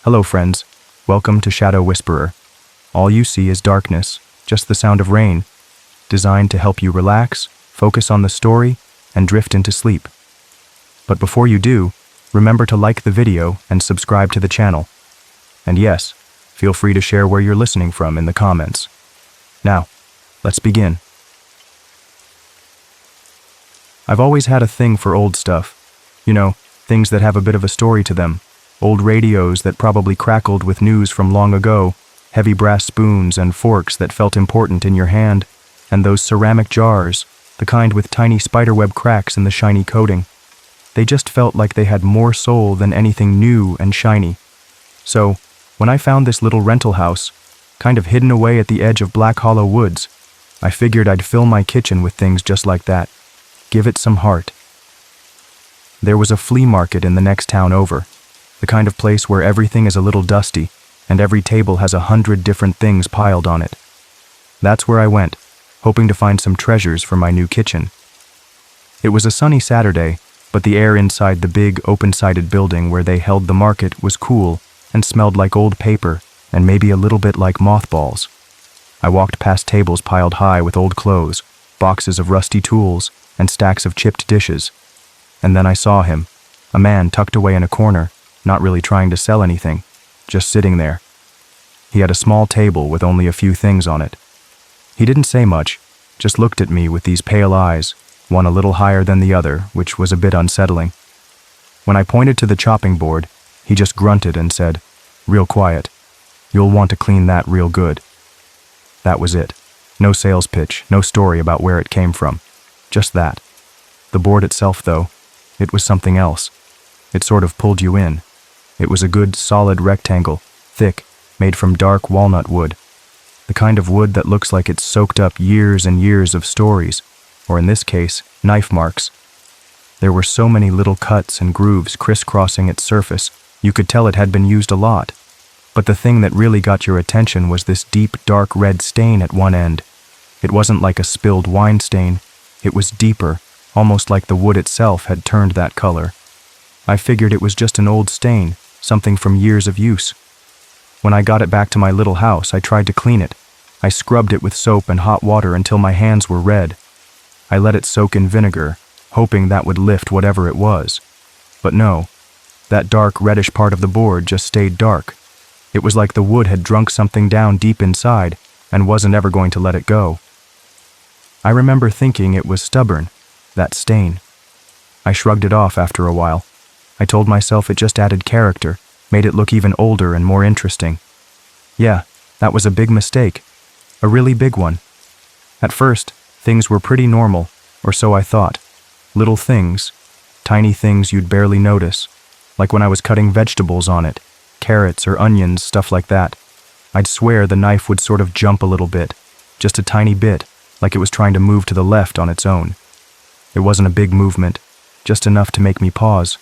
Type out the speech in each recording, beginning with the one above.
Hello friends, welcome to Shadow Whisperer. All you see is darkness, just the sound of rain, designed to help you relax, focus on the story, and drift into sleep. But before you do, remember to like the video and subscribe to the channel. And yes, feel free to share where you're listening from in the comments. Now, let's begin. I've always had a thing for old stuff. You know, things that have a bit of a story to them. Old radios that probably crackled with news from long ago, heavy brass spoons and forks that felt important in your hand, and those ceramic jars, the kind with tiny spiderweb cracks in the shiny coating. They just felt like they had more soul than anything new and shiny. So, when I found this little rental house, kind of hidden away at the edge of Black Hollow Woods, I figured I'd fill my kitchen with things just like that. Give it some heart. There was a flea market in the next town over, the kind of place where everything is a little dusty and every table has 100 different things piled on it. That's where I went, hoping to find some treasures for my new kitchen. It was a sunny Saturday, but the air inside the big, open-sided building where they held the market was cool and smelled like old paper and maybe a little bit like mothballs. I walked past tables piled high with old clothes, boxes of rusty tools, and stacks of chipped dishes. And then I saw him, a man tucked away in a corner, not really trying to sell anything, just sitting there. He had a small table with only a few things on it. He didn't say much, just looked at me with these pale eyes, one a little higher than the other, which was a bit unsettling. When I pointed to the chopping board, he just grunted and said, "Real quiet. You'll want to clean that real good." That was it. No sales pitch, no story about where it came from. Just that. The board itself, though, it was something else. It sort of pulled you in. It was a good, solid rectangle, thick, made from dark walnut wood. The kind of wood that looks like it's soaked up years and years of stories, or in this case, knife marks. There were so many little cuts and grooves crisscrossing its surface, you could tell it had been used a lot. But the thing that really got your attention was this deep, dark red stain at one end. It wasn't like a spilled wine stain. It was deeper, almost like the wood itself had turned that color. I figured it was just an old stain, something from years of use. When I got it back to my little house, I tried to clean it. I scrubbed it with soap and hot water until my hands were red. I let it soak in vinegar, hoping that would lift whatever it was. But no, that dark reddish part of the board just stayed dark. It was like the wood had drunk something down deep inside and wasn't ever going to let it go. I remember thinking it was stubborn, that stain. I shrugged it off after a while. I told myself it just added character, made it look even older and more interesting. Yeah, that was a big mistake. A really big one. At first, things were pretty normal, or so I thought. Little things, tiny things you'd barely notice, like when I was cutting vegetables on it, carrots or onions, stuff like that. I'd swear the knife would sort of jump a little bit, just a tiny bit, like it was trying to move to the left on its own. It wasn't a big movement, just enough to make me pause.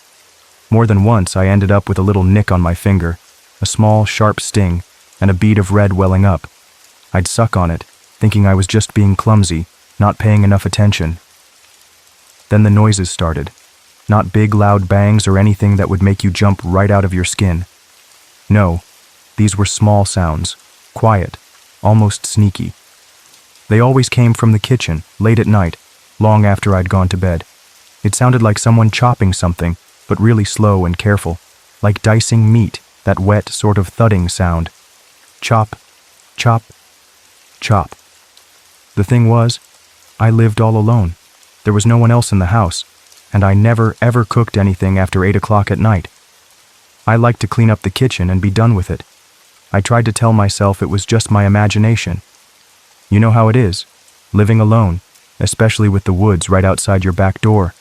More than once I ended up with a little nick on my finger, a small, sharp sting, and a bead of red welling up. I'd suck on it, thinking I was just being clumsy, not paying enough attention. Then the noises started. Not big, loud bangs or anything that would make you jump right out of your skin. No, these were small sounds, quiet, almost sneaky. They always came from the kitchen, late at night, long after I'd gone to bed. It sounded like someone chopping something, but really slow and careful, like dicing meat, that wet sort of thudding sound. Chop, chop, chop. The thing was, I lived all alone. There was no one else in the house, and I never ever cooked anything after 8 o'clock at night. I liked to clean up the kitchen and be done with it. I tried to tell myself it was just my imagination. You know how it is, living alone, especially with the woods right outside your back door.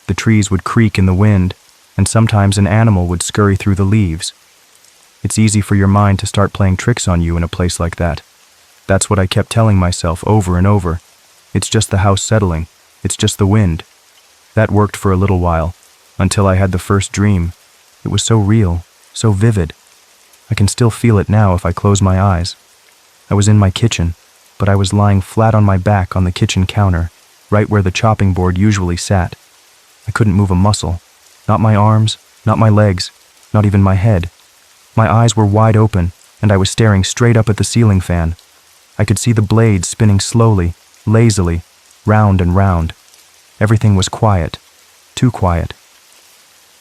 The trees would creak in the wind, and sometimes an animal would scurry through the leaves. It's easy for your mind to start playing tricks on you in a place like that. That's what I kept telling myself over and over. It's just the house settling. It's just the wind. That worked for a little while, until I had the first dream. It was so real, so vivid. I can still feel it now if I close my eyes. I was in my kitchen, but I was lying flat on my back on the kitchen counter, right where the chopping board usually sat. I couldn't move a muscle. Not my arms, not my legs, not even my head. My eyes were wide open, and I was staring straight up at the ceiling fan. I could see the blades spinning slowly, lazily, round and round. Everything was quiet, too quiet.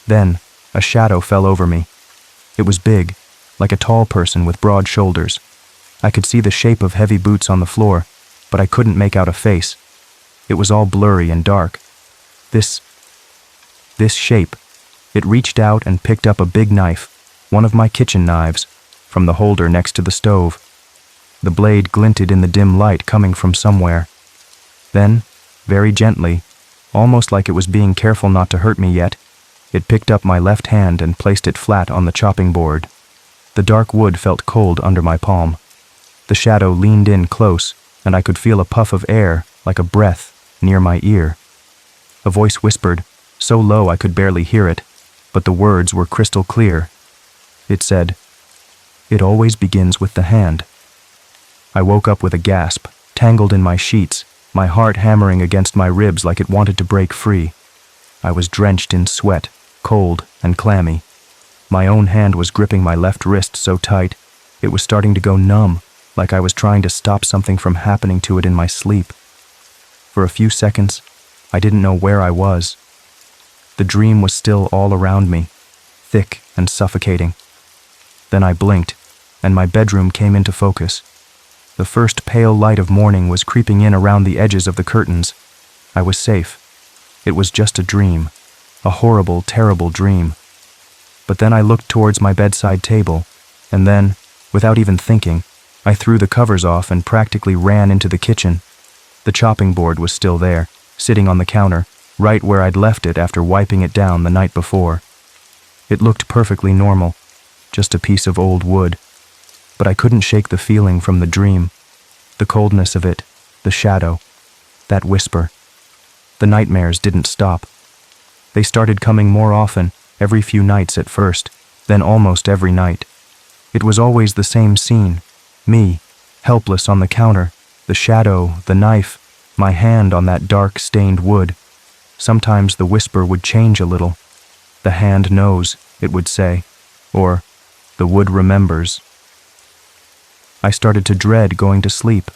Then, a shadow fell over me. It was big, like a tall person with broad shoulders. I could see the shape of heavy boots on the floor, but I couldn't make out a face. It was all blurry and dark. This shape, it reached out and picked up a big knife, one of my kitchen knives, from the holder next to the stove. The blade glinted in the dim light coming from somewhere. Then, very gently, almost like it was being careful not to hurt me yet, it picked up my left hand and placed it flat on the chopping board. The dark wood felt cold under my palm. The shadow leaned in close, and I could feel a puff of air, like a breath, near my ear. A voice whispered, so low I could barely hear it, but the words were crystal clear. It said, "It always begins with the hand." I woke up with a gasp, tangled in my sheets, my heart hammering against my ribs like it wanted to break free. I was drenched in sweat, cold and clammy. My own hand was gripping my left wrist so tight, it was starting to go numb, like I was trying to stop something from happening to it in my sleep. For a few seconds, I didn't know where I was. The dream was still all around me, thick and suffocating. Then I blinked, and my bedroom came into focus. The first pale light of morning was creeping in around the edges of the curtains. I was safe. It was just a dream, a horrible, terrible dream. But then I looked towards my bedside table, and then, without even thinking, I threw the covers off and practically ran into the kitchen. The chopping board was still there, sitting on the counter, right where I'd left it after wiping it down the night before. It looked perfectly normal, just a piece of old wood. But I couldn't shake the feeling from the dream, the coldness of it, the shadow, that whisper. The nightmares didn't stop. They started coming more often, every few nights at first, then almost every night. It was always the same scene, me, helpless on the counter, the shadow, the knife, my hand on that dark, stained wood. Sometimes the whisper would change a little. The hand knows, it would say, or the wood remembers. I started to dread going to sleep.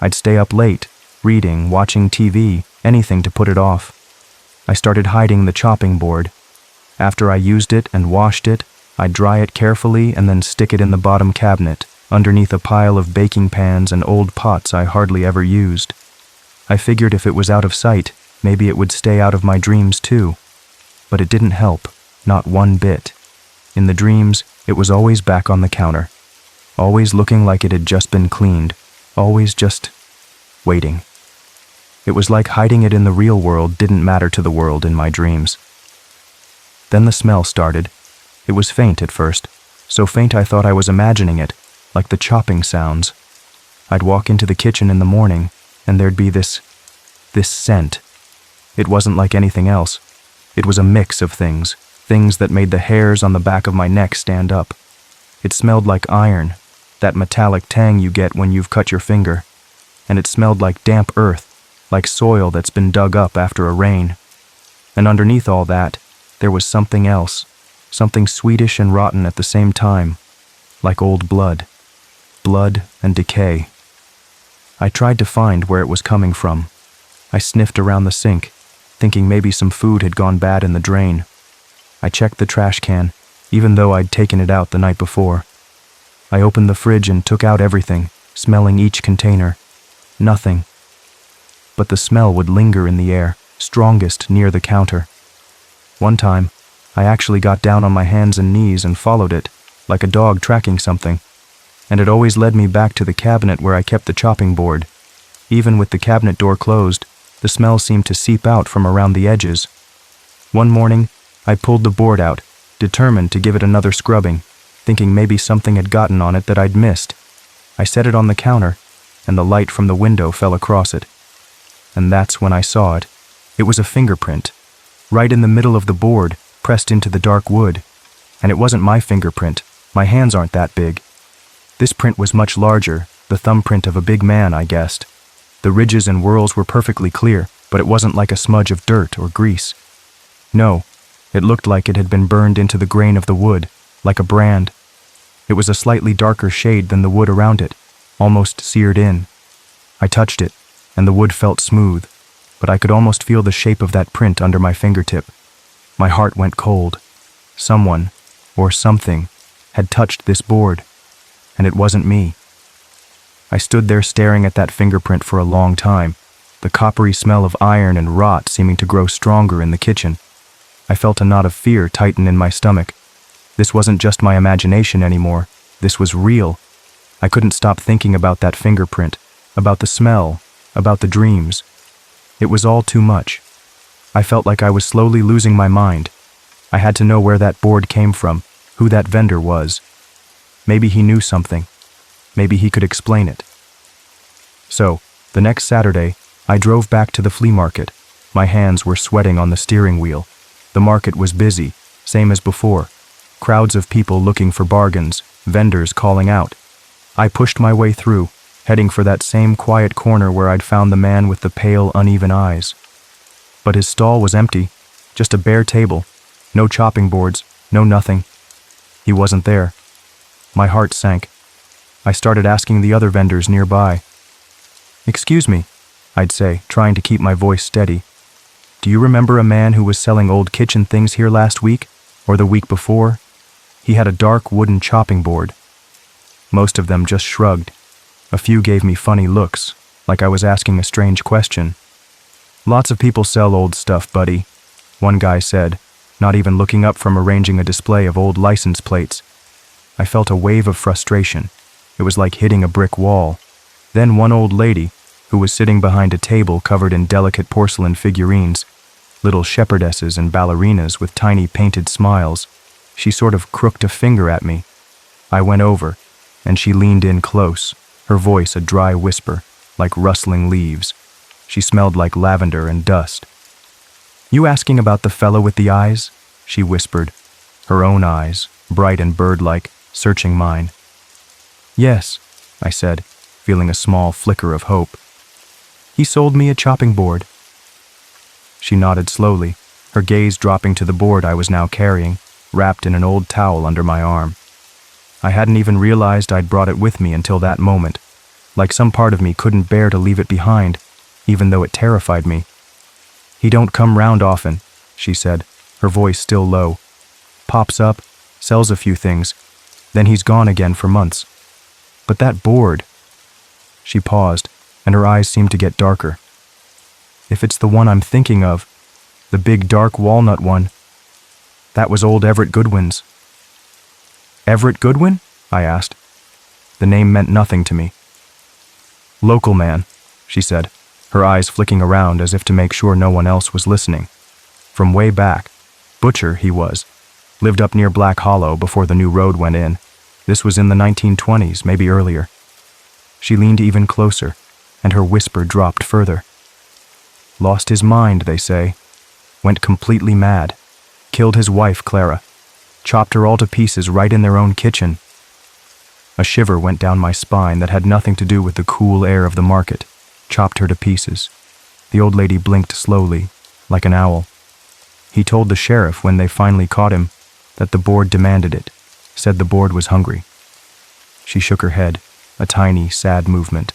I'd stay up late, reading, watching TV, anything to put it off. I started hiding the chopping board. After I used it and washed it, I'd dry it carefully and then stick it in the bottom cabinet, underneath a pile of baking pans and old pots I hardly ever used. I figured if it was out of sight, maybe it would stay out of my dreams too. But it didn't help, not one bit. In the dreams, it was always back on the counter, always looking like it had just been cleaned, always just waiting. It was like hiding it in the real world didn't matter to the world in my dreams. Then the smell started. It was faint at first, so faint I thought I was imagining it, like the chopping sounds. I'd walk into the kitchen in the morning, and there'd be this scent. It wasn't like anything else. It was a mix of things that made the hairs on the back of my neck stand up. It smelled like iron, that metallic tang you get when you've cut your finger. And it smelled like damp earth, like soil that's been dug up after a rain. And underneath all that, there was something else, something sweetish and rotten at the same time, like old blood and decay. I tried to find where it was coming from. I sniffed around the sink, thinking maybe some food had gone bad in the drain. I checked the trash can, even though I'd taken it out the night before. I opened the fridge and took out everything, smelling each container. Nothing. But the smell would linger in the air, strongest near the counter. One time, I actually got down on my hands and knees and followed it, like a dog tracking something. And it always led me back to the cabinet where I kept the chopping board. Even with the cabinet door closed, the smell seemed to seep out from around the edges. One morning, I pulled the board out, determined to give it another scrubbing, thinking maybe something had gotten on it that I'd missed. I set it on the counter, and the light from the window fell across it. And that's when I saw it. It was a fingerprint, right in the middle of the board, pressed into the dark wood. And it wasn't my fingerprint. My hands aren't that big. This print was much larger, the thumbprint of a big man, I guessed. The ridges and whorls were perfectly clear, but it wasn't like a smudge of dirt or grease. No, it looked like it had been burned into the grain of the wood, like a brand. It was a slightly darker shade than the wood around it, almost seared in. I touched it, and the wood felt smooth, but I could almost feel the shape of that print under my fingertip. My heart went cold. Someone, or something, had touched this board, and it wasn't me. I stood there staring at that fingerprint for a long time, the coppery smell of iron and rot seeming to grow stronger in the kitchen. I felt a knot of fear tighten in my stomach. This wasn't just my imagination anymore. This was real. I couldn't stop thinking about that fingerprint, about the smell, about the dreams. It was all too much. I felt like I was slowly losing my mind. I had to know where that board came from, who that vendor was. Maybe he knew something. Maybe he could explain it. So, the next Saturday, I drove back to the flea market. My hands were sweating on the steering wheel. The market was busy, same as before. Crowds of people looking for bargains, vendors calling out. I pushed my way through, heading for that same quiet corner where I'd found the man with the pale, uneven eyes. But his stall was empty, just a bare table, no chopping boards, no nothing. He wasn't there. My heart sank. I started asking the other vendors nearby. "Excuse me," I'd say, trying to keep my voice steady. "Do you remember a man who was selling old kitchen things here last week, or the week before? He had a dark wooden chopping board." Most of them just shrugged. A few gave me funny looks, like I was asking a strange question. "Lots of people sell old stuff, buddy," one guy said, not even looking up from arranging a display of old license plates. I felt a wave of frustration. It was like hitting a brick wall. Then one old lady, who was sitting behind a table covered in delicate porcelain figurines, little shepherdesses and ballerinas with tiny painted smiles, she sort of crooked a finger at me. I went over, and she leaned in close, her voice a dry whisper, like rustling leaves. She smelled like lavender and dust. "You asking about the fellow with the eyes?" she whispered, her own eyes, bright and bird-like, searching mine. "Yes," I said, feeling a small flicker of hope. "He sold me a chopping board." She nodded slowly, her gaze dropping to the board I was now carrying, wrapped in an old towel under my arm. I hadn't even realized I'd brought it with me until that moment, like some part of me couldn't bear to leave it behind, even though it terrified me. "He don't come round often," she said, her voice still low. "Pops up, sells a few things, then he's gone again for months. But that board..." She paused, and her eyes seemed to get darker. "If it's the one I'm thinking of, the big dark walnut one, that was old Everett Goodwin's." "Everett Goodwin?" I asked. The name meant nothing to me. "Local man," she said, her eyes flicking around as if to make sure no one else was listening. "From way back. Butcher, he was. Lived up near Black Hollow before the new road went in. This was in the 1920s, maybe earlier." She leaned even closer, and her whisper dropped further. "Lost his mind, they say. Went completely mad. Killed his wife, Clara. Chopped her all to pieces right in their own kitchen." A shiver went down my spine that had nothing to do with the cool air of the market. Chopped her to pieces. The old lady blinked slowly, like an owl. "He told the sheriff when they finally caught him that the board demanded it, said the board was hungry." She shook her head, a tiny, sad movement.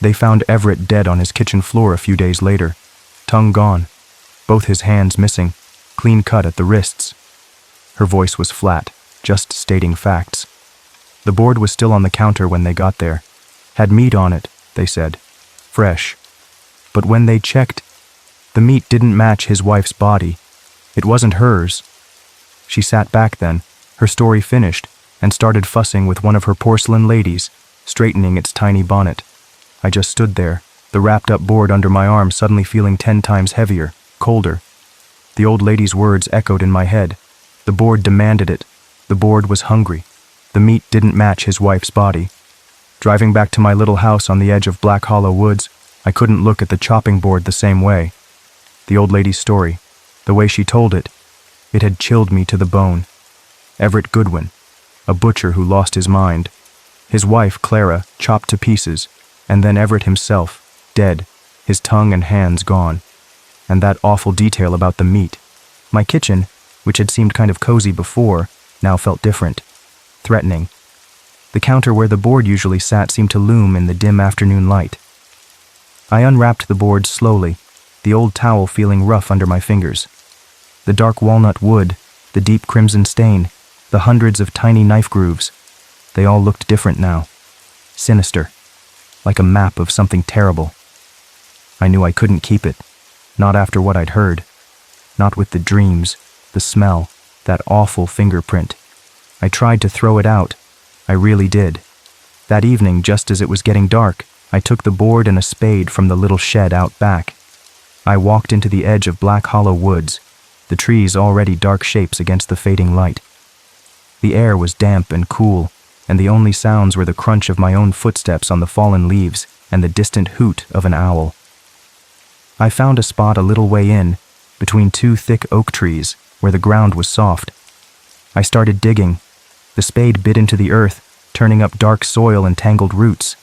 "They found Everett dead on his kitchen floor a few days later, tongue gone, both his hands missing, clean cut at the wrists." Her voice was flat, just stating facts. "The board was still on the counter when they got there. Had meat on it, they said. Fresh. But when they checked, the meat didn't match his wife's body. It wasn't hers." She sat back then, her story finished, and started fussing with one of her porcelain ladies, straightening its tiny bonnet. I just stood there, the wrapped-up board under my arm suddenly feeling 10 times heavier, colder. The old lady's words echoed in my head. The board demanded it. The board was hungry. The meat didn't match his wife's body. Driving back to my little house on the edge of Black Hollow Woods, I couldn't look at the chopping board the same way. The old lady's story, the way she told it had chilled me to the bone. Everett Goodwin, a butcher who lost his mind. His wife, Clara, chopped to pieces, and then Everett himself, dead, his tongue and hands gone. And that awful detail about the meat. My kitchen, which had seemed kind of cozy before, now felt different, threatening, The counter where the board usually sat seemed to loom in the dim afternoon light. I unwrapped the board slowly, the old towel feeling rough under my fingers. The dark walnut wood, the deep crimson stain, the hundreds of tiny knife grooves, they all looked different now. Sinister, like a map of something terrible. I knew I couldn't keep it, not after what I'd heard, not with the dreams, the smell, that awful fingerprint. I tried to throw it out. I really did. That evening, just as it was getting dark, I took the board and a spade from the little shed out back. I walked into the edge of Black Hollow Woods, the trees already dark shapes against the fading light. The air was damp and cool, and the only sounds were the crunch of my own footsteps on the fallen leaves and the distant hoot of an owl. I found a spot a little way in, between two thick oak trees, where the ground was soft. I started digging. The spade bit into the earth, turning up dark soil and tangled roots.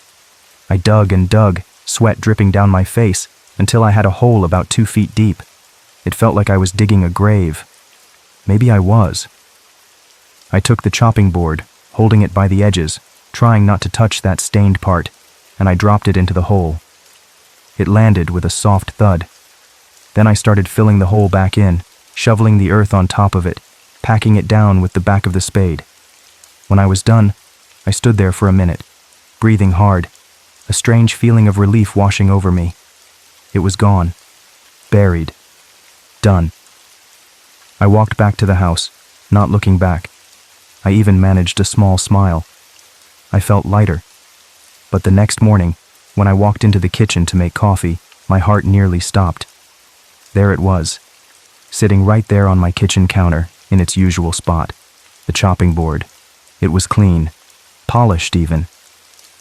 I dug and dug, sweat dripping down my face, until I had a hole about 2 feet deep. It felt like I was digging a grave. Maybe I was. I took the chopping board, holding it by the edges, trying not to touch that stained part, and I dropped it into the hole. It landed with a soft thud. Then I started filling the hole back in, shoveling the earth on top of it, packing it down with the back of the spade. When I was done, I stood there for a minute, breathing hard, a strange feeling of relief washing over me. It was gone. Buried. Done. I walked back to the house, not looking back. I even managed a small smile. I felt lighter. But the next morning, when I walked into the kitchen to make coffee, my heart nearly stopped. There it was, sitting right there on my kitchen counter, in its usual spot, the chopping board. It was clean, polished even,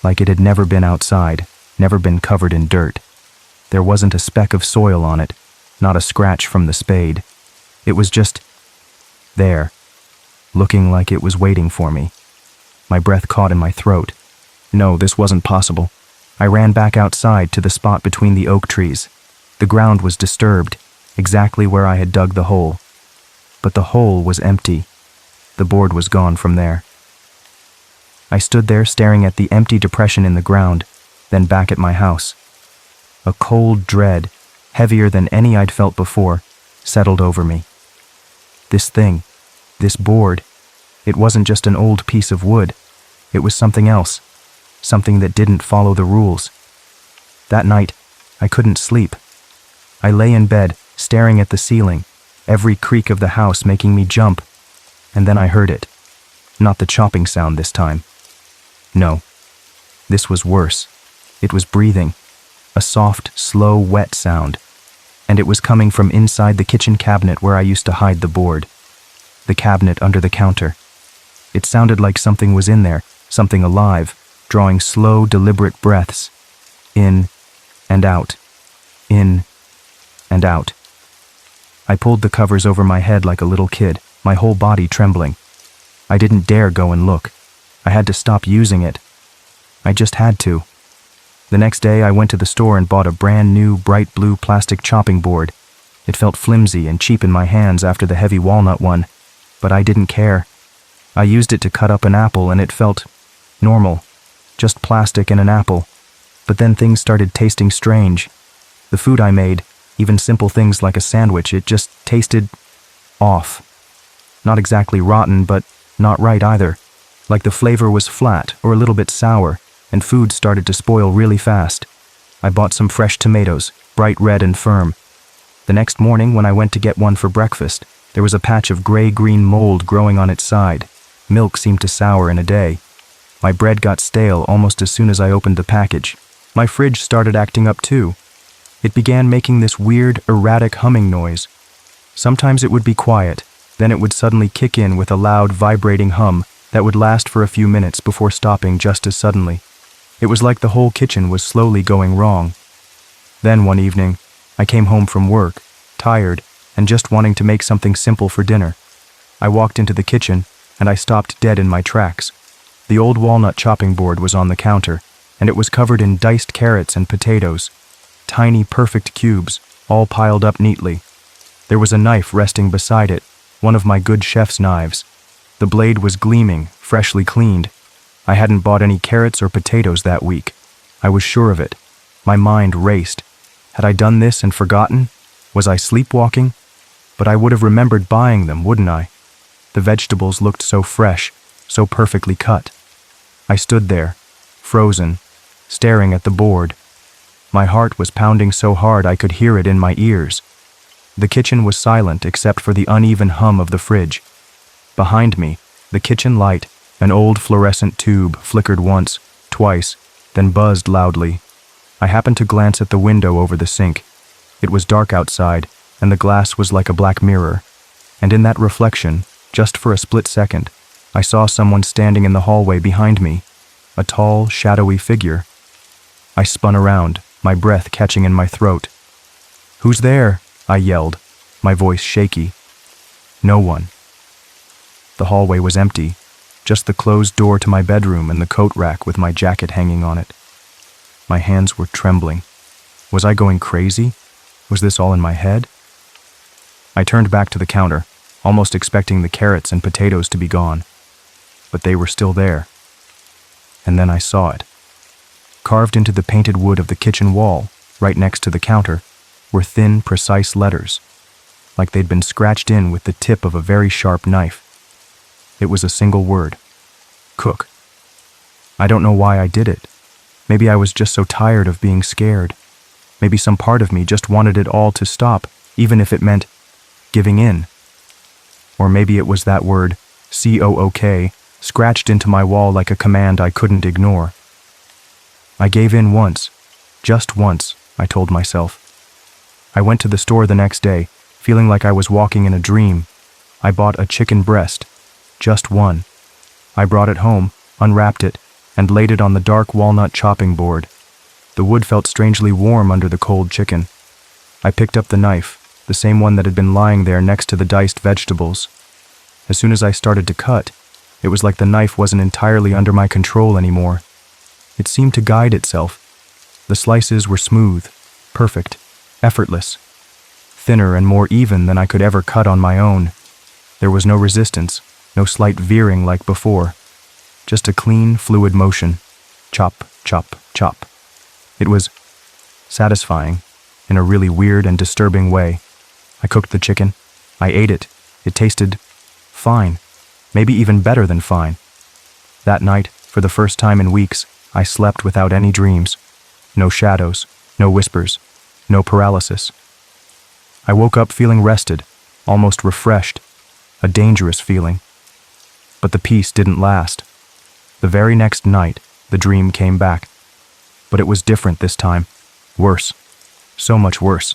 like it had never been outside, never been covered in dirt. There wasn't a speck of soil on it, not a scratch from the spade. It was just there, looking like it was waiting for me. My breath caught in my throat. No, this wasn't possible. I ran back outside to the spot between the oak trees. The ground was disturbed, exactly where I had dug the hole. But the hole was empty. The board was gone from there. I stood there staring at the empty depression in the ground, then back at my house. A cold dread, heavier than any I'd felt before, settled over me. This thing, this board, it wasn't just an old piece of wood. It was something else, something that didn't follow the rules. That night, I couldn't sleep. I lay in bed, staring at the ceiling, every creak of the house making me jump. And then I heard it. Not the chopping sound this time. No. This was worse. It was breathing. A soft, slow, wet sound. And it was coming from inside the kitchen cabinet where I used to hide the board. The cabinet under the counter. It sounded like something was in there, something alive, drawing slow, deliberate breaths. In and out. In and out. I pulled the covers over my head like a little kid, my whole body trembling. I didn't dare go and look. I had to stop using it. I just had to. The next day I went to the store and bought a brand new bright blue plastic chopping board. It felt flimsy and cheap in my hands after the heavy walnut one, but I didn't care. I used it to cut up an apple and it felt normal, just plastic and an apple. But then things started tasting strange. The food I made, even simple things like a sandwich, it just tasted off. Not exactly rotten, but not right either. Like the flavor was flat or a little bit sour, and food started to spoil really fast. I bought some fresh tomatoes, bright red and firm. The next morning when I went to get one for breakfast, there was a patch of gray-green mold growing on its side. Milk seemed to sour in a day. My bread got stale almost as soon as I opened the package. My fridge started acting up too. It began making this weird, erratic humming noise. Sometimes it would be quiet, then it would suddenly kick in with a loud, vibrating hum that would last for a few minutes before stopping just as suddenly. It was like the whole kitchen was slowly going wrong. Then one evening, I came home from work, tired, and just wanting to make something simple for dinner. I walked into the kitchen, and I stopped dead in my tracks. The old walnut chopping board was on the counter, and it was covered in diced carrots and potatoes. Tiny, perfect cubes, all piled up neatly. There was a knife resting beside it, one of my good chef's knives. The blade was gleaming, freshly cleaned. I hadn't bought any carrots or potatoes that week. I was sure of it. My mind raced. Had I done this and forgotten? Was I sleepwalking? But I would have remembered buying them, wouldn't I? The vegetables looked so fresh, so perfectly cut. I stood there, frozen, staring at the board. My heart was pounding so hard I could hear it in my ears. The kitchen was silent except for the uneven hum of the fridge. Behind me, the kitchen light, an old fluorescent tube, flickered once, twice, then buzzed loudly. I happened to glance at the window over the sink. It was dark outside, and the glass was like a black mirror. And in that reflection, just for a split second, I saw someone standing in the hallway behind me, a tall, shadowy figure. I spun around, my breath catching in my throat. "Who's there?" I yelled, my voice shaky. No one. The hallway was empty, just the closed door to my bedroom and the coat rack with my jacket hanging on it. My hands were trembling. Was I going crazy? Was this all in my head? I turned back to the counter, almost expecting the carrots and potatoes to be gone. But they were still there. And then I saw it. Carved into the painted wood of the kitchen wall, right next to the counter, were thin, precise letters, like they'd been scratched in with the tip of a very sharp knife. It was a single word: cook. I don't know why I did it. Maybe I was just so tired of being scared. Maybe some part of me just wanted it all to stop, even if it meant giving in. Or maybe it was that word, COOK, scratched into my wall like a command I couldn't ignore. I gave in once, just once, I told myself. I went to the store the next day, feeling like I was walking in a dream. I bought a chicken breast, just one. I brought it home, unwrapped it, and laid it on the dark walnut chopping board. The wood felt strangely warm under the cold chicken. I picked up the knife, the same one that had been lying there next to the diced vegetables. As soon as I started to cut, it was like the knife wasn't entirely under my control anymore. It seemed to guide itself. The slices were smooth, perfect, effortless, thinner and more even than I could ever cut on my own. There was no resistance, no slight veering like before. Just a clean, fluid motion. Chop, chop, chop. It was satisfying, in a really weird and disturbing way. I cooked the chicken. I ate it. It tasted fine, maybe even better than fine. That night, for the first time in weeks, I slept without any dreams. No shadows, no whispers, no paralysis. I woke up feeling rested, almost refreshed, a dangerous feeling. But the peace didn't last. The very next night, the dream came back. But it was different this time. Worse. So much worse.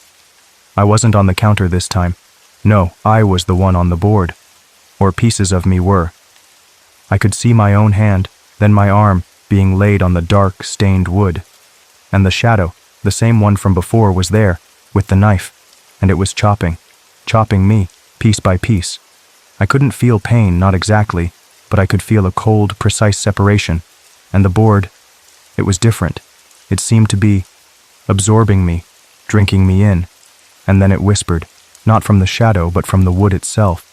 I wasn't on the counter this time. No, I was the one on the board. Or pieces of me were. I could see my own hand, then my arm, being laid on the dark, stained wood. And the shadow, the same one from before, was there, with the knife, and it was chopping me, piece by piece. I couldn't feel pain, not exactly, but I could feel a cold, precise separation, and the board, it was different. It seemed to be absorbing me, drinking me in, and then it whispered, not from the shadow but from the wood itself.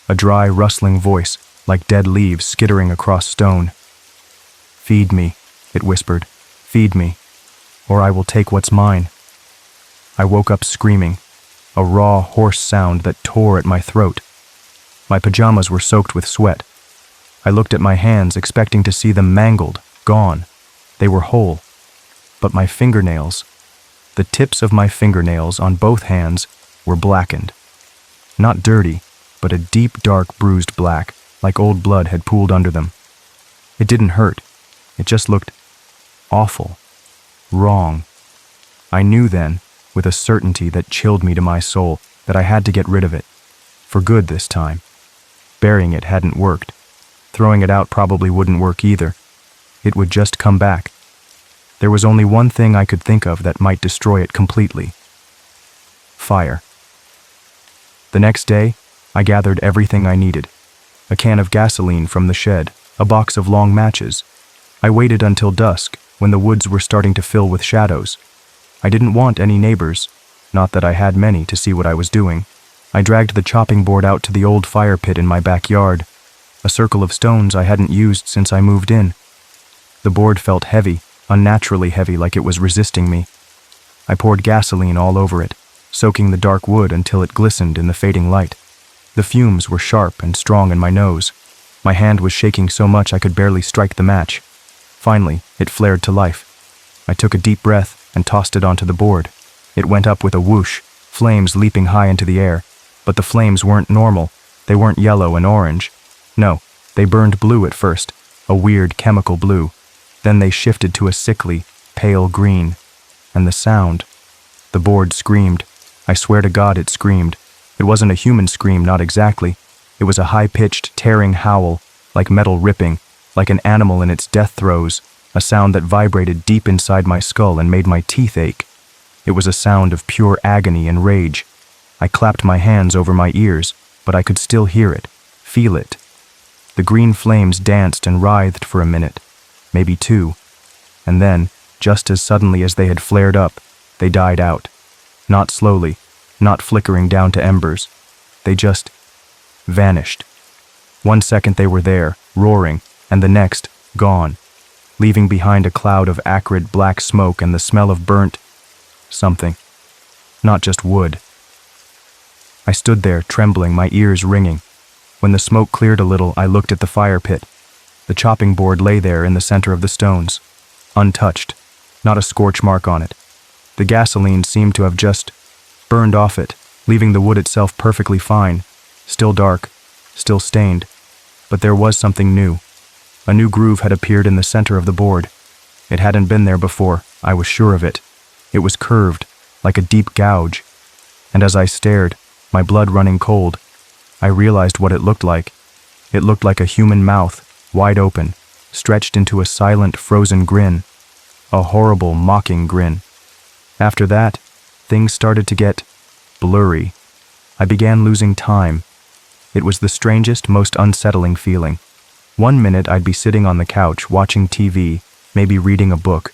A dry, rustling voice, like dead leaves skittering across stone. "Feed me," it whispered, "feed me, or I will take what's mine." I woke up screaming, a raw, hoarse sound that tore at my throat. My pajamas were soaked with sweat. I looked at my hands, expecting to see them mangled, gone. They were whole. But my fingernails, the tips of my fingernails on both hands, were blackened. Not dirty, but a deep, dark, bruised black, like old blood had pooled under them. It didn't hurt. It just looked awful, wrong. I knew then, with a certainty that chilled me to my soul, that I had to get rid of it. For good this time. Burying it hadn't worked. Throwing it out probably wouldn't work either. It would just come back. There was only one thing I could think of that might destroy it completely. Fire. The next day, I gathered everything I needed. A can of gasoline from the shed, a box of long matches. I waited until dusk, when the woods were starting to fill with shadows. I didn't want any neighbors, not that I had many, to see what I was doing. I dragged the chopping board out to the old fire pit in my backyard, a circle of stones I hadn't used since I moved in. The board felt heavy, unnaturally heavy, like it was resisting me. I poured gasoline all over it, soaking the dark wood until it glistened in the fading light. The fumes were sharp and strong in my nose. My hand was shaking so much I could barely strike the match. Finally, it flared to life. I took a deep breath and tossed it onto the board. It went up with a whoosh, flames leaping high into the air. But the flames weren't normal. They weren't yellow and orange. No, they burned blue at first, a weird chemical blue. Then they shifted to a sickly, pale green. And the sound. The board screamed. I swear to God it screamed. It wasn't a human scream, not exactly. It was a high-pitched, tearing howl, like metal ripping, like an animal in its death throes, a sound that vibrated deep inside my skull and made my teeth ache. It was a sound of pure agony and rage. I clapped my hands over my ears, but I could still hear it, feel it. The green flames danced and writhed for a minute, maybe two, and then, just as suddenly as they had flared up, they died out. Not slowly, not flickering down to embers. They just vanished. 1 second they were there, roaring, and the next, gone, leaving behind a cloud of acrid black smoke and the smell of burnt something. Not just wood. I stood there, trembling, my ears ringing. When the smoke cleared a little, I looked at the fire pit. The chopping board lay there in the center of the stones, untouched, not a scorch mark on it. The gasoline seemed to have just burned off it, leaving the wood itself perfectly fine, still dark, still stained. But there was something new. A new groove had appeared in the center of the board. It hadn't been there before, I was sure of it. It was curved, like a deep gouge. And as I stared, my blood running cold, I realized what it looked like. It looked like a human mouth, wide open, stretched into a silent, frozen grin. A horrible, mocking grin. After that, things started to get blurry. I began losing time. It was the strangest, most unsettling feeling. 1 minute I'd be sitting on the couch watching TV, maybe reading a book.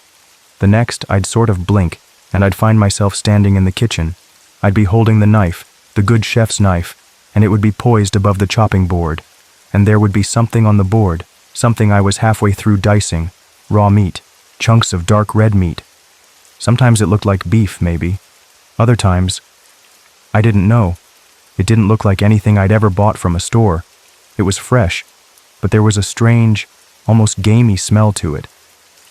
The next, I'd sort of blink, and I'd find myself standing in the kitchen. I'd be holding the knife, the good chef's knife, and it would be poised above the chopping board. And there would be something on the board, something I was halfway through dicing, raw meat, chunks of dark red meat. Sometimes it looked like beef, maybe. Other times, I didn't know. It didn't look like anything I'd ever bought from a store. It was fresh, but there was a strange, almost gamey smell to it.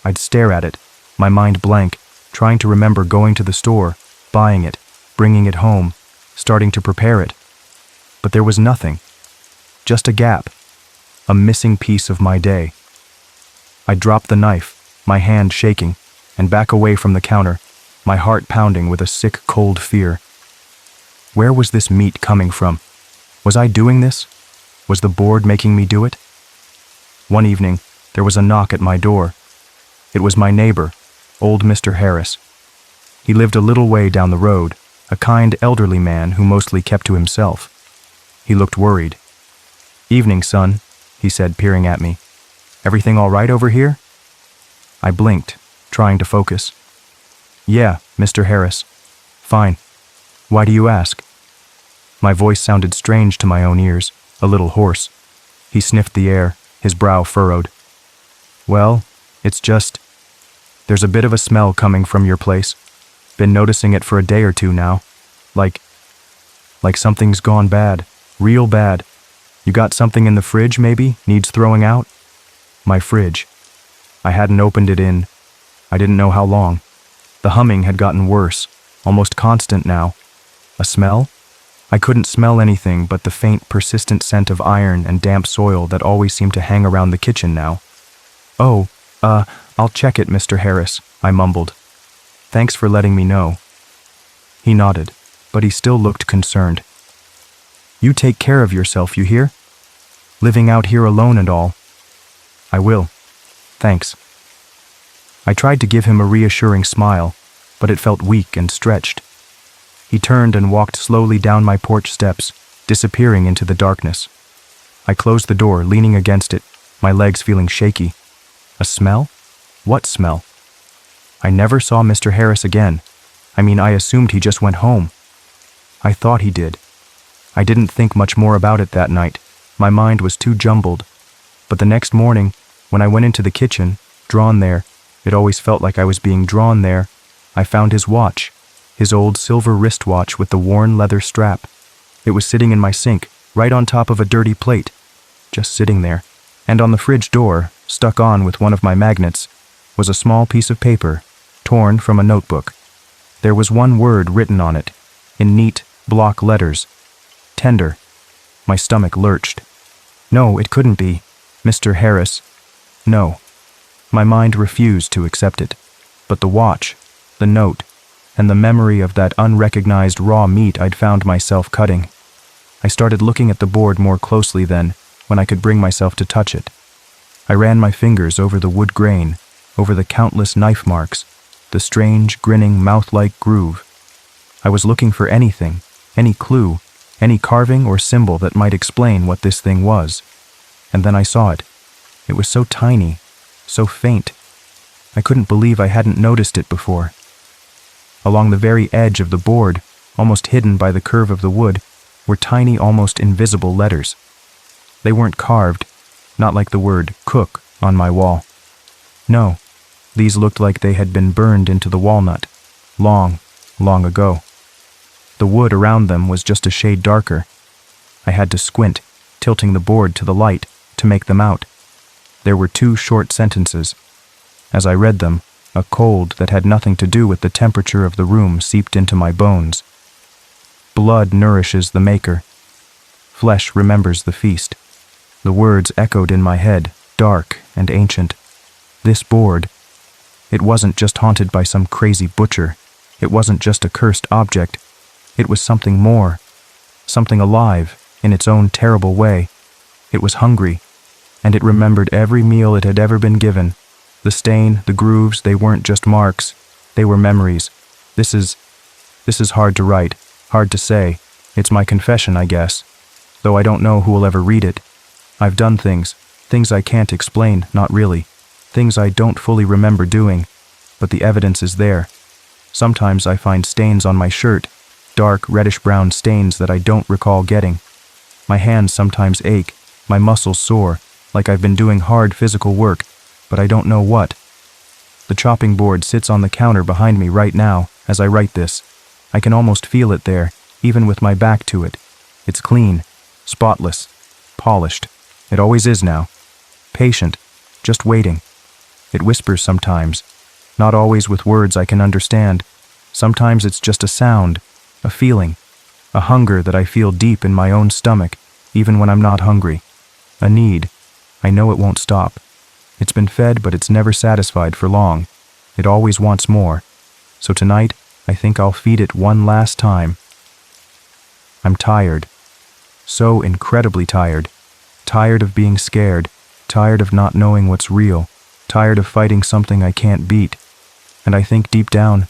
I'd stare at it, my mind blank, trying to remember going to the store, buying it, bringing it home, starting to prepare it. But there was nothing. Just a gap. A missing piece of my day. I dropped the knife, my hand shaking, and back away from the counter, my heart pounding with a sick, cold fear. Where was this meat coming from? Was I doing this? Was the board making me do it? One evening, there was a knock at my door. It was my neighbor, old Mr. Harris. He lived a little way down the road, a kind elderly man who mostly kept to himself. He looked worried. "Evening, son," he said, peering at me. "Everything all right over here?" I blinked, trying to focus. "Yeah, Mr. Harris. Fine. Why do you ask?" My voice sounded strange to my own ears, a little hoarse. He sniffed the air, his brow furrowed. "Well, it's just... there's a bit of a smell coming from your place. Been noticing it for a day or two now. Like something's gone bad. Real bad. You got something in the fridge, maybe? Needs throwing out?" My fridge. I hadn't opened it in... I didn't know how long. The humming had gotten worse, almost constant now. A smell? I couldn't smell anything but the faint, persistent scent of iron and damp soil that always seemed to hang around the kitchen now. "Oh, I'll check it, Mr. Harris," I mumbled. "Thanks for letting me know." He nodded, but he still looked concerned. "You take care of yourself, you hear? Living out here alone and all." "I will. Thanks." I tried to give him a reassuring smile, but it felt weak and stretched. He turned and walked slowly down my porch steps, disappearing into the darkness. I closed the door, leaning against it, my legs feeling shaky. A smell? What smell? I never saw Mr. Harris again. I assumed he just went home. I thought he did. I didn't think much more about it that night. My mind was too jumbled. But the next morning, when I went into the kitchen, Drawn there. It always felt like I was being drawn there. I found his watch, his old silver wristwatch with the worn leather strap. It was sitting in my sink, right on top of a dirty plate. Just sitting there. And on the fridge door, stuck on with one of my magnets, was a small piece of paper, torn from a notebook. There was one word written on it, in neat, block letters. Tender. My stomach lurched. No, it couldn't be. Mr. Harris. No. My mind refused to accept it. But the watch, the note, and the memory of that unrecognized raw meat I'd found myself cutting. I started looking at the board more closely then, when I could bring myself to touch it. I ran my fingers over the wood grain, over the countless knife marks, the strange, grinning, mouth-like groove. I was looking for anything, any clue, any carving or symbol that might explain what this thing was. And then I saw it. It was so tiny, so faint. I couldn't believe I hadn't noticed it before. Along the very edge of the board, almost hidden by the curve of the wood, were tiny, almost invisible letters. They weren't carved, not like the word cook on my wall. No, these looked like they had been burned into the walnut, long, long ago. The wood around them was just a shade darker. I had to squint, tilting the board to the light, to make them out. There were 2 short sentences. As I read them, a cold that had nothing to do with the temperature of the room seeped into my bones. Blood nourishes the maker. Flesh remembers the feast. The words echoed in my head, dark and ancient. This board. It wasn't just haunted by some crazy butcher. It wasn't just a cursed object. It was something more. Something alive, in its own terrible way. It was hungry, and it remembered every meal it had ever been given. The stain, the grooves, they weren't just marks. They were memories. This is hard to write, hard to say. It's my confession, I guess. Though I don't know who will ever read it. I've done things I can't explain, not really. Things I don't fully remember doing. But the evidence is there. Sometimes I find stains on my shirt, dark reddish-brown stains that I don't recall getting. My hands sometimes ache, my muscles sore, like I've been doing hard physical work, but I don't know what. The chopping board sits on the counter behind me right now, as I write this. I can almost feel it there, even with my back to it. It's clean, spotless, polished. It always is now. Patient, just waiting. It whispers sometimes, not always with words I can understand. Sometimes it's just a sound, a feeling, a hunger that I feel deep in my own stomach, even when I'm not hungry. A need. I know it won't stop. It's been fed, but it's never satisfied for long. It always wants more. So tonight, I think I'll feed it one last time. I'm tired. So incredibly tired. Tired of being scared. Tired of not knowing what's real. Tired of fighting something I can't beat. And I think deep down,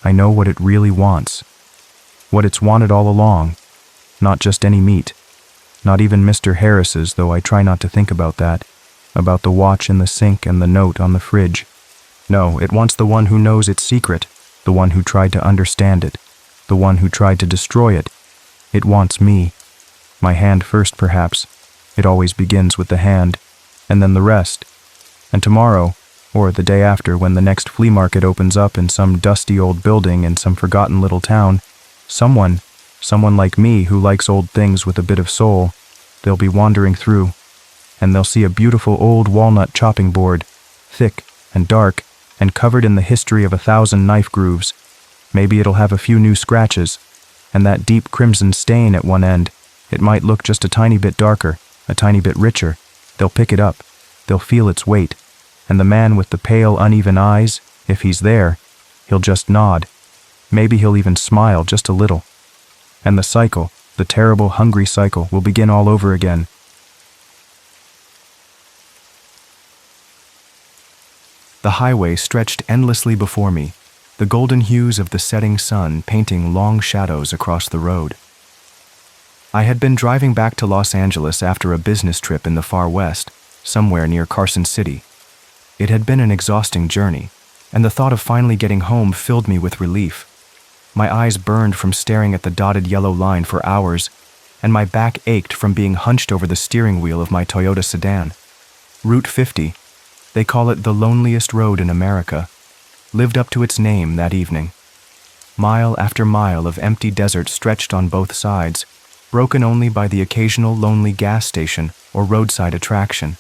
I know what it really wants. What it's wanted all along. Not just any meat. Not even Mr. Harris's, though I try not to think about that. About the watch in the sink and the note on the fridge. No, it wants the one who knows its secret. The one who tried to understand it. The one who tried to destroy it. It wants me. My hand first, perhaps. It always begins with the hand. And then the rest. And tomorrow, or the day after when the next flea market opens up in some dusty old building in some forgotten little town, someone like me who likes old things with a bit of soul, they'll be wandering through, and they'll see a beautiful old walnut chopping board, thick and dark and covered in the history of 1,000 knife grooves. Maybe it'll have a few new scratches, and that deep crimson stain at one end. It might look just a tiny bit darker, a tiny bit richer. They'll pick it up. They'll feel its weight. And the man with the pale, uneven eyes, if he's there, he'll just nod. Maybe he'll even smile just a little. And the cycle, the terrible, hungry cycle, will begin all over again. The highway stretched endlessly before me, the golden hues of the setting sun painting long shadows across the road. I had been driving back to Los Angeles after a business trip in the far west, somewhere near Carson City. It had been an exhausting journey, and the thought of finally getting home filled me with relief. My eyes burned from staring at the dotted yellow line for hours, and my back ached from being hunched over the steering wheel of my Toyota sedan. Route 50. They call it the loneliest road in America. Lived up to its name that evening. Mile after mile of empty desert stretched on both sides, broken only by the occasional lonely gas station or roadside attraction.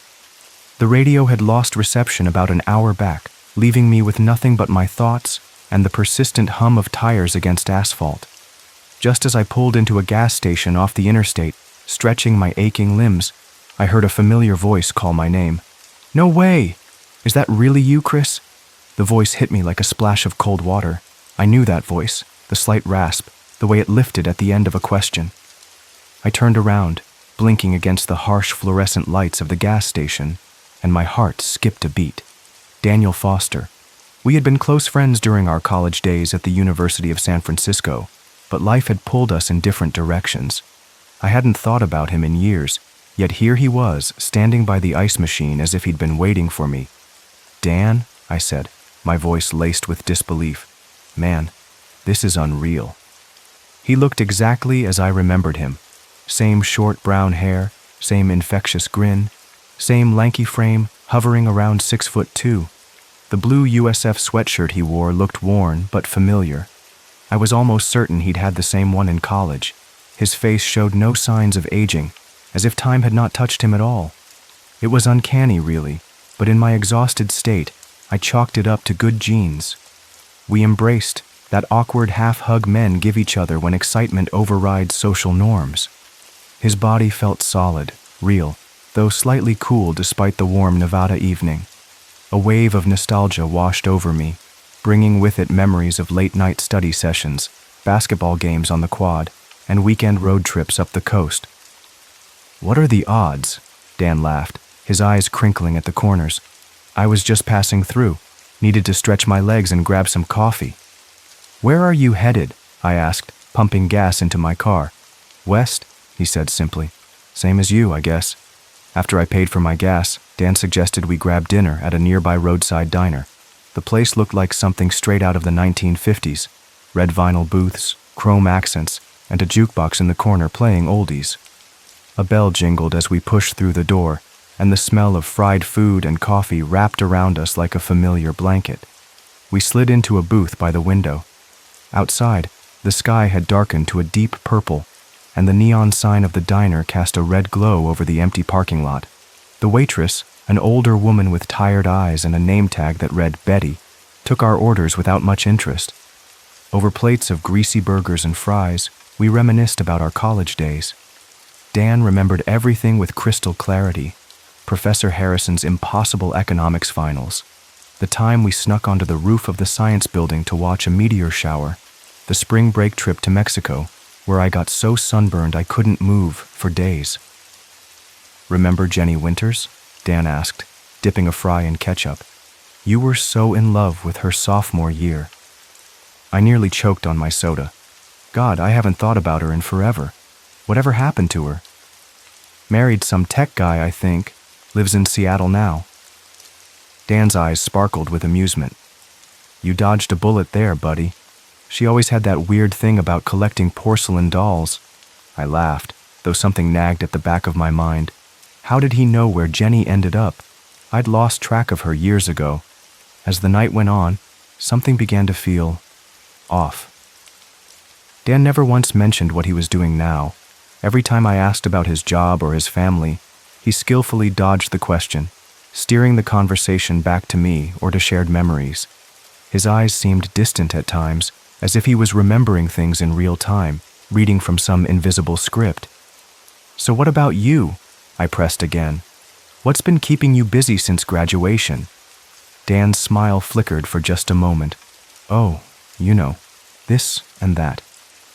The radio had lost reception about an hour back, leaving me with nothing but my thoughts and the persistent hum of tires against asphalt. Just as I pulled into a gas station off the interstate, stretching my aching limbs, I heard a familiar voice call my name. "No way! Is that really you, Chris?" The voice hit me like a splash of cold water. I knew that voice, the slight rasp, the way it lifted at the end of a question. I turned around, blinking against the harsh fluorescent lights of the gas station, and my heart skipped a beat. Daniel Foster. We had been close friends during our college days at the University of San Francisco, but life had pulled us in different directions. I hadn't thought about him in years, yet here he was, standing by the ice machine as if he'd been waiting for me. "Dan," I said, my voice laced with disbelief. "Man, this is unreal." He looked exactly as I remembered him. Same short brown hair, same infectious grin, same lanky frame, hovering around 6'2". The blue USF sweatshirt he wore looked worn but familiar. I was almost certain he'd had the same one in college. His face showed no signs of aging, as if time had not touched him at all. It was uncanny, really, but in my exhausted state, I chalked it up to good genes. We embraced that awkward half-hug men give each other when excitement overrides social norms. His body felt solid, real, though slightly cool despite the warm Nevada evening. A wave of nostalgia washed over me, bringing with it memories of late-night study sessions, basketball games on the quad, and weekend road trips up the coast. "What are the odds?" Dan laughed, his eyes crinkling at the corners. "I was just passing through, needed to stretch my legs and grab some coffee." "Where are you headed?" I asked, pumping gas into my car. "West," he said simply. "Same as you, I guess." After I paid for my gas, Dan suggested we grab dinner at a nearby roadside diner. The place looked like something straight out of the 1950s. Red vinyl booths, chrome accents, and a jukebox in the corner playing oldies. A bell jingled as we pushed through the door, and the smell of fried food and coffee wrapped around us like a familiar blanket. We slid into a booth by the window. Outside, the sky had darkened to a deep purple, and the neon sign of the diner cast a red glow over the empty parking lot. The waitress, an older woman with tired eyes and a name tag that read Betty, took our orders without much interest. Over plates of greasy burgers and fries, we reminisced about our college days. Dan remembered everything with crystal clarity. Professor Harrison's impossible economics finals, the time we snuck onto the roof of the science building to watch a meteor shower, the spring break trip to Mexico, where I got so sunburned I couldn't move for days. "Remember Jenny Winters?" Dan asked, dipping a fry in ketchup. "You were so in love with her sophomore year." I nearly choked on my soda. God, I haven't thought about her in forever. Whatever happened to her? "Married some tech guy, I think. Lives in Seattle now." Dan's eyes sparkled with amusement. "You dodged a bullet there, buddy. She always had that weird thing about collecting porcelain dolls." I laughed, though something nagged at the back of my mind. How did he know where Jenny ended up? I'd lost track of her years ago. As the night went on, something began to feel off. Dan never once mentioned what he was doing now. Every time I asked about his job or his family, he skillfully dodged the question, steering the conversation back to me or to shared memories. His eyes seemed distant at times, as if he was remembering things in real time, reading from some invisible script. "So what about you?" I pressed again. "What's been keeping you busy since graduation?" Dan's smile flickered for just a moment. "Oh, you know, this and that.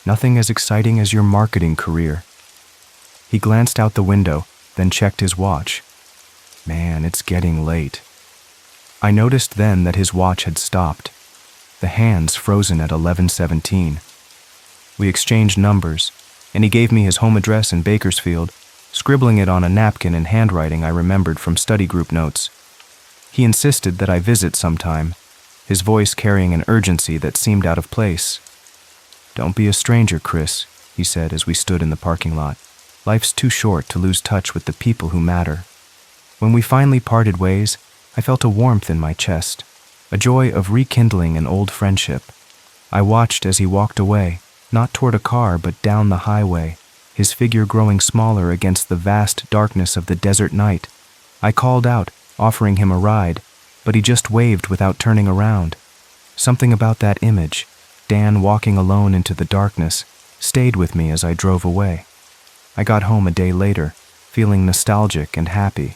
Nothing as exciting as your marketing career." He glanced out the window, then checked his watch. "Man, it's getting late." I noticed then that his watch had stopped, the hands frozen at 11:17. We exchanged numbers, and he gave me his home address in Bakersfield, scribbling it on a napkin in handwriting I remembered from study group notes. He insisted that I visit sometime, his voice carrying an urgency that seemed out of place. "Don't be a stranger, Chris," he said as we stood in the parking lot. "Life's too short to lose touch with the people who matter." When we finally parted ways, I felt a warmth in my chest, a joy of rekindling an old friendship. I watched as he walked away, not toward a car but down the highway, his figure growing smaller against the vast darkness of the desert night. I called out, offering him a ride, but he just waved without turning around. Something about that image, Dan walking alone into the darkness, stayed with me as I drove away. I got home a day later, feeling nostalgic and happy.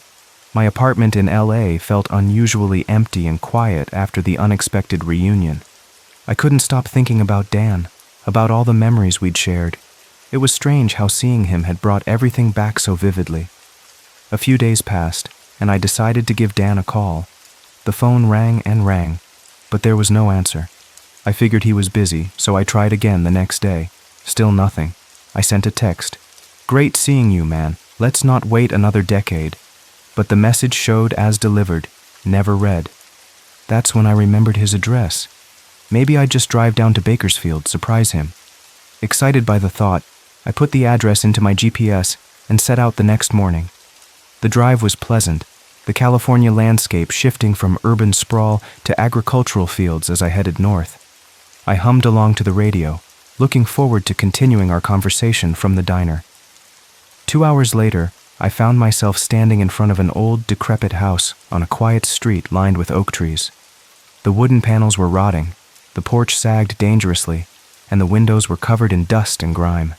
My apartment in LA felt unusually empty and quiet after the unexpected reunion. I couldn't stop thinking about Dan, about all the memories we'd shared. It was strange how seeing him had brought everything back so vividly. A few days passed, and I decided to give Dan a call. The phone rang and rang, but there was no answer. I figured he was busy, so I tried again the next day. Still nothing. I sent a text. "Great seeing you, man. Let's not wait another decade." But the message showed as delivered, never read. That's when I remembered his address. Maybe I'd just drive down to Bakersfield, surprise him. Excited by the thought, I put the address into my GPS and set out the next morning. The drive was pleasant, the California landscape shifting from urban sprawl to agricultural fields as I headed north. I hummed along to the radio, looking forward to continuing our conversation from the diner. 2 hours later, I found myself standing in front of an old, decrepit house on a quiet street lined with oak trees. The wooden panels were rotting, the porch sagged dangerously, and the windows were covered in dust and grime.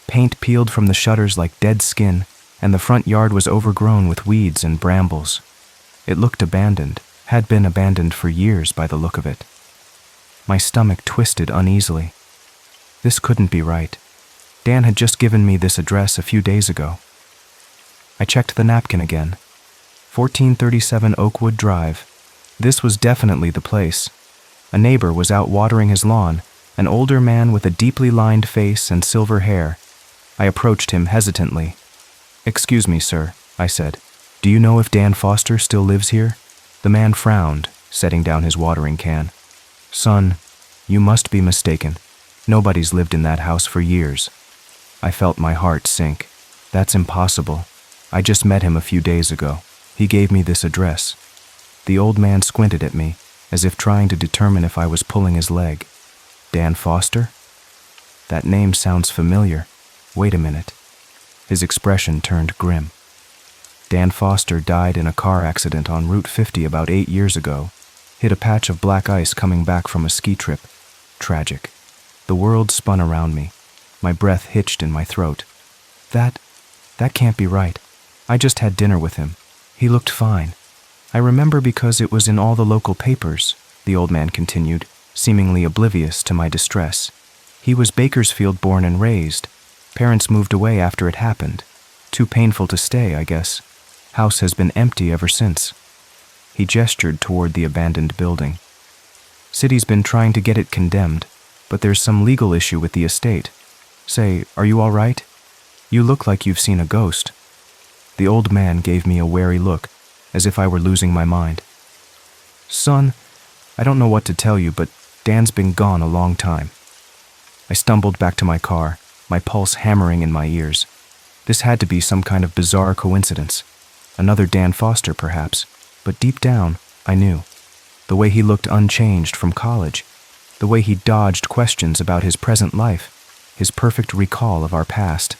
Paint peeled from the shutters like dead skin, and the front yard was overgrown with weeds and brambles. It looked abandoned, had been abandoned for years by the look of it. My stomach twisted uneasily. This couldn't be right. Dan had just given me this address a few days ago. I checked the napkin again. 1437 Oakwood Drive. This was definitely the place. A neighbor was out watering his lawn, an older man with a deeply lined face and silver hair. I approached him hesitantly. "Excuse me, sir," I said. "Do you know if Dan Foster still lives here?" The man frowned, setting down his watering can. "Son, you must be mistaken. Nobody's lived in that house for years." I felt my heart sink. "That's impossible. I just met him a few days ago. He gave me this address." The old man squinted at me, as if trying to determine if I was pulling his leg. "Dan Foster? That name sounds familiar. Wait a minute." His expression turned grim. Dan Foster died in a car accident on Route 50 about 8 years ago. Hit a patch of black ice coming back from a ski trip. Tragic. The world spun around me. My breath hitched in my throat. That can't be right. I just had dinner with him. He looked fine. I remember because it was in all the local papers, the old man continued, seemingly oblivious to my distress. He was Bakersfield born and raised. Parents moved away after it happened. Too painful to stay, I guess. House has been empty ever since. He gestured toward the abandoned building. City's been trying to get it condemned, but there's some legal issue with the estate. Say, are you all right? You look like you've seen a ghost. The old man gave me a wary look, as if I were losing my mind. Son, I don't know what to tell you, but Dan's been gone a long time. I stumbled back to my car, my pulse hammering in my ears. This had to be some kind of bizarre coincidence. Another Dan Foster, perhaps, but deep down, I knew. The way he looked unchanged from college, the way he dodged questions about his present life, his perfect recall of our past.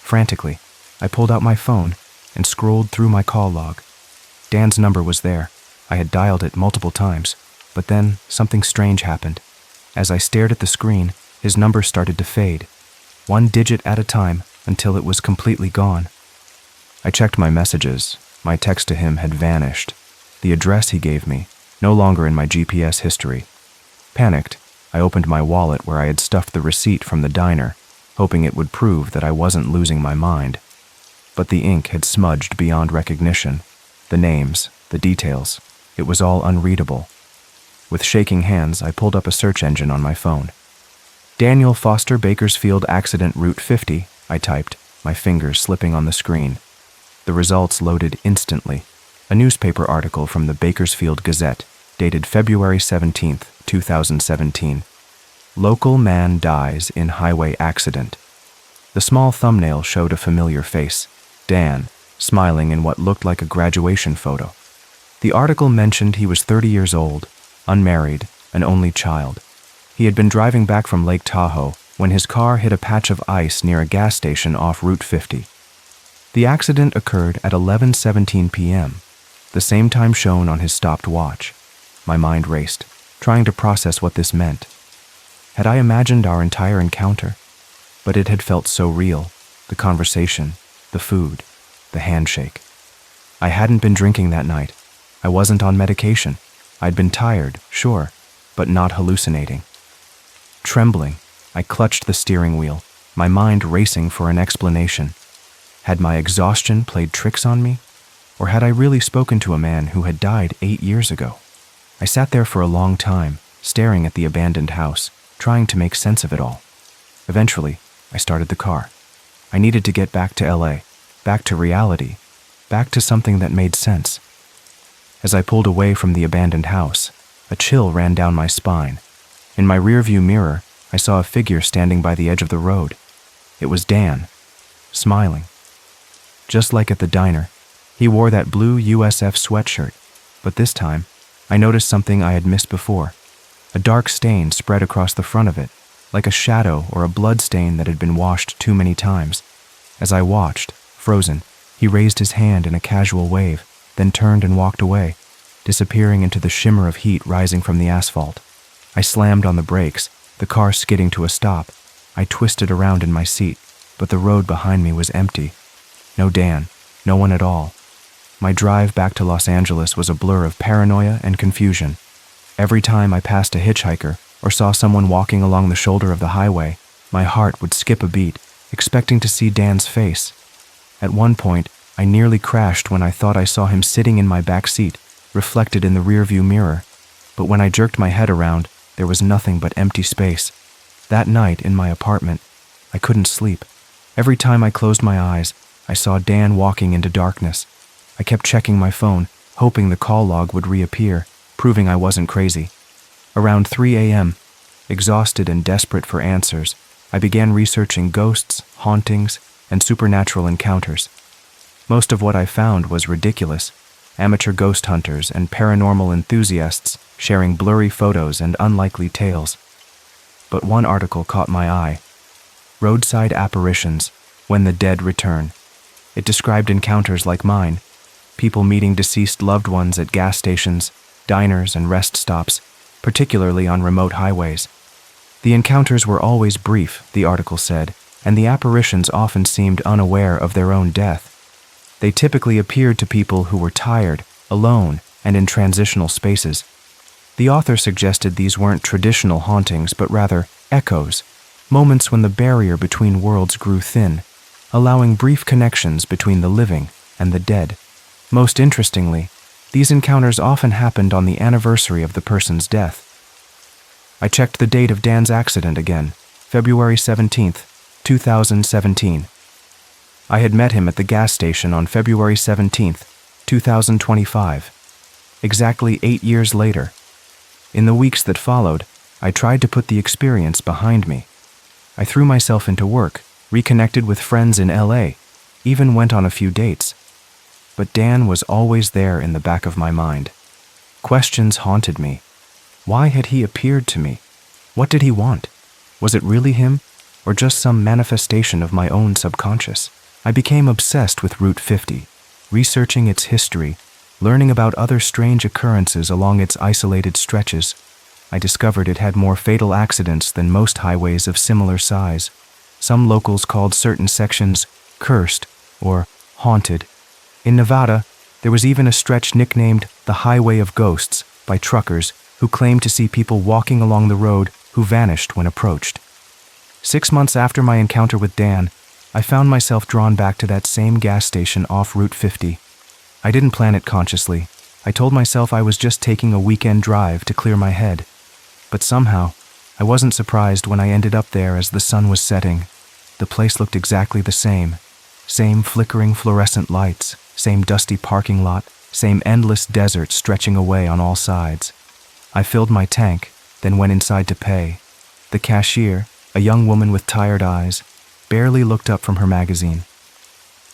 Frantically, I pulled out my phone and scrolled through my call log. Dan's number was there. I had dialed it multiple times, but then something strange happened. As I stared at the screen, his number started to fade, one digit at a time until it was completely gone. I checked my messages. My text to him had vanished. The address he gave me, no longer in my GPS history. Panicked, I opened my wallet where I had stuffed the receipt from the diner, hoping it would prove that I wasn't losing my mind. But the ink had smudged beyond recognition. The names, the details, it was all unreadable. With shaking hands, I pulled up a search engine on my phone. Daniel Foster Bakersfield Accident Route 50, I typed, my fingers slipping on the screen. The results loaded instantly. A newspaper article from the Bakersfield Gazette, dated February 17, 2017. Local man dies in highway accident. The small thumbnail showed a familiar face, Dan, smiling in what looked like a graduation photo. The article mentioned he was 30 years old, unmarried, an only child. He had been driving back from Lake Tahoe when his car hit a patch of ice near a gas station off Route 50. The accident occurred at 11:17 p.m., the same time shown on his stopped watch. My mind raced, trying to process what this meant. Had I imagined our entire encounter? But it had felt so real, the conversation, the food, the handshake. I hadn't been drinking that night. I wasn't on medication. I'd been tired, sure, but not hallucinating. Trembling, I clutched the steering wheel, my mind racing for an explanation. Had my exhaustion played tricks on me? Or had I really spoken to a man who had died 8 years ago? I sat there for a long time, staring at the abandoned house, trying to make sense of it all. Eventually, I started the car. I needed to get back to LA, back to reality, back to something that made sense. As I pulled away from the abandoned house, a chill ran down my spine. In my rearview mirror, I saw a figure standing by the edge of the road. It was Dan, smiling. Just like at the diner, he wore that blue USF sweatshirt, but this time, I noticed something I had missed before. A dark stain spread across the front of it, like a shadow or a blood stain that had been washed too many times. As I watched, frozen, he raised his hand in a casual wave, then turned and walked away, disappearing into the shimmer of heat rising from the asphalt. I slammed on the brakes, the car skidding to a stop. I twisted around in my seat, but the road behind me was empty. No Dan, no one at all. My drive back to Los Angeles was a blur of paranoia and confusion. Every time I passed a hitchhiker or saw someone walking along the shoulder of the highway, my heart would skip a beat, expecting to see Dan's face. At one point, I nearly crashed when I thought I saw him sitting in my back seat, reflected in the rearview mirror. But when I jerked my head around, there was nothing but empty space. That night in my apartment, I couldn't sleep. Every time I closed my eyes, I saw Dan walking into darkness. I kept checking my phone, hoping the call log would reappear, proving I wasn't crazy. Around 3 a.m., exhausted and desperate for answers, I began researching ghosts, hauntings, and supernatural encounters. Most of what I found was ridiculous. Amateur ghost hunters and paranormal enthusiasts sharing blurry photos and unlikely tales. But one article caught my eye. Roadside Apparitions, When the Dead Return. It described encounters like mine, people meeting deceased loved ones at gas stations, diners, and rest stops, particularly on remote highways. The encounters were always brief, the article said, and the apparitions often seemed unaware of their own death. They typically appeared to people who were tired, alone, and in transitional spaces. The author suggested these weren't traditional hauntings, but rather echoes, moments when the barrier between worlds grew thin, allowing brief connections between the living and the dead. Most interestingly, these encounters often happened on the anniversary of the person's death. I checked the date of Dan's accident again, February 17th, 2017. I had met him at the gas station on February 17th, 2025, exactly 8 years later. In the weeks that followed, I tried to put the experience behind me. I threw myself into work, reconnected with friends in LA, even went on a few dates. But Dan was always there in the back of my mind. Questions haunted me. Why had he appeared to me? What did he want? Was it really him, or just some manifestation of my own subconscious? I became obsessed with Route 50, researching its history, learning about other strange occurrences along its isolated stretches. I discovered it had more fatal accidents than most highways of similar size. Some locals called certain sections cursed or haunted. In Nevada, there was even a stretch nicknamed the Highway of Ghosts by truckers who claimed to see people walking along the road who vanished when approached. 6 months after my encounter with Dan, I found myself drawn back to that same gas station off Route 50. I didn't plan it consciously. I told myself I was just taking a weekend drive to clear my head. But somehow, I wasn't surprised when I ended up there as the sun was setting. The place looked exactly the same. Same flickering fluorescent lights, same dusty parking lot, same endless desert stretching away on all sides. I filled my tank, then went inside to pay. The cashier, a young woman with tired eyes, barely looked up from her magazine.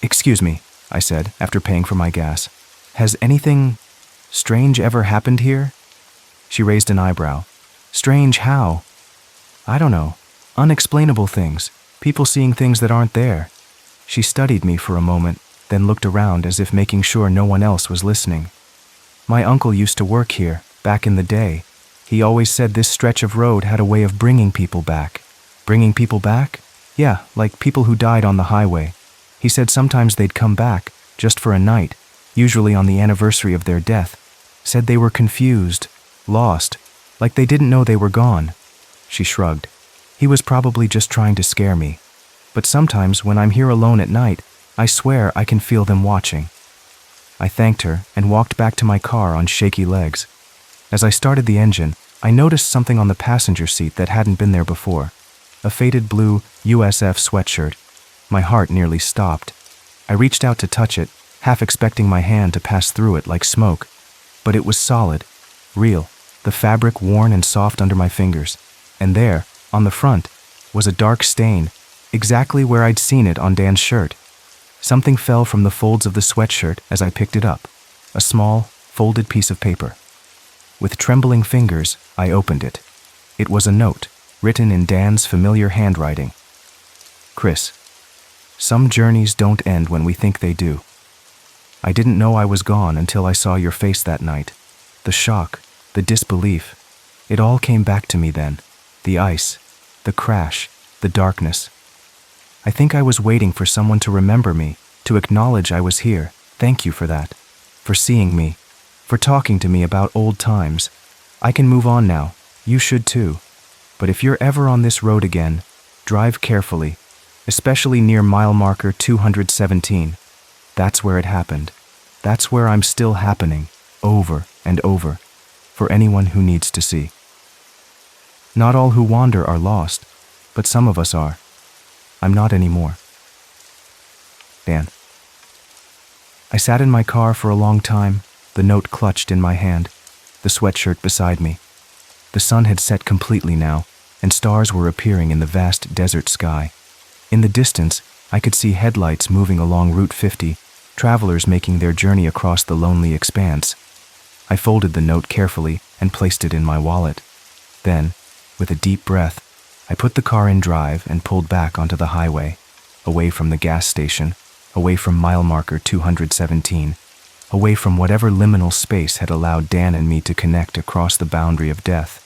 "Excuse me," I said, after paying for my gas. "Has anything Strange ever happened here? She raised an eyebrow. Strange how? I don't know. Unexplainable things. People seeing things that aren't there. She studied me for a moment, then looked around as if making sure no one else was listening. My uncle used to work here, back in the day. He always said this stretch of road had a way of bringing people back. Bringing people back? Yeah, like people who died on the highway. He said sometimes they'd come back, just for a night, usually on the anniversary of their death. Said they were confused, lost, like they didn't know they were gone. She shrugged. He was probably just trying to scare me. But sometimes when I'm here alone at night, I swear I can feel them watching. I thanked her and walked back to my car on shaky legs. As I started the engine, I noticed something on the passenger seat that hadn't been there before. A faded blue USF sweatshirt. My heart nearly stopped. I reached out to touch it, half expecting my hand to pass through it like smoke. But it was solid, real, the fabric worn and soft under my fingers. And there, on the front, was a dark stain, exactly where I'd seen it on Dan's shirt. Something fell from the folds of the sweatshirt as I picked it up, a small, folded piece of paper. With trembling fingers, I opened it. It was a note, written in Dan's familiar handwriting. Chris, some journeys don't end when we think they do. I didn't know I was gone until I saw your face that night. The shock, the disbelief. It all came back to me then. The ice, the crash, the darkness. I think I was waiting for someone to remember me, to acknowledge I was here. Thank you for that. For seeing me. For talking to me about old times. I can move on now. You should too. But if you're ever on this road again, drive carefully, especially near mile marker 217. That's where it happened. That's where I'm still happening, over and over, for anyone who needs to see. Not all who wander are lost, but some of us are. I'm not anymore. Dan. I sat in my car for a long time, the note clutched in my hand, the sweatshirt beside me. The sun had set completely now, and stars were appearing in the vast desert sky. In the distance, I could see headlights moving along Route 50, travelers making their journey across the lonely expanse. I folded the note carefully and placed it in my wallet. Then, with a deep breath, I put the car in drive and pulled back onto the highway, away from the gas station, away from mile marker 217, away from whatever liminal space had allowed Dan and me to connect across the boundary of death.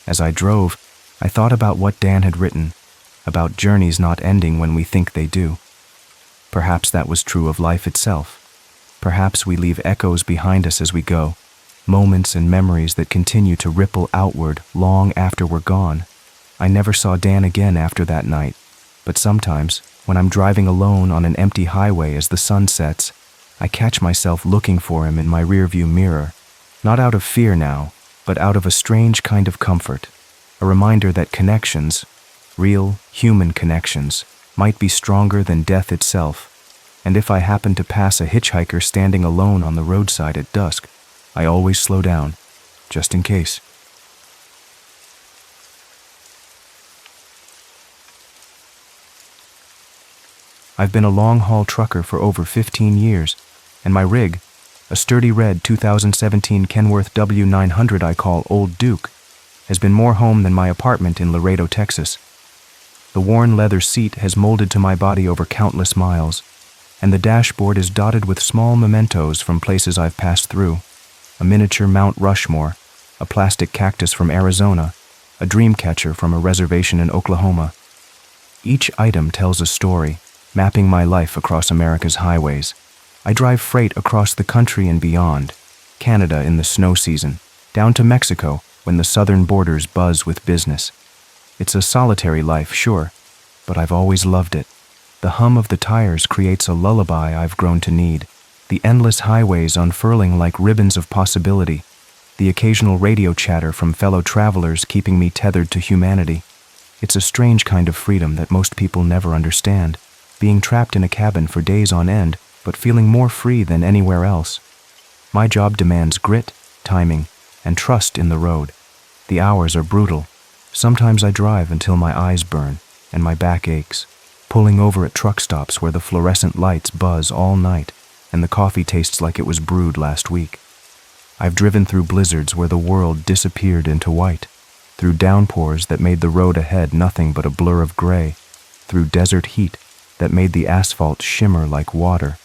As I drove, I thought about what Dan had written, about journeys not ending when we think they do. Perhaps that was true of life itself. Perhaps we leave echoes behind us as we go, moments and memories that continue to ripple outward long after we're gone. I never saw Dan again after that night, but sometimes, when I'm driving alone on an empty highway as the sun sets, I catch myself looking for him in my rearview mirror, not out of fear now, but out of a strange kind of comfort, a reminder that connections, real, human connections, might be stronger than death itself, and if I happen to pass a hitchhiker standing alone on the roadside at dusk, I always slow down, just in case. I've been a long-haul trucker for over 15 years, and my rig, a sturdy red 2017 Kenworth W900 I call Old Duke, has been more home than my apartment in Laredo, Texas. The worn leather seat has molded to my body over countless miles, and the dashboard is dotted with small mementos from places I've passed through. A miniature Mount Rushmore, a plastic cactus from Arizona, a dream catcher from a reservation in Oklahoma. Each item tells a story, mapping my life across America's highways. I drive freight across the country and beyond, Canada in the snow season, down to Mexico when the southern borders buzz with business. It's a solitary life, sure, but I've always loved it. The hum of the tires creates a lullaby I've grown to need, the endless highways unfurling like ribbons of possibility, the occasional radio chatter from fellow travelers keeping me tethered to humanity. It's a strange kind of freedom that most people never understand, being trapped in a cabin for days on end, but feeling more free than anywhere else. My job demands grit, timing, and trust in the road. The hours are brutal. Sometimes I drive until my eyes burn and my back aches, pulling over at truck stops where the fluorescent lights buzz all night and the coffee tastes like it was brewed last week. I've driven through blizzards where the world disappeared into white, through downpours that made the road ahead nothing but a blur of gray, through desert heat that made the asphalt shimmer like water.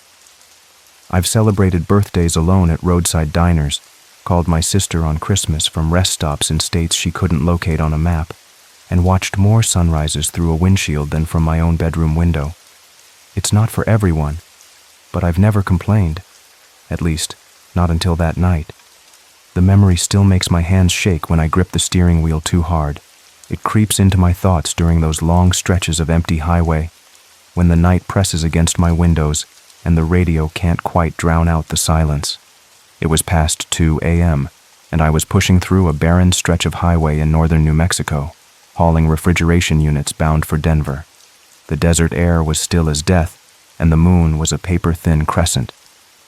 I've celebrated birthdays alone at roadside diners, called my sister on Christmas from rest stops in states she couldn't locate on a map, and watched more sunrises through a windshield than from my own bedroom window. It's not for everyone, but I've never complained, at least, not until that night. The memory still makes my hands shake when I grip the steering wheel too hard. It creeps into my thoughts during those long stretches of empty highway, when the night presses against my windows and the radio can't quite drown out the silence. It was past 2 a.m., and I was pushing through a barren stretch of highway in northern New Mexico, hauling refrigeration units bound for Denver. The desert air was still as death, and the moon was a paper-thin crescent,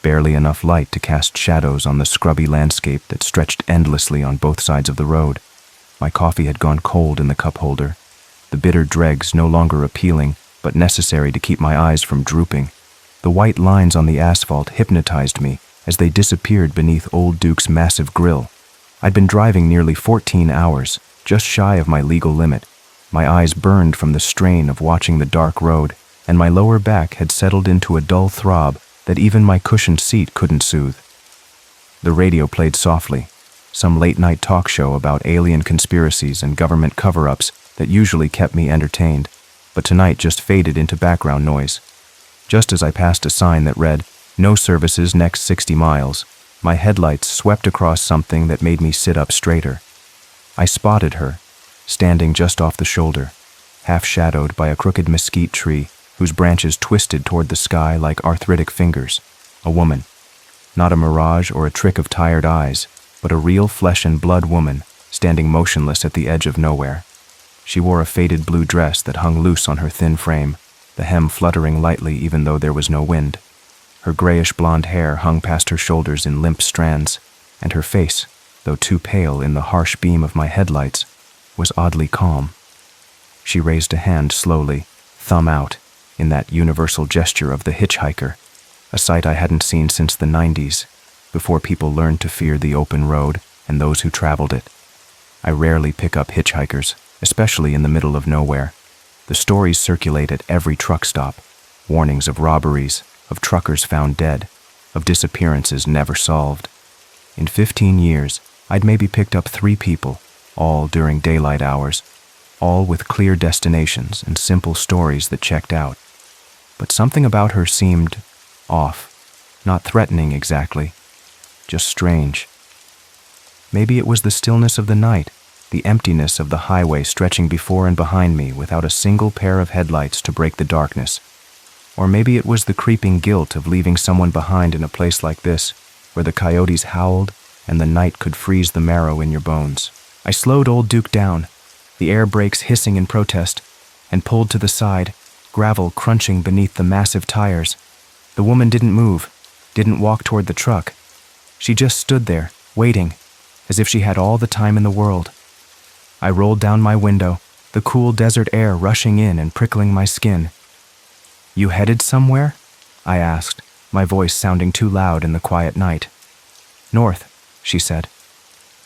barely enough light to cast shadows on the scrubby landscape that stretched endlessly on both sides of the road. My coffee had gone cold in the cup holder, the bitter dregs no longer appealing, but necessary to keep my eyes from drooping. The white lines on the asphalt hypnotized me as they disappeared beneath Old Duke's massive grill. I'd been driving nearly 14 hours, just shy of my legal limit. My eyes burned from the strain of watching the dark road, and my lower back had settled into a dull throb that even my cushioned seat couldn't soothe. The radio played softly, some late-night talk show about alien conspiracies and government cover-ups that usually kept me entertained, but tonight just faded into background noise. Just as I passed a sign that read, "No services next 60 miles," my headlights swept across something that made me sit up straighter. I spotted her, standing just off the shoulder, half shadowed by a crooked mesquite tree whose branches twisted toward the sky like arthritic fingers. A woman. Not a mirage or a trick of tired eyes, but a real flesh and blood woman, standing motionless at the edge of nowhere. She wore a faded blue dress that hung loose on her thin frame, the hem fluttering lightly even though there was no wind. Her grayish blonde hair hung past her shoulders in limp strands, and her face, though too pale in the harsh beam of my headlights, was oddly calm. She raised a hand slowly, thumb out, in that universal gesture of the hitchhiker, a sight I hadn't seen since the 90s, before people learned to fear the open road and those who traveled it. I rarely pick up hitchhikers, especially in the middle of nowhere. The stories circulate at every truck stop, warnings of robberies, of truckers found dead, of disappearances never solved. In 15 years, I'd maybe picked up 3 people, all during daylight hours, all with clear destinations and simple stories that checked out. But something about her seemed off, not threatening exactly, just strange. Maybe it was the stillness of the night, the emptiness of the highway stretching before and behind me without a single pair of headlights to break the darkness. Or maybe it was the creeping guilt of leaving someone behind in a place like this, where the coyotes howled and the night could freeze the marrow in your bones. I slowed Old Duke down, the air brakes hissing in protest, and pulled to the side, gravel crunching beneath the massive tires. The woman didn't move, didn't walk toward the truck. She just stood there, waiting, as if she had all the time in the world. I rolled down my window, the cool desert air rushing in and prickling my skin. "You headed somewhere?" I asked, my voice sounding too loud in the quiet night. "North," she said.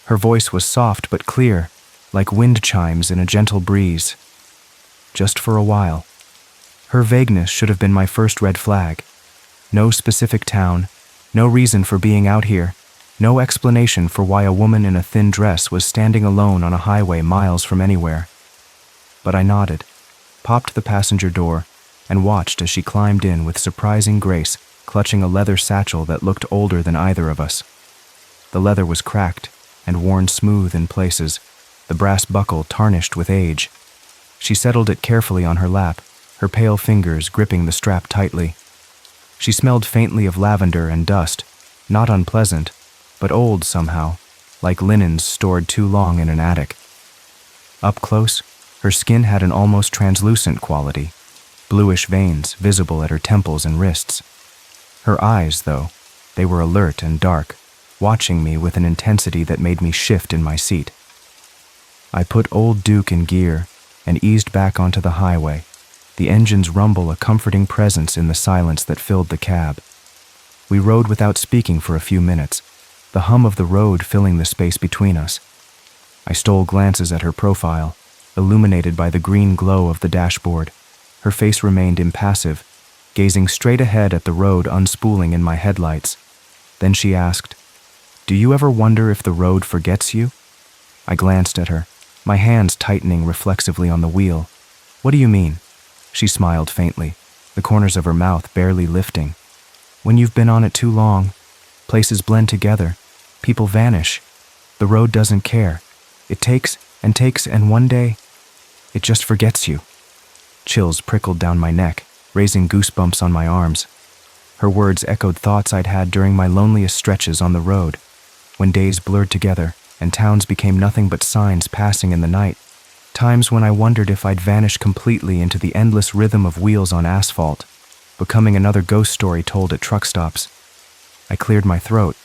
Her voice was soft but clear, like wind chimes in a gentle breeze. Just for a while. Her vagueness should have been my first red flag. No specific town, no reason for being out here, no explanation for why a woman in a thin dress was standing alone on a highway miles from anywhere. But I nodded, popped the passenger door, and watched as she climbed in with surprising grace, clutching a leather satchel that looked older than either of us. The leather was cracked and worn smooth in places, the brass buckle tarnished with age. She settled it carefully on her lap, her pale fingers gripping the strap tightly. She smelled faintly of lavender and dust, not unpleasant, but old somehow, like linens stored too long in an attic. Up close, her skin had an almost translucent quality, bluish veins visible at her temples and wrists. Her eyes, though, they were alert and dark, watching me with an intensity that made me shift in my seat. I put Old Duke in gear and eased back onto the highway, the engine's rumble a comforting presence in the silence that filled the cab. We rode without speaking for a few minutes, the hum of the road filling the space between us. I stole glances at her profile, illuminated by the green glow of the dashboard. Her face remained impassive, gazing straight ahead at the road unspooling in my headlights. Then she asked, "Do you ever wonder if the road forgets you?" I glanced at her, my hands tightening reflexively on the wheel. "What do you mean?" She smiled faintly, the corners of her mouth barely lifting. "When you've been on it too long, places blend together, people vanish. The road doesn't care. It takes, and one day, it just forgets you." Chills prickled down my neck, raising goosebumps on my arms. Her words echoed thoughts I'd had during my loneliest stretches on the road, when days blurred together and towns became nothing but signs passing in the night, times when I wondered if I'd vanish completely into the endless rhythm of wheels on asphalt, becoming another ghost story told at truck stops. I cleared my throat,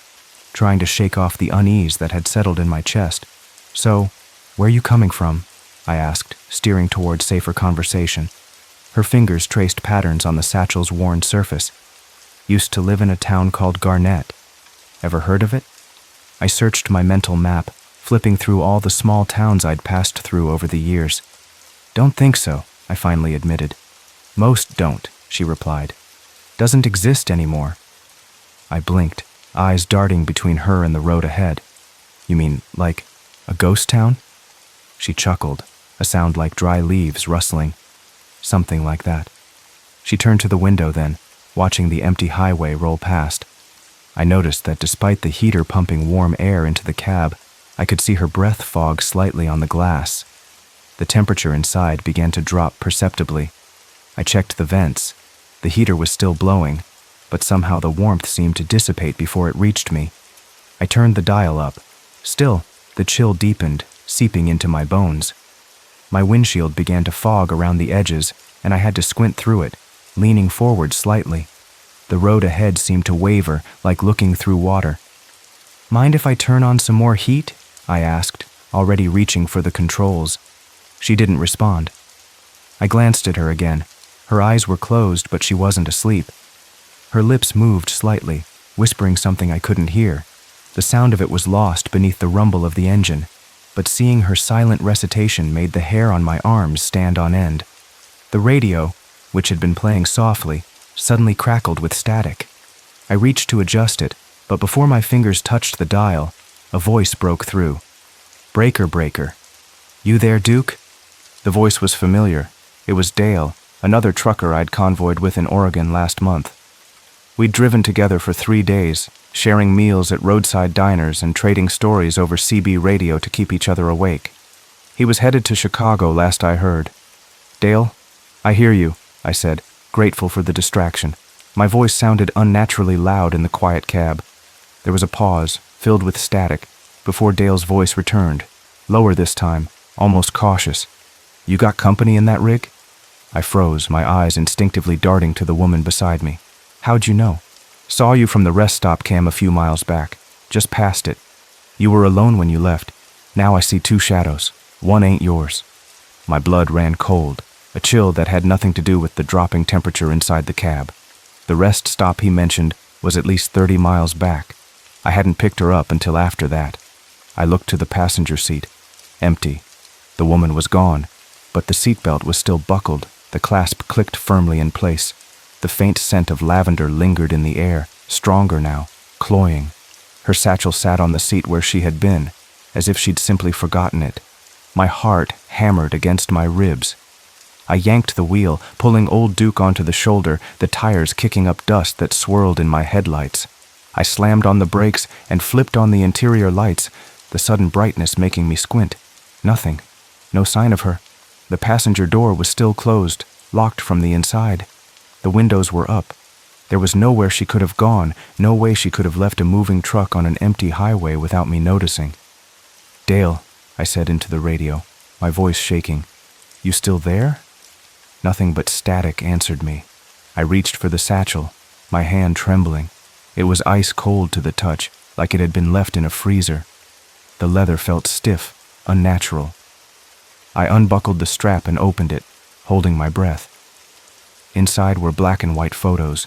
trying to shake off the unease that had settled in my chest. "So, where are you coming from?" I asked, steering toward safer conversation. Her fingers traced patterns on the satchel's worn surface. "Used to live in a town called Garnett. Ever heard of it?" I searched my mental map, flipping through all the small towns I'd passed through over the years. "Don't think so," I finally admitted. "Most don't," she replied. "Doesn't exist anymore." I blinked, eyes darting between her and the road ahead. "You mean, like, a ghost town?" She chuckled, a sound like dry leaves rustling. "Something like that." She turned to the window then, watching the empty highway roll past. I noticed that despite the heater pumping warm air into the cab, I could see her breath fog slightly on the glass. The temperature inside began to drop perceptibly. I checked the vents. The heater was still blowing, but somehow the warmth seemed to dissipate before it reached me. I turned the dial up. Still, the chill deepened, seeping into my bones. My windshield began to fog around the edges, and I had to squint through it, leaning forward slightly. The road ahead seemed to waver, like looking through water. "Mind if I turn on some more heat?" I asked, already reaching for the controls. She didn't respond. I glanced at her again. Her eyes were closed, but she wasn't asleep. Her lips moved slightly, whispering something I couldn't hear. The sound of it was lost beneath the rumble of the engine, but seeing her silent recitation made the hair on my arms stand on end. The radio, which had been playing softly, suddenly crackled with static. I reached to adjust it, but before my fingers touched the dial, a voice broke through. "Breaker, breaker. You there, Duke?" The voice was familiar. It was Dale, another trucker I'd convoyed with in Oregon last month. We'd driven together for 3 days, sharing meals at roadside diners and trading stories over CB radio to keep each other awake. He was headed to Chicago, last I heard. "Dale, I hear you," I said, grateful for the distraction. My voice sounded unnaturally loud in the quiet cab. There was a pause, filled with static, before Dale's voice returned, lower this time, almost cautious. "You got company in that rig?" I froze, my eyes instinctively darting to the woman beside me. "How'd you know?" "Saw you from the rest stop cam a few miles back, just past it. You were alone when you left. Now I see 2 shadows. One ain't yours." My blood ran cold, a chill that had nothing to do with the dropping temperature inside the cab. The rest stop he mentioned was at least 30 miles back. I hadn't picked her up until after that. I looked to the passenger seat. Empty. The woman was gone, but the seatbelt was still buckled. The clasp clicked firmly in place. The faint scent of lavender lingered in the air, stronger now, cloying. Her satchel sat on the seat where she had been, as if she'd simply forgotten it. My heart hammered against my ribs. I yanked the wheel, pulling old Duke onto the shoulder, the tires kicking up dust that swirled in my headlights. I slammed on the brakes and flipped on the interior lights, the sudden brightness making me squint. Nothing. No sign of her. The passenger door was still closed, locked from the inside. The windows were up. There was nowhere she could have gone, no way she could have left a moving truck on an empty highway without me noticing. "Dale," I said into the radio, my voice shaking. "You still there?" Nothing but static answered me. I reached for the satchel, my hand trembling. It was ice cold to the touch, like it had been left in a freezer. The leather felt stiff, unnatural. I unbuckled the strap and opened it, holding my breath. Inside were black and white photos,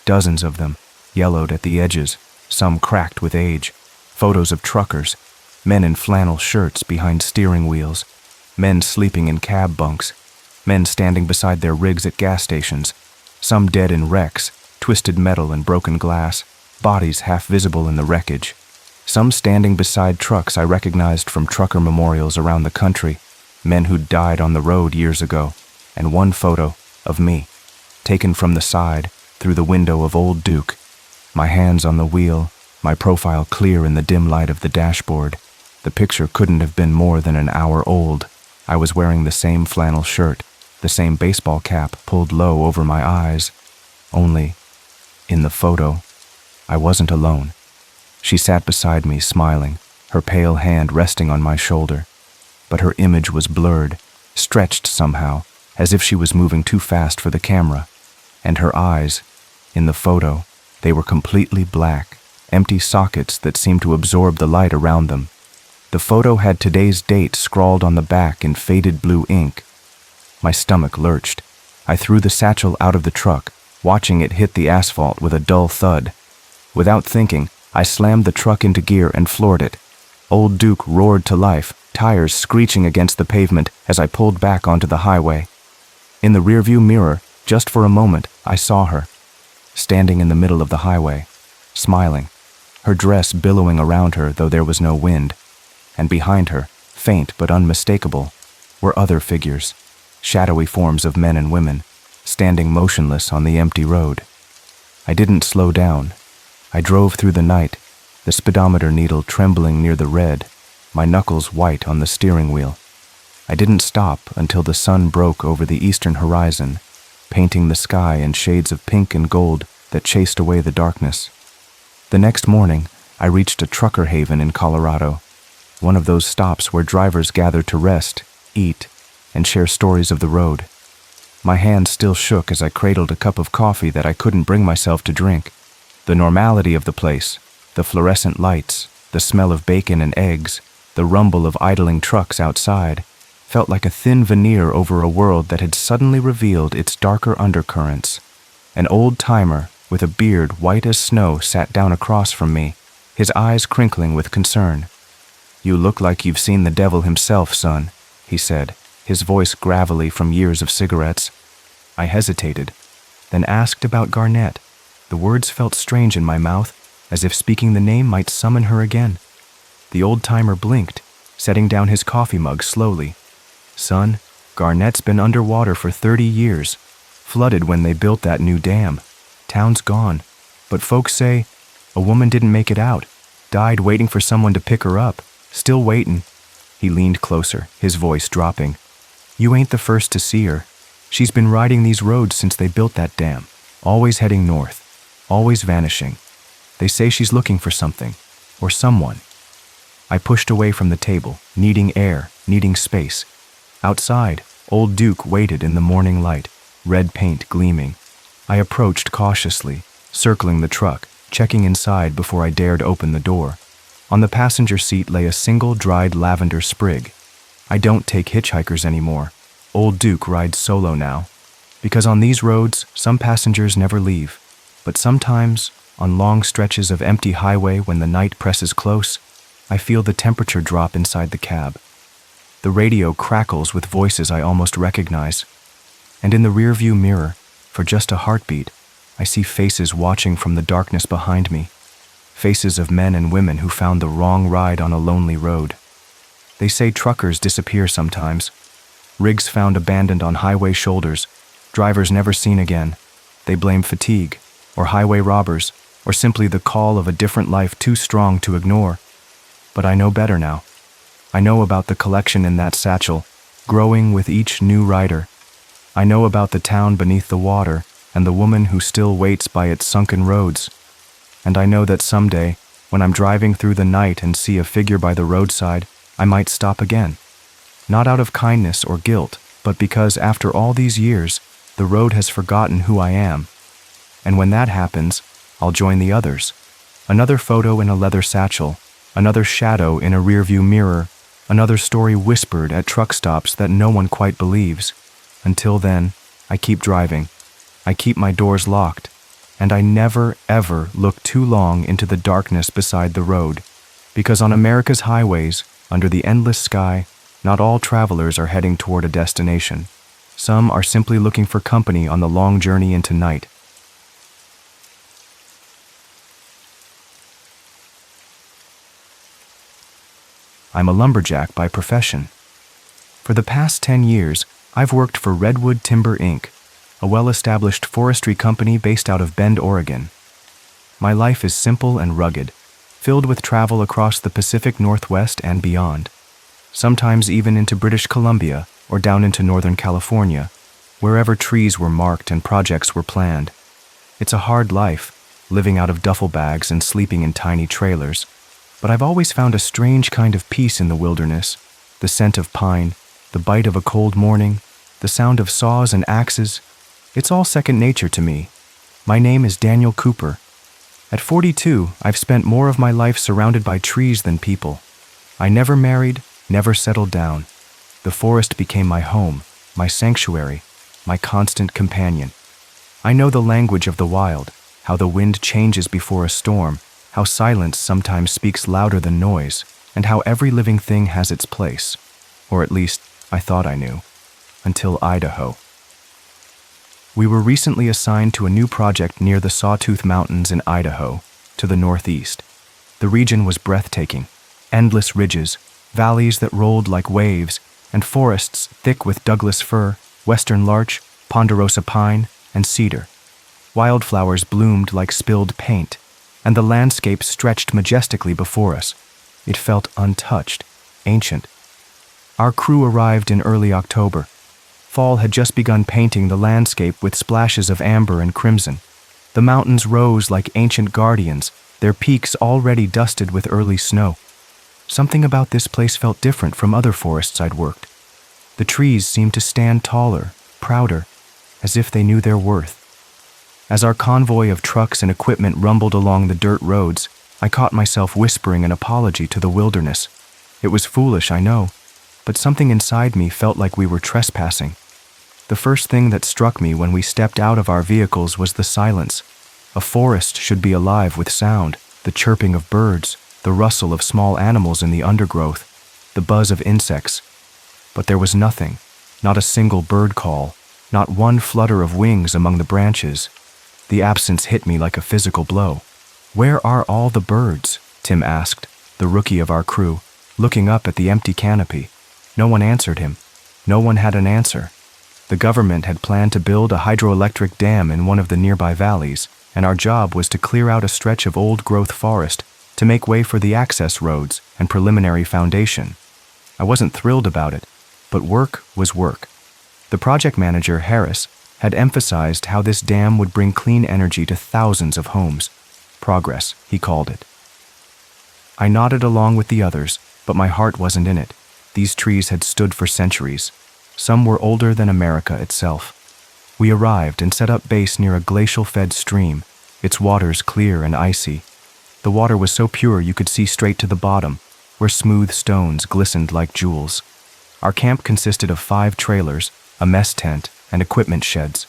dozens of them, yellowed at the edges, some cracked with age. Photos of truckers, men in flannel shirts behind steering wheels, men sleeping in cab bunks, men standing beside their rigs at gas stations, some dead in wrecks, twisted metal and broken glass, bodies half visible in the wreckage. Some standing beside trucks I recognized from trucker memorials around the country, men who'd died on the road years ago, and one photo of me, taken from the side through the window of Old Duke, my hands on the wheel, my profile clear in the dim light of the dashboard. The picture couldn't have been more than an hour old. I was wearing the same flannel shirt, the same baseball cap pulled low over my eyes. Only, in the photo, I wasn't alone. She sat beside me, smiling, her pale hand resting on my shoulder. But her image was blurred, stretched somehow, as if she was moving too fast for the camera. And her eyes, in the photo, they were completely black, empty sockets that seemed to absorb the light around them. The photo had today's date scrawled on the back in faded blue ink. My stomach lurched. I threw the satchel out of the truck, watching it hit the asphalt with a dull thud. Without thinking, I slammed the truck into gear and floored it. Old Duke roared to life, tires screeching against the pavement as I pulled back onto the highway. In the rearview mirror, just for a moment, I saw her, standing in the middle of the highway, smiling, her dress billowing around her though there was no wind. And behind her, faint but unmistakable, were other figures, shadowy forms of men and women, standing motionless on the empty road. I didn't slow down. I drove through the night, the speedometer needle trembling near the red, my knuckles white on the steering wheel. I didn't stop until the sun broke over the eastern horizon, painting the sky in shades of pink and gold that chased away the darkness. The next morning, I reached a trucker haven in Colorado, one of those stops where drivers gather to rest, eat, and share stories of the road. My hand still shook as I cradled a cup of coffee that I couldn't bring myself to drink. The normality of the place, the fluorescent lights, the smell of bacon and eggs, the rumble of idling trucks outside, felt like a thin veneer over a world that had suddenly revealed its darker undercurrents. An old-timer with a beard white as snow sat down across from me, his eyes crinkling with concern. "You look like you've seen the devil himself, son," he said, his voice gravelly from years of cigarettes. I hesitated, then asked about Garnett. The words felt strange in my mouth, as if speaking the name might summon her again. The old-timer blinked, setting down his coffee mug slowly. "Son, Garnett's been underwater for 30 years, flooded when they built that new dam. Town's gone, but folks say a woman didn't make it out, died waiting for someone to pick her up, still waitin'." He leaned closer, his voice dropping. "You ain't the first to see her. She's been riding these roads since they built that dam, always heading north, always vanishing. They say she's looking for something, or someone." I pushed away from the table, needing air, needing space. Outside, Old Duke waited in the morning light, red paint gleaming. I approached cautiously, circling the truck, checking inside before I dared open the door. On the passenger seat lay a single dried lavender sprig. I don't take hitchhikers anymore. Old Duke rides solo now. Because on these roads, some passengers never leave. But sometimes, on long stretches of empty highway when the night presses close, I feel the temperature drop inside the cab. The radio crackles with voices I almost recognize. And in the rearview mirror, for just a heartbeat, I see faces watching from the darkness behind me. Faces of men and women who found the wrong ride on a lonely road. They say truckers disappear sometimes. Rigs found abandoned on highway shoulders, drivers never seen again. They blame fatigue, or highway robbers, or simply the call of a different life too strong to ignore. But I know better now. I know about the collection in that satchel, growing with each new rider. I know about the town beneath the water and the woman who still waits by its sunken roads. And I know that someday, when I'm driving through the night and see a figure by the roadside, I might stop again. Not out of kindness or guilt, but because after all these years, the road has forgotten who I am. And when that happens, I'll join the others. Another photo in a leather satchel, another shadow in a rearview mirror, another story whispered at truck stops that no one quite believes. Until then, I keep driving. I keep my doors locked. And I never, ever look too long into the darkness beside the road. Because on America's highways, under the endless sky, not all travelers are heading toward a destination. Some are simply looking for company on the long journey into night. I'm a lumberjack by profession. For the past 10 years, I've worked for Redwood Timber Inc., a well-established forestry company based out of Bend, Oregon. My life is simple and rugged, filled with travel across the Pacific Northwest and beyond, sometimes even into British Columbia or down into Northern California, wherever trees were marked and projects were planned. It's a hard life, living out of duffel bags and sleeping in tiny trailers, but I've always found a strange kind of peace in the wilderness, the scent of pine, the bite of a cold morning, the sound of saws and axes. It's all second nature to me. My name is Daniel Cooper. At 42, I've spent more of my life surrounded by trees than people. I never married, never settled down. The forest became my home, my sanctuary, my constant companion. I know the language of the wild, how the wind changes before a storm, how silence sometimes speaks louder than noise, and how every living thing has its place. Or at least, I thought I knew. Until Idaho. We were recently assigned to a new project near the Sawtooth Mountains in Idaho, to the northeast. The region was breathtaking. Endless ridges, valleys that rolled like waves, and forests thick with Douglas fir, western larch, ponderosa pine, and cedar. Wildflowers bloomed like spilled paint, and the landscape stretched majestically before us. It felt untouched, ancient. Our crew arrived in early October. Fall had just begun painting the landscape with splashes of amber and crimson. The mountains rose like ancient guardians, their peaks already dusted with early snow. Something about this place felt different from other forests I'd worked. The trees seemed to stand taller, prouder, as if they knew their worth. As our convoy of trucks and equipment rumbled along the dirt roads, I caught myself whispering an apology to the wilderness. It was foolish, I know, but something inside me felt like we were trespassing. The first thing that struck me when we stepped out of our vehicles was the silence. A forest should be alive with sound, the chirping of birds, the rustle of small animals in the undergrowth, the buzz of insects. But there was nothing, not a single bird call, not one flutter of wings among the branches. The absence hit me like a physical blow. "Where are all the birds?" Tim asked, the rookie of our crew, looking up at the empty canopy. No one answered him. No one had an answer. The government had planned to build a hydroelectric dam in one of the nearby valleys, and our job was to clear out a stretch of old-growth forest to make way for the access roads and preliminary foundation. I wasn't thrilled about it, but work was work. The project manager, Harris, had emphasized how this dam would bring clean energy to thousands of homes. Progress, he called it. I nodded along with the others, but my heart wasn't in it. These trees had stood for centuries. Some were older than America itself. We arrived and set up base near a glacial-fed stream, its waters clear and icy. The water was so pure you could see straight to the bottom, where smooth stones glistened like jewels. Our camp consisted of 5 trailers, a mess tent, and equipment sheds.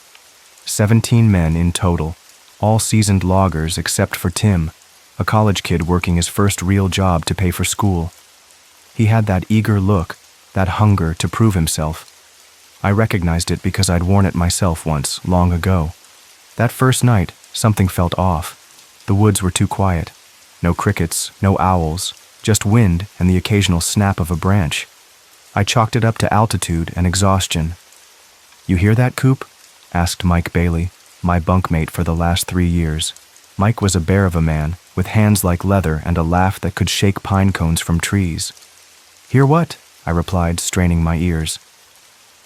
17 men in total, all seasoned loggers except for Tim, a college kid working his first real job to pay for school. He had that eager look, that hunger to prove himself. I recognized it because I'd worn it myself once, long ago. That first night, something felt off. The woods were too quiet. No crickets, no owls, just wind and the occasional snap of a branch. I chalked it up to altitude and exhaustion. "You hear that, Coop?" asked Mike Bailey, my bunkmate for the last 3 years. Mike was a bear of a man, with hands like leather and a laugh that could shake pine cones from trees. "Hear what?" I replied, straining my ears.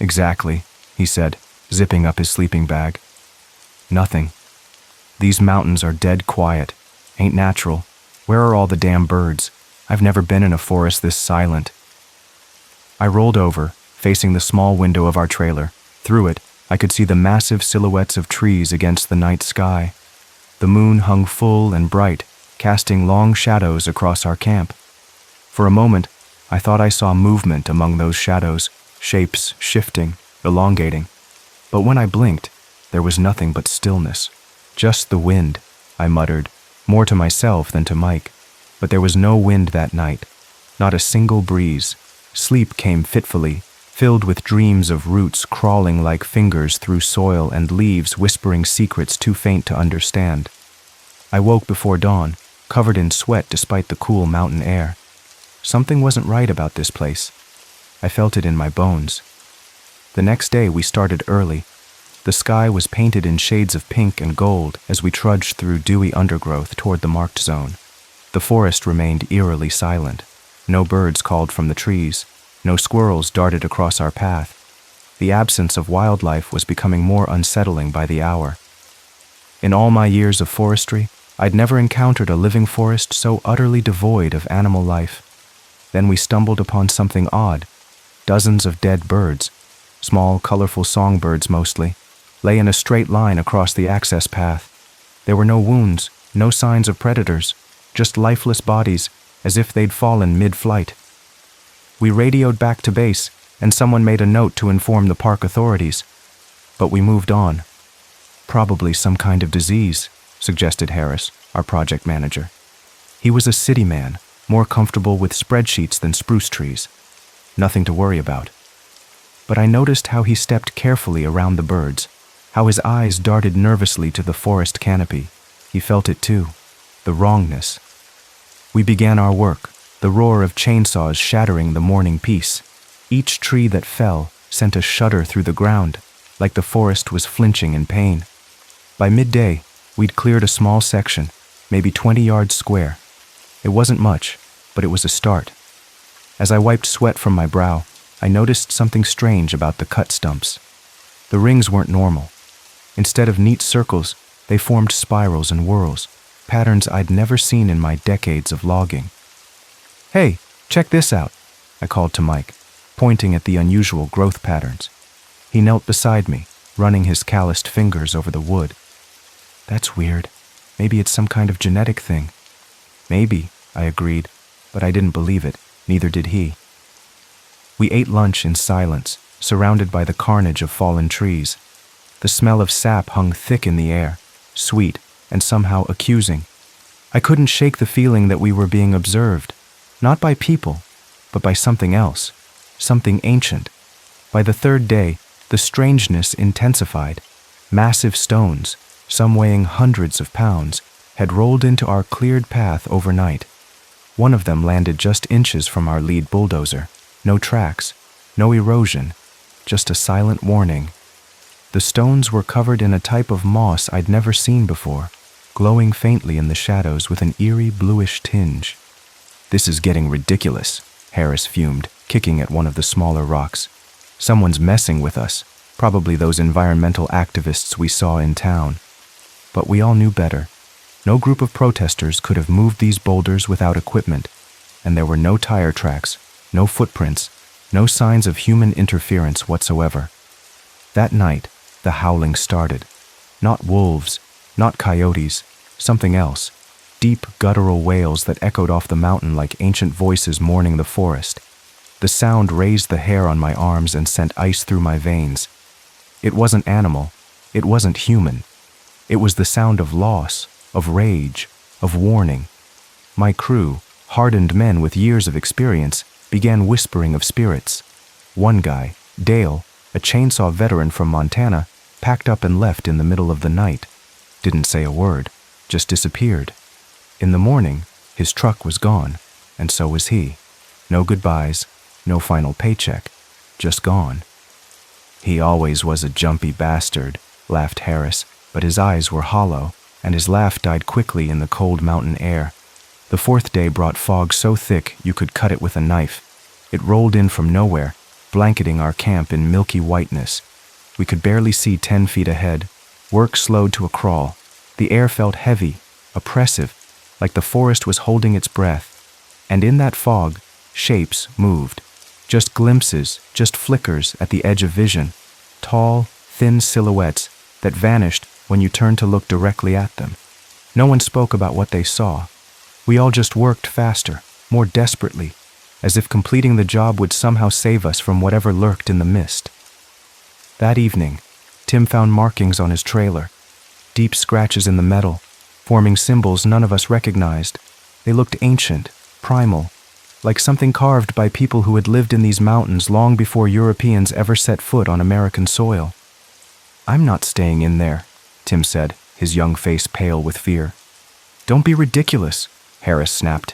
"Exactly," he said, zipping up his sleeping bag. "Nothing. These mountains are dead quiet. Ain't natural. Where are all the damn birds? I've never been in a forest this silent." I rolled over, facing the small window of our trailer. Through it, I could see the massive silhouettes of trees against the night sky. The moon hung full and bright, casting long shadows across our camp. For a moment, I thought I saw movement among those shadows, shapes shifting, elongating. But when I blinked, there was nothing but stillness. "Just the wind," I muttered, more to myself than to Mike. But there was no wind that night, not a single breeze. Sleep came fitfully, filled with dreams of roots crawling like fingers through soil and leaves whispering secrets too faint to understand. I woke before dawn, covered in sweat despite the cool mountain air. Something wasn't right about this place. I felt it in my bones. The next day we started early. The sky was painted in shades of pink and gold as we trudged through dewy undergrowth toward the marked zone. The forest remained eerily silent. No birds called from the trees. No squirrels darted across our path. The absence of wildlife was becoming more unsettling by the hour. In all my years of forestry, I'd never encountered a living forest so utterly devoid of animal life. Then we stumbled upon something odd. Dozens of dead birds, small, colorful songbirds mostly, lay in a straight line across the access path. There were no wounds, no signs of predators, just lifeless bodies, as if they'd fallen mid-flight. We radioed back to base, and someone made a note to inform the park authorities. But we moved on. Probably some kind of disease, suggested Harris, our project manager. He was a city man, more comfortable with spreadsheets than spruce trees. Nothing to worry about. But I noticed how he stepped carefully around the birds, how his eyes darted nervously to the forest canopy. He felt it too, the wrongness. We began our work, the roar of chainsaws shattering the morning peace. Each tree that fell sent a shudder through the ground, like the forest was flinching in pain. By midday, we'd cleared a small section, maybe 20 yards square. It wasn't much, but it was a start. As I wiped sweat from my brow, I noticed something strange about the cut stumps. The rings weren't normal. Instead of neat circles, they formed spirals and whorls, patterns I'd never seen in my decades of logging. "Hey, check this out," I called to Mike, pointing at the unusual growth patterns. He knelt beside me, running his calloused fingers over the wood. "That's weird. Maybe it's some kind of genetic thing." "Maybe," I agreed, but I didn't believe it. Neither did he. We ate lunch in silence, surrounded by the carnage of fallen trees. The smell of sap hung thick in the air, sweet and somehow accusing. I couldn't shake the feeling that we were being observed, not by people, but by something else, something ancient. By the third day, the strangeness intensified. Massive stones, some weighing hundreds of pounds, had rolled into our cleared path overnight. One of them landed just inches from our lead bulldozer. No tracks, no erosion, just a silent warning. The stones were covered in a type of moss I'd never seen before, glowing faintly in the shadows with an eerie bluish tinge. "This is getting ridiculous," Harris fumed, kicking at one of the smaller rocks. "Someone's messing with us, probably those environmental activists we saw in town." But we all knew better. No group of protesters could have moved these boulders without equipment, and there were no tire tracks, no footprints, no signs of human interference whatsoever. That night, the howling started. Not wolves, not coyotes, something else. Deep, guttural wails that echoed off the mountain like ancient voices mourning the forest. The sound raised the hair on my arms and sent ice through my veins. It wasn't animal. It wasn't human. It was the sound of loss, of rage, of warning. My crew, hardened men with years of experience, began whispering of spirits. One guy, Dale, a chainsaw veteran from Montana, packed up and left in the middle of the night. Didn't say a word, just disappeared. In the morning, his truck was gone, and so was he. No goodbyes, no final paycheck, just gone. "He always was a jumpy bastard," laughed Harris, but his eyes were hollow, and his laugh died quickly in the cold mountain air. The fourth day brought fog so thick you could cut it with a knife. It rolled in from nowhere, blanketing our camp in milky whiteness. We could barely see 10 feet ahead. Work slowed to a crawl. The air felt heavy, oppressive, like the forest was holding its breath. And in that fog, shapes moved. Just glimpses, just flickers at the edge of vision. Tall, thin silhouettes that vanished when you turned to look directly at them. No one spoke about what they saw. We all just worked faster, more desperately, as if completing the job would somehow save us from whatever lurked in the mist. That evening, Tim found markings on his trailer, deep scratches in the metal, forming symbols none of us recognized. They looked ancient, primal, like something carved by people who had lived in these mountains long before Europeans ever set foot on American soil. "I'm not staying in there," Tim said, his young face pale with fear. "Don't be ridiculous," Harris snapped.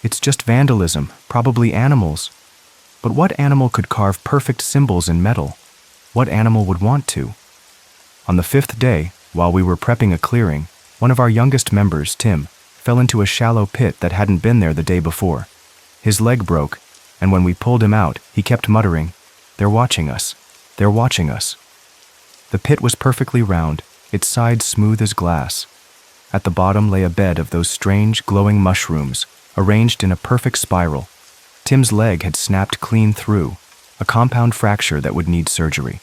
"It's just vandalism, probably animals." But what animal could carve perfect symbols in metal? What animal would want to? On the 5th day, while we were prepping a clearing, one of our youngest members, Tim, fell into a shallow pit that hadn't been there the day before. His leg broke, and when we pulled him out, he kept muttering, "They're watching us. They're watching us." The pit was perfectly round, its sides smooth as glass. At the bottom lay a bed of those strange, glowing mushrooms, arranged in a perfect spiral. Tim's leg had snapped clean through, a compound fracture that would need surgery.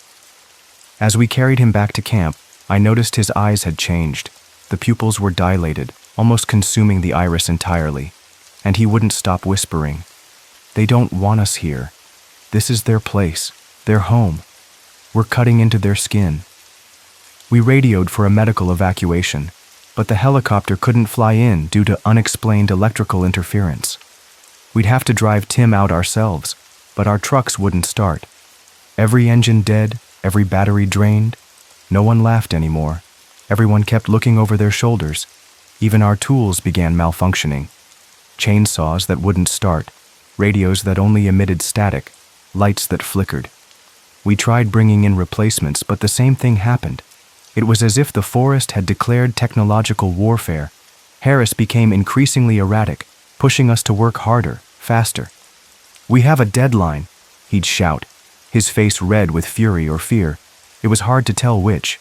As we carried him back to camp, I noticed his eyes had changed. The pupils were dilated, almost consuming the iris entirely, and he wouldn't stop whispering, "They don't want us here. This is their place, their home. We're cutting into their skin." We radioed for a medical evacuation, but the helicopter couldn't fly in due to unexplained electrical interference. We'd have to drive Tim out ourselves, but our trucks wouldn't start. Every engine dead, every battery drained. No one laughed anymore. Everyone kept looking over their shoulders. Even our tools began malfunctioning. Chainsaws that wouldn't start, radios that only emitted static, lights that flickered. We tried bringing in replacements, but the same thing happened. It was as if the forest had declared technological warfare. Harris became increasingly erratic, pushing us to work harder, faster. "We have a deadline," he'd shout, his face red with fury or fear. It was hard to tell which.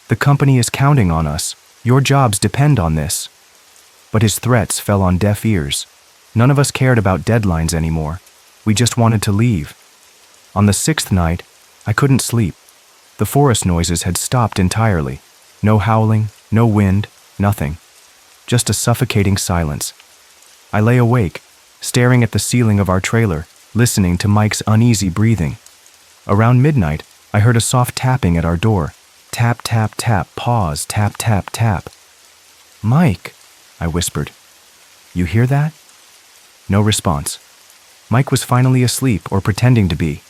"The company is counting on us. Your jobs depend on this." But his threats fell on deaf ears. None of us cared about deadlines anymore. We just wanted to leave. On the 6th night, I couldn't sleep. The forest noises had stopped entirely. No howling, no wind, nothing. Just a suffocating silence. I lay awake, staring at the ceiling of our trailer, listening to Mike's uneasy breathing. Around midnight, I heard a soft tapping at our door. Tap, tap, tap, pause, tap, tap, tap. "Mike," I whispered. "You hear that?" No response. Mike was finally asleep or pretending to be.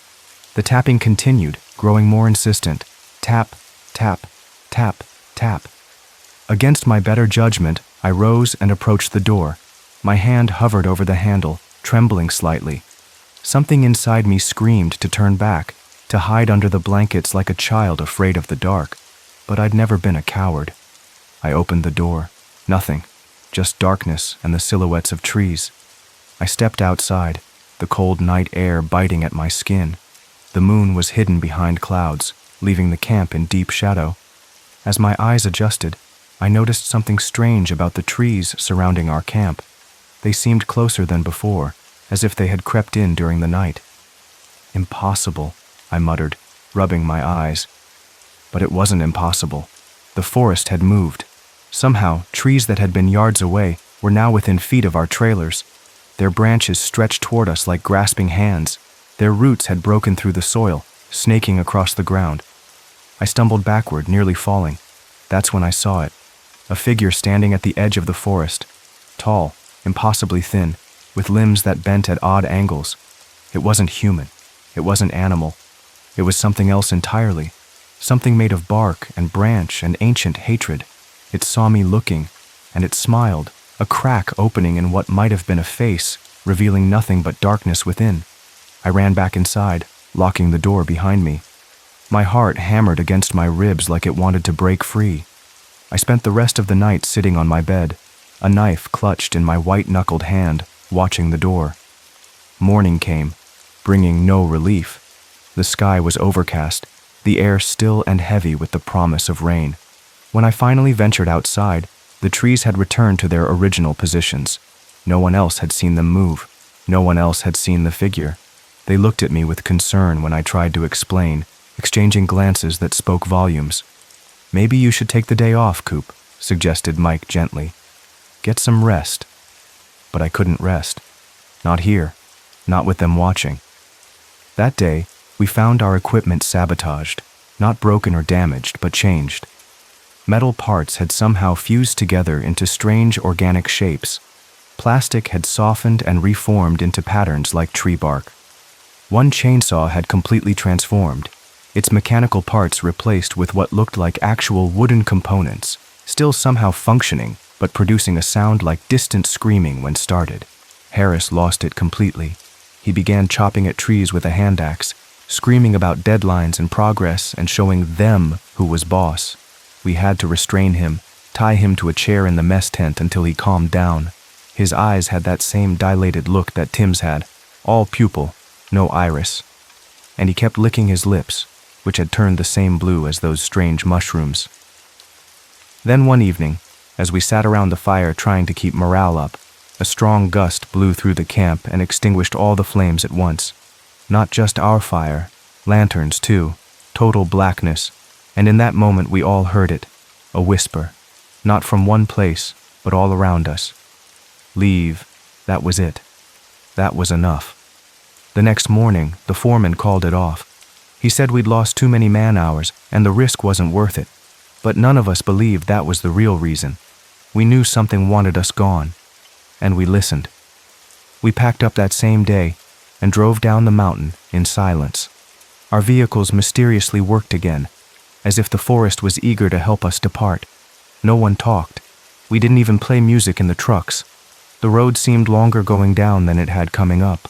The tapping continued, growing more insistent. Tap, tap, tap, tap. Against my better judgment, I rose and approached the door. My hand hovered over the handle, trembling slightly. Something inside me screamed to turn back, to hide under the blankets like a child afraid of the dark. But I'd never been a coward. I opened the door. Nothing, just darkness and the silhouettes of trees. I stepped outside, the cold night air biting at my skin. The moon was hidden behind clouds, leaving the camp in deep shadow. As my eyes adjusted, I noticed something strange about the trees surrounding our camp. They seemed closer than before, as if they had crept in during the night. "Impossible," I muttered, rubbing my eyes. But it wasn't impossible. The forest had moved. Somehow, trees that had been yards away were now within feet of our trailers. Their branches stretched toward us like grasping hands. Their roots had broken through the soil, snaking across the ground. I stumbled backward, nearly falling. That's when I saw it. A figure standing at the edge of the forest. Tall, impossibly thin, with limbs that bent at odd angles. It wasn't human. It wasn't animal. It was something else entirely. Something made of bark and branch and ancient hatred. It saw me looking, and it smiled, a crack opening in what might have been a face, revealing nothing but darkness within. I ran back inside, locking the door behind me. My heart hammered against my ribs like it wanted to break free. I spent the rest of the night sitting on my bed, a knife clutched in my white-knuckled hand, watching the door. Morning came, bringing no relief. The sky was overcast, the air still and heavy with the promise of rain. When I finally ventured outside, the trees had returned to their original positions. No one else had seen them move. No one else had seen the figure. They looked at me with concern when I tried to explain, exchanging glances that spoke volumes. "Maybe you should take the day off, Coop," suggested Mike gently. "Get some rest." But I couldn't rest. Not here. Not with them watching. That day, we found our equipment sabotaged, not broken or damaged, but changed. Metal parts had somehow fused together into strange organic shapes. Plastic had softened and reformed into patterns like tree bark. One chainsaw had completely transformed, its mechanical parts replaced with what looked like actual wooden components, still somehow functioning, but producing a sound like distant screaming when started. Harris lost it completely. He began chopping at trees with a hand axe, screaming about deadlines and progress and showing them who was boss. We had to restrain him, tie him to a chair in the mess tent until he calmed down. His eyes had that same dilated look that Tim's had, all pupil, no iris. And he kept licking his lips, which had turned the same blue as those strange mushrooms. Then one evening, as we sat around the fire trying to keep morale up, a strong gust blew through the camp and extinguished all the flames at once. Not just our fire, lanterns too, total blackness, and in that moment we all heard it, a whisper, not from one place, but all around us. Leave, that was it. That was enough. The next morning, the foreman called it off. He said we'd lost too many man-hours and the risk wasn't worth it. But none of us believed that was the real reason. We knew something wanted us gone, and we listened. We packed up that same day and drove down the mountain in silence. Our vehicles mysteriously worked again, as if the forest was eager to help us depart. No one talked. We didn't even play music in the trucks. The road seemed longer going down than it had coming up,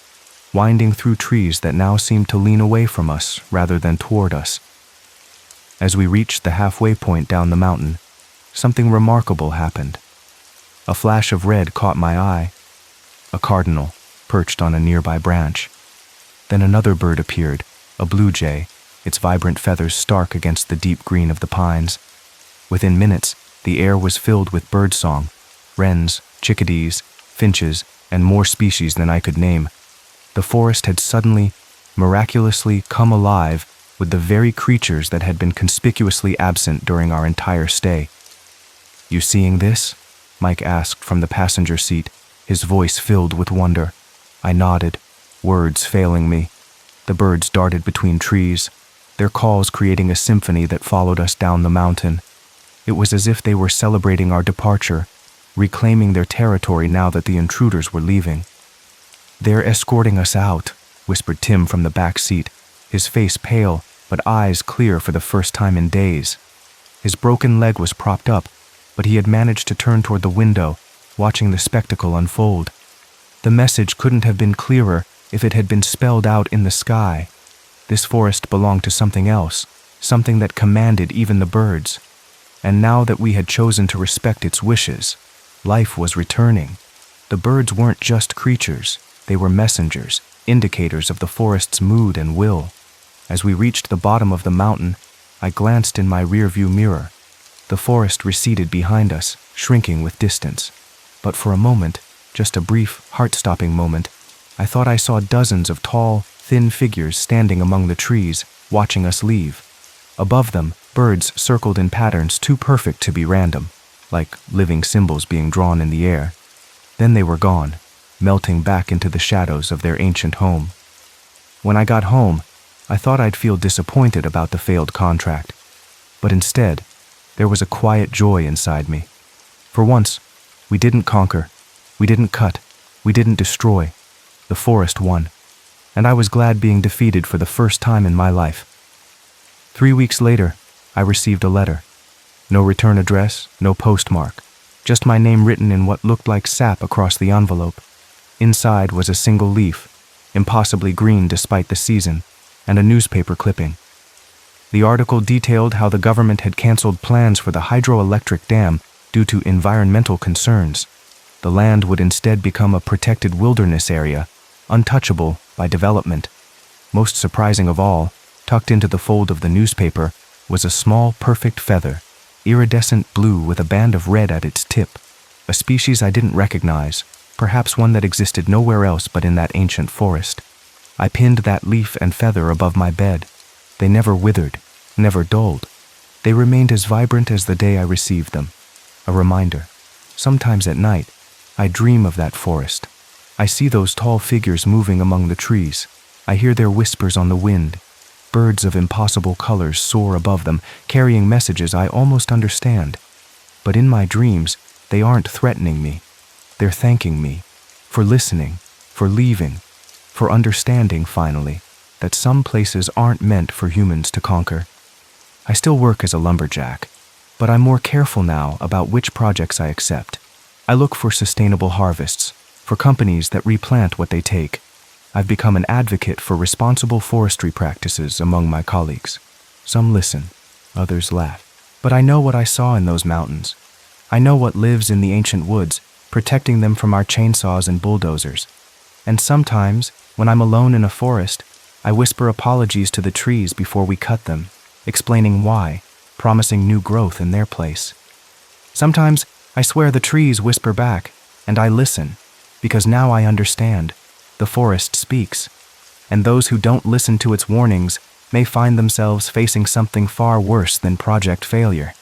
winding through trees that now seemed to lean away from us rather than toward us. As we reached the halfway point down the mountain, something remarkable happened. A flash of red caught my eye. A cardinal, perched on a nearby branch. Then another bird appeared, a blue jay, its vibrant feathers stark against the deep green of the pines. Within minutes, the air was filled with birdsong, wrens, chickadees, finches, and more species than I could name. The forest had suddenly, miraculously come alive with the very creatures that had been conspicuously absent during our entire stay. "You seeing this?" Mike asked from the passenger seat, his voice filled with wonder. I nodded, words failing me. The birds darted between trees, their calls creating a symphony that followed us down the mountain. It was as if they were celebrating our departure, reclaiming their territory now that the intruders were leaving. "They're escorting us out," whispered Tim from the back seat, his face pale but eyes clear for the first time in days. His broken leg was propped up, but he had managed to turn toward the window, watching the spectacle unfold. The message couldn't have been clearer if it had been spelled out in the sky. This forest belonged to something else, something that commanded even the birds. And now that we had chosen to respect its wishes, life was returning. The birds weren't just creatures, they were messengers, indicators of the forest's mood and will. As we reached the bottom of the mountain, I glanced in my rearview mirror. The forest receded behind us, shrinking with distance. But for a moment, just a brief, heart-stopping moment, I thought I saw dozens of tall, thin figures standing among the trees, watching us leave. Above them, birds circled in patterns too perfect to be random, like living symbols being drawn in the air. Then they were gone, melting back into the shadows of their ancient home. When I got home, I thought I'd feel disappointed about the failed contract. But instead, there was a quiet joy inside me. For once, we didn't conquer, we didn't cut, we didn't destroy. The forest won, and I was glad being defeated for the first time in my life. 3 weeks later, I received a letter. No return address, no postmark, just my name written in what looked like sap across the envelope. Inside was a single leaf, impossibly green despite the season, and a newspaper clipping. The article detailed how the government had canceled plans for the hydroelectric dam due to environmental concerns. The land would instead become a protected wilderness area, untouchable by development. Most surprising of all, tucked into the fold of the newspaper, was a small, perfect feather, iridescent blue with a band of red at its tip, a species I didn't recognize, perhaps one that existed nowhere else but in that ancient forest. I pinned that leaf and feather above my bed. They never withered, never dulled. They remained as vibrant as the day I received them. A reminder. Sometimes at night, I dream of that forest. I see those tall figures moving among the trees. I hear their whispers on the wind. Birds of impossible colors soar above them, carrying messages I almost understand. But in my dreams, they aren't threatening me. They're thanking me for listening, for leaving, for understanding, finally, that some places aren't meant for humans to conquer. I still work as a lumberjack, but I'm more careful now about which projects I accept. I look for sustainable harvests, for companies that replant what they take. I've become an advocate for responsible forestry practices among my colleagues. Some listen, others laugh. But I know what I saw in those mountains. I know what lives in the ancient woods, protecting them from our chainsaws and bulldozers. And sometimes, when I'm alone in a forest, I whisper apologies to the trees before we cut them, explaining why, promising new growth in their place. Sometimes, I swear the trees whisper back, and I listen, because now I understand. The forest speaks, and those who don't listen to its warnings may find themselves facing something far worse than project failure.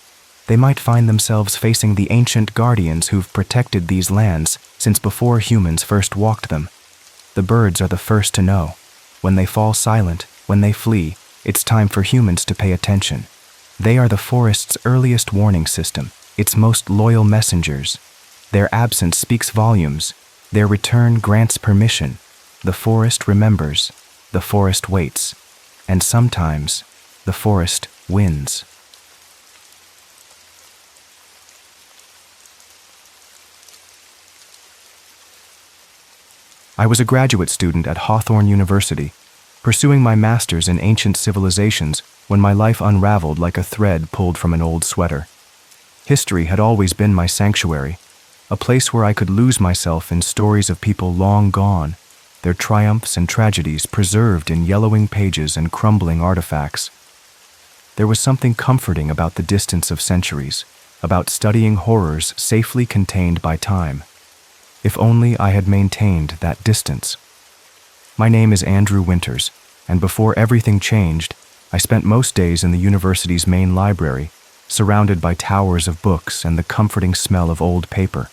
They might find themselves facing the ancient guardians who've protected these lands since before humans first walked them. The birds are the first to know. When they fall silent, when they flee, it's time for humans to pay attention. They are the forest's earliest warning system, its most loyal messengers. Their absence speaks volumes. Their return grants permission. The forest remembers. The forest waits. And sometimes, the forest wins. I was a graduate student at Hawthorne University, pursuing my master's in ancient civilizations when my life unraveled like a thread pulled from an old sweater. History had always been my sanctuary, a place where I could lose myself in stories of people long gone, their triumphs and tragedies preserved in yellowing pages and crumbling artifacts. There was something comforting about the distance of centuries, about studying horrors safely contained by time. If only I had maintained that distance. My name is Andrew Winters, and before everything changed, I spent most days in the university's main library, surrounded by towers of books and the comforting smell of old paper.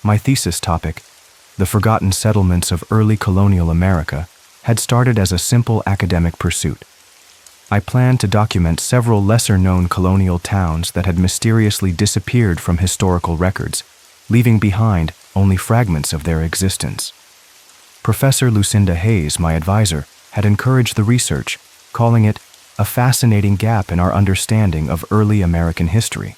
My thesis topic, the forgotten settlements of early colonial America, had started as a simple academic pursuit. I planned to document several lesser-known colonial towns that had mysteriously disappeared from historical records, leaving behind only fragments of their existence. Professor Lucinda Hayes, my advisor, had encouraged the research, calling it a fascinating gap in our understanding of early American history.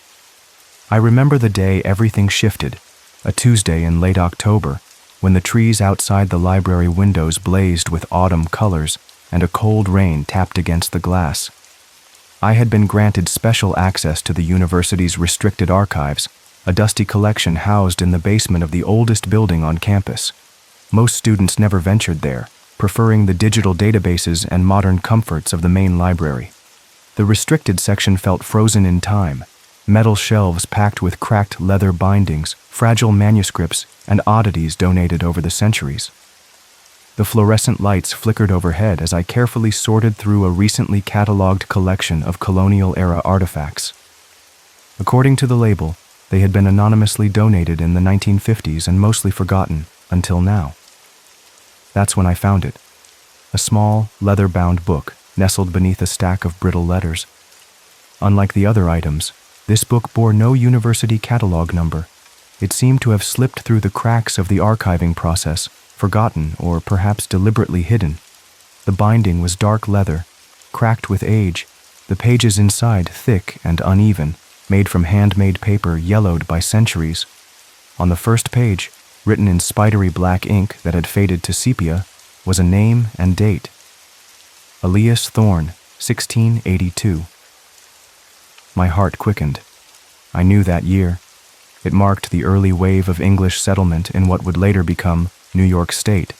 I remember the day everything shifted, a Tuesday in late October, when the trees outside the library windows blazed with autumn colors and a cold rain tapped against the glass. I had been granted special access to the university's restricted archives, a dusty collection housed in the basement of the oldest building on campus. Most students never ventured there, preferring the digital databases and modern comforts of the main library. The restricted section felt frozen in time, metal shelves packed with cracked leather bindings, fragile manuscripts, and oddities donated over the centuries. The fluorescent lights flickered overhead as I carefully sorted through a recently cataloged collection of colonial-era artifacts. According to the label, they had been anonymously donated in the 1950s and mostly forgotten until now. That's when I found it. A small, leather-bound book nestled beneath a stack of brittle letters. Unlike the other items, this book bore no university catalog number. It seemed to have slipped through the cracks of the archiving process, forgotten or perhaps deliberately hidden. The binding was dark leather, cracked with age, the pages inside thick and uneven, made from handmade paper yellowed by centuries. On the first page, written in spidery black ink that had faded to sepia, was a name and date. Elias Thorne, 1682. My heart quickened. I knew that year. It marked the early wave of English settlement in what would later become New York State.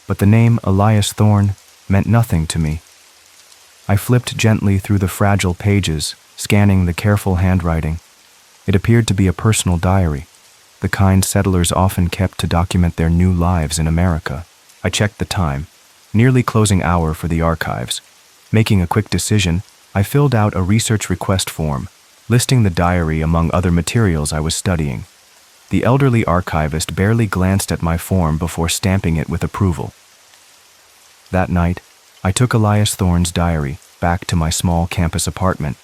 But the name Elias Thorne meant nothing to me. I flipped gently through the fragile pages, scanning the careful handwriting. It appeared to be a personal diary, the kind settlers often kept to document their new lives in America. I checked the time, nearly closing hour for the archives. Making a quick decision, I filled out a research request form, listing the diary among other materials I was studying. The elderly archivist barely glanced at my form before stamping it with approval. That night, I took Elias Thorne's diary back to my small campus apartment,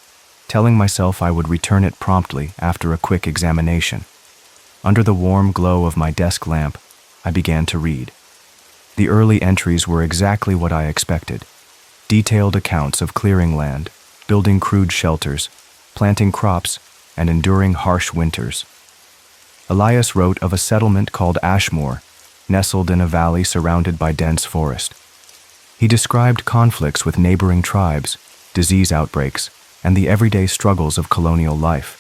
telling myself I would return it promptly after a quick examination. Under the warm glow of my desk lamp, I began to read. The early entries were exactly what I expected. Detailed accounts of clearing land, building crude shelters, planting crops, and enduring harsh winters. Elias wrote of a settlement called Ashmore, nestled in a valley surrounded by dense forest. He described conflicts with neighboring tribes, disease outbreaks, and the everyday struggles of colonial life.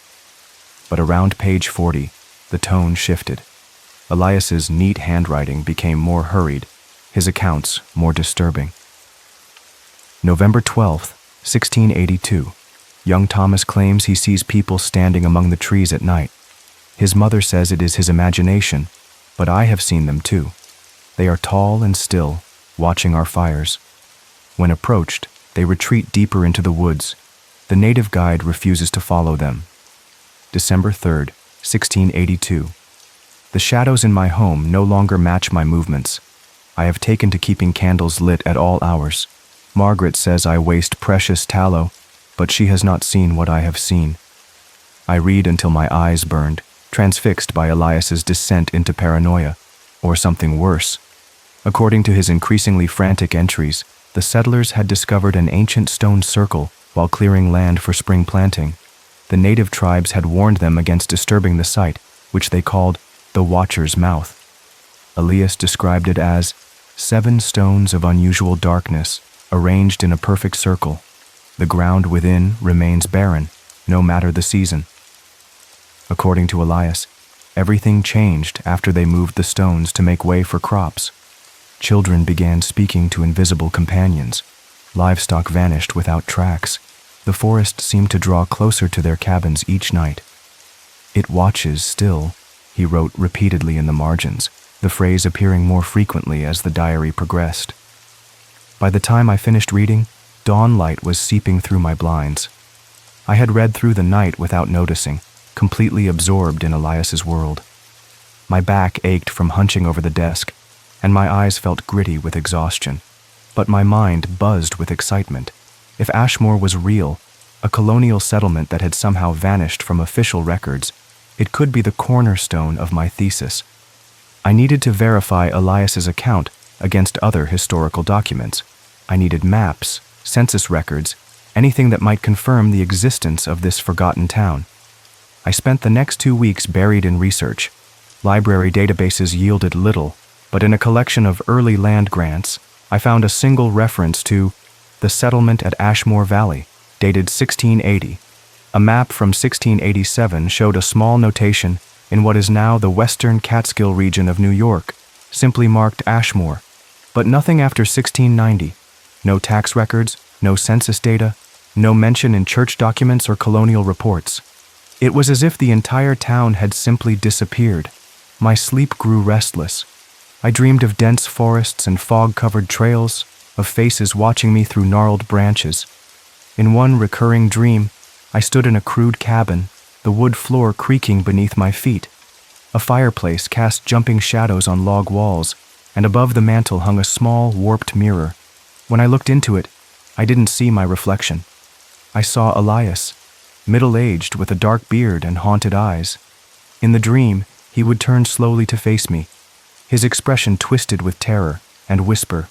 But around page 40, the tone shifted. Elias's neat handwriting became more hurried, his accounts more disturbing. November 12th, 1682. Young Thomas claims he sees people standing among the trees at night. His mother says it is his imagination, but I have seen them too. They are tall and still, watching our fires. When approached, they retreat deeper into the woods. The native guide refuses to follow them. December 3rd, 1682. The shadows in my home no longer match my movements. I have taken to keeping candles lit at all hours. Margaret says I waste precious tallow, but she has not seen what I have seen. I read until my eyes burned, transfixed by Elias's descent into paranoia, or something worse. According to his increasingly frantic entries, the settlers had discovered an ancient stone circle while clearing land for spring planting. The native tribes had warned them against disturbing the site, which they called the Watcher's Mouth. Elias described it as 7 stones of unusual darkness, arranged in a perfect circle. The ground within remains barren, no matter the season. According to Elias, everything changed after they moved the stones to make way for crops. Children began speaking to invisible companions. Livestock vanished without tracks. The forest seemed to draw closer to their cabins each night. "It watches still," he wrote repeatedly in the margins, the phrase appearing more frequently as the diary progressed. By the time I finished reading, dawn light was seeping through my blinds. I had read through the night without noticing, completely absorbed in Elias's world. My back ached from hunching over the desk, and my eyes felt gritty with exhaustion. But my mind buzzed with excitement. If Ashmore was real, a colonial settlement that had somehow vanished from official records, it could be the cornerstone of my thesis. I needed to verify Elias's account against other historical documents. I needed maps, census records, anything that might confirm the existence of this forgotten town. I spent the next 2 weeks buried in research. Library databases yielded little, but in a collection of early land grants, I found a single reference to the settlement at Ashmore Valley, dated 1680. A map from 1687 showed a small notation in what is now the western Catskill region of New York, simply marked Ashmore, but nothing after 1690. No tax records, no census data, no mention in church documents or colonial reports. It was as if the entire town had simply disappeared. My sleep grew restless. I dreamed of dense forests and fog-covered trails, of faces watching me through gnarled branches. In one recurring dream, I stood in a crude cabin, the wood floor creaking beneath my feet. A fireplace cast jumping shadows on log walls, and above the mantel hung a small, warped mirror. When I looked into it, I didn't see my reflection. I saw Elias, middle-aged with a dark beard and haunted eyes. In the dream, he would turn slowly to face me, his expression twisted with terror, and whisper,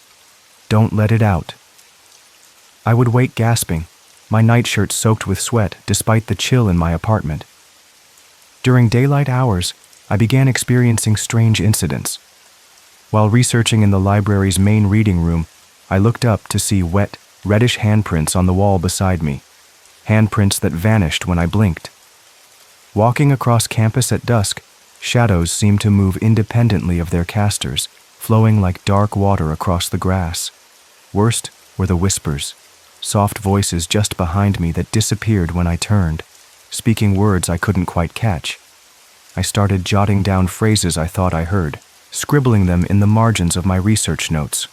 "Don't let it out." I would wake gasping, my nightshirt soaked with sweat despite the chill in my apartment. During daylight hours, I began experiencing strange incidents. While researching in the library's main reading room, I looked up to see wet, reddish handprints on the wall beside me, handprints that vanished when I blinked. Walking across campus at dusk, shadows seemed to move independently of their casters, flowing like dark water across the grass. Worst were the whispers, soft voices just behind me that disappeared when I turned, speaking words I couldn't quite catch. I started jotting down phrases I thought I heard, scribbling them in the margins of my research notes.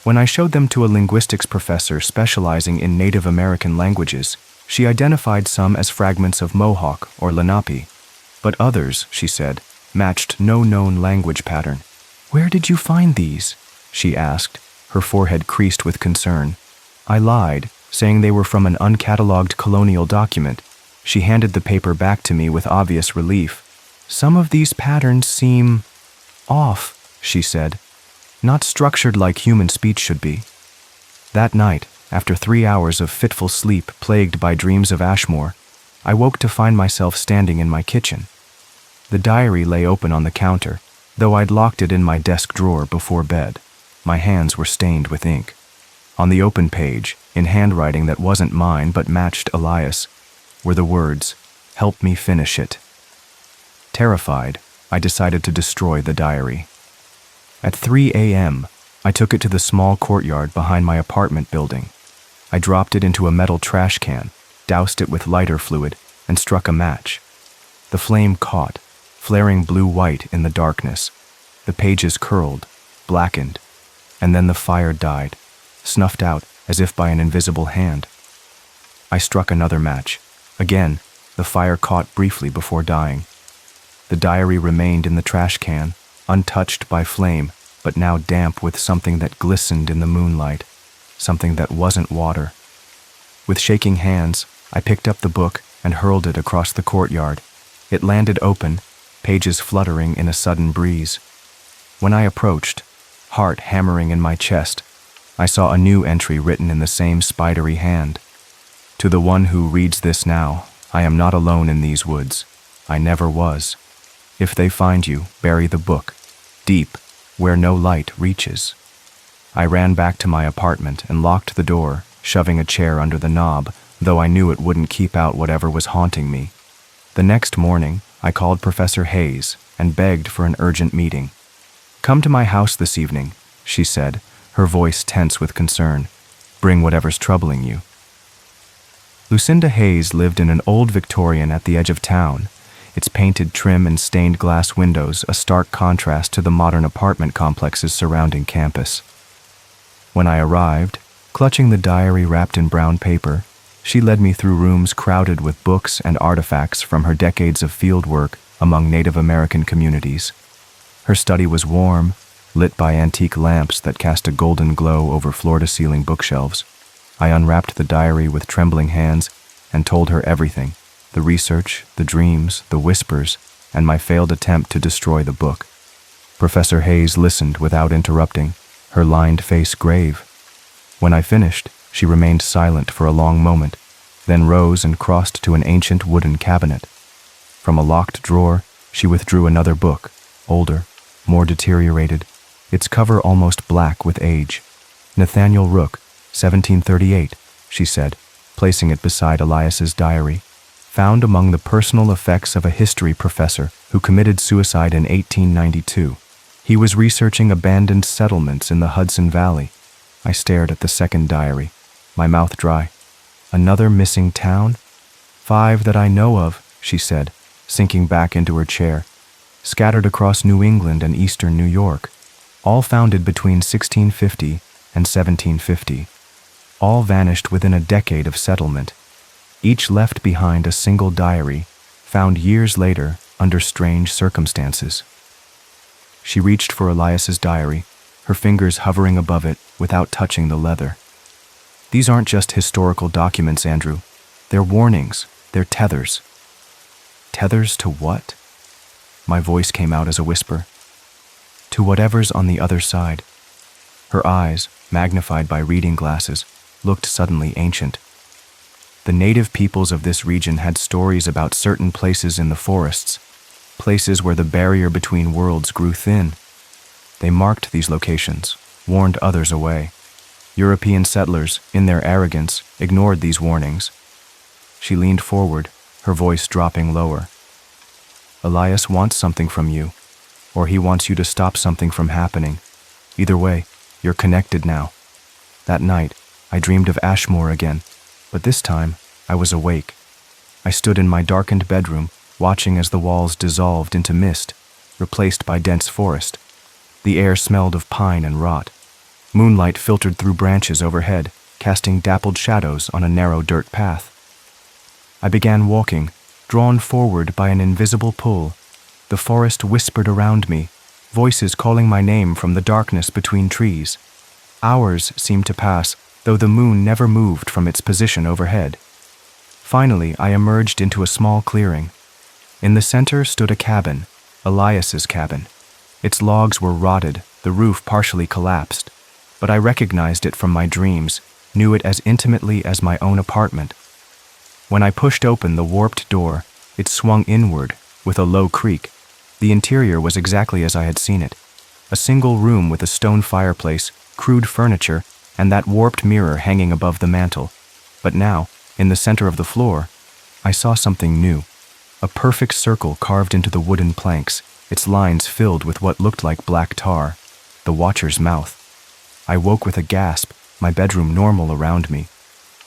When I showed them to a linguistics professor specializing in Native American languages, she identified some as fragments of Mohawk or Lenape, but others, she said, matched no known language pattern. "Where did you find these?" she asked, her forehead creased with concern. I lied, saying they were from an uncatalogued colonial document. She handed the paper back to me with obvious relief. "Some of these patterns seem off," she said, "not structured like human speech should be." That night, after 3 hours of fitful sleep plagued by dreams of Ashmore, I woke to find myself standing in my kitchen. The diary lay open on the counter, though I'd locked it in my desk drawer before bed. My hands were stained with ink. On the open page, in handwriting that wasn't mine but matched Elias, were the words, "Help me finish it." Terrified, I decided to destroy the diary. At 3 a.m., I took it to the small courtyard behind my apartment building. I dropped it into a metal trash can, doused it with lighter fluid, and struck a match. The flame caught, flaring blue-white in the darkness. The pages curled, blackened, and then the fire died, snuffed out as if by an invisible hand. I struck another match. Again, the fire caught briefly before dying. The diary remained in the trash can, untouched by flame, but now damp with something that glistened in the moonlight, something that wasn't water. With shaking hands, I picked up the book and hurled it across the courtyard. It landed open, pages fluttering in a sudden breeze. When I approached, heart hammering in my chest, I saw a new entry written in the same spidery hand. "To the one who reads this now, I am not alone in these woods. I never was. If they find you, bury the book, deep, where no light reaches." I ran back to my apartment and locked the door, shoving a chair under the knob, though I knew it wouldn't keep out whatever was haunting me. The next morning, I called Professor Hayes and begged for an urgent meeting. "Come to my house this evening," she said, her voice tense with concern. "Bring whatever's troubling you." Lucinda Hayes lived in an old Victorian at the edge of town, its painted trim and stained glass windows a stark contrast to the modern apartment complexes surrounding campus. When I arrived, clutching the diary wrapped in brown paper, she led me through rooms crowded with books and artifacts from her decades of field work among Native American communities. Her study was warm, lit by antique lamps that cast a golden glow over floor-to-ceiling bookshelves. I unwrapped the diary with trembling hands and told her everything: the research, the dreams, the whispers, and my failed attempt to destroy the book. Professor Hayes listened without interrupting, her lined face grave. When I finished, she remained silent for a long moment, then rose and crossed to an ancient wooden cabinet. From a locked drawer, she withdrew another book, older, more deteriorated, its cover almost black with age. "Nathaniel Rook, 1738, she said, placing it beside Elias's diary. "Found among the personal effects of a history professor who committed suicide in 1892. He was researching abandoned settlements in the Hudson Valley." I stared at the second diary, my mouth dry. "Another missing town?" "5 that I know of," she said, sinking back into her chair. "Scattered across New England and eastern New York. All founded between 1650 and 1750. All vanished within a decade of settlement. Each left behind a single diary, found years later under strange circumstances." She reached for Elias's diary, her fingers hovering above it without touching the leather. "These aren't just historical documents, Andrew. They're warnings. They're tethers." "Tethers to what?" My voice came out as a whisper. "To whatever's on the other side." Her eyes, magnified by reading glasses, looked suddenly ancient. The native peoples of this region had stories about certain places in the forests, places where the barrier between worlds grew thin. They marked these locations, warned others away. European settlers, in their arrogance, ignored these warnings. She leaned forward, her voice dropping lower. "Elias wants something from you, or he wants you to stop something from happening. Either way, you're connected now." That night, I dreamed of Ashmore again, but this time, I was awake. I stood in my darkened bedroom, watching as the walls dissolved into mist, replaced by dense forest. The air smelled of pine and rot. Moonlight filtered through branches overhead, casting dappled shadows on a narrow dirt path. I began walking, drawn forward by an invisible pull. The forest whispered around me, voices calling my name from the darkness between trees. Hours seemed to pass, though the moon never moved from its position overhead. Finally, I emerged into a small clearing. In the center stood a cabin, Elias's cabin. Its logs were rotted, the roof partially collapsed, but I recognized it from my dreams, knew it as intimately as my own apartment. When I pushed open the warped door, it swung inward with a low creak. The interior was exactly as I had seen it. A single room with a stone fireplace, crude furniture, and that warped mirror hanging above the mantel. But now, in the center of the floor, I saw something new. A perfect circle carved into the wooden planks, its lines filled with what looked like black tar, the watcher's mouth. I woke with a gasp, my bedroom normal around me.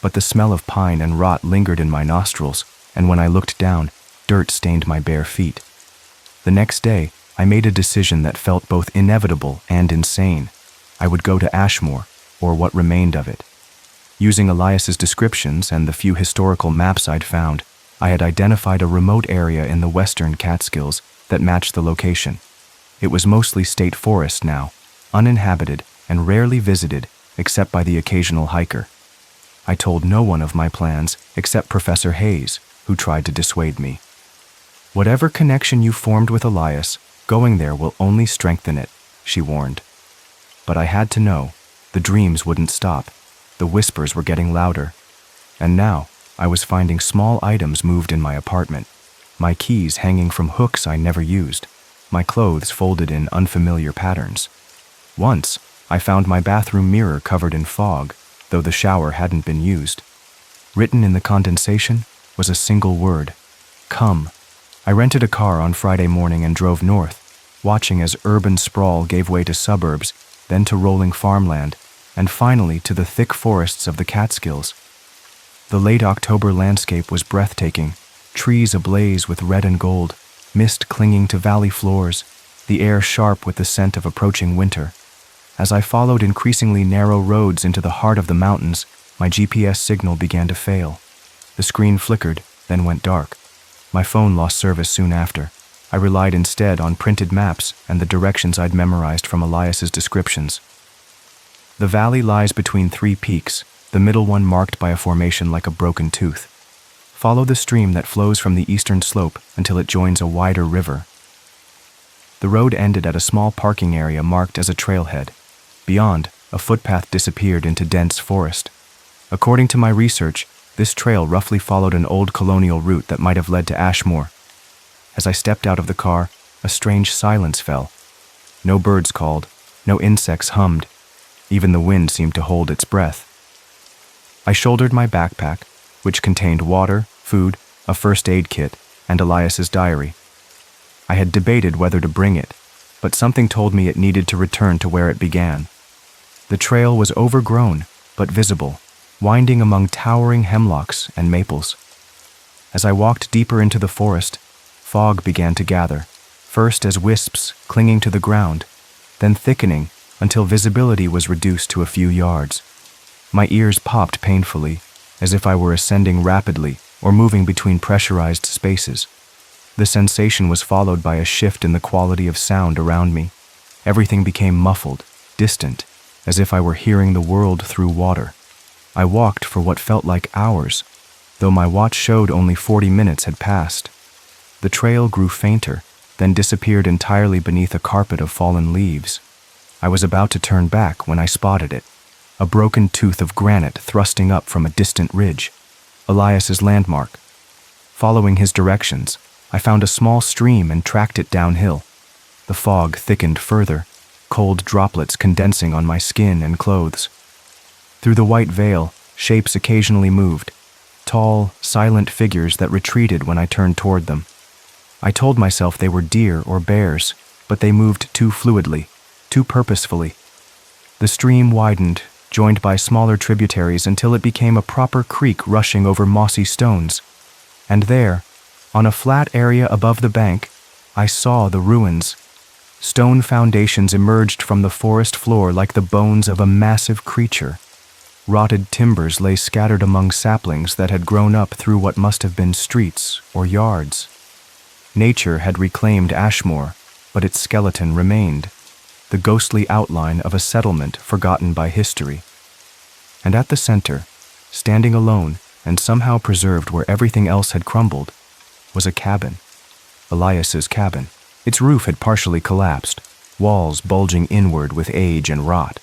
But the smell of pine and rot lingered in my nostrils, and when I looked down, dirt stained my bare feet. The next day, I made a decision that felt both inevitable and insane. I would go to Ashmore, or what remained of it. Using Elias's descriptions and the few historical maps I'd found, I had identified a remote area in the western Catskills that matched the location. It was mostly state forest now, uninhabited and rarely visited except by the occasional hiker. I told no one of my plans except Professor Hayes, who tried to dissuade me. Whatever connection you formed with Elias, going there will only strengthen it, she warned. But I had to know. The dreams wouldn't stop. The whispers were getting louder. And now, I was finding small items moved in my apartment. My keys hanging from hooks I never used. My clothes folded in unfamiliar patterns. Once, I found my bathroom mirror covered in fog, though the shower hadn't been used. Written in the condensation was a single word: come. I rented a car on Friday morning and drove north, watching as urban sprawl gave way to suburbs, then to rolling farmland, and finally to the thick forests of the Catskills. The late October landscape was breathtaking, trees ablaze with red and gold, mist clinging to valley floors, the air sharp with the scent of approaching winter. As I followed increasingly narrow roads into the heart of the mountains, my GPS signal began to fail. The screen flickered, then went dark. My phone lost service soon after. I relied instead on printed maps and the directions I'd memorized from Elias's descriptions. The valley lies between three peaks, the middle one marked by a formation like a broken tooth. Follow the stream that flows from the eastern slope until it joins a wider river. The road ended at a small parking area marked as a trailhead. Beyond, a footpath disappeared into dense forest. According to my research, this trail roughly followed an old colonial route that might have led to Ashmore. As I stepped out of the car, a strange silence fell. No birds called, no insects hummed. Even the wind seemed to hold its breath. I shouldered my backpack, which contained water, food, a first aid kit, and Elias's diary. I had debated whether to bring it, but something told me it needed to return to where it began. The trail was overgrown, but visible, winding among towering hemlocks and maples. As I walked deeper into the forest, fog began to gather, first as wisps clinging to the ground, then thickening until visibility was reduced to a few yards. My ears popped painfully, as if I were ascending rapidly or moving between pressurized spaces. The sensation was followed by a shift in the quality of sound around me. Everything became muffled, distant, as if I were hearing the world through water. I walked for what felt like hours, though my watch showed only 40 minutes had passed. The trail grew fainter, then disappeared entirely beneath a carpet of fallen leaves. I was about to turn back when I spotted it, a broken tooth of granite thrusting up from a distant ridge, Elias's landmark. Following his directions, I found a small stream and tracked it downhill. The fog thickened further, cold droplets condensing on my skin and clothes. Through the white veil, shapes occasionally moved, tall, silent figures that retreated when I turned toward them. I told myself they were deer or bears, but they moved too fluidly, too purposefully. The stream widened, joined by smaller tributaries until it became a proper creek rushing over mossy stones. And there, on a flat area above the bank, I saw the ruins. Stone foundations emerged from the forest floor like the bones of a massive creature. Rotted timbers lay scattered among saplings that had grown up through what must have been streets or yards. Nature had reclaimed Ashmore, but its skeleton remained, the ghostly outline of a settlement forgotten by history. And at the center, standing alone and somehow preserved where everything else had crumbled, was a cabin. Elias's cabin. Its roof had partially collapsed, walls bulging inward with age and rot.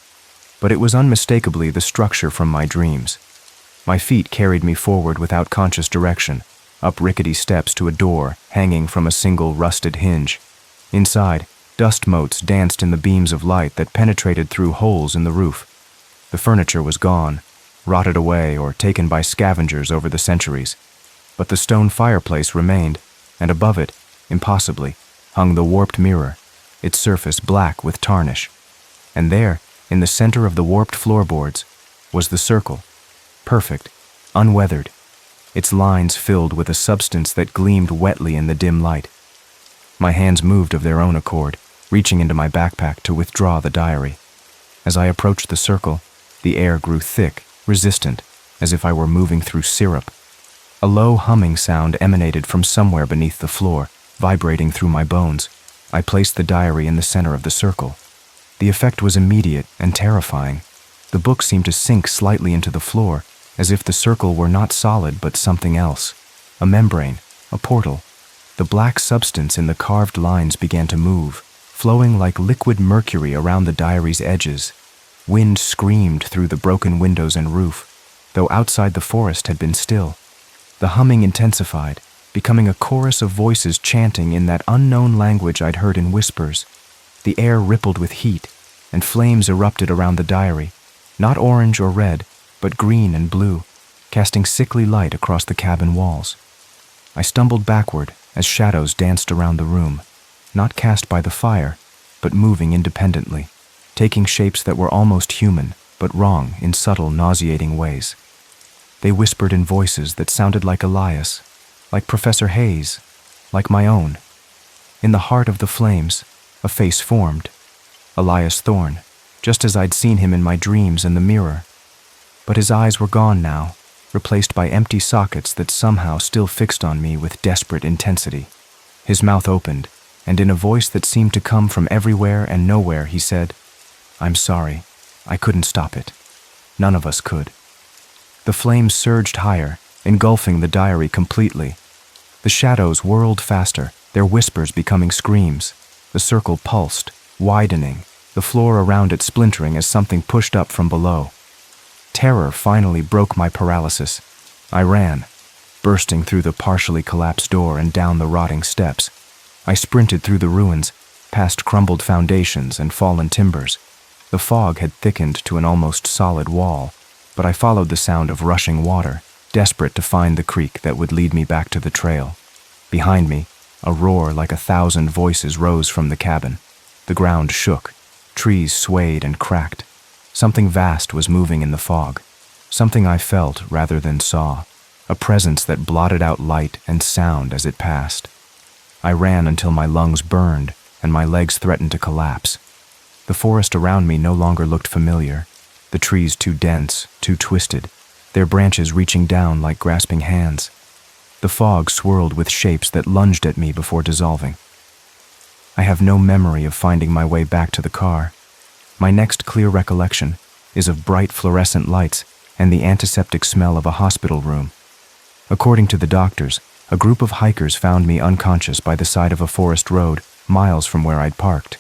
But it was unmistakably the structure from my dreams. My feet carried me forward without conscious direction, up rickety steps to a door hanging from a single rusted hinge. Inside, dust motes danced in the beams of light that penetrated through holes in the roof. The furniture was gone, rotted away or taken by scavengers over the centuries. But the stone fireplace remained, and above it, impossibly, hung the warped mirror, its surface black with tarnish. And there, in the center of the warped floorboards, was the circle, perfect, unweathered, its lines filled with a substance that gleamed wetly in the dim light. My hands moved of their own accord, reaching into my backpack to withdraw the diary. As I approached the circle, the air grew thick, resistant, as if I were moving through syrup. A low humming sound emanated from somewhere beneath the floor, vibrating through my bones. I placed the diary in the center of the circle. The effect was immediate and terrifying. The book seemed to sink slightly into the floor, as if the circle were not solid but something else. A membrane, a portal. The black substance in the carved lines began to move, flowing like liquid mercury around the diary's edges. Wind screamed through the broken windows and roof, though outside the forest had been still. The humming intensified, becoming a chorus of voices chanting in that unknown language I'd heard in whispers. The air rippled with heat, and flames erupted around the diary, not orange or red, but green and blue, casting sickly light across the cabin walls. I stumbled backward as shadows danced around the room, not cast by the fire, but moving independently, taking shapes that were almost human, but wrong in subtle, nauseating ways. They whispered in voices that sounded like Elias, like Professor Hayes, like my own. In the heart of the flames, a face formed, Elias Thorne, just as I'd seen him in my dreams in the mirror. But his eyes were gone now, replaced by empty sockets that somehow still fixed on me with desperate intensity. His mouth opened, and in a voice that seemed to come from everywhere and nowhere, he said, "I'm sorry, I couldn't stop it. None of us could." The flames surged higher, engulfing the diary completely. The shadows whirled faster, their whispers becoming screams. The circle pulsed, widening, the floor around it splintering as something pushed up from below. Terror finally broke my paralysis. I ran, bursting through the partially collapsed door and down the rotting steps. I sprinted through the ruins, past crumbled foundations and fallen timbers. The fog had thickened to an almost solid wall, but I followed the sound of rushing water, desperate to find the creek that would lead me back to the trail. Behind me, a roar like 1,000 voices rose from the cabin. The ground shook, trees swayed and cracked. Something vast was moving in the fog, something I felt rather than saw, a presence that blotted out light and sound as it passed. I ran until my lungs burned and my legs threatened to collapse. The forest around me no longer looked familiar, the trees too dense, too twisted, their branches reaching down like grasping hands. The fog swirled with shapes that lunged at me before dissolving. I have no memory of finding my way back to the car. My next clear recollection is of bright fluorescent lights and the antiseptic smell of a hospital room. According to the doctors, a group of hikers found me unconscious by the side of a forest road, miles from where I'd parked.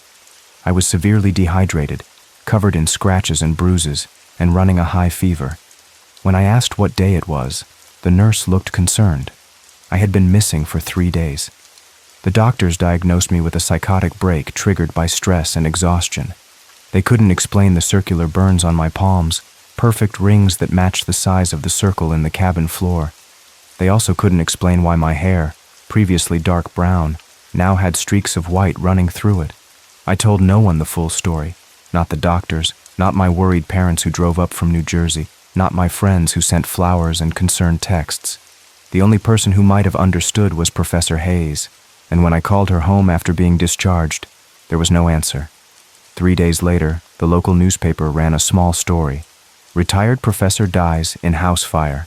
I was severely dehydrated, covered in scratches and bruises, and running a high fever. When I asked what day it was, the nurse looked concerned. I had been missing for 3 days. The doctors diagnosed me with a psychotic break triggered by stress and exhaustion. They couldn't explain the circular burns on my palms, perfect rings that matched the size of the circle in the cabin floor. They also couldn't explain why my hair, previously dark brown, now had streaks of white running through it. I told no one the full story, not the doctors, not my worried parents who drove up from New Jersey, not my friends who sent flowers and concerned texts. The only person who might have understood was Professor Hayes, and when I called her home after being discharged, there was no answer. 3 days later, the local newspaper ran a small story. Retired professor dies in house fire.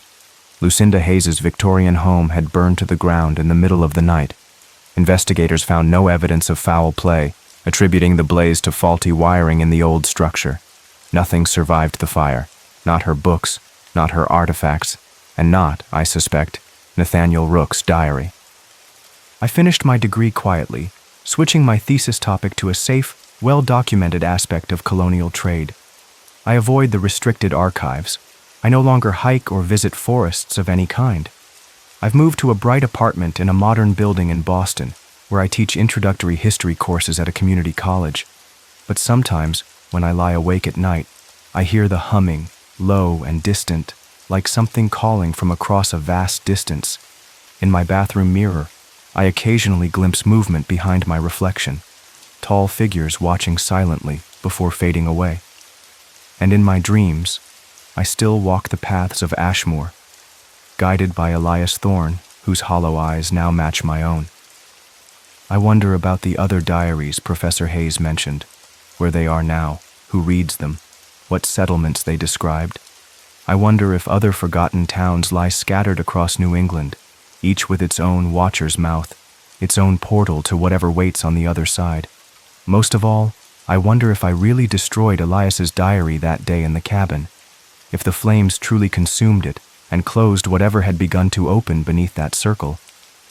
Lucinda Hayes's Victorian home had burned to the ground in the middle of the night. Investigators found no evidence of foul play, attributing the blaze to faulty wiring in the old structure. Nothing survived the fire, not her books, not her artifacts, and not, I suspect, Nathaniel Rook's diary. I finished my degree quietly, switching my thesis topic to a safe, well-documented aspect of colonial trade. I avoid the restricted archives. I no longer hike or visit forests of any kind. I've moved to a bright apartment in a modern building in Boston, where I teach introductory history courses at a community college. But sometimes, when I lie awake at night, I hear the humming, low and distant, like something calling from across a vast distance. In my bathroom mirror, I occasionally glimpse movement behind my reflection, tall figures watching silently before fading away. And in my dreams, I still walk the paths of Ashmore, guided by Elias Thorne, whose hollow eyes now match my own. I wonder about the other diaries Professor Hayes mentioned, where they are now, who reads them, what settlements they described. I wonder if other forgotten towns lie scattered across New England, each with its own watcher's mouth, its own portal to whatever waits on the other side. Most of all, I wonder if I really destroyed Elias's diary that day in the cabin, if the flames truly consumed it and closed whatever had begun to open beneath that circle,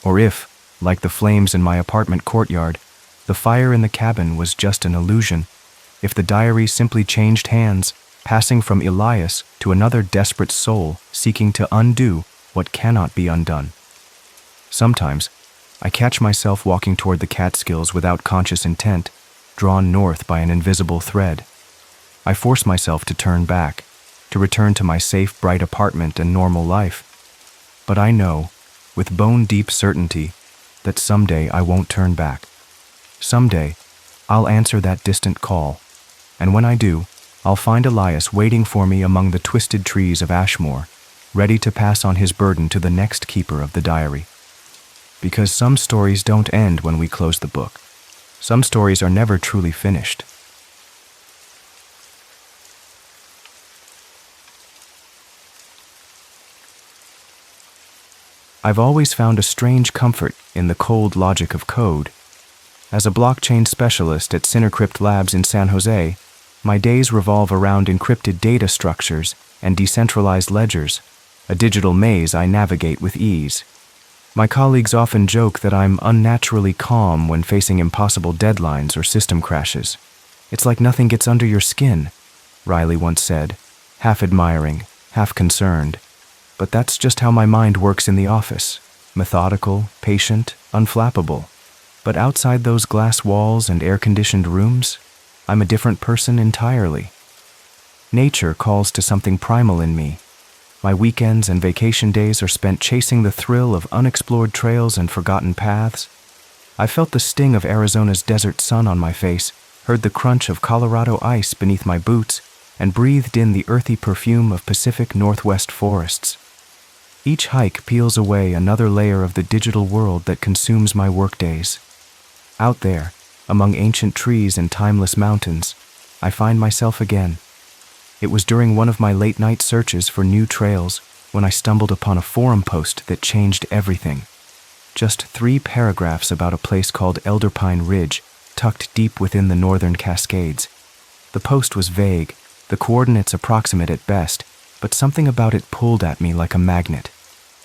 or if, like the flames in my apartment courtyard, the fire in the cabin was just an illusion, if the diary simply changed hands, passing from Elias to another desperate soul seeking to undo what cannot be undone. Sometimes, I catch myself walking toward the Catskills without conscious intent, drawn north by an invisible thread. I force myself to turn back, to return to my safe, bright apartment and normal life. But I know, with bone-deep certainty, that someday I won't turn back. Someday, I'll answer that distant call, and when I do, I'll find Elias waiting for me among the twisted trees of Ashmore, ready to pass on his burden to the next keeper of the diary. Because some stories don't end when we close the book. Some stories are never truly finished. I've always found a strange comfort in the cold logic of code. As a blockchain specialist at Synercrypt Labs in San Jose, my days revolve around encrypted data structures and decentralized ledgers, a digital maze I navigate with ease. My colleagues often joke that I'm unnaturally calm when facing impossible deadlines or system crashes. It's like nothing gets under your skin, Riley once said, half admiring, half concerned. But that's just how my mind works in the office, methodical, patient, unflappable. But outside those glass walls and air-conditioned rooms, I'm a different person entirely. Nature calls to something primal in me. My weekends and vacation days are spent chasing the thrill of unexplored trails and forgotten paths. I felt the sting of Arizona's desert sun on my face, heard the crunch of Colorado ice beneath my boots, and breathed in the earthy perfume of Pacific Northwest forests. Each hike peels away another layer of the digital world that consumes my workdays. Out there, among ancient trees and timeless mountains, I find myself again. It was during one of my late-night searches for new trails when I stumbled upon a forum post that changed everything. Just 3 paragraphs about a place called Elderpine Ridge, tucked deep within the northern Cascades. The post was vague, the coordinates approximate at best, but something about it pulled at me like a magnet.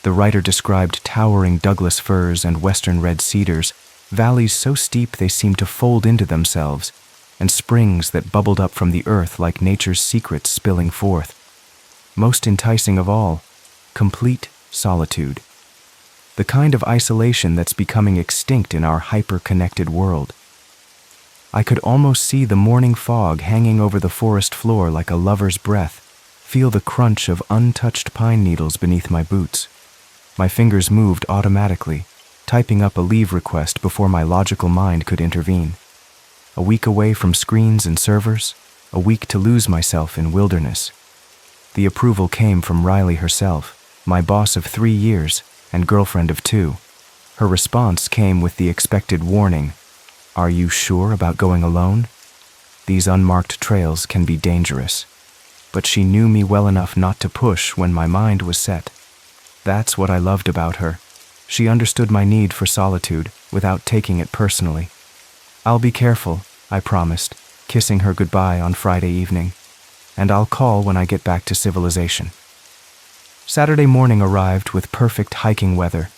The writer described towering Douglas firs and western red cedars, valleys so steep they seemed to fold into themselves, and springs that bubbled up from the earth like nature's secrets spilling forth. Most enticing of all, complete solitude. The kind of isolation that's becoming extinct in our hyper-connected world. I could almost see the morning fog hanging over the forest floor like a lover's breath, feel the crunch of untouched pine needles beneath my boots. My fingers moved automatically, typing up a leave request before my logical mind could intervene. A week away from screens and servers, a week to lose myself in wilderness. The approval came from Riley herself, my boss of 3 years and girlfriend of 2. Her response came with the expected warning, "Are you sure about going alone? These unmarked trails can be dangerous." But she knew me well enough not to push when my mind was set. That's what I loved about her. She understood my need for solitude without taking it personally. "I'll be careful," I promised, kissing her goodbye on Friday evening. "And I'll call when I get back to civilization." Saturday morning arrived with perfect hiking weather.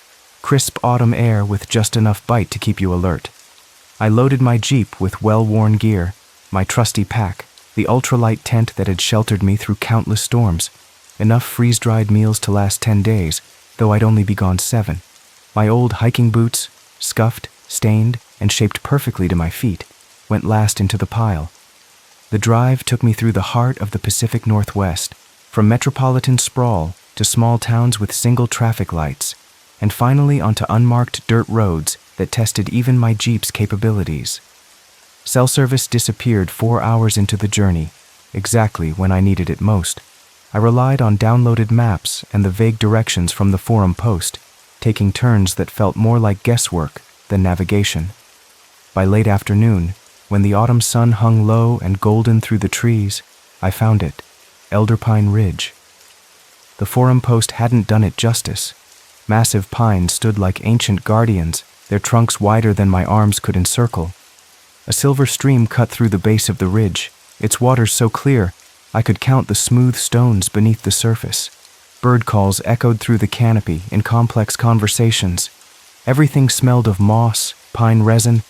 crisp autumn air with just enough bite to keep you alert. I loaded my Jeep with well-worn gear, my trusty pack, the ultralight tent that had sheltered me through countless storms, enough freeze-dried meals to last 10 days, though I'd only be gone 7. My old hiking boots, scuffed, stained, and shaped perfectly to my feet, went last into the pile. The drive took me through the heart of the Pacific Northwest, from metropolitan sprawl to small towns with single traffic lights, and finally onto unmarked dirt roads that tested even my Jeep's capabilities. Cell service disappeared 4 hours into the journey, exactly when I needed it most. I relied on downloaded maps and the vague directions from the forum post, taking turns that felt more like guesswork than navigation. By late afternoon, when the autumn sun hung low and golden through the trees, I found it, Elder Pine Ridge. The forum post hadn't done it justice. Massive pines stood like ancient guardians, their trunks wider than my arms could encircle. A silver stream cut through the base of the ridge, its waters so clear I could count the smooth stones beneath the surface. Bird calls echoed through the canopy in complex conversations. Everything smelled of moss, pine resin,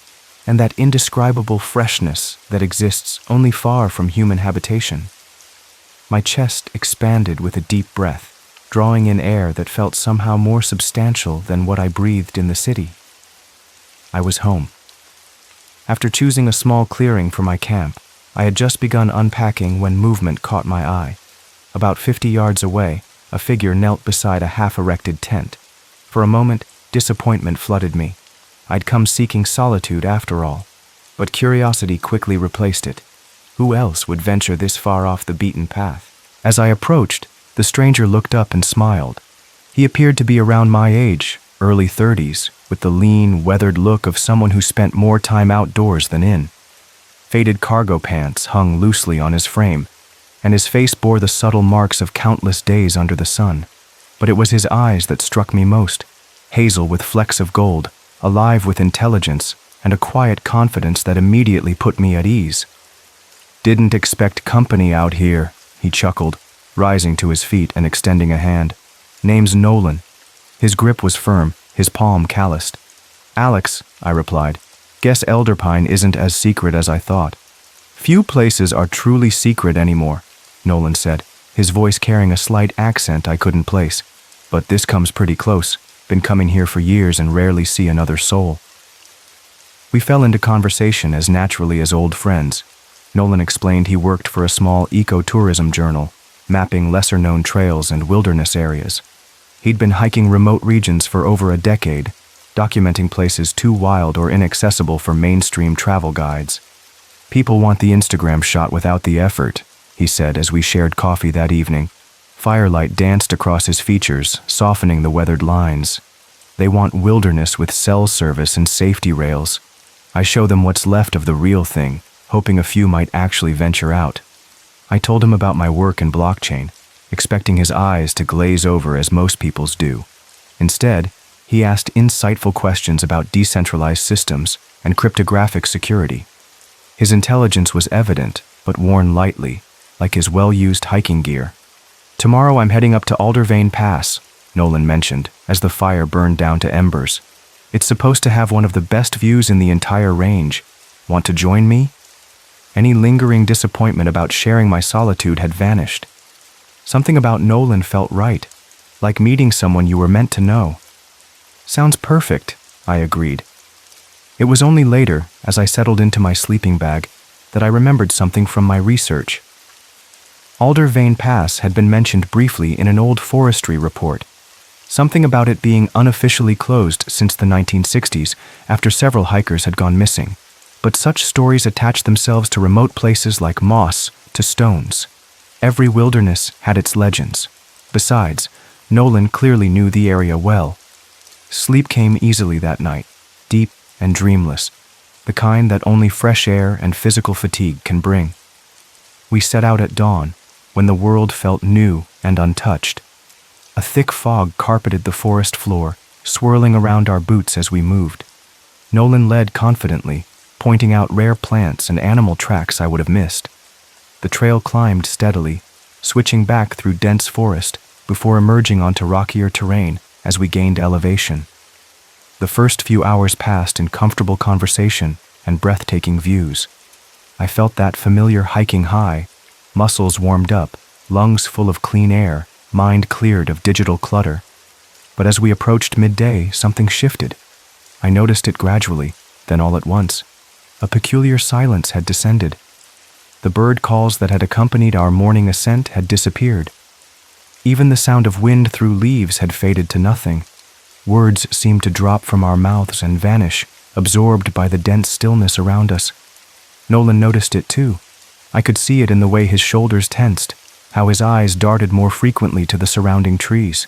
and that indescribable freshness that exists only far from human habitation. My chest expanded with a deep breath, drawing in air that felt somehow more substantial than what I breathed in the city. I was home. After choosing a small clearing for my camp, I had just begun unpacking when movement caught my eye. About 50 yards away, a figure knelt beside a half-erected tent. For a moment, disappointment flooded me. I'd come seeking solitude after all, but curiosity quickly replaced it. Who else would venture this far off the beaten path? As I approached, the stranger looked up and smiled. He appeared to be around my age, early 30s, with the lean, weathered look of someone who spent more time outdoors than in. Faded cargo pants hung loosely on his frame, and his face bore the subtle marks of countless days under the sun. But it was his eyes that struck me most, hazel with flecks of gold, alive with intelligence, and a quiet confidence that immediately put me at ease. "Didn't expect company out here," he chuckled, rising to his feet and extending a hand. "Name's Nolan." His grip was firm, his palm calloused. "Alex," I replied. "Guess Elder Pine isn't as secret as I thought." "Few places are truly secret anymore," Nolan said, his voice carrying a slight accent I couldn't place. "But this comes pretty close. Been coming here for years and rarely see another soul." We fell into conversation as naturally as old friends. Nolan explained he worked for a small ecotourism journal, mapping lesser-known trails and wilderness areas. He'd been hiking remote regions for over a decade, documenting places too wild or inaccessible for mainstream travel guides. "People want the Instagram shot without the effort," he said as we shared coffee that evening. Firelight danced across his features, softening the weathered lines. "They want wilderness with cell service and safety rails. I show them what's left of the real thing, hoping a few might actually venture out." I told him about my work in blockchain, expecting his eyes to glaze over as most people's do. Instead, he asked insightful questions about decentralized systems and cryptographic security. His intelligence was evident, but worn lightly, like his well-used hiking gear. "Tomorrow I'm heading up to Aldervane Pass," Nolan mentioned, as the fire burned down to embers. "It's supposed to have one of the best views in the entire range. Want to join me?" Any lingering disappointment about sharing my solitude had vanished. Something about Nolan felt right, like meeting someone you were meant to know. "Sounds perfect," I agreed. It was only later, as I settled into my sleeping bag, that I remembered something from my research. Aldervane Pass had been mentioned briefly in an old forestry report. Something about it being unofficially closed since the 1960s after several hikers had gone missing. But such stories attach themselves to remote places like moss to stones. Every wilderness had its legends. Besides, Nolan clearly knew the area well. Sleep came easily that night, deep and dreamless, the kind that only fresh air and physical fatigue can bring. We set out at dawn, when the world felt new and untouched. A thick fog carpeted the forest floor, swirling around our boots as we moved. Nolan led confidently, pointing out rare plants and animal tracks I would have missed. The trail climbed steadily, switching back through dense forest before emerging onto rockier terrain as we gained elevation. The first few hours passed in comfortable conversation and breathtaking views. I felt that familiar hiking high, muscles warmed up, lungs full of clean air, mind cleared of digital clutter. But as we approached midday, something shifted. I noticed it gradually, then all at once. A peculiar silence had descended. The bird calls that had accompanied our morning ascent had disappeared. Even the sound of wind through leaves had faded to nothing. Words seemed to drop from our mouths and vanish, absorbed by the dense stillness around us. Nolan noticed it too. I could see it in the way his shoulders tensed, how his eyes darted more frequently to the surrounding trees.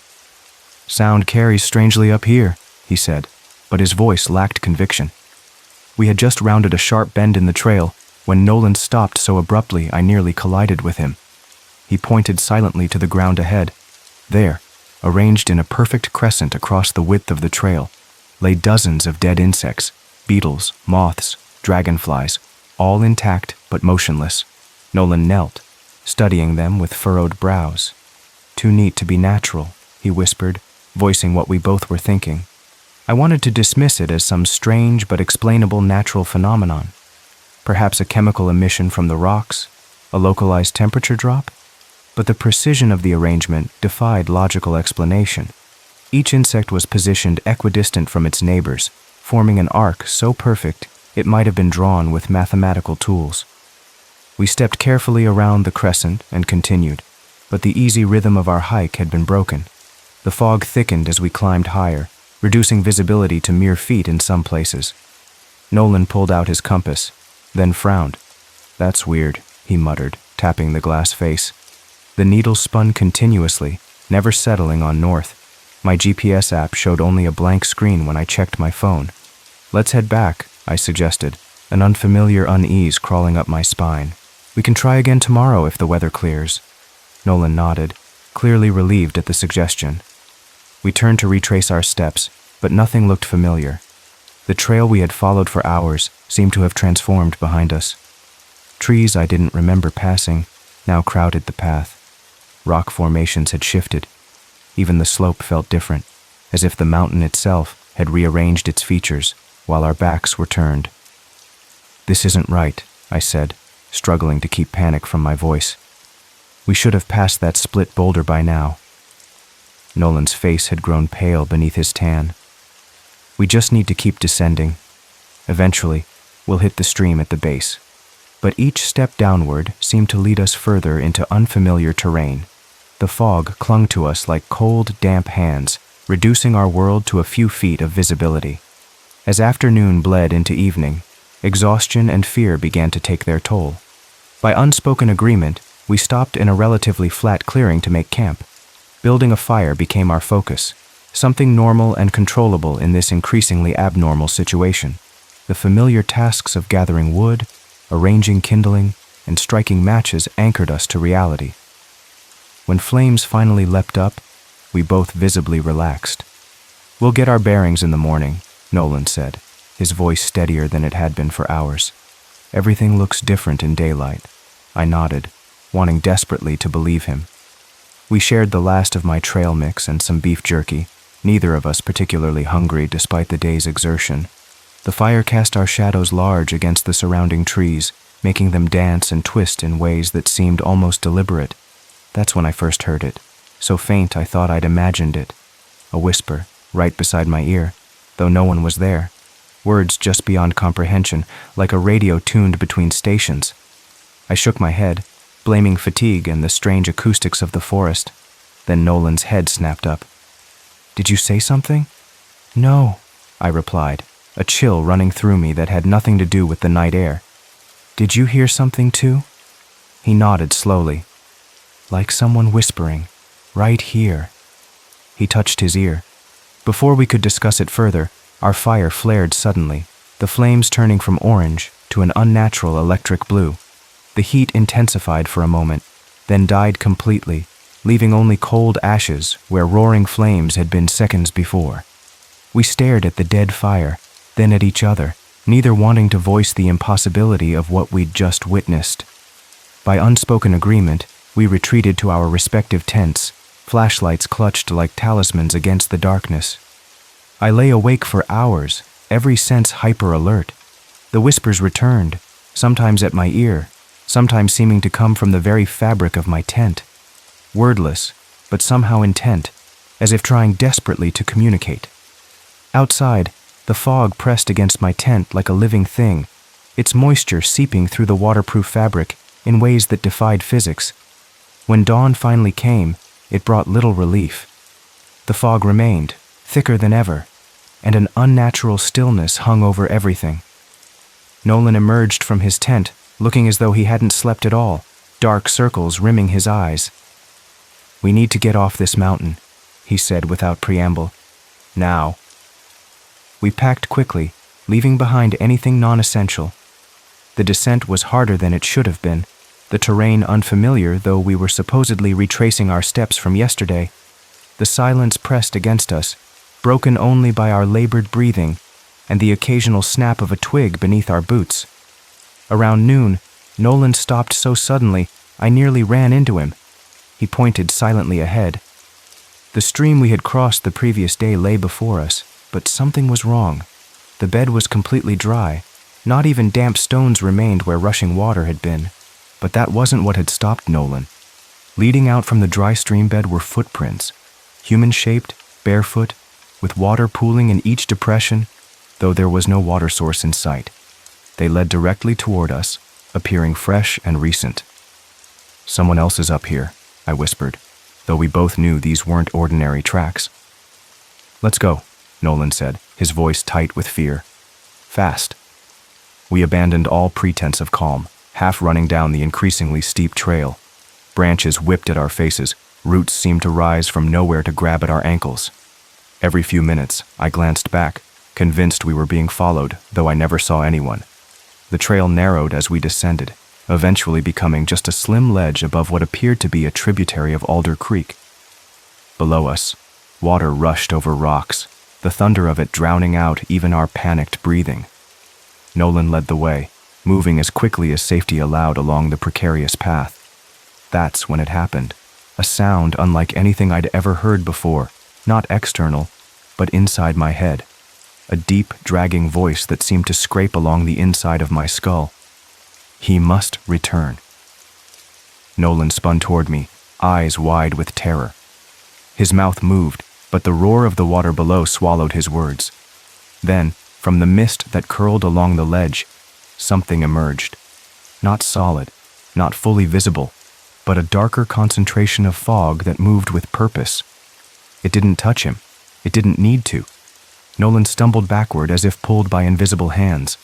"Sound carries strangely up here," he said, but his voice lacked conviction. We had just rounded a sharp bend in the trail when Nolan stopped so abruptly I nearly collided with him. He pointed silently to the ground ahead. There, arranged in a perfect crescent across the width of the trail, lay dozens of dead insects, beetles, moths, dragonflies, all intact but motionless. Nolan knelt, studying them with furrowed brows. "Too neat to be natural," he whispered, voicing what we both were thinking. I wanted to dismiss it as some strange but explainable natural phenomenon. Perhaps a chemical emission from the rocks, a localized temperature drop? But the precision of the arrangement defied logical explanation. Each insect was positioned equidistant from its neighbors, forming an arc so perfect it might have been drawn with mathematical tools. We stepped carefully around the crescent and continued, but the easy rhythm of our hike had been broken. The fog thickened as we climbed higher, reducing visibility to mere feet in some places. Nolan pulled out his compass, then frowned. "That's weird," he muttered, tapping the glass face. The needle spun continuously, never settling on north. My GPS app showed only a blank screen when I checked my phone. "Let's head back," I suggested, an unfamiliar unease crawling up my spine. "We can try again tomorrow if the weather clears." Nolan nodded, clearly relieved at the suggestion. We turned to retrace our steps, but nothing looked familiar. The trail we had followed for hours seemed to have transformed behind us. Trees I didn't remember passing now crowded the path. Rock formations had shifted. Even the slope felt different, as if the mountain itself had rearranged its features while our backs were turned. "This isn't right," I said, struggling to keep panic from my voice. "We should have passed that split boulder by now." Nolan's face had grown pale beneath his tan. "We just need to keep descending. Eventually, we'll hit the stream at the base." But each step downward seemed to lead us further into unfamiliar terrain. The fog clung to us like cold, damp hands, reducing our world to a few feet of visibility. As afternoon bled into evening, exhaustion and fear began to take their toll. By unspoken agreement, we stopped in a relatively flat clearing to make camp. Building a fire became our focus, something normal and controllable in this increasingly abnormal situation. The familiar tasks of gathering wood, arranging kindling, and striking matches anchored us to reality. When flames finally leapt up, we both visibly relaxed. "We'll get our bearings in the morning," Nolan said, his voice steadier than it had been for hours. "Everything looks different in daylight." I nodded, wanting desperately to believe him. We shared the last of my trail mix and some beef jerky, neither of us particularly hungry despite the day's exertion. The fire cast our shadows large against the surrounding trees, making them dance and twist in ways that seemed almost deliberate. That's when I first heard it, so faint I thought I'd imagined it. A whisper, right beside my ear, though no one was there. Words just beyond comprehension, like a radio tuned between stations. I shook my head, blaming fatigue and the strange acoustics of the forest. Then Nolan's head snapped up. "Did you say something?" "No," I replied, a chill running through me that had nothing to do with the night air. "Did you hear something too?" He nodded slowly. "Like someone whispering, right here." He touched his ear. Before we could discuss it further, our fire flared suddenly, the flames turning from orange to an unnatural electric blue. The heat intensified for a moment, then died completely, leaving only cold ashes where roaring flames had been seconds before. We stared at the dead fire, then at each other, neither wanting to voice the impossibility of what we'd just witnessed. By unspoken agreement, we retreated to our respective tents, flashlights clutched like talismans against the darkness. I lay awake for hours, every sense hyper-alert. The whispers returned, sometimes at my ear, sometimes seeming to come from the very fabric of my tent. Wordless, but somehow intent, as if trying desperately to communicate. Outside, the fog pressed against my tent like a living thing, its moisture seeping through the waterproof fabric in ways that defied physics. When dawn finally came, it brought little relief. The fog remained, thicker than ever, and an unnatural stillness hung over everything. Nolan emerged from his tent, looking as though he hadn't slept at all, dark circles rimming his eyes. "We need to get off this mountain," he said without preamble. "Now." We packed quickly, leaving behind anything non-essential. The descent was harder than it should have been, the terrain unfamiliar though we were supposedly retracing our steps from yesterday. The silence pressed against us, broken only by our labored breathing and the occasional snap of a twig beneath our boots. Around noon, Nolan stopped so suddenly I nearly ran into him. He pointed silently ahead. The stream we had crossed the previous day lay before us, but something was wrong. The bed was completely dry. Not even damp stones remained where rushing water had been. But that wasn't what had stopped Nolan. Leading out from the dry stream bed were footprints, human-shaped, barefoot, with water pooling in each depression, though there was no water source in sight. They led directly toward us, appearing fresh and recent. "Someone else is up here," I whispered, though we both knew these weren't ordinary tracks. "Let's go," Nolan said, his voice tight with fear. "Fast." We abandoned all pretense of calm, half running down the increasingly steep trail. Branches whipped at our faces, roots seemed to rise from nowhere to grab at our ankles. Every few minutes, I glanced back, convinced we were being followed, though I never saw anyone. The trail narrowed as we descended, eventually becoming just a slim ledge above what appeared to be a tributary of Alder Creek. Below us, water rushed over rocks, the thunder of it drowning out even our panicked breathing. Nolan led the way, moving as quickly as safety allowed along the precarious path. That's when it happened, a sound unlike anything I'd ever heard before, not external, but inside my head. A deep, dragging voice that seemed to scrape along the inside of my skull. He must return. Nolan spun toward me, eyes wide with terror. His mouth moved, but the roar of the water below swallowed his words. Then, from the mist that curled along the ledge, something emerged. Not solid, not fully visible, but a darker concentration of fog that moved with purpose. It didn't touch him. It didn't need to. Nolan stumbled backward as if pulled by invisible hands.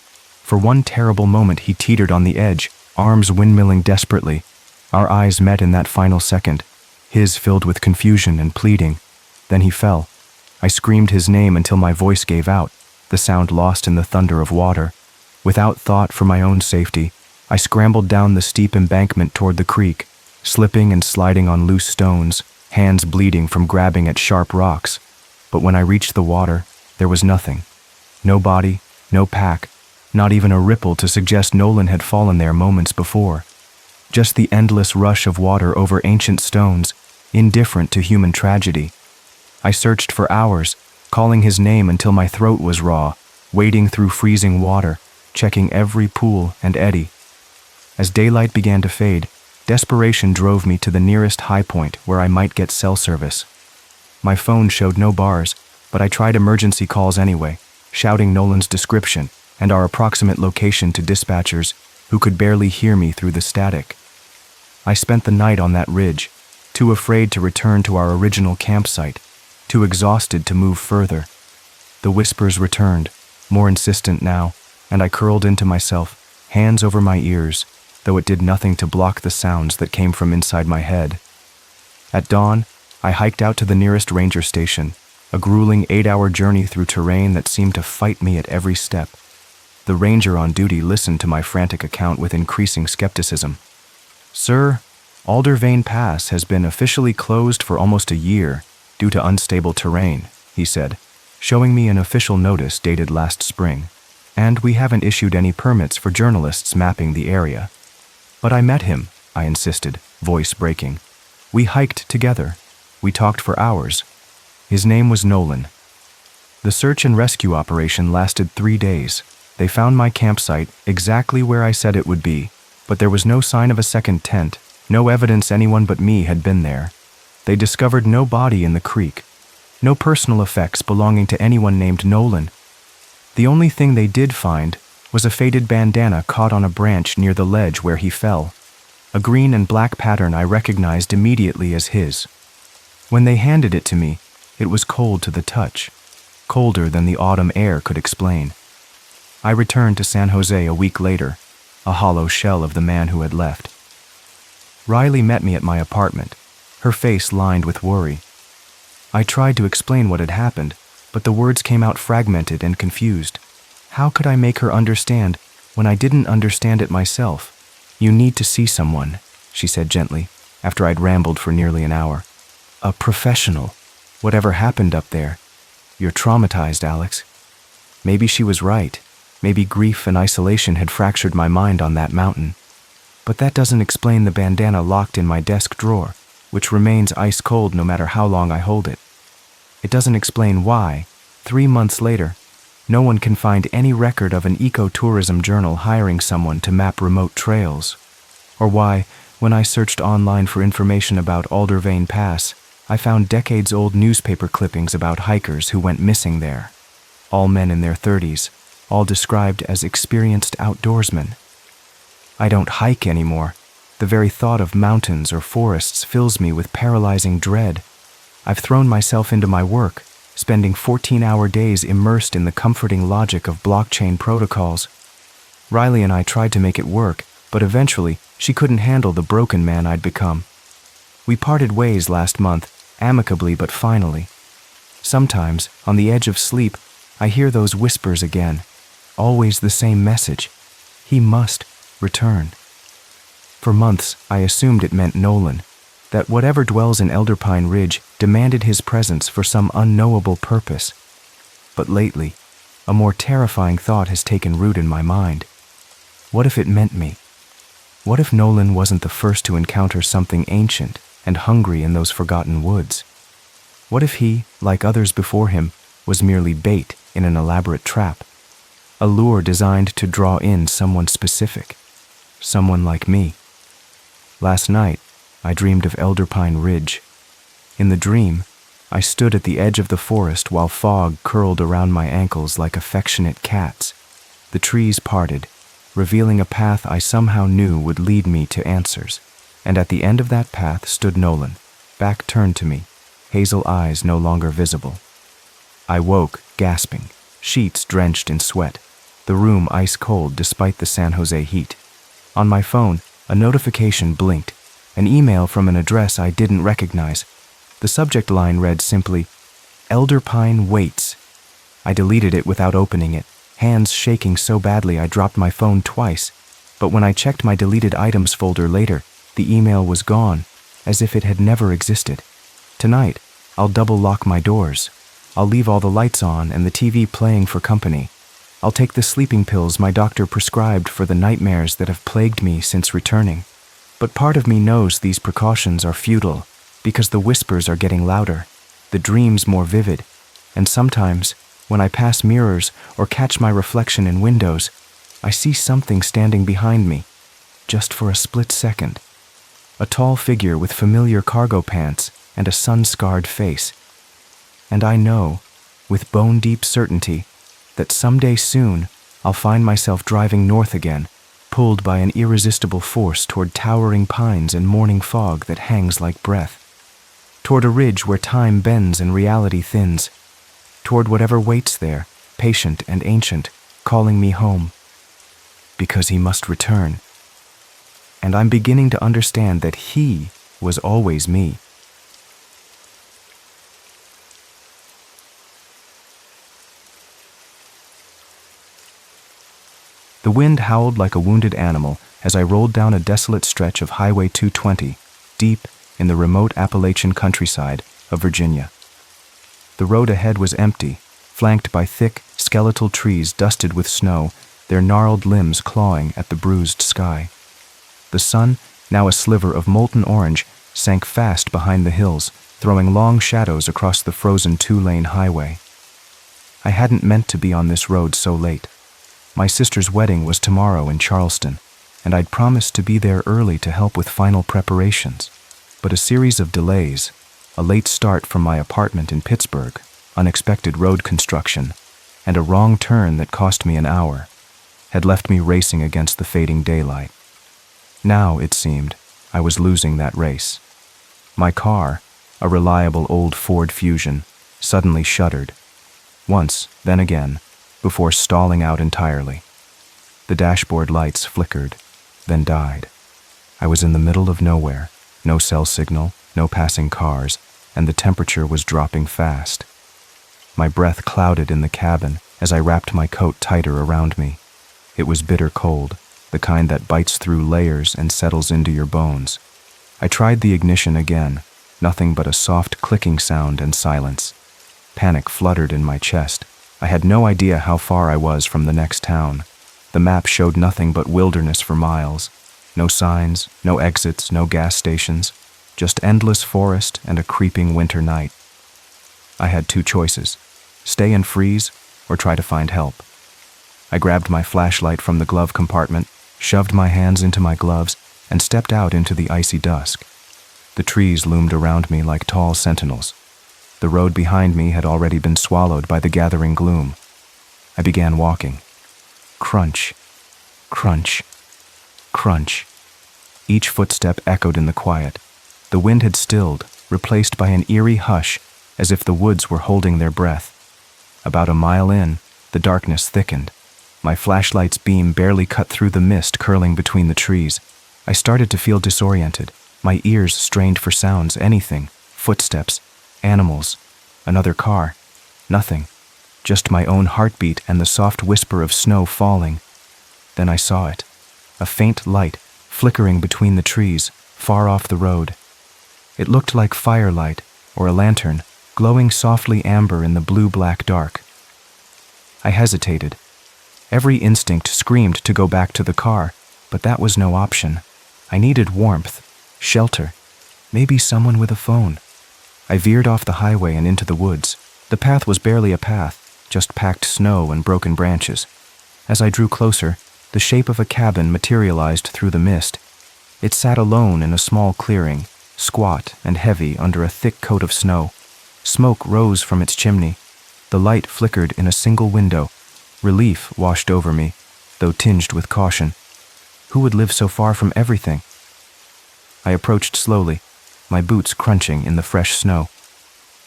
For one terrible moment he teetered on the edge, arms windmilling desperately. Our eyes met in that final second, his filled with confusion and pleading. Then he fell. I screamed his name until my voice gave out, the sound lost in the thunder of water. Without thought for my own safety, I scrambled down the steep embankment toward the creek, slipping and sliding on loose stones, hands bleeding from grabbing at sharp rocks. But when I reached the water, there was nothing. No body, no pack, not even a ripple to suggest Nolan had fallen there moments before. Just the endless rush of water over ancient stones, indifferent to human tragedy. I searched for hours, calling his name until my throat was raw, wading through freezing water, checking every pool and eddy. As daylight began to fade, desperation drove me to the nearest high point where I might get cell service. My phone showed no bars, but I tried emergency calls anyway, shouting Nolan's description and our approximate location to dispatchers who could barely hear me through the static. I spent the night on that ridge, too afraid to return to our original campsite, too exhausted to move further. The whispers returned, more insistent now, and I curled into myself, hands over my ears, though it did nothing to block the sounds that came from inside my head. At dawn, I hiked out to the nearest ranger station, a grueling 8-hour journey through terrain that seemed to fight me at every step. The ranger on duty listened to my frantic account with increasing skepticism. "Sir, Alder Vein Pass has been officially closed for almost a year due to unstable terrain," he said, showing me an official notice dated last spring. "And we haven't issued any permits for journalists mapping the area." "But I met him," I insisted, voice breaking. "We hiked together. We talked for hours. His name was Nolan." The search and rescue operation lasted 3 days. They found my campsite exactly where I said it would be, but there was no sign of a second tent, no evidence anyone but me had been there. They discovered no body in the creek, no personal effects belonging to anyone named Nolan. The only thing they did find was a faded bandana caught on a branch near the ledge where he fell, a green and black pattern I recognized immediately as his. When they handed it to me, it was cold to the touch, colder than the autumn air could explain. I returned to San Jose a week later, a hollow shell of the man who had left. Riley met me at my apartment, her face lined with worry. I tried to explain what had happened, but the words came out fragmented and confused. How could I make her understand when I didn't understand it myself? "You need to see someone," she said gently, after I'd rambled for nearly an hour. "A professional. Whatever happened up there. You're traumatized, Alex." Maybe she was right. Maybe grief and isolation had fractured my mind on that mountain. But that doesn't explain the bandana locked in my desk drawer, which remains ice cold no matter how long I hold it. It doesn't explain why, 3 months later, no one can find any record of an ecotourism journal hiring someone to map remote trails. Or why, when I searched online for information about Aldervane Pass, I found decades-old newspaper clippings about hikers who went missing there. All men in their 30s, all described as experienced outdoorsmen. I don't hike anymore. The very thought of mountains or forests fills me with paralyzing dread. I've thrown myself into my work, spending 14-hour days immersed in the comforting logic of blockchain protocols. Riley and I tried to make it work, but eventually she couldn't handle the broken man I'd become. We parted ways last month, amicably but finally. Sometimes, on the edge of sleep, I hear those whispers again, always the same message. He must return. For months, I assumed it meant Nolan, that whatever dwells in Elderpine Ridge demanded his presence for some unknowable purpose. But lately, a more terrifying thought has taken root in my mind. What if it meant me? What if Nolan wasn't the first to encounter something ancient and hungry in those forgotten woods? What if he, like others before him, was merely bait in an elaborate trap? A lure designed to draw in someone specific, someone like me. Last night, I dreamed of Elderpine Ridge. In the dream, I stood at the edge of the forest while fog curled around my ankles like affectionate cats. The trees parted, revealing a path I somehow knew would lead me to answers. And at the end of that path stood Nolan, back turned to me, hazel eyes no longer visible. I woke, gasping, sheets drenched in sweat, the room ice cold despite the San Jose heat. On my phone, a notification blinked, an email from an address I didn't recognize. The subject line read simply, "Elderpine waits." I deleted it without opening it, hands shaking so badly I dropped my phone twice. But when I checked my deleted items folder later, the email was gone, as if it had never existed. Tonight, I'll double lock my doors. I'll leave all the lights on and the TV playing for company. I'll take the sleeping pills my doctor prescribed for the nightmares that have plagued me since returning. But part of me knows these precautions are futile, because the whispers are getting louder, the dreams more vivid, and sometimes, when I pass mirrors or catch my reflection in windows, I see something standing behind me, just for a split second. A tall figure with familiar cargo pants and a sun-scarred face. And I know, with bone-deep certainty, that someday soon I'll find myself driving north again, pulled by an irresistible force toward towering pines and morning fog that hangs like breath, toward a ridge where time bends and reality thins, toward whatever waits there, patient and ancient, calling me home. Because he must return. And I'm beginning to understand that he was always me. The wind howled like a wounded animal as I rolled down a desolate stretch of Highway 220, deep in the remote Appalachian countryside of Virginia. The road ahead was empty, flanked by thick, skeletal trees dusted with snow, their gnarled limbs clawing at the bruised sky. The sun, now a sliver of molten orange, sank fast behind the hills, throwing long shadows across the frozen 2-lane highway. I hadn't meant to be on this road so late. My sister's wedding was tomorrow in Charleston, and I'd promised to be there early to help with final preparations. But a series of delays, a late start from my apartment in Pittsburgh, unexpected road construction, and a wrong turn that cost me an hour, had left me racing against the fading daylight. Now, it seemed, I was losing that race. My car, a reliable old Ford Fusion, suddenly shuddered. Once, then again, before stalling out entirely. The dashboard lights flickered, then died. I was in the middle of nowhere, no cell signal, no passing cars, and the temperature was dropping fast. My breath clouded in the cabin as I wrapped my coat tighter around me. It was bitter cold, the kind that bites through layers and settles into your bones. I tried the ignition again, nothing but a soft clicking sound and silence. Panic fluttered in my chest. I had no idea how far I was from the next town. The map showed nothing but wilderness for miles. No signs, no exits, no gas stations, just endless forest and a creeping winter night. I had two choices: stay and freeze, or try to find help. I grabbed my flashlight from the glove compartment, shoved my hands into my gloves, and stepped out into the icy dusk. The trees loomed around me like tall sentinels. The road behind me had already been swallowed by the gathering gloom. I began walking. Crunch, crunch, crunch. Each footstep echoed in the quiet. The wind had stilled, replaced by an eerie hush, as if the woods were holding their breath. About a mile in, the darkness thickened. My flashlight's beam barely cut through the mist curling between the trees. I started to feel disoriented, my ears strained for sounds, anything, footsteps, animals, another car, nothing, just my own heartbeat and the soft whisper of snow falling. Then I saw it, a faint light flickering between the trees, far off the road. It looked like firelight or a lantern, glowing softly amber in the blue-black dark. I hesitated. Every instinct screamed to go back to the car, but that was no option. I needed warmth, shelter, maybe someone with a phone. I veered off the highway and into the woods. The path was barely a path, just packed snow and broken branches. As I drew closer, the shape of a cabin materialized through the mist. It sat alone in a small clearing, squat and heavy under a thick coat of snow. Smoke rose from its chimney. The light flickered in a single window. Relief washed over me, though tinged with caution. Who would live so far from everything? I approached slowly, my boots crunching in the fresh snow.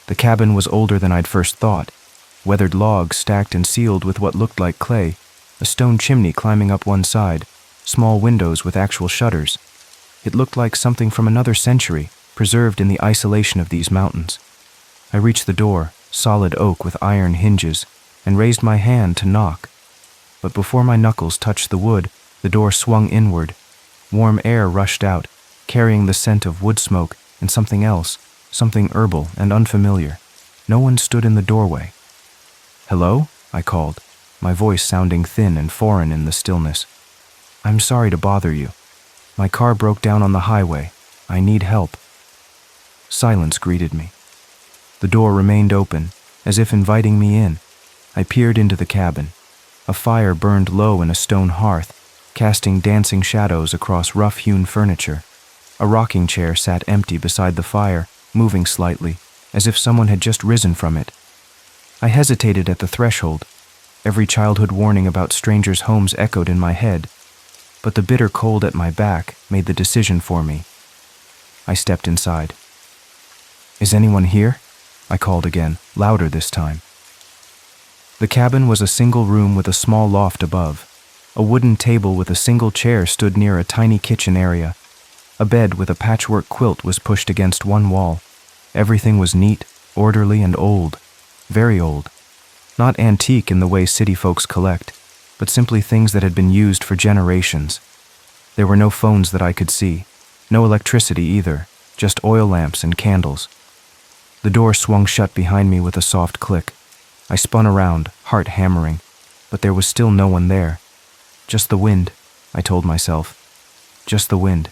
The cabin was older than I'd first thought. Weathered logs stacked and sealed with what looked like clay, a stone chimney climbing up one side, small windows with actual shutters. It looked like something from another century, preserved in the isolation of these mountains. I reached the door, solid oak with iron hinges, and raised my hand to knock. But before my knuckles touched the wood, the door swung inward. Warm air rushed out, carrying the scent of wood smoke and something else, something herbal and unfamiliar. No one stood in the doorway. "Hello?" I called, my voice sounding thin and foreign in the stillness. "I'm sorry to bother you. My car broke down on the highway. I need help." Silence greeted me. The door remained open, as if inviting me in. I peered into the cabin. A fire burned low in a stone hearth, casting dancing shadows across rough-hewn furniture. A rocking chair sat empty beside the fire, moving slightly, as if someone had just risen from it. I hesitated at the threshold. Every childhood warning about strangers' homes echoed in my head, but the bitter cold at my back made the decision for me. I stepped inside. "Is anyone here?" I called again, louder this time. The cabin was a single room with a small loft above. A wooden table with a single chair stood near a tiny kitchen area. A bed with a patchwork quilt was pushed against one wall. Everything was neat, orderly, and old. Very old. Not antique in the way city folks collect, but simply things that had been used for generations. There were no phones that I could see. No electricity either, just oil lamps and candles. The door swung shut behind me with a soft click. I spun around, heart hammering, but there was still no one there. Just the wind, I told myself. Just the wind.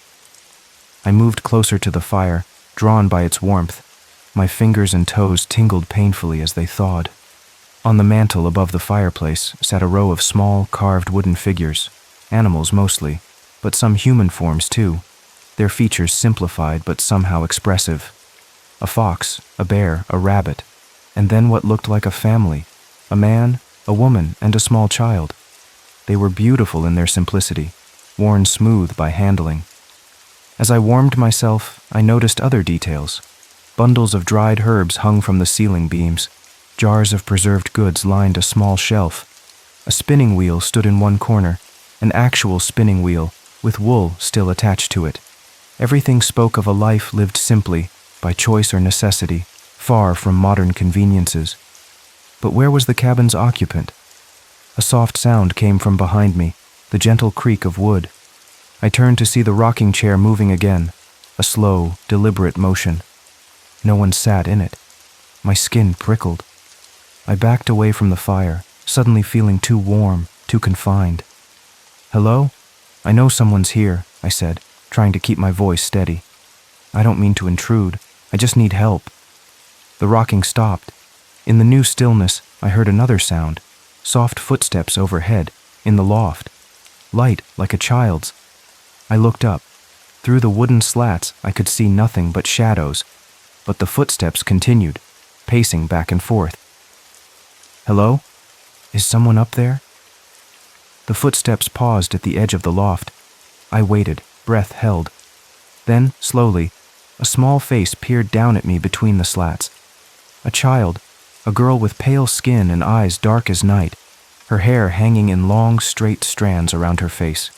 I moved closer to the fire, drawn by its warmth. My fingers and toes tingled painfully as they thawed. On the mantel above the fireplace sat a row of small, carved wooden figures, animals mostly, but some human forms too, their features simplified but somehow expressive. A fox, a bear, a rabbit, and then what looked like a family, a man, a woman, and a small child. They were beautiful in their simplicity, worn smooth by handling. As I warmed myself, I noticed other details. Bundles of dried herbs hung from the ceiling beams. Jars of preserved goods lined a small shelf. A spinning wheel stood in one corner, an actual spinning wheel, with wool still attached to it. Everything spoke of a life lived simply, by choice or necessity, far from modern conveniences. But where was the cabin's occupant? A soft sound came from behind me, the gentle creak of wood. I turned to see the rocking chair moving again, a slow, deliberate motion. No one sat in it. My skin prickled. I backed away from the fire, suddenly feeling too warm, too confined. "Hello? I know someone's here," I said, trying to keep my voice steady. "I don't mean to intrude. I just need help." The rocking stopped. In the new stillness, I heard another sound, soft footsteps overhead, in the loft. Light, like a child's. I looked up. Through the wooden slats, I could see nothing but shadows, but the footsteps continued, pacing back and forth. "Hello? Is someone up there?" The footsteps paused at the edge of the loft. I waited, breath held. Then, slowly, a small face peered down at me between the slats. A child, a girl with pale skin and eyes dark as night, her hair hanging in long, straight strands around her face.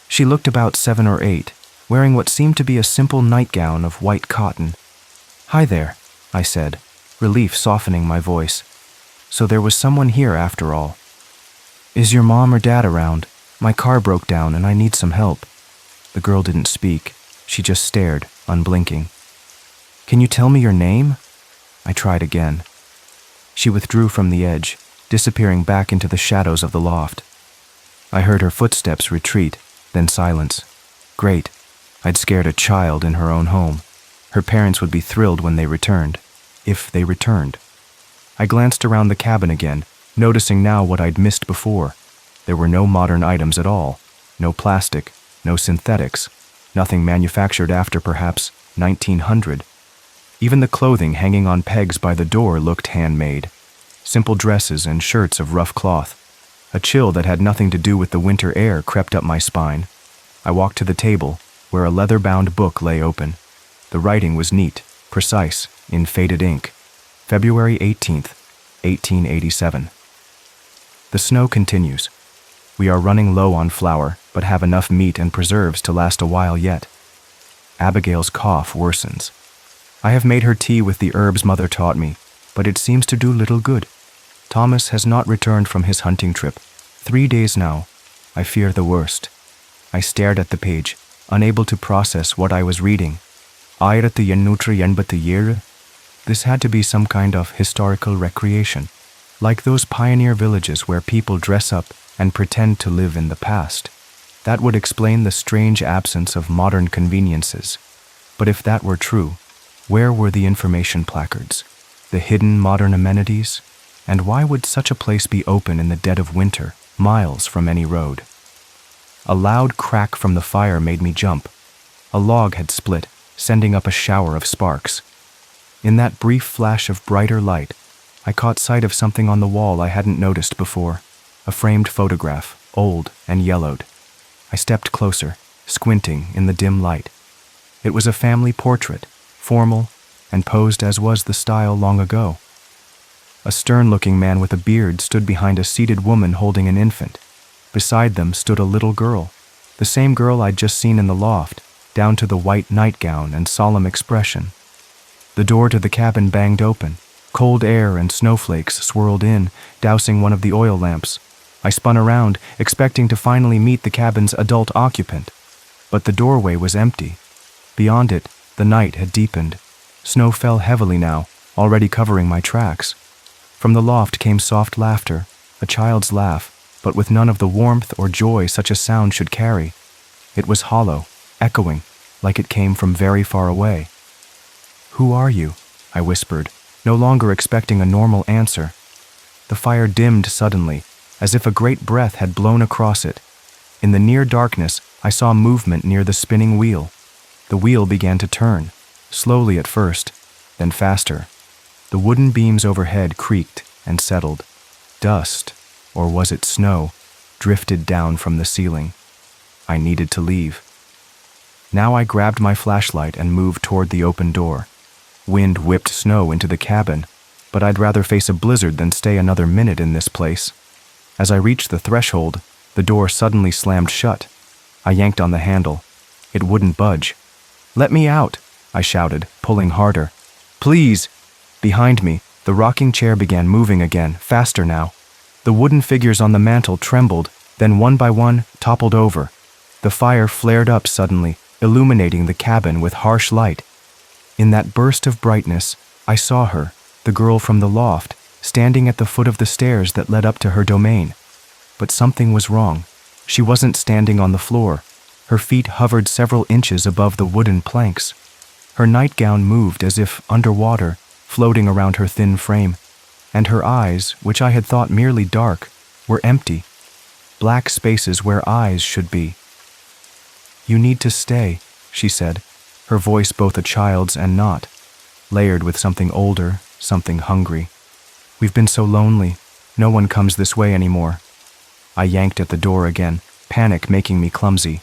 She looked about 7 or 8, wearing what seemed to be a simple nightgown of white cotton. "Hi there," I said, relief softening my voice. So there was someone here after all. "Is your mom or dad around? My car broke down and I need some help." The girl didn't speak. She just stared, unblinking. "Can you tell me your name?" I tried again. She withdrew from the edge, disappearing back into the shadows of the loft. I heard her footsteps retreat, then silence. Great. I'd scared a child in her own home. Her parents would be thrilled when they returned, if they returned. I glanced around the cabin again, noticing now what I'd missed before. There were no modern items at all, no plastic, no synthetics, nothing manufactured after perhaps 1900. Even the clothing hanging on pegs by the door looked handmade. Simple dresses and shirts of rough cloth. A chill that had nothing to do with the winter air crept up my spine. I walked to the table, where a leather-bound book lay open. The writing was neat, precise, in faded ink. February 18th, 1887. The snow continues. We are running low on flour, but have enough meat and preserves to last a while yet. Abigail's cough worsens. I have made her tea with the herbs Mother taught me, but it seems to do little good. Thomas has not returned from his hunting trip. 3 days now. I fear the worst. I stared at the page, unable to process what I was reading. This had to be some kind of historical recreation, like those pioneer villages where people dress up and pretend to live in the past. That would explain the strange absence of modern conveniences. But if that were true, where were the information placards, the hidden modern amenities? And why would such a place be open in the dead of winter, miles from any road? A loud crack from the fire made me jump. A log had split, sending up a shower of sparks. In that brief flash of brighter light, I caught sight of something on the wall I hadn't noticed before. A framed photograph, old and yellowed. I stepped closer, squinting in the dim light. It was a family portrait, formal, and posed as was the style long ago. A stern-looking man with a beard stood behind a seated woman holding an infant. Beside them stood a little girl, the same girl I'd just seen in the loft, down to the white nightgown and solemn expression. The door to the cabin banged open. Cold air and snowflakes swirled in, dousing one of the oil lamps. I spun around, expecting to finally meet the cabin's adult occupant. But the doorway was empty. Beyond it, the night had deepened. Snow fell heavily now, already covering my tracks. From the loft came soft laughter, a child's laugh, but with none of the warmth or joy such a sound should carry. It was hollow, echoing, like it came from very far away. "Who are you?" I whispered, no longer expecting a normal answer. The fire dimmed suddenly, as if a great breath had blown across it. In the near darkness, I saw movement near the spinning wheel. The wheel began to turn, slowly at first, then faster. The wooden beams overhead creaked and settled. Dust, or was it snow, drifted down from the ceiling. I needed to leave. Now I grabbed my flashlight and moved toward the open door. Wind whipped snow into the cabin, but I'd rather face a blizzard than stay another minute in this place. As I reached the threshold, the door suddenly slammed shut. I yanked on the handle. It wouldn't budge. "Let me out," I shouted, pulling harder. "Please!" Behind me, the rocking chair began moving again, faster now. The wooden figures on the mantel trembled, then one by one toppled over. The fire flared up suddenly, illuminating the cabin with harsh light. In that burst of brightness, I saw her, the girl from the loft, standing at the foot of the stairs that led up to her domain. But something was wrong. She wasn't standing on the floor. Her feet hovered several inches above the wooden planks. Her nightgown moved as if underwater, floating around her thin frame, and her eyes, which I had thought merely dark, were empty. Black spaces where eyes should be. "You need to stay," she said, her voice both a child's and not, layered with something older, something hungry. "We've been so lonely. No one comes this way anymore." I yanked at the door again, panic making me clumsy.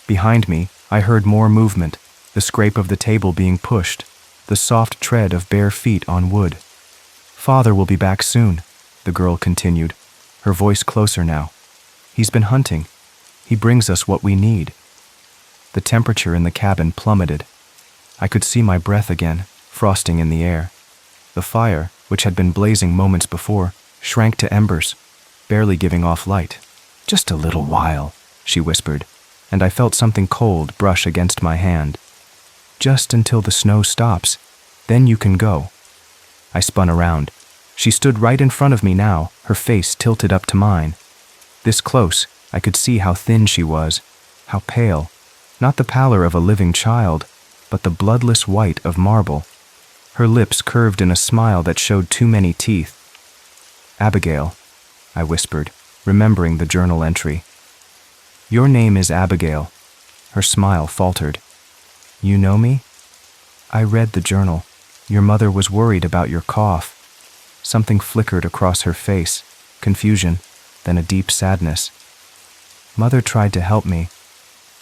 Behind me, I heard more movement, the scrape of the table being pushed, the soft tread of bare feet on wood. "Father will be back soon," the girl continued, her voice closer now. "He's been hunting. He brings us what we need." The temperature in the cabin plummeted. I could see my breath again, frosting in the air. The fire, which had been blazing moments before, shrank to embers, barely giving off light. "Just a little while," she whispered, and I felt something cold brush against my hand. "Just until the snow stops. Then you can go." I spun around. She stood right in front of me now, her face tilted up to mine. This close, I could see how thin she was, how pale. Not the pallor of a living child, but the bloodless white of marble. Her lips curved in a smile that showed too many teeth. "Abigail," I whispered, remembering the journal entry. "Your name is Abigail." Her smile faltered. "You know me?" "I read the journal. Your mother was worried about your cough." Something flickered across her face, confusion, then a deep sadness. "Mother tried to help me,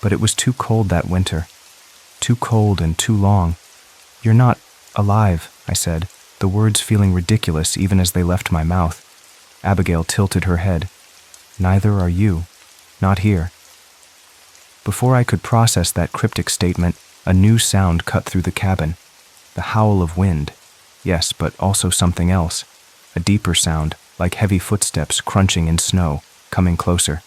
but it was too cold that winter. Too cold and too long. You're not alive," I said, the words feeling ridiculous even as they left my mouth. Abigail tilted her head. "Neither are you. Not here." Before I could process that cryptic statement, a new sound cut through the cabin. The howl of wind. Yes, but also something else. A deeper sound, like heavy footsteps crunching in snow, coming closer.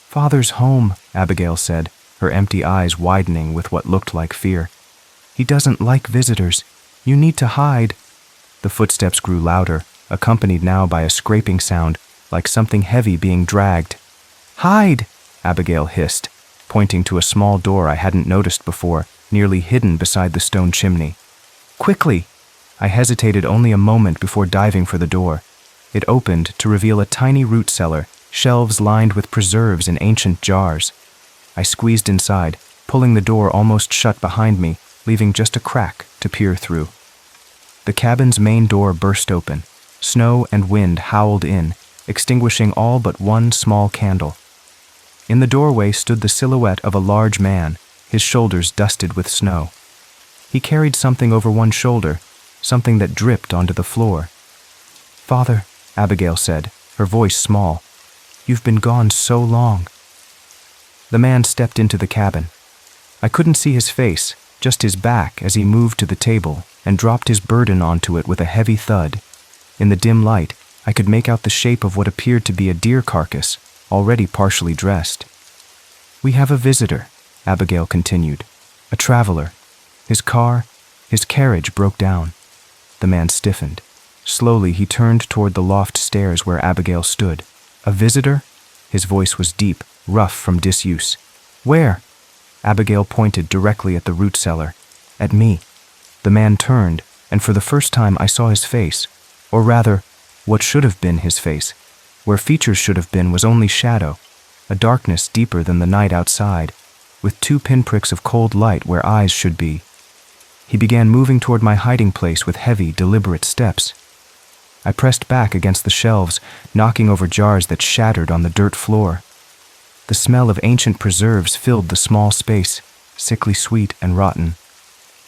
"Father's home," Abigail said, her empty eyes widening with what looked like fear. "He doesn't like visitors. You need to hide." The footsteps grew louder, accompanied now by a scraping sound, like something heavy being dragged. "Hide!" Abigail hissed, pointing to a small door I hadn't noticed before, nearly hidden beside the stone chimney. "Quickly!" I hesitated only a moment before diving for the door. It opened to reveal a tiny root cellar, shelves lined with preserves in ancient jars. I squeezed inside, pulling the door almost shut behind me, leaving just a crack to peer through. The cabin's main door burst open. Snow and wind howled in, extinguishing all but one small candle. In the doorway stood the silhouette of a large man, his shoulders dusted with snow. He carried something over one shoulder, something that dripped onto the floor. "Father," Abigail said, her voice small, "you've been gone so long." The man stepped into the cabin. I couldn't see his face, just his back as he moved to the table and dropped his burden onto it with a heavy thud. In the dim light, I could make out the shape of what appeared to be a deer carcass, already partially dressed. "We have a visitor," Abigail continued. "A traveler. His carriage broke down." The man stiffened. Slowly he turned toward the loft stairs where Abigail stood. "A visitor?" His voice was deep, rough from disuse. "Where?" Abigail pointed directly at the root cellar. "At me." The man turned, and for the first time I saw his face, or rather, What should have been his face, where features should have been, was only shadow, a darkness deeper than the night outside, with 2 pinpricks of cold light where eyes should be. He began moving toward my hiding place with heavy, deliberate steps. I pressed back against the shelves, knocking over jars that shattered on the dirt floor. The smell of ancient preserves filled the small space, sickly sweet and rotten.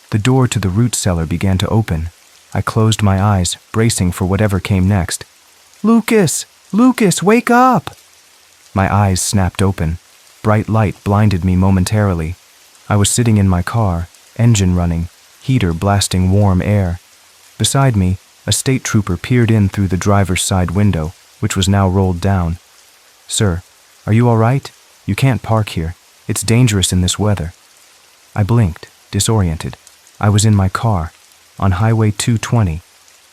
The door to the root cellar began to open. I closed my eyes, bracing for whatever came next. "Lucas! Lucas, wake up!" My eyes snapped open. Bright light blinded me momentarily. I was sitting in my car, engine running, heater blasting warm air. Beside me, a state trooper peered in through the driver's side window, which was now rolled down. "Sir, are you all right? You can't park here. It's dangerous in this weather." I blinked, disoriented. I was in my car, on Highway 220.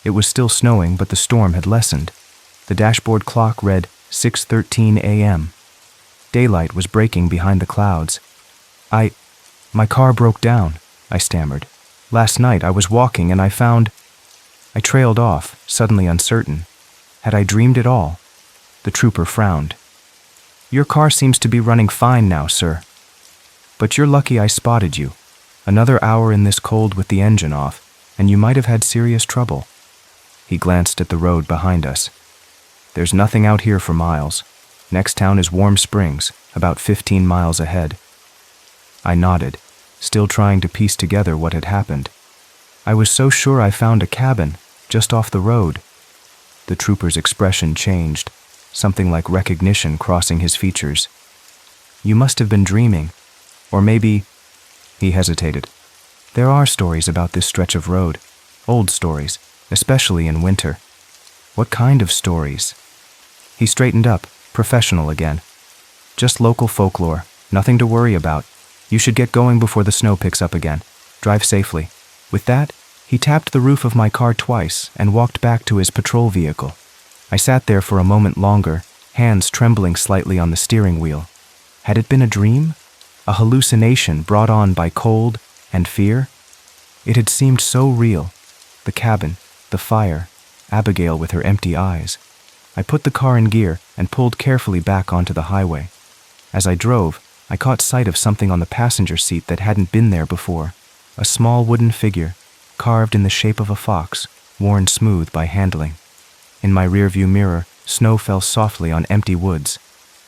It was still snowing, but the storm had lessened. The dashboard clock read 6:13 a.m. Daylight was breaking behind the clouds. My car broke down," I stammered. "Last night I was walking and I found—" I trailed off, suddenly uncertain. Had I dreamed it all? The trooper frowned. "Your car seems to be running fine now, sir. But you're lucky I spotted you. Another hour in this cold with the engine off, and you might have had serious trouble." He glanced at the road behind us. "There's nothing out here for miles. Next town is Warm Springs, about 15 miles ahead." I nodded, still trying to piece together what had happened. I was so sure I found a cabin, just off the road. The trooper's expression changed, something like recognition crossing his features. "You must have been dreaming. Or maybe—" He hesitated. "There are stories about this stretch of road. Old stories, especially in winter." "What kind of stories?" He straightened up, professional again. "Just local folklore, nothing to worry about. You should get going before the snow picks up again. Drive safely." With that, he tapped the roof of my car twice and walked back to his patrol vehicle. I sat there for a moment longer, hands trembling slightly on the steering wheel. Had it been a dream? A hallucination brought on by cold and fear? It had seemed so real. The cabin, the fire, Abigail with her empty eyes. I put the car in gear and pulled carefully back onto the highway. As I drove, I caught sight of something on the passenger seat that hadn't been there before. A small wooden figure, carved in the shape of a fox, worn smooth by handling. In my rearview mirror, snow fell softly on empty woods.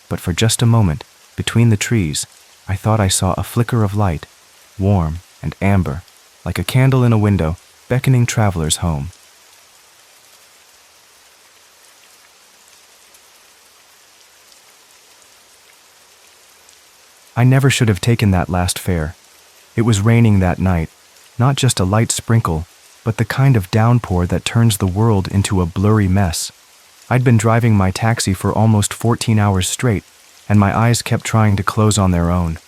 But for just a moment, between the trees, I thought I saw a flicker of light, warm and amber, like a candle in a window, beckoning travelers home. I never should have taken that last fare. It was raining that night, not just a light sprinkle, but the kind of downpour that turns the world into a blurry mess. I'd been driving my taxi for almost 14 hours straight, and my eyes kept trying to close on their own.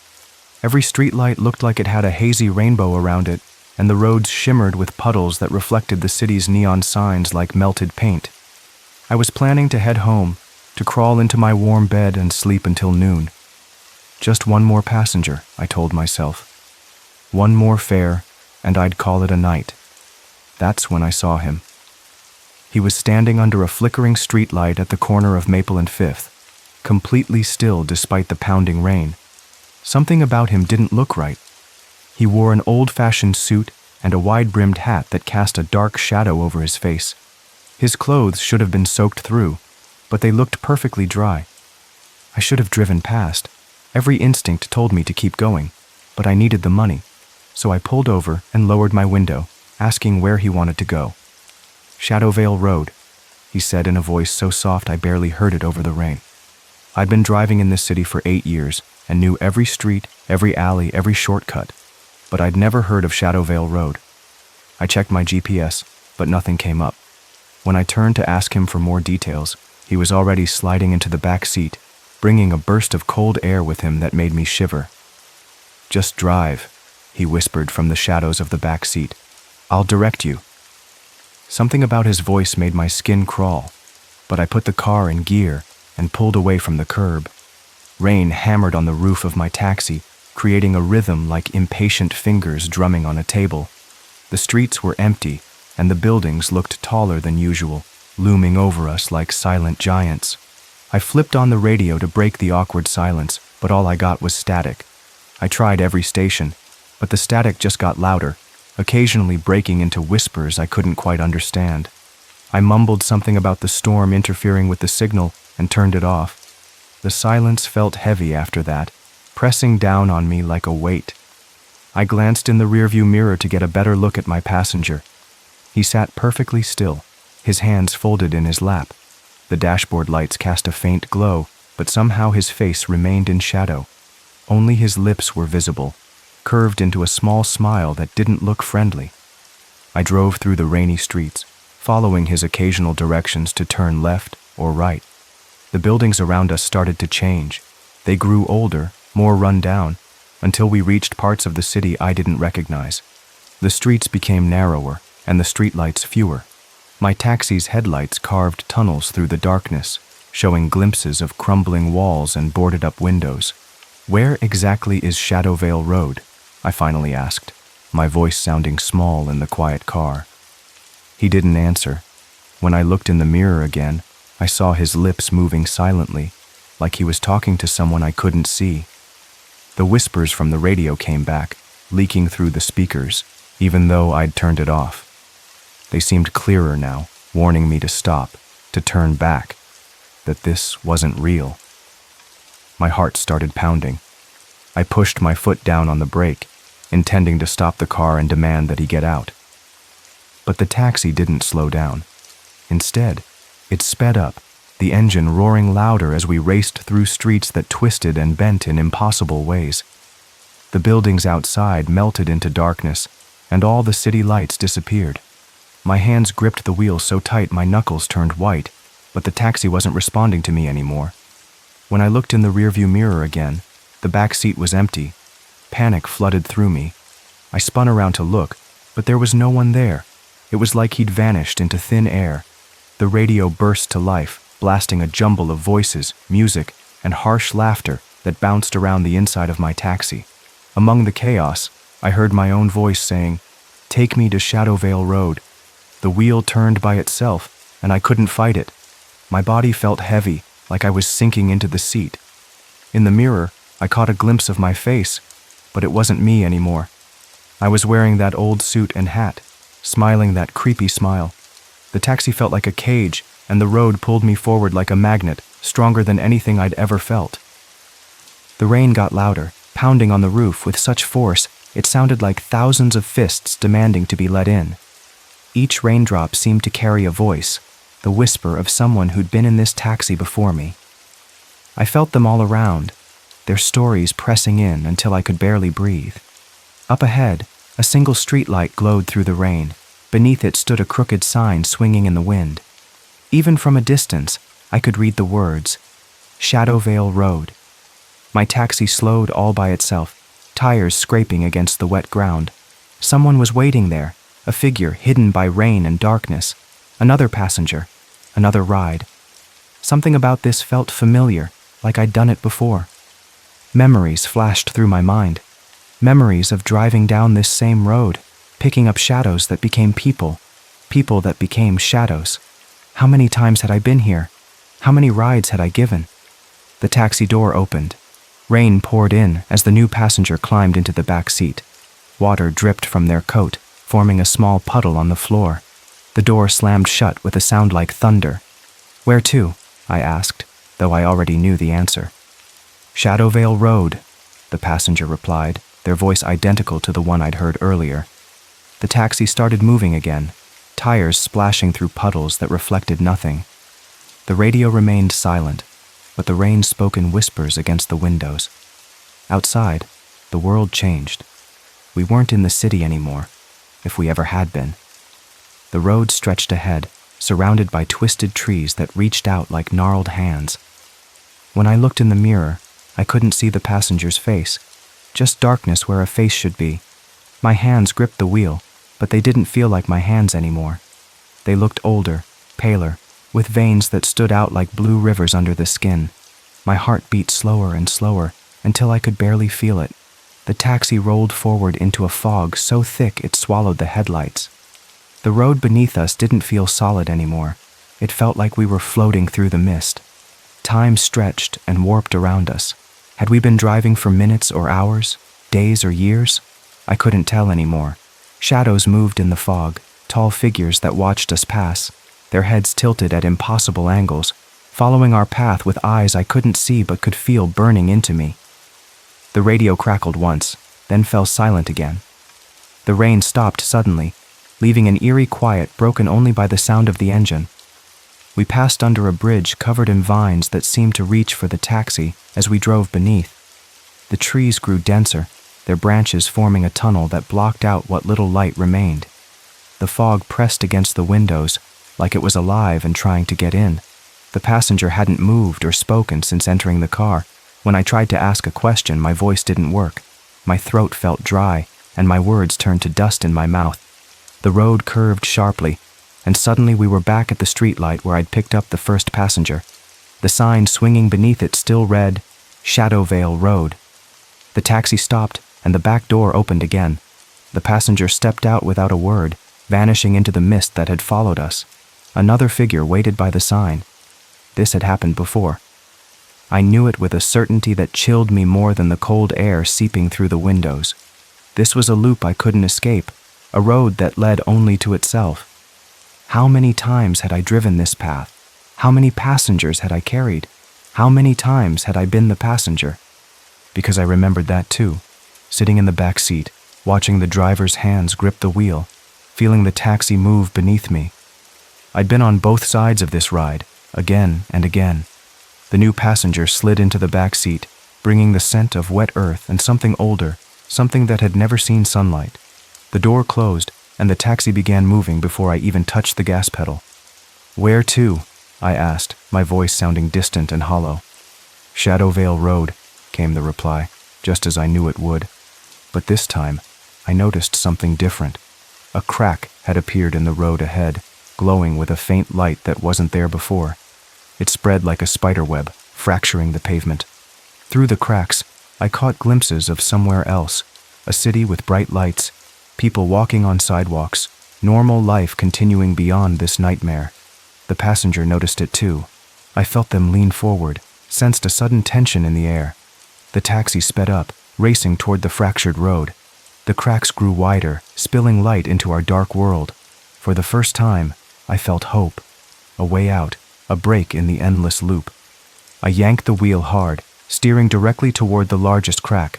Every streetlight looked like it had a hazy rainbow around it, and the roads shimmered with puddles that reflected the city's neon signs like melted paint. I was planning to head home, to crawl into my warm bed and sleep until noon. Just one more passenger, I told myself. One more fare, and I'd call it a night. That's when I saw him. He was standing under a flickering streetlight at the corner of Maple and Fifth, completely still despite the pounding rain. Something about him didn't look right. He wore an old-fashioned suit and a wide-brimmed hat that cast a dark shadow over his face. His clothes should have been soaked through, but they looked perfectly dry. I should have driven past. Every instinct told me to keep going, but I needed the money, so I pulled over and lowered my window, asking where he wanted to go. "Shadowvale Road," he said in a voice so soft I barely heard it over the rain. I'd been driving in this city for 8 years and knew every street, every alley, every shortcut, but I'd never heard of Shadowvale Road. I checked my GPS, but nothing came up. When I turned to ask him for more details, he was already sliding into the back seat, bringing a burst of cold air with him that made me shiver. "Just drive," he whispered from the shadows of the back seat. "I'll direct you." Something about his voice made my skin crawl, but I put the car in gear and pulled away from the curb. Rain hammered on the roof of my taxi, creating a rhythm like impatient fingers drumming on a table. The streets were empty, and the buildings looked taller than usual, looming over us like silent giants. I flipped on the radio to break the awkward silence, but all I got was static. I tried every station, but the static just got louder, occasionally breaking into whispers I couldn't quite understand. I mumbled something about the storm interfering with the signal and turned it off. The silence felt heavy after that, pressing down on me like a weight. I glanced in the rearview mirror to get a better look at my passenger. He sat perfectly still, his hands folded in his lap. The dashboard lights cast a faint glow, but somehow his face remained in shadow. Only his lips were visible, curved into a small smile that didn't look friendly. I drove through the rainy streets, following his occasional directions to turn left or right. The buildings around us started to change. They grew older, more run down, until we reached parts of the city I didn't recognize. The streets became narrower, and the streetlights fewer. My taxi's headlights carved tunnels through the darkness, showing glimpses of crumbling walls and boarded-up windows. "Where exactly is Shadowvale Road?" I finally asked, my voice sounding small in the quiet car. He didn't answer. When I looked in the mirror again, I saw his lips moving silently, like he was talking to someone I couldn't see. The whispers from the radio came back, leaking through the speakers, even though I'd turned it off. They seemed clearer now, warning me to stop, to turn back, that this wasn't real. My heart started pounding. I pushed my foot down on the brake, intending to stop the car and demand that he get out. But the taxi didn't slow down. Instead, it sped up, the engine roaring louder as we raced through streets that twisted and bent in impossible ways. The buildings outside melted into darkness, and all the city lights disappeared. My hands gripped the wheel so tight my knuckles turned white, but the taxi wasn't responding to me anymore. When I looked in the rearview mirror again, the back seat was empty. Panic flooded through me. I spun around to look, but there was no one there. It was like he'd vanished into thin air. The radio burst to life, blasting a jumble of voices, music, and harsh laughter that bounced around the inside of my taxi. Among the chaos, I heard my own voice saying, "Take me to Shadowvale Road." The wheel turned by itself, and I couldn't fight it. My body felt heavy, like I was sinking into the seat. In the mirror, I caught a glimpse of my face, but it wasn't me anymore. I was wearing that old suit and hat, smiling that creepy smile. The taxi felt like a cage, and the road pulled me forward like a magnet, stronger than anything I'd ever felt. The rain got louder, pounding on the roof with such force it sounded like thousands of fists demanding to be let in. Each raindrop seemed to carry a voice, the whisper of someone who'd been in this taxi before me. I felt them all around, their stories pressing in until I could barely breathe. Up ahead, a single streetlight glowed through the rain. Beneath it stood a crooked sign swinging in the wind. Even from a distance, I could read the words, Shadowvale Road. My taxi slowed all by itself, tires scraping against the wet ground. Someone was waiting there, a figure hidden by rain and darkness. Another passenger, another ride. Something about this felt familiar, like I'd done it before. Memories flashed through my mind. Memories of driving down this same road, picking up shadows that became people, people that became shadows. How many times had I been here? How many rides had I given? The taxi door opened. Rain poured in as the new passenger climbed into the back seat. Water dripped from their coat, forming a small puddle on the floor. The door slammed shut with a sound like thunder. "Where to?" I asked, though I already knew the answer. "Shadowvale Road," the passenger replied, their voice identical to the one I'd heard earlier. The taxi started moving again, tires splashing through puddles that reflected nothing. The radio remained silent, but the rain spoke in whispers against the windows. Outside, the world changed. We weren't in the city anymore, if we ever had been. The road stretched ahead, surrounded by twisted trees that reached out like gnarled hands. When I looked in the mirror, I couldn't see the passenger's face, just darkness where a face should be. My hands gripped the wheel, but they didn't feel like my hands anymore. They looked older, paler, with veins that stood out like blue rivers under the skin. My heart beat slower and slower until I could barely feel it. The taxi rolled forward into a fog so thick it swallowed the headlights. The road beneath us didn't feel solid anymore. It felt like we were floating through the mist. Time stretched and warped around us. Had we been driving for minutes or hours, days or years? I couldn't tell anymore. Shadows moved in the fog, tall figures that watched us pass, their heads tilted at impossible angles, following our path with eyes I couldn't see but could feel burning into me. The radio crackled once, then fell silent again. The rain stopped suddenly, leaving an eerie quiet broken only by the sound of the engine. We passed under a bridge covered in vines that seemed to reach for the taxi as we drove beneath. The trees grew denser, their branches forming a tunnel that blocked out what little light remained. The fog pressed against the windows, like it was alive and trying to get in. The passenger hadn't moved or spoken since entering the car. When I tried to ask a question, my voice didn't work. My throat felt dry, and my words turned to dust in my mouth. The road curved sharply, and suddenly we were back at the streetlight where I'd picked up the first passenger. The sign swinging beneath it still read, Shadowvale Road. The taxi stopped, and the back door opened again. The passenger stepped out without a word, vanishing into the mist that had followed us. Another figure waited by the sign. This had happened before. I knew it with a certainty that chilled me more than the cold air seeping through the windows. This was a loop I couldn't escape, a road that led only to itself. How many times had I driven this path? How many passengers had I carried? How many times had I been the passenger? Because I remembered that too, sitting in the back seat, watching the driver's hands grip the wheel, feeling the taxi move beneath me. I'd been on both sides of this ride, again and again. The new passenger slid into the back seat, bringing the scent of wet earth and something older, something that had never seen sunlight. The door closed, and the taxi began moving before I even touched the gas pedal. "Where to?" I asked, my voice sounding distant and hollow. "Shadowvale Road," came the reply, just as I knew it would. But this time, I noticed something different. A crack had appeared in the road ahead, glowing with a faint light that wasn't there before. It spread like a spiderweb, fracturing the pavement. Through the cracks, I caught glimpses of somewhere else, a city with bright lights, people walking on sidewalks, normal life continuing beyond this nightmare. The passenger noticed it too. I felt them lean forward, sensed a sudden tension in the air. The taxi sped up, racing toward the fractured road. The cracks grew wider, spilling light into our dark world. For the first time, I felt hope. A way out, a break in the endless loop. I yanked the wheel hard, steering directly toward the largest crack.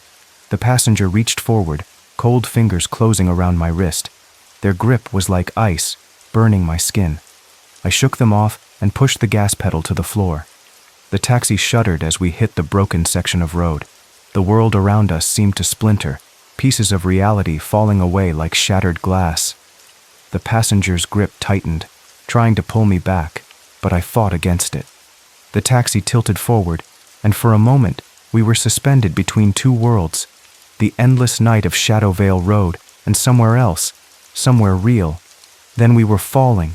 The passenger reached forward, cold fingers closing around my wrist. Their grip was like ice, burning my skin. I shook them off and pushed the gas pedal to the floor. The taxi shuddered as we hit the broken section of road. The world around us seemed to splinter, pieces of reality falling away like shattered glass. The passenger's grip tightened, trying to pull me back, but I fought against it. The taxi tilted forward, and for a moment, we were suspended between two worlds, the endless night of Shadowvale Road and somewhere else, somewhere real. Then we were falling,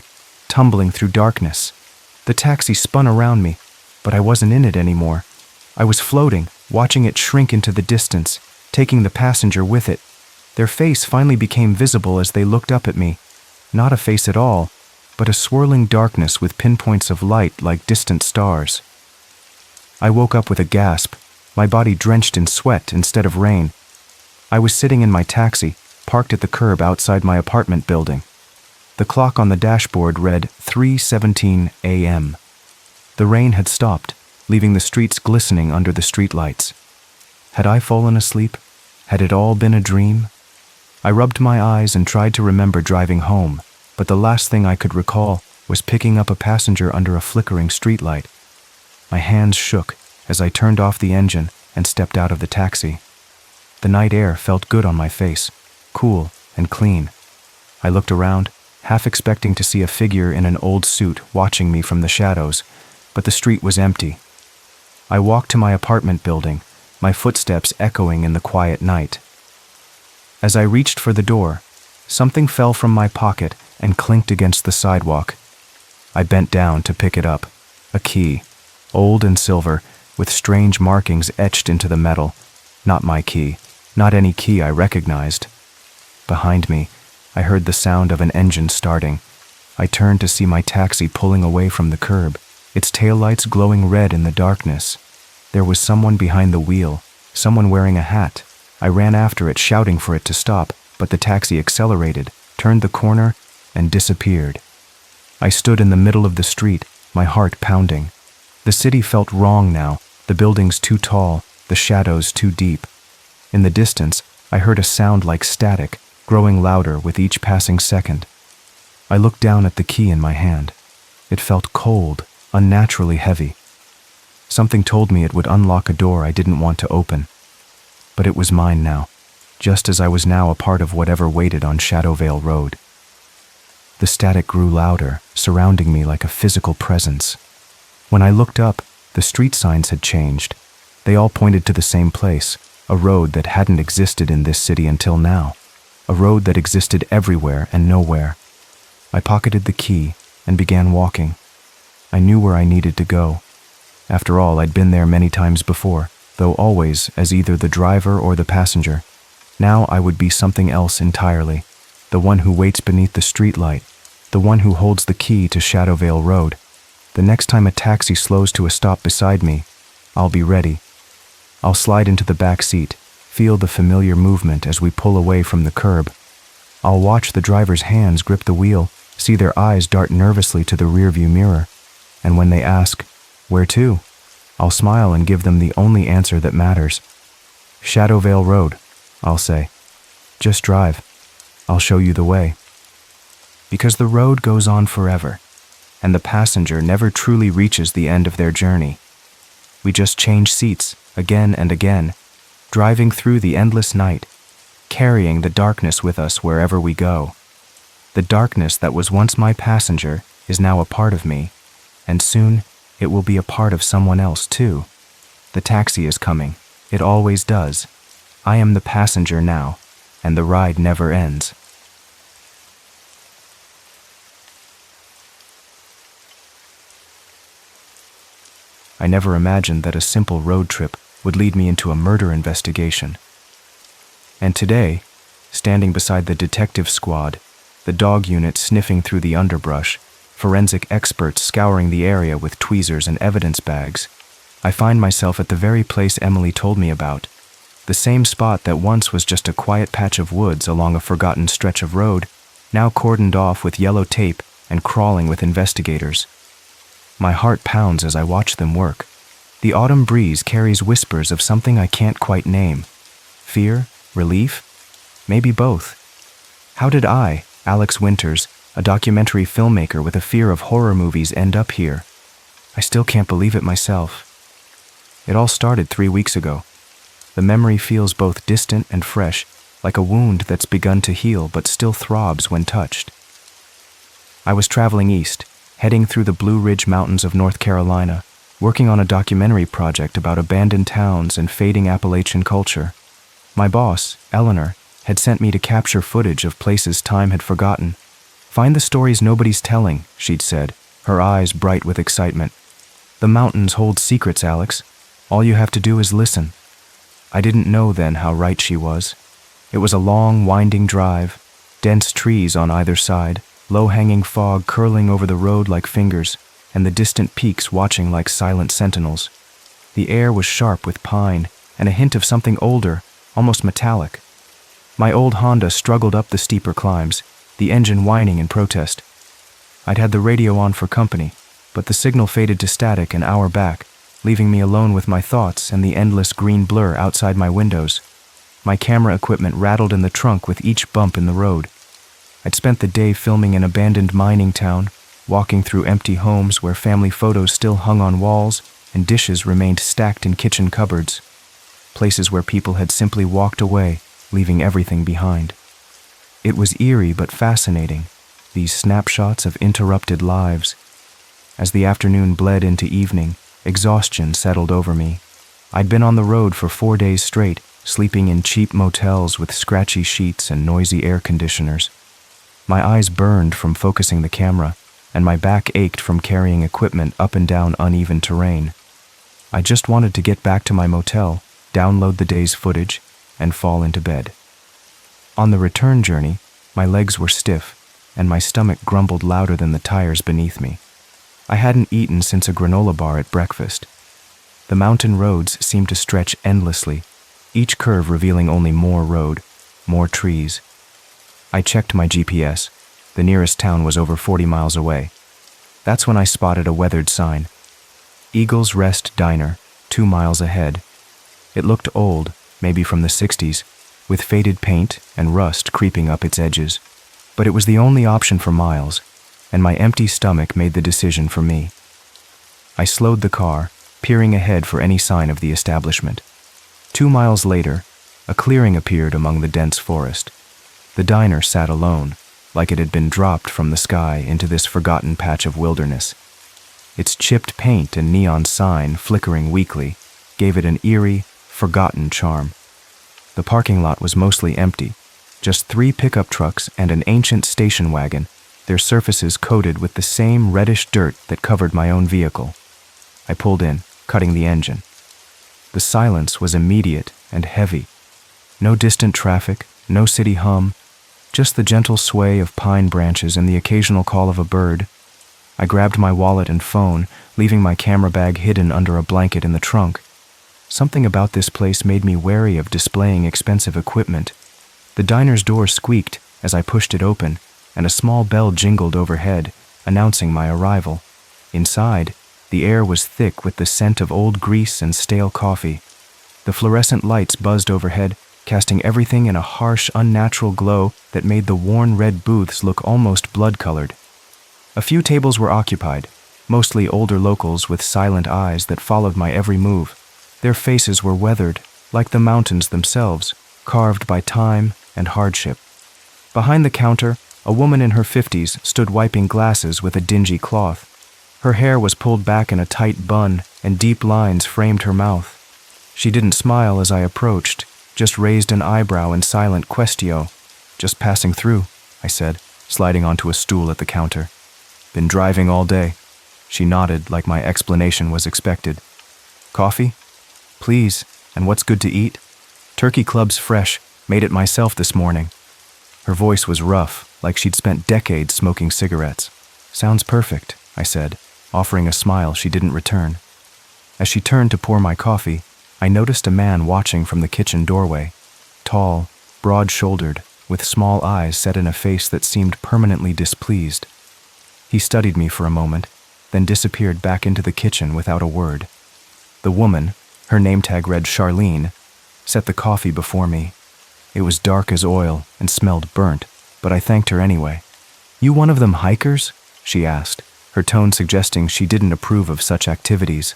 tumbling through darkness. The taxi spun around me, but I wasn't in it anymore. I was floating, watching it shrink into the distance, taking the passenger with it. Their face finally became visible as they looked up at me. Not a face at all, but a swirling darkness with pinpoints of light like distant stars. I woke up with a gasp, my body drenched in sweat instead of rain. I was sitting in my taxi, parked at the curb outside my apartment building. The clock on the dashboard read 3:17 a.m. The rain had stopped, leaving the streets glistening under the streetlights. Had I fallen asleep? Had it all been a dream? I rubbed my eyes and tried to remember driving home, but the last thing I could recall was picking up a passenger under a flickering streetlight. My hands shook as I turned off the engine and stepped out of the taxi. The night air felt good on my face, cool and clean. I looked around, half expecting to see a figure in an old suit watching me from the shadows, but the street was empty. I walked to my apartment building, my footsteps echoing in the quiet night. As I reached for the door, something fell from my pocket and clinked against the sidewalk. I bent down to pick it up, a key, old and silver, with strange markings etched into the metal. Not my key, not any key I recognized. Behind me, I heard the sound of an engine starting. I turned to see my taxi pulling away from the curb, its taillights glowing red in the darkness. There was someone behind the wheel, someone wearing a hat. I ran after it, shouting for it to stop, but the taxi accelerated, turned the corner, and disappeared. I stood in the middle of the street, my heart pounding. The city felt wrong now, the buildings too tall, the shadows too deep. In the distance, I heard a sound like static, growing louder with each passing second. I looked down at the key in my hand. It felt cold, unnaturally heavy. Something told me it would unlock a door I didn't want to open. But it was mine now, just as I was now a part of whatever waited on Shadowvale Road. The static grew louder, surrounding me like a physical presence. When I looked up, the street signs had changed. They all pointed to the same place, a road that hadn't existed in this city until now, a road that existed everywhere and nowhere. I pocketed the key and began walking. I knew where I needed to go. After all, I'd been there many times before, though always as either the driver or the passenger. Now I would be something else entirely, the one who waits beneath the streetlight, the one who holds the key to Shadowvale Road. The next time a taxi slows to a stop beside me, I'll be ready. I'll slide into the back seat, feel the familiar movement as we pull away from the curb. I'll watch the driver's hands grip the wheel, see their eyes dart nervously to the rearview mirror, and when they ask, "Where to?" I'll smile and give them the only answer that matters. "Shadowvale Road," I'll say. "Just drive. I'll show you the way." Because the road goes on forever, and the passenger never truly reaches the end of their journey. We just change seats again and again, driving through the endless night, carrying the darkness with us wherever we go. The darkness that was once my passenger is now a part of me, and soon it will be a part of someone else too. The taxi is coming. It always does. I am the passenger now, and the ride never ends. I never imagined that a simple road trip would lead me into a murder investigation. And today, standing beside the detective squad, the dog unit sniffing through the underbrush, forensic experts scouring the area with tweezers and evidence bags, I find myself at the very place Emily told me about, the same spot that once was just a quiet patch of woods along a forgotten stretch of road, now cordoned off with yellow tape and crawling with investigators. My heart pounds as I watch them work. The autumn breeze carries whispers of something I can't quite name. Fear? Relief? Maybe both. How did I, Alex Winters, a documentary filmmaker with a fear of horror movies, end up here? I still can't believe it myself. It all started 3 weeks ago. The memory feels both distant and fresh, like a wound that's begun to heal but still throbs when touched. I was traveling east, heading through the Blue Ridge Mountains of North Carolina, working on a documentary project about abandoned towns and fading Appalachian culture. My boss, Eleanor, had sent me to capture footage of places time had forgotten. "Find the stories nobody's telling," she'd said, her eyes bright with excitement. "The mountains hold secrets, Alex. All you have to do is listen." I didn't know then how right she was. It was a long, winding drive, dense trees on either side, low-hanging fog curling over the road like fingers, and the distant peaks watching like silent sentinels. The air was sharp with pine and a hint of something older, almost metallic. My old Honda struggled up the steeper climbs, the engine whining in protest. I'd had the radio on for company, but the signal faded to static an hour back, leaving me alone with my thoughts and the endless green blur outside my windows. My camera equipment rattled in the trunk with each bump in the road. I'd spent the day filming an abandoned mining town, walking through empty homes where family photos still hung on walls and dishes remained stacked in kitchen cupboards. Places where people had simply walked away, leaving everything behind. It was eerie but fascinating, these snapshots of interrupted lives. As the afternoon bled into evening, exhaustion settled over me. I'd been on the road for 4 days straight, sleeping in cheap motels with scratchy sheets and noisy air conditioners. My eyes burned from focusing the camera, and my back ached from carrying equipment up and down uneven terrain. I just wanted to get back to my motel, download the day's footage, and fall into bed. On the return journey, my legs were stiff, and my stomach grumbled louder than the tires beneath me. I hadn't eaten since a granola bar at breakfast. The mountain roads seemed to stretch endlessly, each curve revealing only more road, more trees. I checked my GPS. The nearest town was over 40 miles away. That's when I spotted a weathered sign. Eagle's Rest Diner, 2 miles ahead. It looked old, maybe from the 60s, with faded paint and rust creeping up its edges. But it was the only option for miles, and my empty stomach made the decision for me. I slowed the car, peering ahead for any sign of the establishment. 2 miles later, a clearing appeared among the dense forest. The diner sat alone, like it had been dropped from the sky into this forgotten patch of wilderness. Its chipped paint and neon sign, flickering weakly, gave it an eerie, forgotten charm. The parking lot was mostly empty, just 3 pickup trucks and an ancient station wagon, their surfaces coated with the same reddish dirt that covered my own vehicle. I pulled in, cutting the engine. The silence was immediate and heavy. No distant traffic, no city hum, just the gentle sway of pine branches and the occasional call of a bird. I grabbed my wallet and phone, leaving my camera bag hidden under a blanket in the trunk. Something about this place made me wary of displaying expensive equipment. The diner's door squeaked as I pushed it open, and a small bell jingled overhead, announcing my arrival. Inside, the air was thick with the scent of old grease and stale coffee. The fluorescent lights buzzed overhead, casting everything in a harsh, unnatural glow that made the worn red booths look almost blood-colored. A few tables were occupied, mostly older locals with silent eyes that followed my every move. Their faces were weathered, like the mountains themselves, carved by time and hardship. Behind the counter, a woman in her 50s stood wiping glasses with a dingy cloth. Her hair was pulled back in a tight bun, and deep lines framed her mouth. She didn't smile as I approached, just raised an eyebrow in silent questio. "Just passing through," I said, sliding onto a stool at the counter. "Been driving all day." She nodded like my explanation was expected. "Coffee?" "Please, and what's good to eat?" "Turkey Club's fresh, made it myself this morning." Her voice was rough, like she'd spent decades smoking cigarettes. "Sounds perfect," I said, offering a smile she didn't return. As she turned to pour my coffee, I noticed a man watching from the kitchen doorway, tall, broad-shouldered, with small eyes set in a face that seemed permanently displeased. He studied me for a moment, then disappeared back into the kitchen without a word. The woman, her name tag read Charlene, set the coffee before me. It was dark as oil and smelled burnt, but I thanked her anyway. "You one of them hikers?" she asked, her tone suggesting she didn't approve of such activities.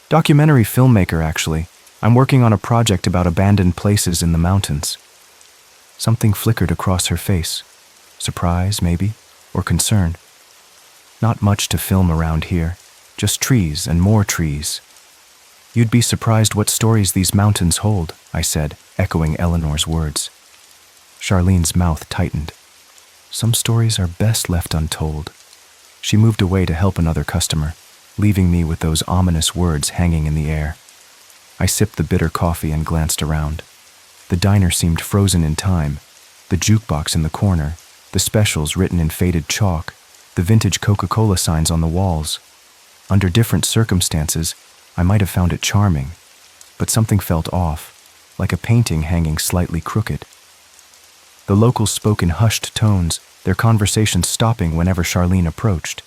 "Documentary filmmaker, actually. I'm working on a project about abandoned places in the mountains." Something flickered across her face. Surprise, maybe, or concern. "Not much to film around here, just trees and more trees." "You'd be surprised what stories these mountains hold," I said, echoing Eleanor's words. Charlene's mouth tightened. "Some stories are best left untold." She moved away to help another customer, leaving me with those ominous words hanging in the air. I sipped the bitter coffee and glanced around. The diner seemed frozen in time. The jukebox in the corner, the specials written in faded chalk, the vintage Coca-Cola signs on the walls. Under different circumstances, I might have found it charming, but something felt off, like a painting hanging slightly crooked. The locals spoke in hushed tones, their conversations stopping whenever Charlene approached.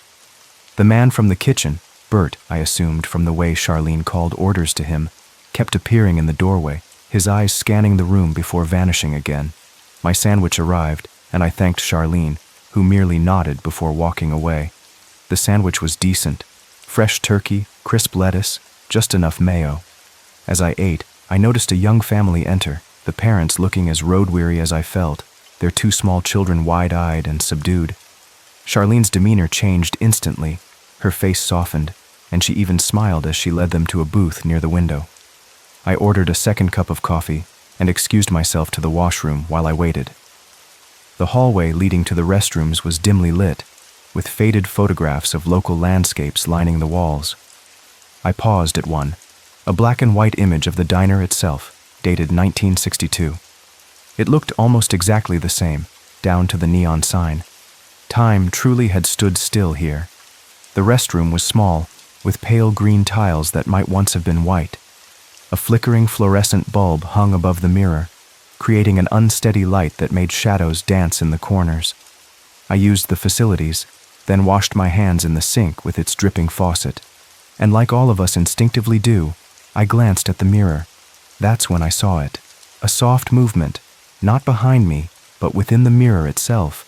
The man from the kitchen, Bert, I assumed from the way Charlene called orders to him, kept appearing in the doorway, his eyes scanning the room before vanishing again. My sandwich arrived, and I thanked Charlene, who merely nodded before walking away. The sandwich was decent. Fresh turkey, crisp lettuce, just enough mayo. As I ate, I noticed a young family enter, the parents looking as road-weary as I felt, their 2 small children wide-eyed and subdued. Charlene's demeanor changed instantly. Her face softened, and she even smiled as she led them to a booth near the window. I ordered a second cup of coffee and excused myself to the washroom while I waited. The hallway leading to the restrooms was dimly lit, with faded photographs of local landscapes lining the walls. I paused at one, a black and white image of the diner itself, dated 1962. It looked almost exactly the same, down to the neon sign. Time truly had stood still here. The restroom was small, with pale green tiles that might once have been white. A flickering fluorescent bulb hung above the mirror, creating an unsteady light that made shadows dance in the corners. I used the facilities, then washed my hands in the sink with its dripping faucet. And like all of us instinctively do, I glanced at the mirror. That's when I saw it. A soft movement, not behind me, but within the mirror itself,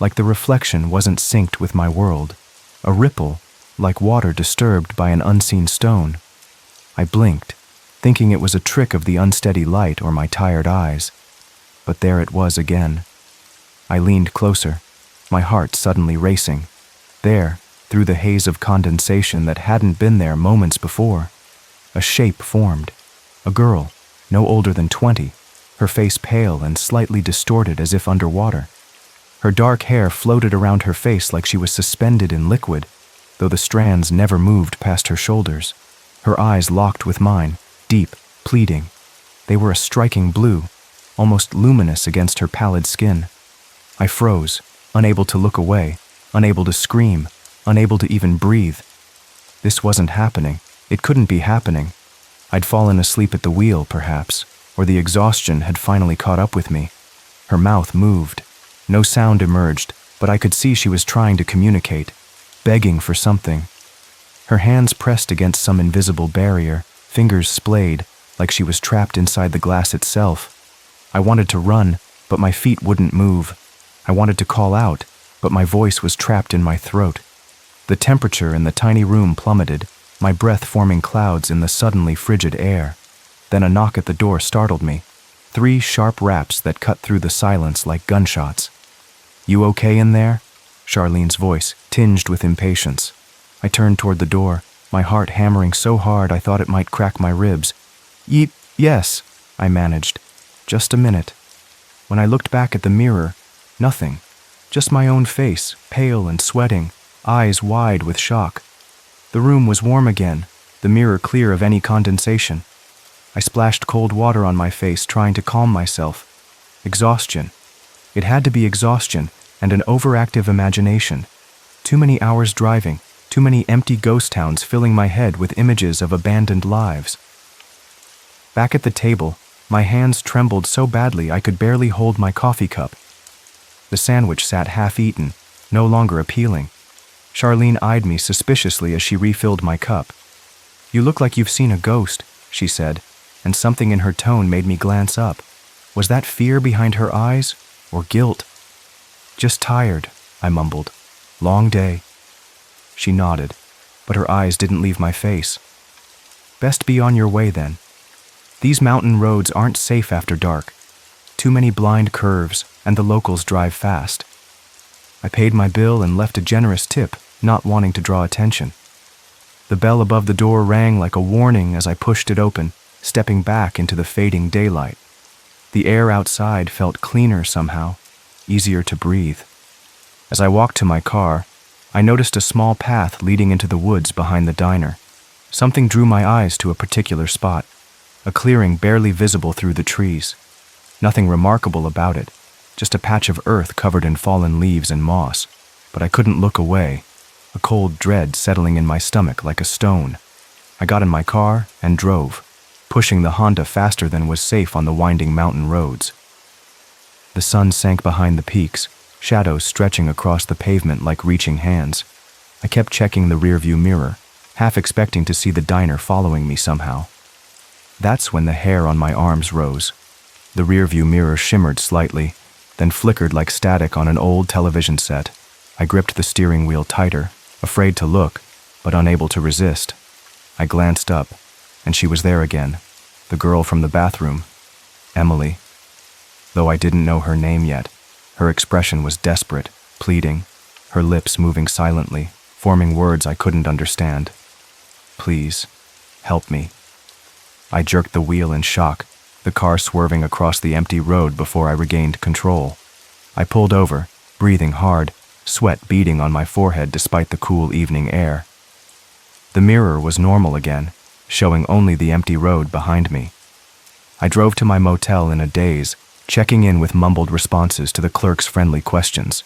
like the reflection wasn't synced with my world. A ripple, like water disturbed by an unseen stone. I blinked, thinking it was a trick of the unsteady light or my tired eyes. But there it was again. I leaned closer, my heart suddenly racing. There, through the haze of condensation that hadn't been there moments before, a shape formed. A girl, no older than 20, her face pale and slightly distorted as if underwater. Her dark hair floated around her face like she was suspended in liquid, though the strands never moved past her shoulders. Her eyes locked with mine, deep, pleading. They were a striking blue, almost luminous against her pallid skin. I froze, unable to look away, unable to scream, unable to even breathe. This wasn't happening. It couldn't be happening. I'd fallen asleep at the wheel, perhaps, or the exhaustion had finally caught up with me. Her mouth moved. No sound emerged, but I could see she was trying to communicate, begging for something. Her hands pressed against some invisible barrier, fingers splayed, like she was trapped inside the glass itself. I wanted to run, but my feet wouldn't move. I wanted to call out, but my voice was trapped in my throat. The temperature in the tiny room plummeted, my breath forming clouds in the suddenly frigid air. Then a knock at the door startled me. 3 sharp raps that cut through the silence like gunshots. "You okay in there?" Charlene's voice, tinged with impatience. I turned toward the door, my heart hammering so hard I thought it might crack my ribs. Yes, I managed. Just a minute. When I looked back at the mirror, nothing. Just my own face, pale and sweating, eyes wide with shock. The room was warm again, the mirror clear of any condensation. I splashed cold water on my face, trying to calm myself. Exhaustion. It had to be exhaustion and an overactive imagination. Too many hours driving, too many empty ghost towns filling my head with images of abandoned lives. Back at the table, my hands trembled so badly I could barely hold my coffee cup. The sandwich sat half-eaten, no longer appealing. Charlene eyed me suspiciously as she refilled my cup. "You look like you've seen a ghost," she said, and something in her tone made me glance up. Was that fear behind her eyes, or guilt? "Just tired," I mumbled. "Long day." She nodded, but her eyes didn't leave my face. "Best be on your way then. These mountain roads aren't safe after dark. Too many blind curves, and the locals drive fast." I paid my bill and left a generous tip, not wanting to draw attention. The bell above the door rang like a warning as I pushed it open, stepping back into the fading daylight. The air outside felt cleaner somehow, easier to breathe. As I walked to my car, I noticed a small path leading into the woods behind the diner. Something drew my eyes to a particular spot, a clearing barely visible through the trees. Nothing remarkable about it, just a patch of earth covered in fallen leaves and moss, but I couldn't look away, a cold dread settling in my stomach like a stone. I got in my car and drove, pushing the Honda faster than was safe on the winding mountain roads. The sun sank behind the peaks, shadows stretching across the pavement like reaching hands. I kept checking the rearview mirror, half expecting to see the diner following me somehow. That's when the hair on my arms rose. The rearview mirror shimmered slightly, then flickered like static on an old television set. I gripped the steering wheel tighter, afraid to look, but unable to resist. I glanced up, and she was there again, the girl from the bathroom, Emily. Though I didn't know her name yet, her expression was desperate, pleading, her lips moving silently, forming words I couldn't understand. "Please, help me." I jerked the wheel in shock, the car swerving across the empty road before I regained control. I pulled over, breathing hard, sweat beading on my forehead despite the cool evening air. The mirror was normal again, showing only the empty road behind me. I drove to my motel in a daze, checking in with mumbled responses to the clerk's friendly questions.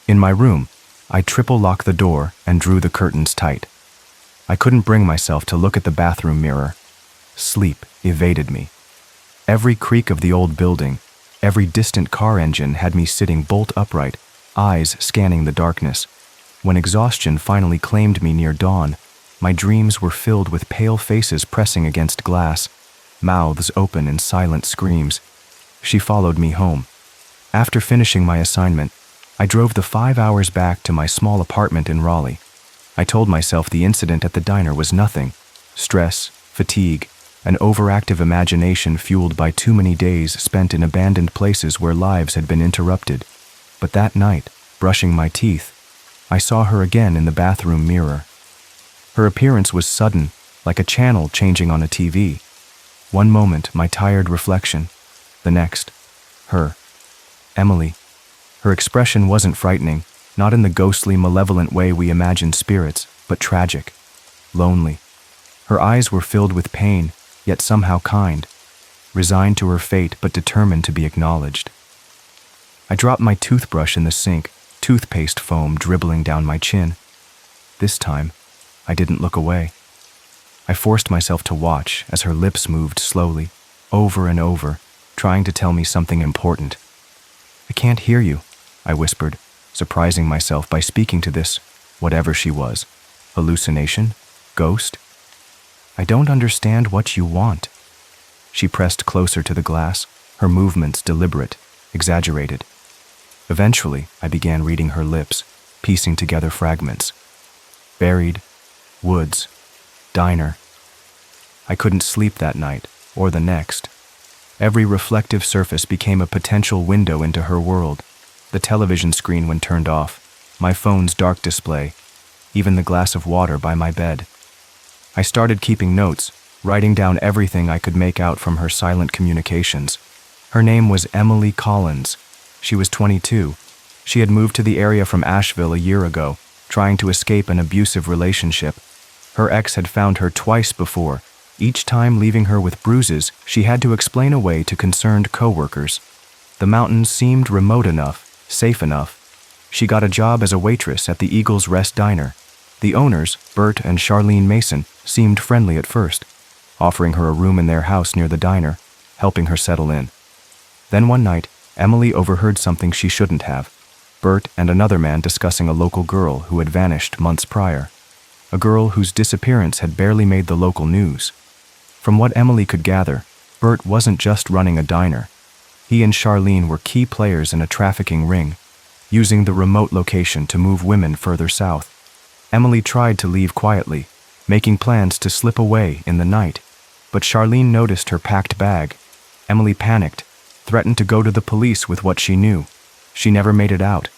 In my room, I triple-locked the door and drew the curtains tight. I couldn't bring myself to look at the bathroom mirror. Sleep evaded me. Every creak of the old building, every distant car engine had me sitting bolt upright, eyes scanning the darkness. When exhaustion finally claimed me near dawn, my dreams were filled with pale faces pressing against glass, mouths open in silent screams. She followed me home. After finishing my assignment, I drove the 5 hours back to my small apartment in Raleigh. I told myself the incident at the diner was nothing. Stress, fatigue, an overactive imagination fueled by too many days spent in abandoned places where lives had been interrupted. But that night, brushing my teeth, I saw her again in the bathroom mirror. Her appearance was sudden, like a channel changing on a TV. One moment, my tired reflection. The next, her. Emily. Her expression wasn't frightening, not in the ghostly, malevolent way we imagine spirits, but tragic, lonely. Her eyes were filled with pain, yet somehow kind, resigned to her fate but determined to be acknowledged. I dropped my toothbrush in the sink, toothpaste foam dribbling down my chin. This time, I didn't look away. I forced myself to watch as her lips moved slowly, over and over, trying to tell me something important. "I can't hear you," I whispered, surprising myself by speaking to this, whatever she was. Hallucination? Ghost? "I don't understand what you want." She pressed closer to the glass, her movements deliberate, exaggerated. Eventually, I began reading her lips, piecing together fragments. Buried, woods, diner. I couldn't sleep that night, or the next. Every reflective surface became a potential window into her world. The television screen when turned off, my phone's dark display, even the glass of water by my bed. I started keeping notes, writing down everything I could make out from her silent communications. Her name was Emily Collins. She was 22. She had moved to the area from Asheville a year ago, trying to escape an abusive relationship. Her ex had found her twice before. Each time leaving her with bruises, she had to explain away to concerned co-workers. The mountains seemed remote enough, safe enough. She got a job as a waitress at the Eagles Rest Diner. The owners, Bert and Charlene Mason, seemed friendly at first, offering her a room in their house near the diner, helping her settle in. Then one night, Emily overheard something she shouldn't have. Bert and another man discussing a local girl who had vanished months prior. A girl whose disappearance had barely made the local news. From what Emily could gather, Bert wasn't just running a diner. He and Charlene were key players in a trafficking ring, using the remote location to move women further south. Emily tried to leave quietly, making plans to slip away in the night, but Charlene noticed her packed bag. Emily panicked, threatened to go to the police with what she knew. She never made it out.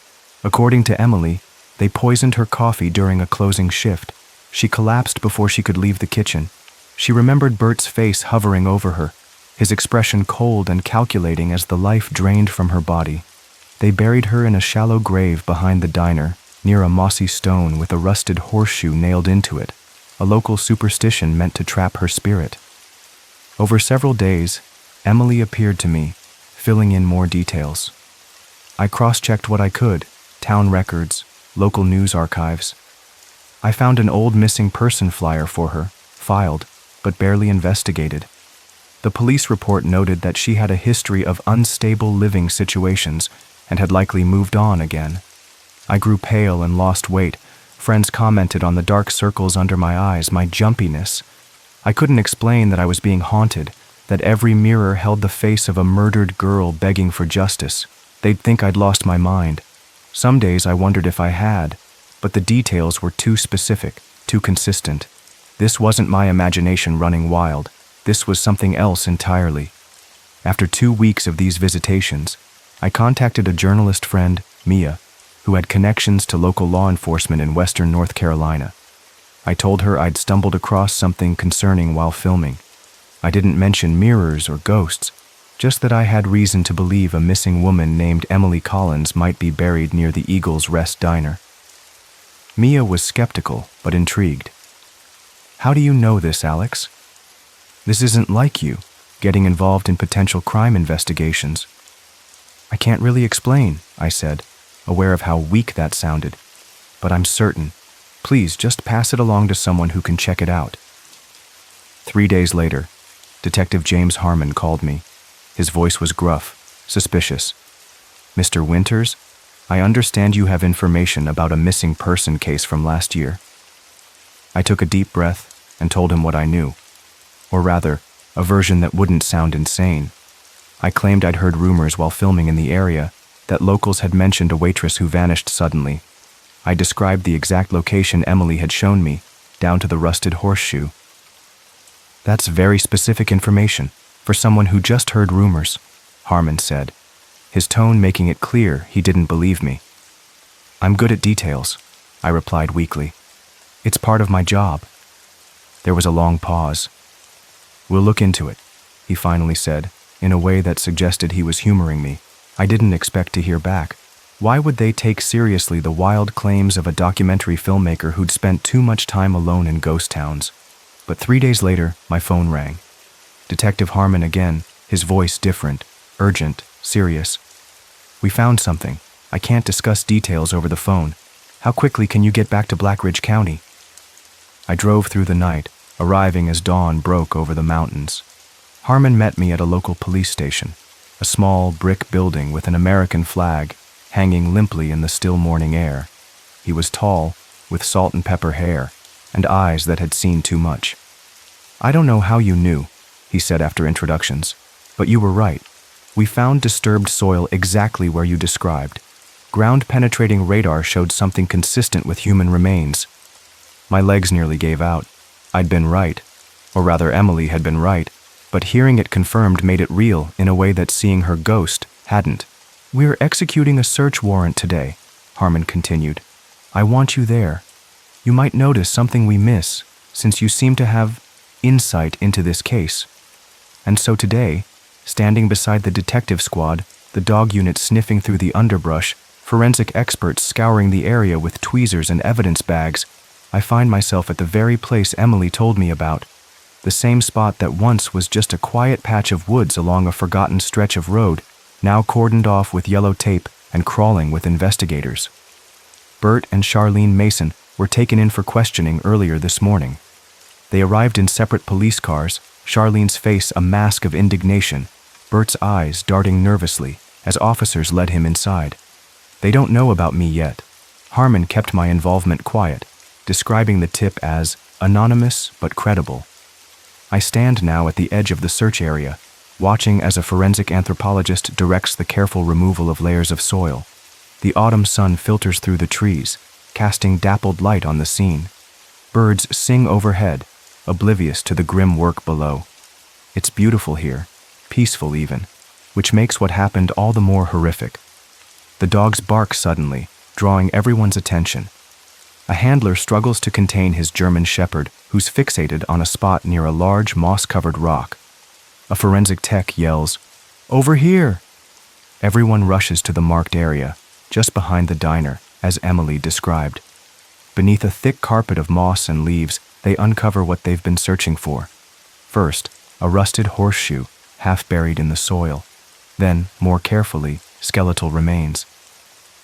According to Emily, they poisoned her coffee during a closing shift. She collapsed before she could leave the kitchen. She remembered Bert's face hovering over her, his expression cold and calculating as the life drained from her body. They buried her in a shallow grave behind the diner, near a mossy stone with a rusted horseshoe nailed into it, a local superstition meant to trap her spirit. Over several days, Emily appeared to me, filling in more details. I cross-checked what I could, town records, local news archives. I found an old missing person flyer for her, filed, but barely investigated. The police report noted that she had a history of unstable living situations and had likely moved on again. I grew pale and lost weight. Friends commented on the dark circles under my eyes, my jumpiness. I couldn't explain that I was being haunted, that every mirror held the face of a murdered girl begging for justice. They'd think I'd lost my mind. Some days I wondered if I had, but the details were too specific, too consistent. This wasn't my imagination running wild. This was something else entirely. After 2 weeks of these visitations, I contacted a journalist friend, Mia, who had connections to local law enforcement in western North Carolina. I told her I'd stumbled across something concerning while filming. I didn't mention mirrors or ghosts, just that I had reason to believe a missing woman named Emily Collins might be buried near the Eagles Rest Diner. Mia was skeptical, but intrigued. "How do you know this, Alex? This isn't like you, getting involved in potential crime investigations." "I can't really explain," I said. aware of how weak that sounded. But I'm certain. Please just pass it along to someone who can check it out. 3 days later, Detective James Harmon called me. His voice was gruff, suspicious. "Mr. Winters, I understand you have information about a missing person case from last year." I took a deep breath and told him what I knew. Or rather, a version that wouldn't sound insane. I claimed I'd heard rumors while filming in the area that locals had mentioned a waitress who vanished suddenly. I described the exact location Emily had shown me, down to the rusted horseshoe. "That's very specific information for someone who just heard rumors," Harmon said, his tone making it clear he didn't believe me. "I'm good at details," I replied weakly. "It's part of my job." There was a long pause. "We'll look into it," he finally said, in a way that suggested he was humoring me. I didn't expect to hear back. Why would they take seriously the wild claims of a documentary filmmaker who'd spent too much time alone in ghost towns? But 3 days later, my phone rang. Detective Harmon again, his voice different, urgent, serious. "We found something. I can't discuss details over the phone. How quickly can you get back to Black Ridge County?" I drove through the night, arriving as dawn broke over the mountains. Harmon met me at a local police station, a small brick building with an American flag hanging limply in the still morning air. He was tall, with salt and pepper hair, and eyes that had seen too much. "I don't know how you knew," he said after introductions, "but you were right. We found disturbed soil exactly where you described. Ground-penetrating radar showed something consistent with human remains." My legs nearly gave out. I'd been right, or rather Emily had been right, but hearing it confirmed made it real in a way that seeing her ghost hadn't. "We're executing a search warrant today," Harmon continued. "I want you there. You might notice something we miss, since you seem to have insight into this case. And so today, standing beside the detective squad, the dog unit sniffing through the underbrush, forensic experts scouring the area with tweezers and evidence bags, I find myself at the very place Emily told me about, the same spot that once was just a quiet patch of woods along a forgotten stretch of road, now cordoned off with yellow tape and crawling with investigators. Bert and Charlene Mason were taken in for questioning earlier this morning. They arrived in separate police cars, Charlene's face a mask of indignation, Bert's eyes darting nervously as officers led him inside. "They don't know about me yet." Harmon kept my involvement quiet, describing the tip as anonymous but credible. I stand now at the edge of the search area, watching as a forensic anthropologist directs the careful removal of layers of soil. The autumn sun filters through the trees, casting dappled light on the scene. Birds sing overhead, oblivious to the grim work below. It's beautiful here, peaceful even, which makes what happened all the more horrific. The dogs bark suddenly, drawing everyone's attention. A handler struggles to contain his German shepherd, who's fixated on a spot near a large moss-covered rock. A forensic tech yells, "Over here!" Everyone rushes to the marked area, just behind the diner, as Emily described. Beneath a thick carpet of moss and leaves, they uncover what they've been searching for. First, a rusted horseshoe, half buried in the soil. Then, more carefully, skeletal remains.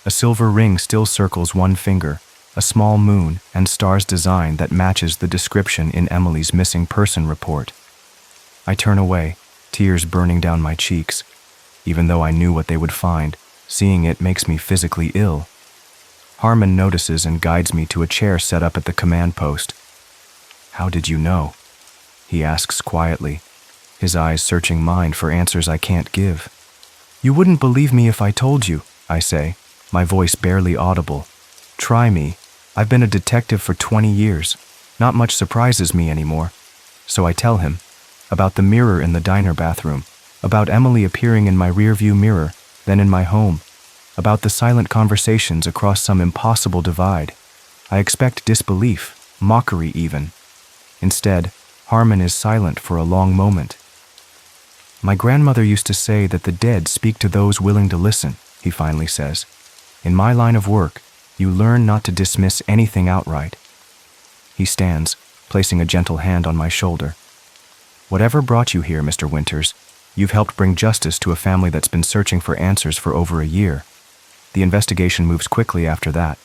A silver ring still circles one finger, a small moon and stars design that matches the description in Emily's missing person report. I turn away, tears burning down my cheeks. Even though I knew what they would find, seeing it makes me physically ill. Harmon notices and guides me to a chair set up at the command post. "How did you know?" he asks quietly, his eyes searching mine for answers I can't give. "You wouldn't believe me if I told you," I say, my voice barely audible. "Try me. I've been a detective for 20 years. Not much surprises me anymore." So I tell him about the mirror in the diner bathroom, about Emily appearing in my rearview mirror, then in my home, about the silent conversations across some impossible divide. I expect disbelief, mockery even. Instead, Harmon is silent for a long moment. "My grandmother used to say that the dead speak to those willing to listen," he finally says. "In my line of work, you learn not to dismiss anything outright." He stands, placing a gentle hand on my shoulder. "Whatever brought you here, Mr. Winters, you've helped bring justice to a family that's been searching for answers for over a year. The investigation moves quickly after that.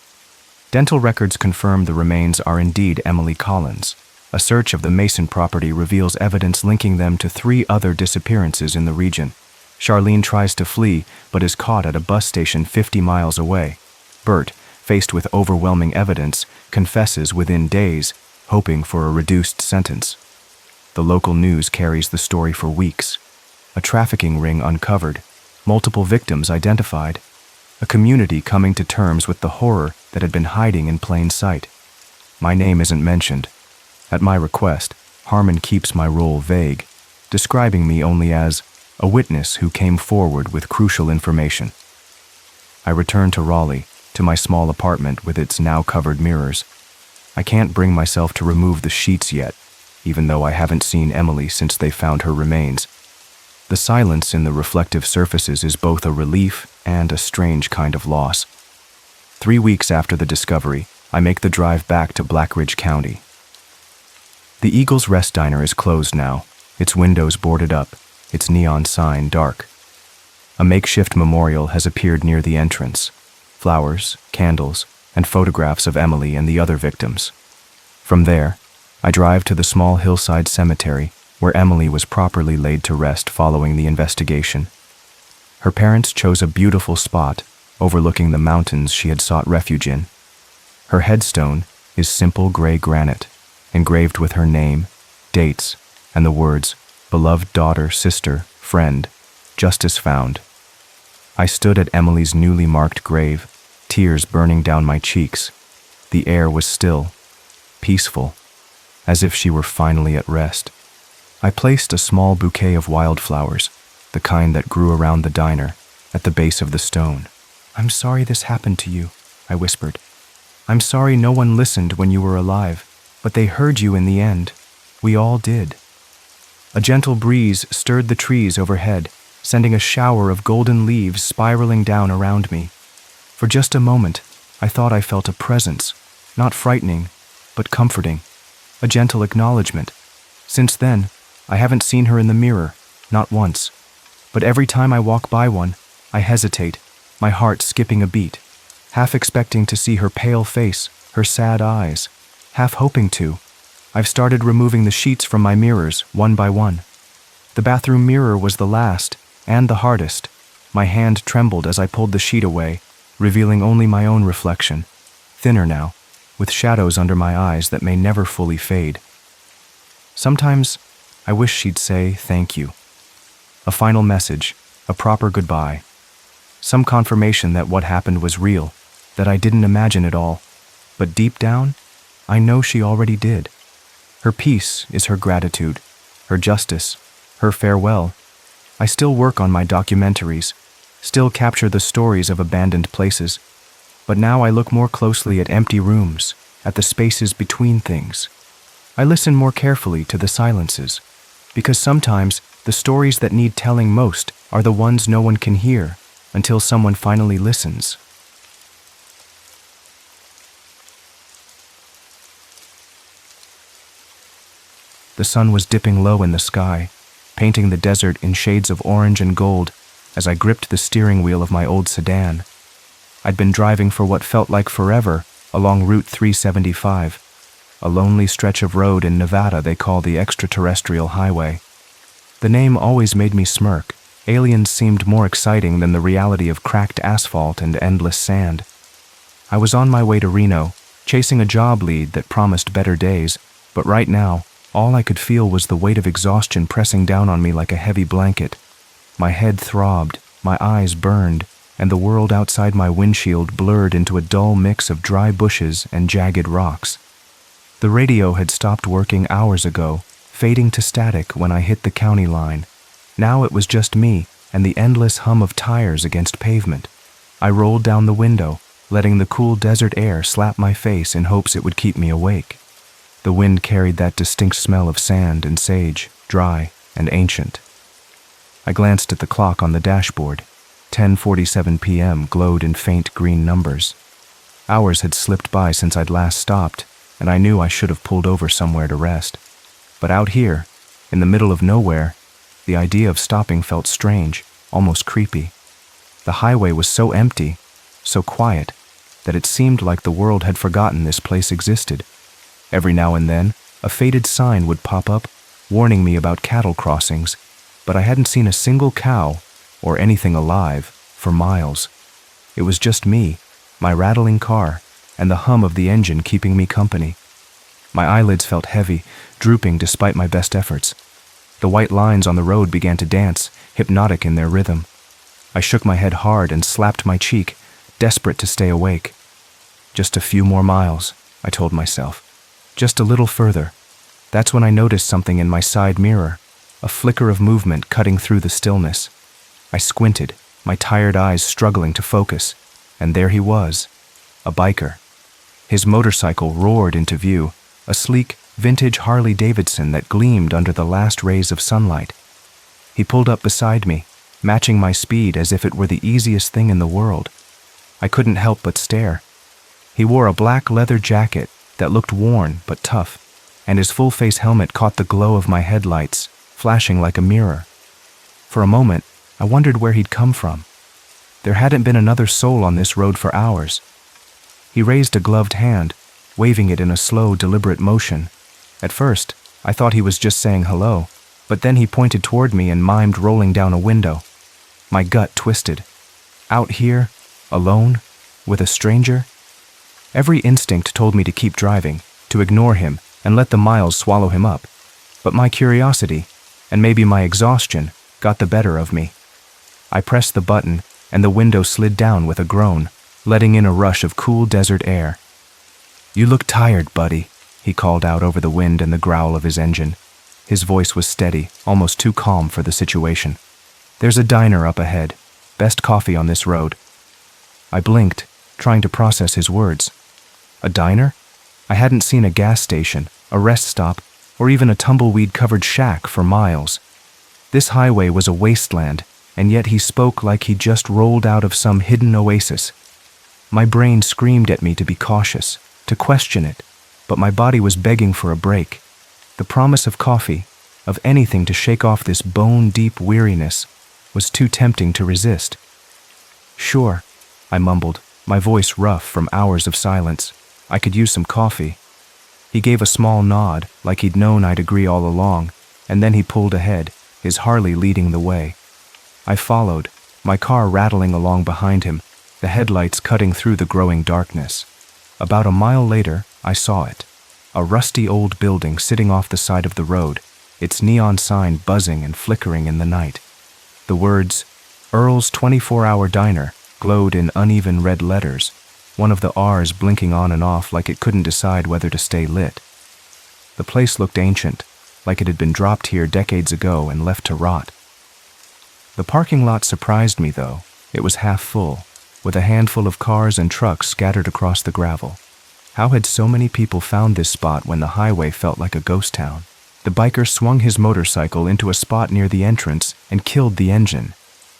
Dental records confirm the remains are indeed Emily Collins. A search of the Mason property reveals evidence linking them to 3 other disappearances in the region. Charlene tries to flee, but is caught at a bus station 50 miles away. Bert, faced with overwhelming evidence, confesses within days, hoping for a reduced sentence. The local news carries the story for weeks. A trafficking ring uncovered, multiple victims identified, a community coming to terms with the horror that had been hiding in plain sight. My name isn't mentioned. At my request, Harmon keeps my role vague, describing me only as a witness who came forward with crucial information. I return to Raleigh, to my small apartment with its now covered mirrors. I can't bring myself to remove the sheets yet, even though I haven't seen Emily since they found her remains. The silence in the reflective surfaces is both a relief and a strange kind of loss. 3 weeks after the discovery, I make the drive back to Black Ridge County. The Eagle's Rest Diner is closed now, its windows boarded up, its neon sign dark. A makeshift memorial has appeared near the entrance. Flowers, candles, and photographs of Emily and the other victims. From there, I drive to the small hillside cemetery where Emily was properly laid to rest following the investigation. Her parents chose a beautiful spot overlooking the mountains she had sought refuge in. Her headstone is simple gray granite, engraved with her name, dates, and the words, "Beloved daughter, sister, friend, justice found." I stood at Emily's newly marked grave, tears burning down my cheeks. The air was still, peaceful, as if she were finally at rest. I placed a small bouquet of wildflowers, the kind that grew around the diner, at the base of the stone. "I'm sorry this happened to you," I whispered. "I'm sorry no one listened when you were alive, but they heard you in the end. We all did." A gentle breeze stirred the trees overhead, sending a shower of golden leaves spiraling down around me. For just a moment, I thought I felt a presence, not frightening, but comforting, a gentle acknowledgement. Since then, I haven't seen her in the mirror, not once. But every time I walk by one, I hesitate, my heart skipping a beat, half expecting to see her pale face, her sad eyes, half hoping to. I've started removing the sheets from my mirrors, one by one. The bathroom mirror was the last, and the hardest. My hand trembled as I pulled the sheet away, revealing only my own reflection, thinner now, with shadows under my eyes that may never fully fade. Sometimes, I wish she'd say thank you. A final message, a proper goodbye. Some confirmation that what happened was real, that I didn't imagine it all. But deep down, I know she already did. Her peace is her gratitude, her justice, her farewell. I still work on my documentaries, still capture the stories of abandoned places, but now I look more closely at empty rooms, at the spaces between things. I listen more carefully to the silences, because sometimes the stories that need telling most are the ones no one can hear until someone finally listens. The sun was dipping low in the sky, painting the desert in shades of orange and gold as I gripped the steering wheel of my old sedan. I'd been driving for what felt like forever along Route 375, a lonely stretch of road in Nevada they call the Extraterrestrial Highway. The name always made me smirk. Aliens seemed more exciting than the reality of cracked asphalt and endless sand. I was on my way to Reno, chasing a job lead that promised better days, but right now, all I could feel was the weight of exhaustion pressing down on me like a heavy blanket. My head throbbed, my eyes burned, and the world outside my windshield blurred into a dull mix of dry bushes and jagged rocks. The radio had stopped working hours ago, fading to static when I hit the county line. Now it was just me and the endless hum of tires against pavement. I rolled down the window, letting the cool desert air slap my face in hopes it would keep me awake. The wind carried that distinct smell of sand and sage, dry and ancient. I glanced at the clock on the dashboard. 10:47 p.m. glowed in faint green numbers. Hours had slipped by since I'd last stopped, and I knew I should have pulled over somewhere to rest. But out here, in the middle of nowhere, the idea of stopping felt strange, almost creepy. The highway was so empty, so quiet, that it seemed like the world had forgotten this place existed. Every now and then, a faded sign would pop up, warning me about cattle crossings, but I hadn't seen a single cow, or anything alive, for miles. It was just me, my rattling car, and the hum of the engine keeping me company. My eyelids felt heavy, drooping despite my best efforts. The white lines on the road began to dance, hypnotic in their rhythm. I shook my head hard and slapped my cheek, desperate to stay awake. Just a few more miles, I told myself. Just a little further. That's when I noticed something in my side mirror, a flicker of movement cutting through the stillness. I squinted, my tired eyes struggling to focus, and there he was, a biker. His motorcycle roared into view, a sleek, vintage Harley-Davidson that gleamed under the last rays of sunlight. He pulled up beside me, matching my speed as if it were the easiest thing in the world. I couldn't help but stare. He wore a black leather jacket that looked worn but tough, and his full-face helmet caught the glow of my headlights, flashing like a mirror. For a moment, I wondered where he'd come from. There hadn't been another soul on this road for hours. He raised a gloved hand, waving it in a slow, deliberate motion. At first, I thought he was just saying hello, but then he pointed toward me and mimed rolling down a window. My gut twisted. Out here, alone, with a stranger? Every instinct told me to keep driving, to ignore him, and let the miles swallow him up. But my curiosity, and maybe my exhaustion, got the better of me. I pressed the button, and the window slid down with a groan, letting in a rush of cool desert air. "You look tired, buddy," he called out over the wind and the growl of his engine. His voice was steady, almost too calm for the situation. "There's a diner up ahead. Best coffee on this road." I blinked, trying to process his words. A diner? I hadn't seen a gas station, a rest stop, or even a tumbleweed-covered shack for miles. This highway was a wasteland, and yet he spoke like he'd just rolled out of some hidden oasis. My brain screamed at me to be cautious, to question it, but my body was begging for a break. The promise of coffee, of anything to shake off this bone-deep weariness, was too tempting to resist. "Sure," I mumbled, my voice rough from hours of silence. "I could use some coffee." He gave a small nod, like he'd known I'd agree all along, and then he pulled ahead, his Harley leading the way. I followed, my car rattling along behind him, the headlights cutting through the growing darkness. About a mile later, I saw it. A rusty old building sitting off the side of the road, its neon sign buzzing and flickering in the night. The words, "Earl's 24-Hour Diner," glowed in uneven red letters, one of the R's blinking on and off like it couldn't decide whether to stay lit. The place looked ancient, like it had been dropped here decades ago and left to rot. The parking lot surprised me, though. It was half full, with a handful of cars and trucks scattered across the gravel. How had so many people found this spot when the highway felt like a ghost town? The biker swung his motorcycle into a spot near the entrance and killed the engine.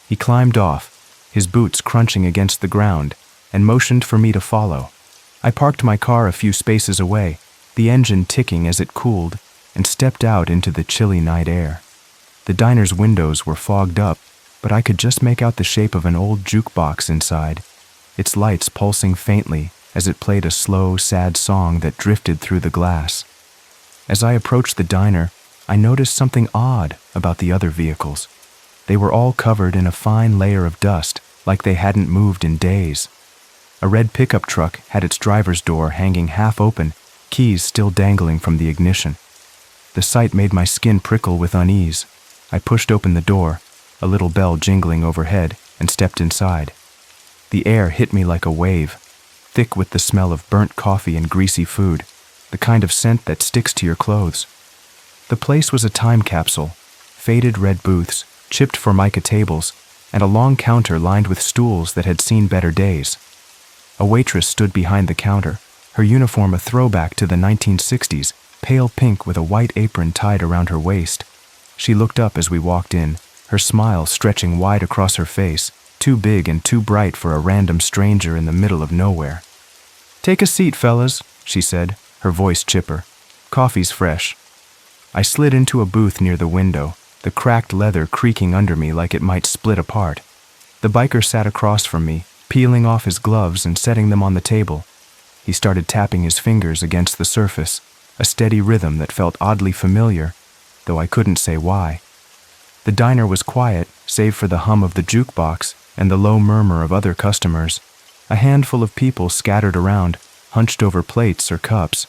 He climbed off, his boots crunching against the ground, and motioned for me to follow. I parked my car a few spaces away, the engine ticking as it cooled, and stepped out into the chilly night air. The diner's windows were fogged up, but I could just make out the shape of an old jukebox inside, its lights pulsing faintly as it played a slow, sad song that drifted through the glass. As I approached the diner, I noticed something odd about the other vehicles. They were all covered in a fine layer of dust, like they hadn't moved in days. A red pickup truck had its driver's door hanging half open, keys still dangling from the ignition. The sight made my skin prickle with unease. I pushed open the door, a little bell jingling overhead, and stepped inside. The air hit me like a wave, thick with the smell of burnt coffee and greasy food, the kind of scent that sticks to your clothes. The place was a time capsule, faded red booths, chipped formica tables, and a long counter lined with stools that had seen better days. A waitress stood behind the counter, her uniform a throwback to the 1960s, pale pink with a white apron tied around her waist. She looked up as we walked in, her smile stretching wide across her face, too big and too bright for a random stranger in the middle of nowhere. "Take a seat, fellas," she said, her voice chipper. "Coffee's fresh." I slid into a booth near the window, the cracked leather creaking under me like it might split apart. The biker sat across from me, peeling off his gloves and setting them on the table. He started tapping his fingers against the surface, a steady rhythm that felt oddly familiar, though I couldn't say why. The diner was quiet, save for the hum of the jukebox and the low murmur of other customers. A handful of people scattered around, hunched over plates or cups.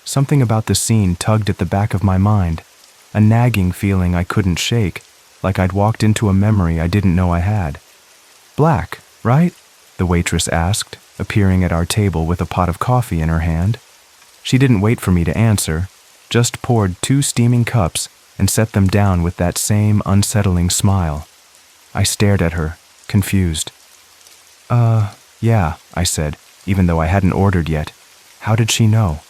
Something about the scene tugged at the back of my mind, a nagging feeling I couldn't shake, like I'd walked into a memory I didn't know I had. "Black, right?" the waitress asked, appearing at our table with a pot of coffee in her hand. She didn't wait for me to answer, just poured 2 steaming cups and set them down with that same unsettling smile. I stared at her, confused. Yeah, I said, even though I hadn't ordered yet. How did she know?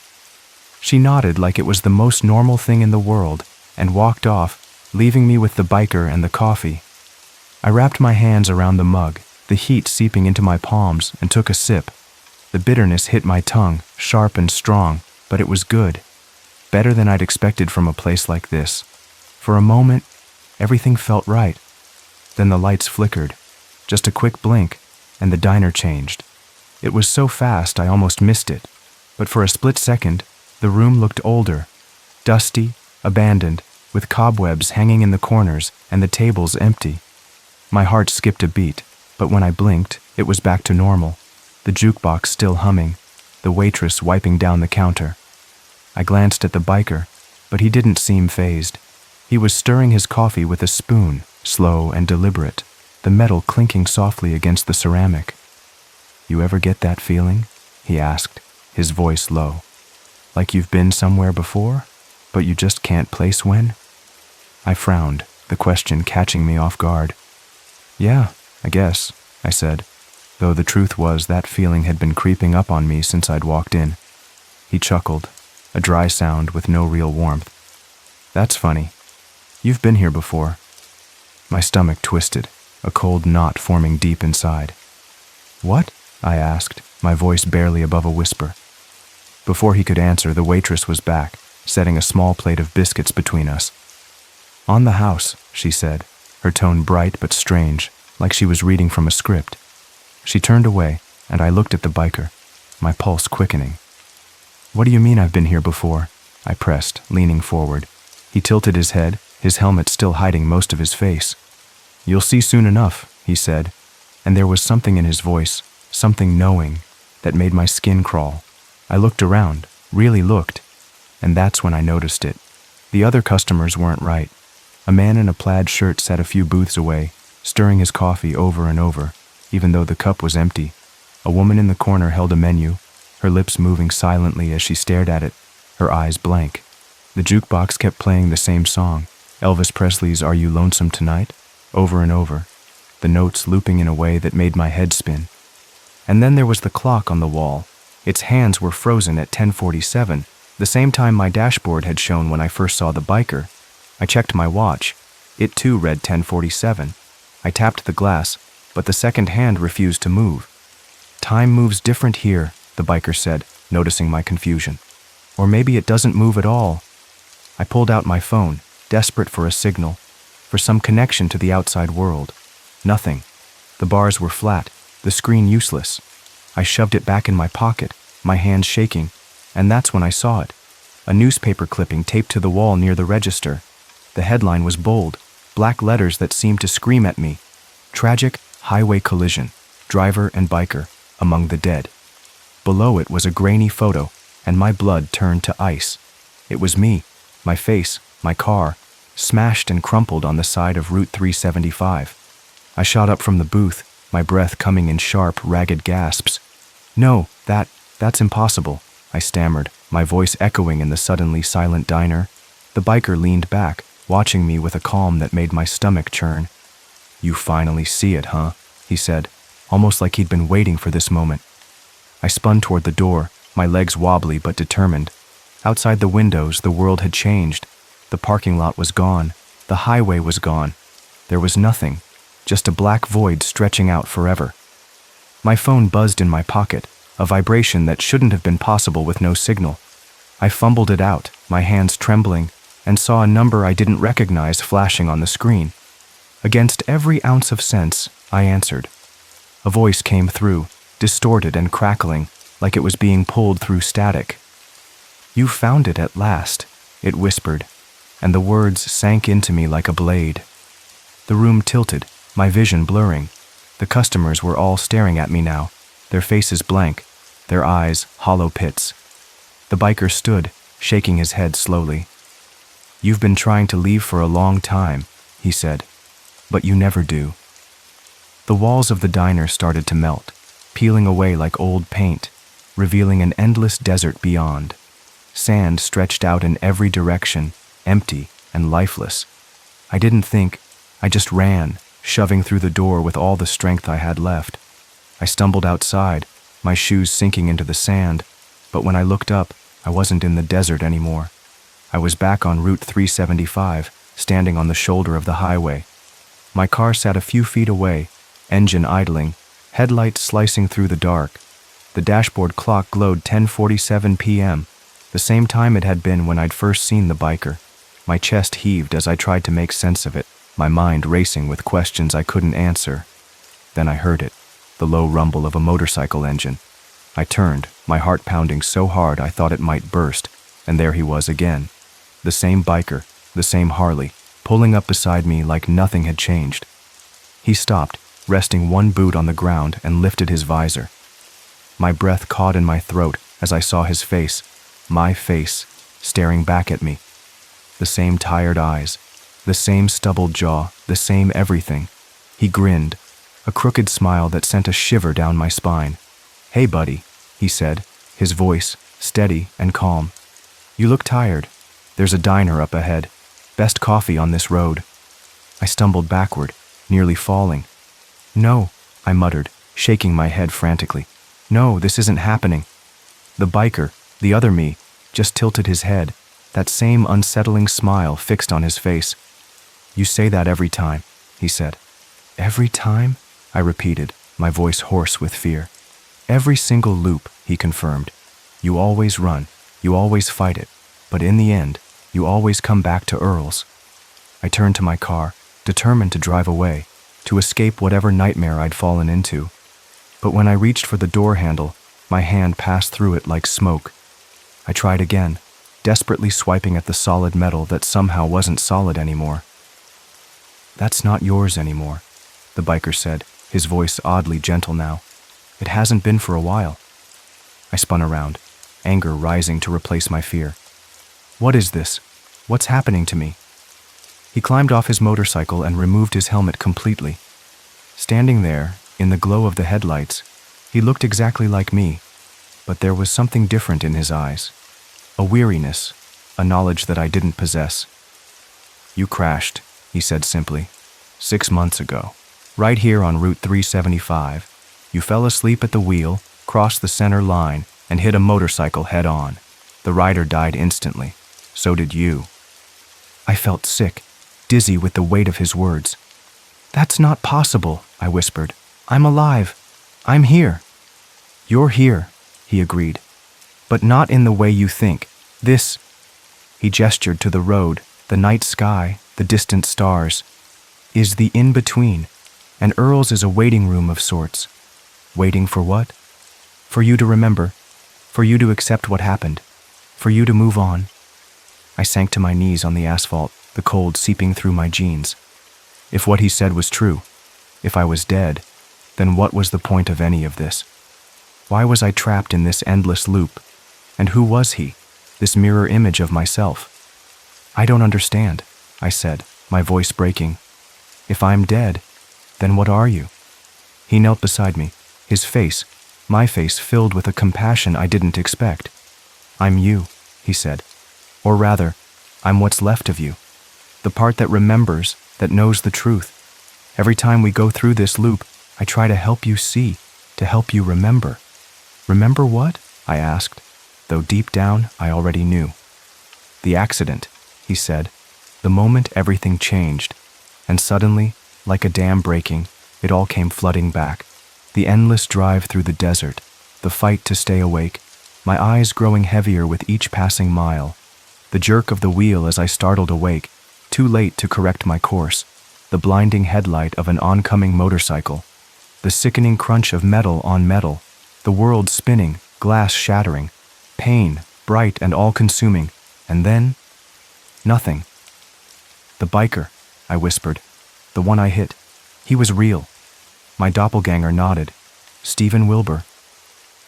She nodded like it was the most normal thing in the world and walked off, leaving me with the biker and the coffee. I wrapped my hands around the mug, the heat seeping into my palms, and took a sip. The bitterness hit my tongue, sharp and strong, but it was good. Better than I'd expected from a place like this. For a moment, everything felt right. Then the lights flickered. Just a quick blink, and the diner changed. It was so fast I almost missed it, but for a split second, the room looked older, dusty, abandoned, with cobwebs hanging in the corners and the tables empty. My heart skipped a beat, but when I blinked, it was back to normal, the jukebox still humming, the waitress wiping down the counter. I glanced at the biker, but he didn't seem fazed. He was stirring his coffee with a spoon, slow and deliberate, the metal clinking softly against the ceramic. "You ever get that feeling?" he asked, his voice low. "Like you've been somewhere before, but you just can't place when?" I frowned, the question catching me off guard. "Yeah, I guess," I said, though the truth was that feeling had been creeping up on me since I'd walked in. He chuckled, a dry sound with no real warmth. "That's funny. You've been here before." My stomach twisted, a cold knot forming deep inside. "What?" I asked, my voice barely above a whisper. Before he could answer, the waitress was back, setting a small plate of biscuits between us. "On the house," she said, her tone bright but strange, like she was reading from a script. She turned away, and I looked at the biker, my pulse quickening. "What do you mean I've been here before?" I pressed, leaning forward. He tilted his head, his helmet still hiding most of his face. "You'll see soon enough," he said, and there was something in his voice, something knowing, that made my skin crawl. I looked around, really looked, and that's when I noticed it. The other customers weren't right. A man in a plaid shirt sat a few booths away, stirring his coffee over and over, even though the cup was empty. A woman in the corner held a menu, her lips moving silently as she stared at it, her eyes blank. The jukebox kept playing the same song, Elvis Presley's "Are You Lonesome Tonight?" over and over, the notes looping in a way that made my head spin. And then there was the clock on the wall. Its hands were frozen at 10:47, the same time my dashboard had shown when I first saw the biker. I checked my watch. It too read 10:47. I tapped the glass, but the second hand refused to move. "Time moves different here," the biker said, noticing my confusion. "Or maybe it doesn't move at all." I pulled out my phone, desperate for a signal, for some connection to the outside world. Nothing. The bars were flat, the screen useless. I shoved it back in my pocket, my hands shaking, and that's when I saw it. A newspaper clipping taped to the wall near the register. The headline was bold, black letters that seemed to scream at me. "Tragic highway collision, driver and biker among the dead." Below it was a grainy photo, and my blood turned to ice. It was me, my face, my car, smashed and crumpled on the side of Route 375. I shot up from the booth, my breath coming in sharp, ragged gasps. "No, that's impossible," I stammered, my voice echoing in the suddenly silent diner. The biker leaned back, watching me with a calm that made my stomach churn. "You finally see it, huh?" he said, almost like he'd been waiting for this moment. I spun toward the door, my legs wobbly but determined. Outside the windows, the world had changed. The parking lot was gone. The highway was gone. There was nothing, just a black void stretching out forever. My phone buzzed in my pocket, a vibration that shouldn't have been possible with no signal. I fumbled it out, my hands trembling, and saw a number I didn't recognize flashing on the screen. Against every ounce of sense, I answered. A voice came through, distorted and crackling, like it was being pulled through static. "You found it at last," it whispered, and the words sank into me like a blade. The room tilted, my vision blurring. The customers were all staring at me now, their faces blank, their eyes hollow pits. The biker stood, shaking his head slowly. "You've been trying to leave for a long time," he said, "but you never do." The walls of the diner started to melt, peeling away like old paint, revealing an endless desert beyond. Sand stretched out in every direction, empty and lifeless. I didn't think, I just ran, shoving through the door with all the strength I had left. I stumbled outside, my shoes sinking into the sand, but when I looked up, I wasn't in the desert anymore. I was back on Route 375, standing on the shoulder of the highway. My car sat a few feet away, engine idling, headlights slicing through the dark. The dashboard clock glowed 10:47 p.m., the same time it had been when I'd first seen the biker. My chest heaved as I tried to make sense of it, my mind racing with questions I couldn't answer. Then I heard it, the low rumble of a motorcycle engine. I turned, my heart pounding so hard I thought it might burst, and there he was again. The same biker, the same Harley, pulling up beside me like nothing had changed. He stopped, resting one boot on the ground, and lifted his visor. My breath caught in my throat as I saw his face, my face, staring back at me. The same tired eyes, the same stubbled jaw, the same everything. He grinned, a crooked smile that sent a shiver down my spine. "Hey, buddy," he said, his voice steady and calm. "You look tired. There's a diner up ahead. Best coffee on this road." I stumbled backward, nearly falling. "No," I muttered, shaking my head frantically. "No, this isn't happening." The biker, the other me, just tilted his head, that same unsettling smile fixed on his face. "You say that every time," he said. "Every time?" I repeated, my voice hoarse with fear. "Every single loop," he confirmed. "You always run, you always fight it, but in the end, you always come back to Earl's." I turned to my car, determined to drive away, to escape whatever nightmare I'd fallen into. But when I reached for the door handle, my hand passed through it like smoke. I tried again, desperately swiping at the solid metal that somehow wasn't solid anymore. "That's not yours anymore," the biker said, his voice oddly gentle now. "It hasn't been for a while." I spun around, anger rising to replace my fear. "What is this? What's happening to me?" He climbed off his motorcycle and removed his helmet completely. Standing there, in the glow of the headlights, he looked exactly like me, but there was something different in his eyes. A weariness, a knowledge that I didn't possess. "You crashed," he said simply. "6 months ago. Right here on Route 375. You fell asleep at the wheel, crossed the center line, and hit a motorcycle head-on. The rider died instantly. So did you." I felt sick, dizzy with the weight of his words. "That's not possible," I whispered. "I'm alive. I'm here." "You're here," he agreed. "But not in the way you think. This—" He gestured to the road, the night sky, the distant stars. "Is the in-between, and Earl's is a waiting room of sorts." "Waiting for what?" "For you to remember, for you to accept what happened, for you to move on." I sank to my knees on the asphalt, the cold seeping through my jeans. If what he said was true, if I was dead, then what was the point of any of this? Why was I trapped in this endless loop? And who was he, this mirror image of myself? "I don't understand," I said, my voice breaking. "If I'm dead, then what are you?" He knelt beside me, his face, my face filled with a compassion I didn't expect. "I'm you," he said. "Or rather, I'm what's left of you. The part that remembers, that knows the truth. Every time we go through this loop, I try to help you see, to help you remember." "Remember what?" I asked, though deep down I already knew. "The accident," he said. "The moment everything changed, and suddenly, like a dam breaking, it all came flooding back. The endless drive through the desert, the fight to stay awake, my eyes growing heavier with each passing mile, the jerk of the wheel as I startled awake, too late to correct my course, the blinding headlight of an oncoming motorcycle, the sickening crunch of metal on metal, the world spinning, glass shattering, pain, bright and all-consuming, and then, nothing. "The biker," I whispered. "The one I hit. He was real." My doppelganger nodded. Stephen Wilbur.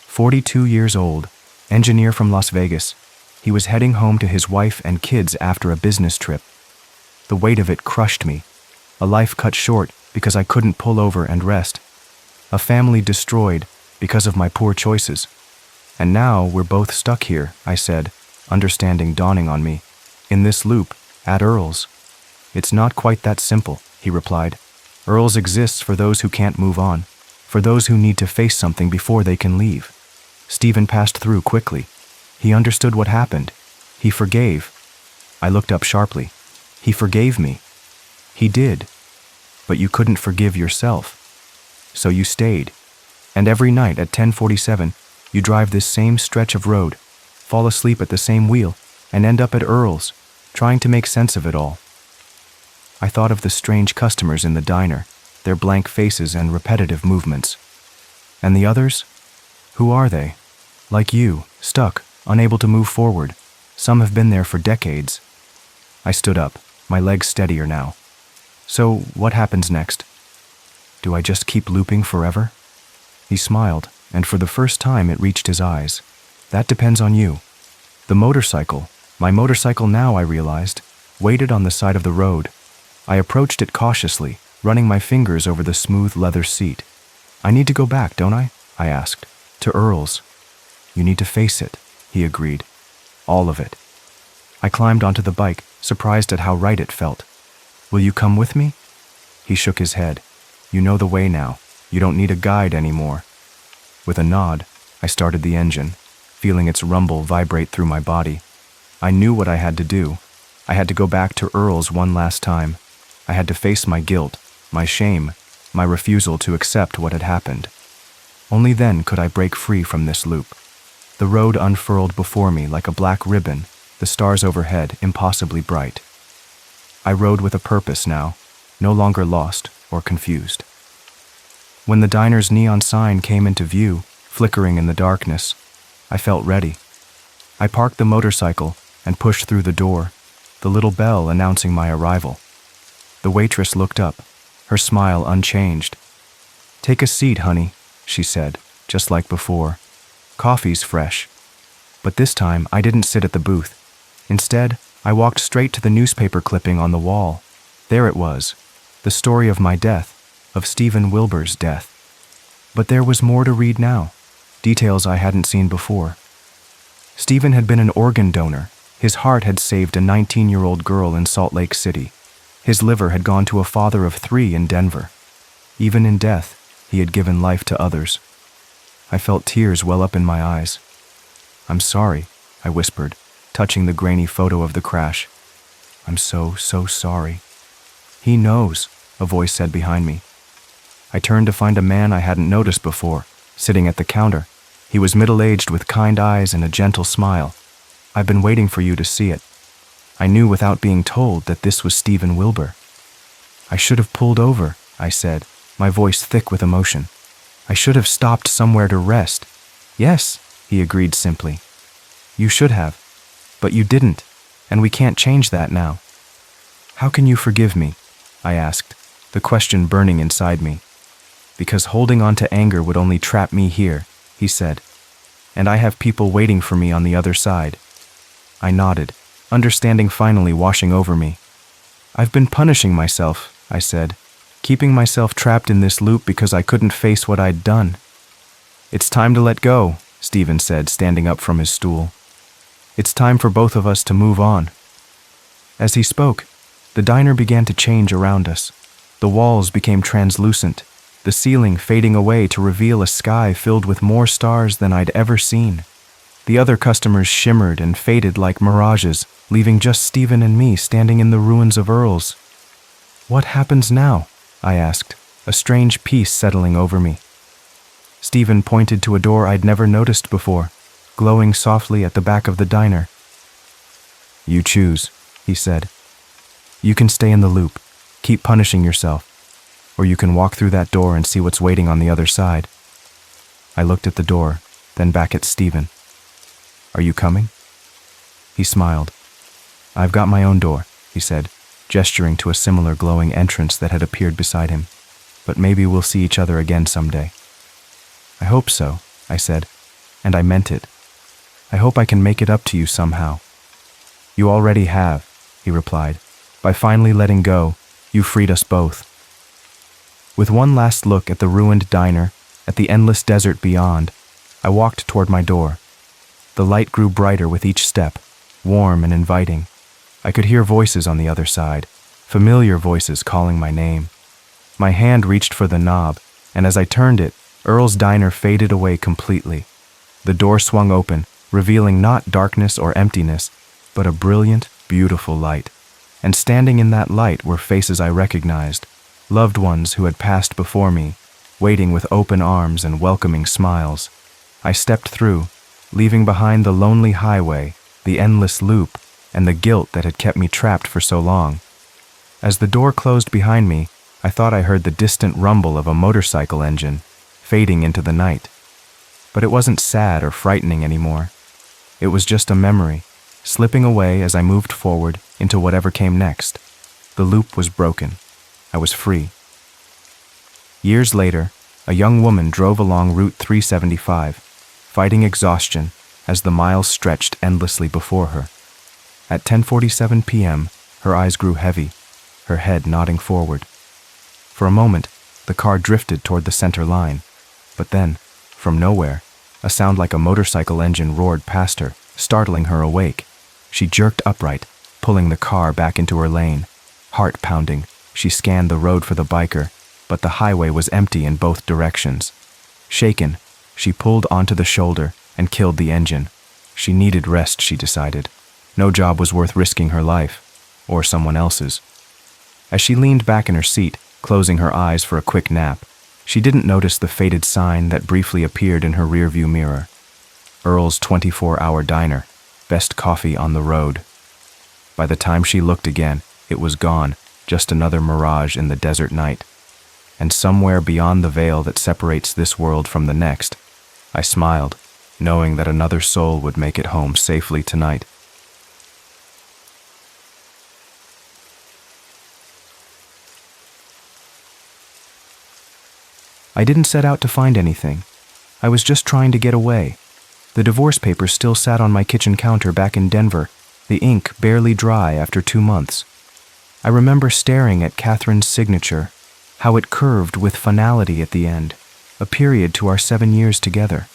42 years old, engineer from Las Vegas. He was heading home to his wife and kids after a business trip. The weight of it crushed me. A life cut short because I couldn't pull over and rest. A family destroyed because of my poor choices. And now we're both stuck here, I said, understanding dawning on me. In this loop, at Earl's. "It's not quite that simple," he replied. "Earl's exists for those who can't move on, for those who need to face something before they can leave." Stephen passed through quickly. He understood what happened. He forgave. I looked up sharply. He forgave me. He did. But you couldn't forgive yourself. So you stayed. And every night at 10:47, you drive this same stretch of road, fall asleep at the same wheel, and end up at Earl's, trying to make sense of it all. I thought of the strange customers in the diner, their blank faces and repetitive movements. And the others? Who are they? Like you, stuck, unable to move forward. Some have been there for decades. I stood up, my legs steadier now. "So, what happens next? Do I just keep looping forever?" He smiled, and for the first time it reached his eyes. "That depends on you." The motorcycle, my motorcycle now, I realized, waited on the side of the road. I approached it cautiously, running my fingers over the smooth leather seat. "I need to go back, don't I?" I asked. "To Earl's." "You need to face it," he agreed. "All of it." I climbed onto the bike, surprised at how right it felt. "Will you come with me?" He shook his head. "You know the way now. You don't need a guide anymore." With a nod, I started the engine, feeling its rumble vibrate through my body. I knew what I had to do. I had to go back to Earl's one last time. I had to face my guilt, my shame, my refusal to accept what had happened. Only then could I break free from this loop. The road unfurled before me like a black ribbon, the stars overhead impossibly bright. I rode with a purpose now, no longer lost or confused. When the diner's neon sign came into view, flickering in the darkness, I felt ready. I parked the motorcycle and pushed through the door, the little bell announcing my arrival. The waitress looked up, her smile unchanged. "Take a seat, honey," she said, just like before. "Coffee's fresh." But this time I didn't sit at the booth. Instead, I walked straight to the newspaper clipping on the wall. There it was, the story of my death, of Stephen Wilbur's death. But there was more to read now, details I hadn't seen before. Stephen had been an organ donor. His heart had saved a 19-year-old girl in Salt Lake City. His liver had gone to a father of 3 in Denver. Even in death, he had given life to others. I felt tears well up in my eyes. "I'm sorry," I whispered, touching the grainy photo of the crash. "I'm so sorry." "He knows," a voice said behind me. I turned to find a man I hadn't noticed before, sitting at the counter. He was middle-aged with kind eyes and a gentle smile. "I've been waiting for you to see it." I knew without being told that this was Stephen Wilbur. "I should have pulled over," I said, my voice thick with emotion. "I should have stopped somewhere to rest." "Yes," he agreed simply. "You should have. But you didn't, and we can't change that now." "How can you forgive me?" I asked, the question burning inside me. "Because holding on to anger would only trap me here," he said. "And I have people waiting for me on the other side." I nodded, understanding finally washing over me. "I've been punishing myself," I said, "keeping myself trapped in this loop because I couldn't face what I'd done." "It's time to let go," Stephen said, standing up from his stool. "It's time for both of us to move on." As he spoke, the diner began to change around us. The walls became translucent, the ceiling fading away to reveal a sky filled with more stars than I'd ever seen. The other customers shimmered and faded like mirages, leaving just Stephen and me standing in the ruins of Earl's. "What happens now?" I asked, a strange peace settling over me. Stephen pointed to a door I'd never noticed before, glowing softly at the back of the diner. "You choose," he said. "You can stay in the loop, keep punishing yourself. or you can walk through that door and see what's waiting on the other side." I looked at the door, then back at Stephen. "Are you coming?" He smiled. "I've got my own door," he said, gesturing to a similar glowing entrance that had appeared beside him. "But maybe we'll see each other again someday." "I hope so," I said, and I meant it. "I hope I can make it up to you somehow." "You already have," he replied. "By finally letting go, you freed us both." With one last look at the ruined diner, at the endless desert beyond, I walked toward my door. The light grew brighter with each step, warm and inviting. I could hear voices on the other side, familiar voices calling my name. My hand reached for the knob, and as I turned it, Earl's diner faded away completely. The door swung open, revealing not darkness or emptiness, but a brilliant, beautiful light. And standing in that light were faces I recognized, loved ones who had passed before me, waiting with open arms and welcoming smiles. I stepped through, leaving behind the lonely highway, the endless loop, and the guilt that had kept me trapped for so long. As the door closed behind me, I thought I heard the distant rumble of a motorcycle engine, fading into the night. But it wasn't sad or frightening anymore. It was just a memory, slipping away as I moved forward into whatever came next. The loop was broken. I was free. Years later, a young woman drove along Route 375, fighting exhaustion as the miles stretched endlessly before her. At 10:47 p.m., her eyes grew heavy, her head nodding forward. For a moment, the car drifted toward the center line, but then, from nowhere, a sound like a motorcycle engine roared past her, startling her awake. She jerked upright, pulling the car back into her lane. Heart pounding, she scanned the road for the biker, but the highway was empty in both directions. Shaken, she pulled onto the shoulder and killed the engine. She needed rest, she decided. No job was worth risking her life, or someone else's. As she leaned back in her seat, closing her eyes for a quick nap, she didn't notice the faded sign that briefly appeared in her rearview mirror. Earl's 24-hour diner, best coffee on the road. By the time she looked again, it was gone, just another mirage in the desert night. And somewhere beyond the veil that separates this world from the next, I smiled, knowing that another soul would make it home safely tonight. I didn't set out to find anything. I was just trying to get away. The divorce papers still sat on my kitchen counter back in Denver, the ink barely dry after 2 months. I remember staring at Catherine's signature, how it curved with finality at the end, a period to our 7 years together.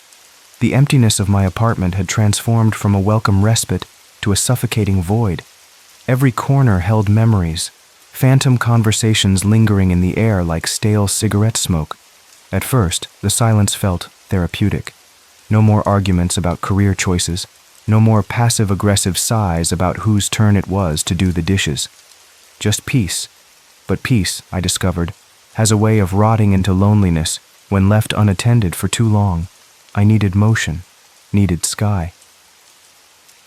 The emptiness of my apartment had transformed from a welcome respite to a suffocating void. Every corner held memories, phantom conversations lingering in the air like stale cigarette smoke. At first, the silence felt therapeutic. No more arguments about career choices, no more passive-aggressive sighs about whose turn it was to do the dishes. Just peace. But peace, I discovered, has a way of rotting into loneliness when left unattended for too long. I needed motion, needed sky.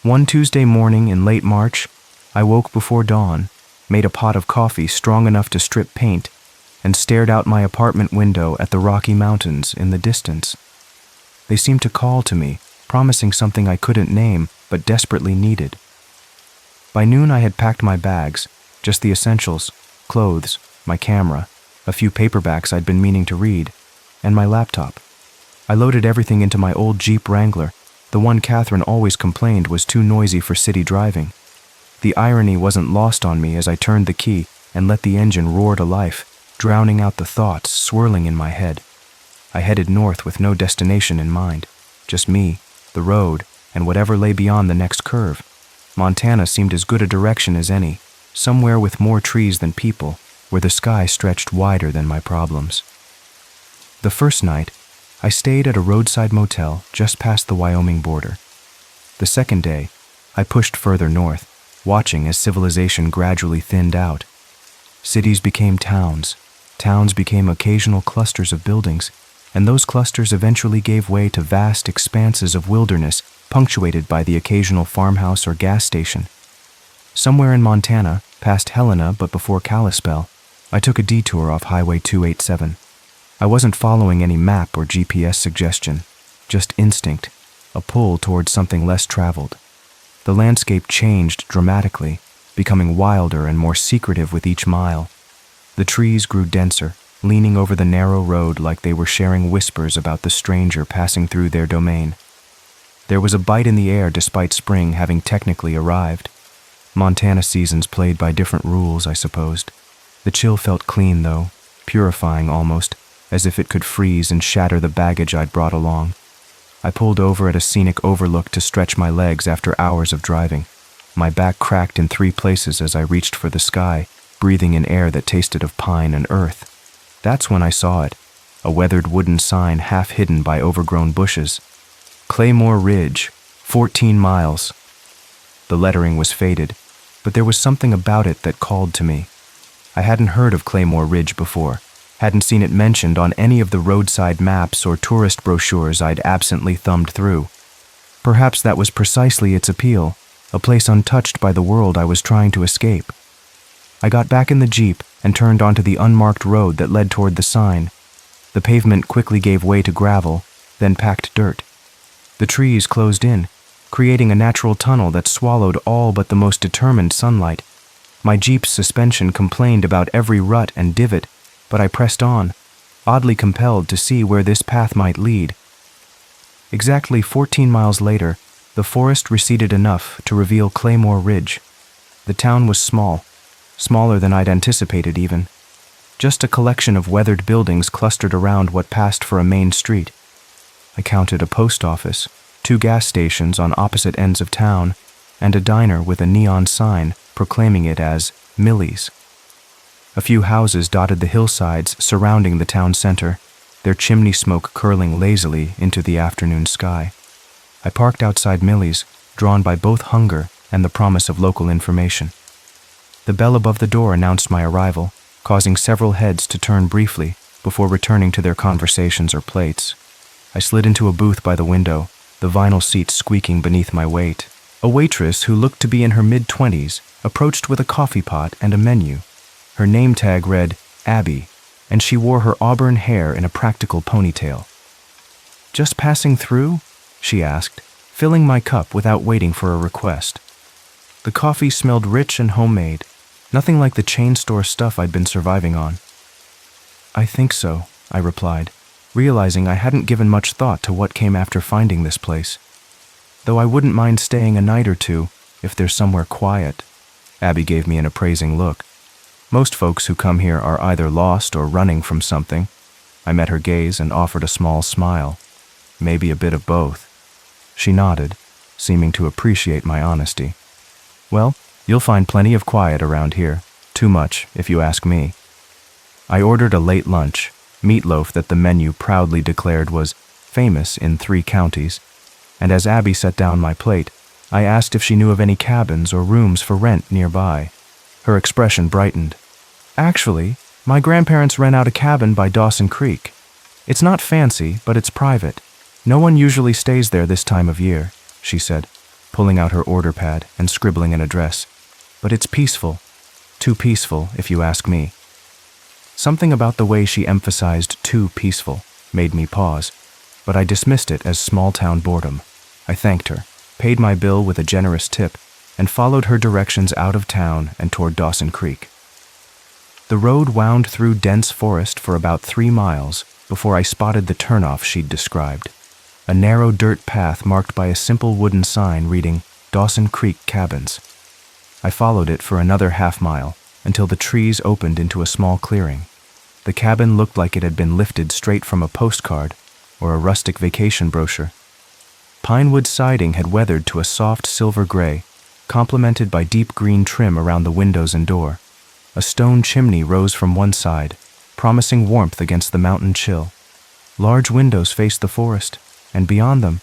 One Tuesday morning in late March, I woke before dawn, made a pot of coffee strong enough to strip paint, and stared out my apartment window at the Rocky Mountains in the distance. They seemed to call to me, promising something I couldn't name but desperately needed. By noon I had packed my bags, just the essentials, clothes, my camera, a few paperbacks I'd been meaning to read, and my laptop. I loaded everything into my old Jeep Wrangler, the one Catherine always complained was too noisy for city driving. The irony wasn't lost on me as I turned the key and let the engine roar to life, drowning out the thoughts swirling in my head. I headed north with no destination in mind, just me, the road, and whatever lay beyond the next curve. Montana seemed as good a direction as any, somewhere with more trees than people, where the sky stretched wider than my problems. The first night, I stayed at a roadside motel just past the Wyoming border. The second day, I pushed further north, watching as civilization gradually thinned out. Cities became towns. Towns became occasional clusters of buildings, and those clusters eventually gave way to vast expanses of wilderness punctuated by the occasional farmhouse or gas station. Somewhere in Montana, past Helena but before Kalispell, I took a detour off Highway 287. I wasn't following any map or GPS suggestion, just instinct, a pull towards something less traveled. The landscape changed dramatically, becoming wilder and more secretive with each mile. The trees grew denser, leaning over the narrow road like they were sharing whispers about the stranger passing through their domain. There was a bite in the air despite spring having technically arrived. Montana seasons played by different rules, I supposed. The chill felt clean, though, purifying almost, as if it could freeze and shatter the baggage I'd brought along. I pulled over at a scenic overlook to stretch my legs after hours of driving. My back cracked in 3 places as I reached for the sky, breathing in air that tasted of pine and earth. That's when I saw it, a weathered wooden sign half hidden by overgrown bushes. Claymore Ridge, 14 miles. The lettering was faded, but there was something about it that called to me. I hadn't heard of Claymore Ridge before, hadn't seen it mentioned on any of the roadside maps or tourist brochures I'd absently thumbed through. Perhaps that was precisely its appeal, a place untouched by the world I was trying to escape. I got back in the Jeep and turned onto the unmarked road that led toward the sign. The pavement quickly gave way to gravel, then packed dirt. The trees closed in, creating a natural tunnel that swallowed all but the most determined sunlight. My Jeep's suspension complained about every rut and divot, but I pressed on, oddly compelled to see where this path might lead. Exactly 14 miles later, the forest receded enough to reveal Claymore Ridge. The town was small, smaller than I'd anticipated even. Just a collection of weathered buildings clustered around what passed for a main street. I counted a post office, 2 gas stations on opposite ends of town, and a diner with a neon sign proclaiming it as Millie's. A few houses dotted the hillsides surrounding the town center, their chimney smoke curling lazily into the afternoon sky. I parked outside Millie's, drawn by both hunger and the promise of local information. The bell above the door announced my arrival, causing several heads to turn briefly before returning to their conversations or plates. I slid into a booth by the window, the vinyl seat squeaking beneath my weight. A waitress who looked to be in her mid-20s approached with a coffee pot and a menu. Her name tag read Abby, and she wore her auburn hair in a practical ponytail. "Just passing through?" she asked, filling my cup without waiting for a request. The coffee smelled rich and homemade, nothing like the chain store stuff I'd been surviving on. "I think so," I replied, realizing I hadn't given much thought to what came after finding this place. "Though I wouldn't mind staying a night or two if there's somewhere quiet." Abby gave me an appraising look. Most folks who come here are either lost or running from something. I met her gaze and offered a small smile. Maybe a bit of both. She nodded, seeming to appreciate my honesty. "Well, you'll find plenty of quiet around here. Too much, if you ask me." I ordered a late lunch, meatloaf that the menu proudly declared was famous in 3 counties, and as Abby set down my plate, I asked if she knew of any cabins or rooms for rent nearby. Her expression brightened. "Actually, my grandparents rent out a cabin by Dawson Creek. It's not fancy, but it's private. No one usually stays there this time of year," she said, pulling out her order pad and scribbling an address. "But it's peaceful. Too peaceful, if you ask me." Something about the way she emphasized "too peaceful" made me pause, but I dismissed it as small-town boredom. I thanked her, paid my bill with a generous tip, and followed her directions out of town and toward Dawson Creek. The road wound through dense forest for about 3 miles before I spotted the turnoff she'd described, a narrow dirt path marked by a simple wooden sign reading Dawson Creek Cabins. I followed it for another half-mile until the trees opened into a small clearing. The cabin looked like it had been lifted straight from a postcard or a rustic vacation brochure. Pinewood siding had weathered to a soft silver gray, complemented by deep green trim around the windows and door. A stone chimney rose from one side, promising warmth against the mountain chill. Large windows faced the forest, and beyond them,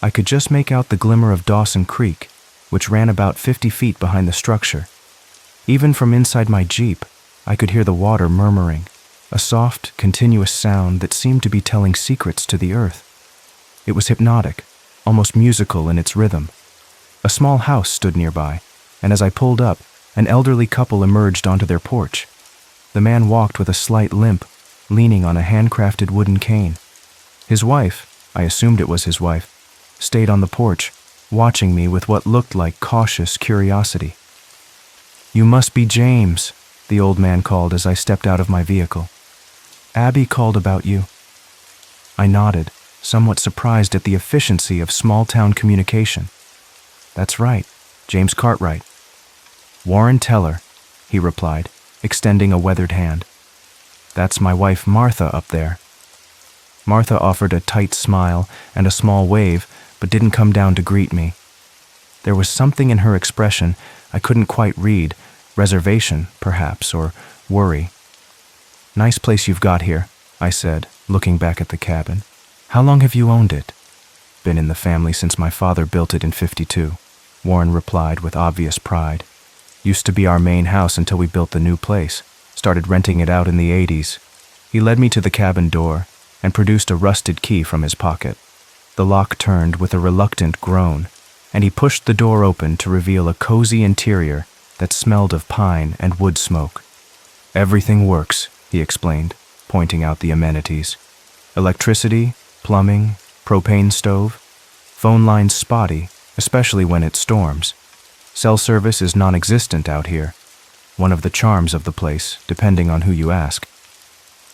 I could just make out the glimmer of Dawson Creek, which ran about 50 feet behind the structure. Even from inside my Jeep, I could hear the water murmuring, a soft, continuous sound that seemed to be telling secrets to the earth. It was hypnotic, almost musical in its rhythm. A small house stood nearby, and as I pulled up, an elderly couple emerged onto their porch. The man walked with a slight limp, leaning on a handcrafted wooden cane. His wife, I assumed it was his wife, stayed on the porch, watching me with what looked like cautious curiosity. "You must be James," the old man called as I stepped out of my vehicle. "Abby called about you." I nodded, somewhat surprised at the efficiency of small-town communication. "That's right, James Cartwright." "Warren Teller," he replied, extending a weathered hand. "That's my wife Martha up there." Martha offered a tight smile and a small wave, but didn't come down to greet me. There was something in her expression I couldn't quite read, reservation, perhaps, or worry. "Nice place you've got here," I said, looking back at the cabin. "How long have you owned it?" "Been in the family since my father built it in '52, Warren replied with obvious pride. "Used to be our main house until we built the new place. Started renting it out in the '80s. He led me to the cabin door and produced a rusted key from his pocket. The lock turned with a reluctant groan, and he pushed the door open to reveal a cozy interior that smelled of pine and wood smoke. "Everything works," he explained, pointing out the amenities. "Electricity, plumbing, propane stove. Phone lines spotty, especially when it storms. Cell service is non-existent out here. One of the charms of the place, depending on who you ask."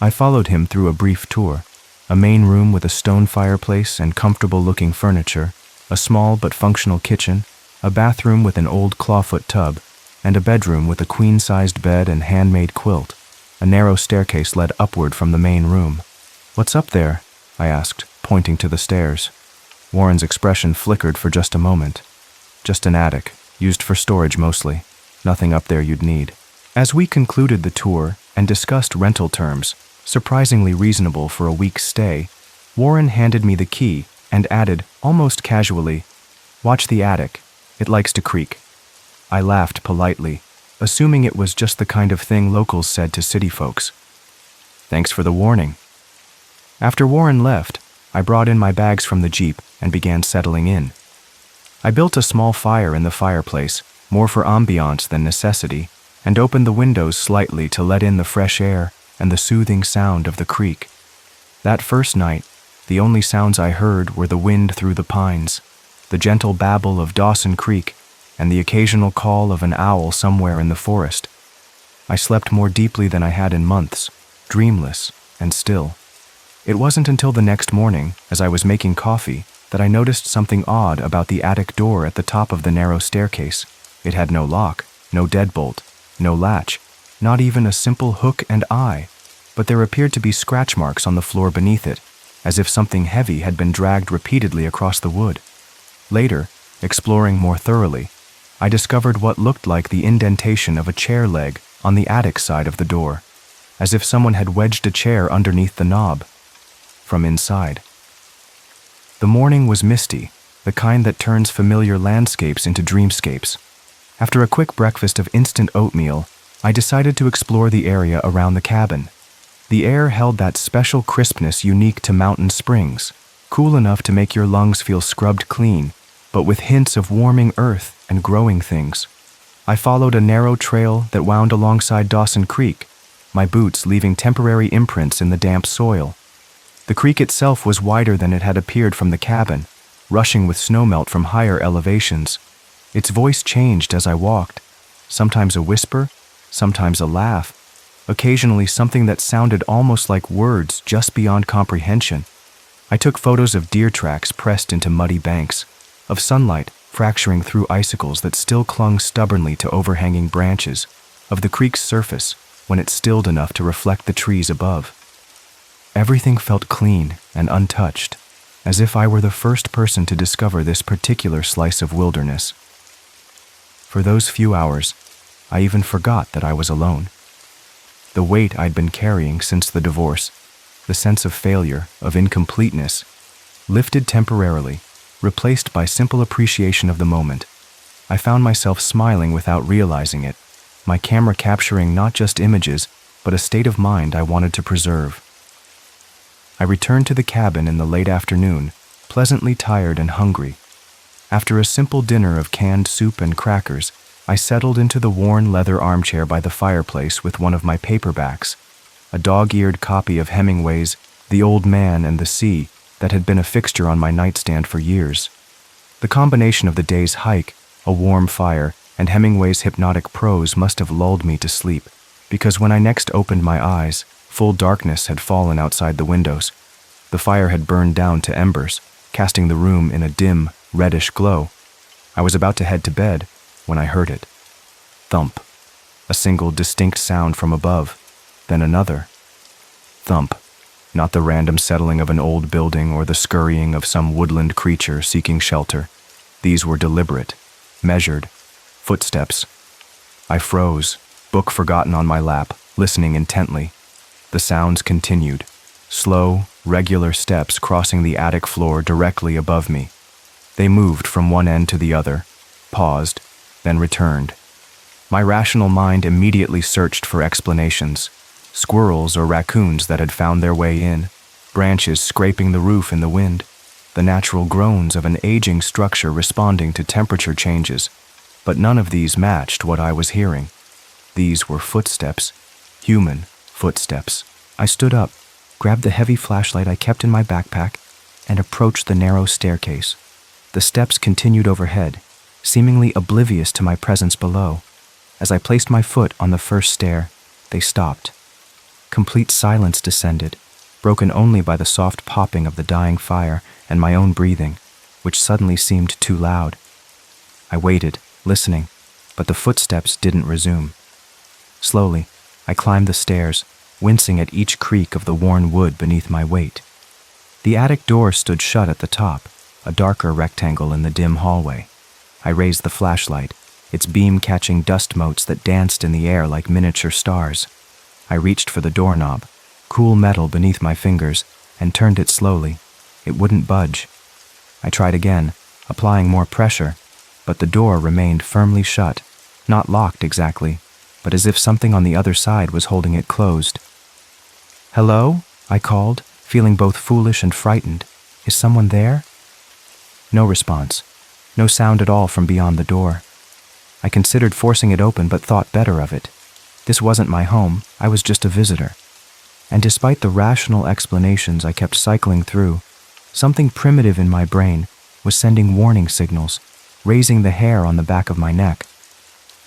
I followed him through a brief tour. A main room with a stone fireplace and comfortable-looking furniture, a small but functional kitchen, a bathroom with an old clawfoot tub, and a bedroom with a queen-sized bed and handmade quilt. A narrow staircase led upward from the main room. "What's up there?" I asked, pointing to the stairs. Warren's expression flickered for just a moment. "Just an attic, used for storage mostly. Nothing up there you'd need." As we concluded the tour and discussed rental terms, surprisingly reasonable for a week's stay, Warren handed me the key and added, almost casually, "Watch the attic. It likes to creak." I laughed politely, assuming it was just the kind of thing locals said to city folks. "Thanks for the warning." After Warren left, I brought in my bags from the Jeep and began settling in. I built a small fire in the fireplace, more for ambiance than necessity, and opened the windows slightly to let in the fresh air and the soothing sound of the creek. That first night, the only sounds I heard were the wind through the pines, the gentle babble of Dawson Creek, and the occasional call of an owl somewhere in the forest. I slept more deeply than I had in months, dreamless and still. It wasn't until the next morning, as I was making coffee, that I noticed something odd about the attic door at the top of the narrow staircase. It had no lock, no deadbolt, no latch, not even a simple hook and eye, but there appeared to be scratch marks on the floor beneath it, as if something heavy had been dragged repeatedly across the wood. Later, exploring more thoroughly, I discovered what looked like the indentation of a chair leg on the attic side of the door, as if someone had wedged a chair underneath the knob. From inside. The morning was misty, the kind that turns familiar landscapes into dreamscapes. After a quick breakfast of instant oatmeal, I decided to explore the area around the cabin. The air held that special crispness unique to mountain springs, cool enough to make your lungs feel scrubbed clean, but with hints of warming earth and growing things. I followed a narrow trail that wound alongside Dawson Creek, my boots leaving temporary imprints in the damp soil. The creek itself was wider than it had appeared from the cabin, rushing with snowmelt from higher elevations. Its voice changed as I walked, sometimes a whisper, sometimes a laugh, occasionally something that sounded almost like words just beyond comprehension. I took photos of deer tracks pressed into muddy banks, of sunlight fracturing through icicles that still clung stubbornly to overhanging branches, of the creek's surface when it stilled enough to reflect the trees above. Everything felt clean and untouched, as if I were the first person to discover this particular slice of wilderness. For those few hours, I even forgot that I was alone. The weight I'd been carrying since the divorce, the sense of failure, of incompleteness, lifted temporarily, replaced by simple appreciation of the moment. I found myself smiling without realizing it, my camera capturing not just images, but a state of mind I wanted to preserve. I returned to the cabin in the late afternoon, pleasantly tired and hungry. After a simple dinner of canned soup and crackers, I settled into the worn leather armchair by the fireplace with one of my paperbacks, a dog-eared copy of Hemingway's The Old Man and the Sea that had been a fixture on my nightstand for years. The combination of the day's hike, a warm fire, and Hemingway's hypnotic prose must have lulled me to sleep, because when I next opened my eyes, full darkness had fallen outside the windows. The fire had burned down to embers, casting the room in a dim, reddish glow. I was about to head to bed when I heard it. Thump. A single distinct sound from above, then another. Thump. Not the random settling of an old building or the scurrying of some woodland creature seeking shelter. These were deliberate, measured footsteps. I froze, book forgotten on my lap, listening intently. The sounds continued, slow, regular steps crossing the attic floor directly above me. They moved from one end to the other, paused, then returned. My rational mind immediately searched for explanations. Squirrels or raccoons that had found their way in, branches scraping the roof in the wind, the natural groans of an aging structure responding to temperature changes. But none of these matched what I was hearing. These were footsteps, human footsteps. I stood up, grabbed the heavy flashlight I kept in my backpack, and approached the narrow staircase. The steps continued overhead, seemingly oblivious to my presence below. As I placed my foot on the first stair, they stopped. Complete silence descended, broken only by the soft popping of the dying fire and my own breathing, which suddenly seemed too loud. I waited, listening, but the footsteps didn't resume. Slowly, I climbed the stairs, wincing at each creak of the worn wood beneath my weight. The attic door stood shut at the top, a darker rectangle in the dim hallway. I raised the flashlight, its beam catching dust motes that danced in the air like miniature stars. I reached for the doorknob, cool metal beneath my fingers, and turned it slowly. It wouldn't budge. I tried again, applying more pressure, but the door remained firmly shut, not locked exactly, but as if something on the other side was holding it closed. "Hello?" I called, feeling both foolish and frightened. "Is someone there?" No response. No sound at all from beyond the door. I considered forcing it open but thought better of it. This wasn't my home, I was just a visitor. And despite the rational explanations I kept cycling through, something primitive in my brain was sending warning signals, raising the hair on the back of my neck.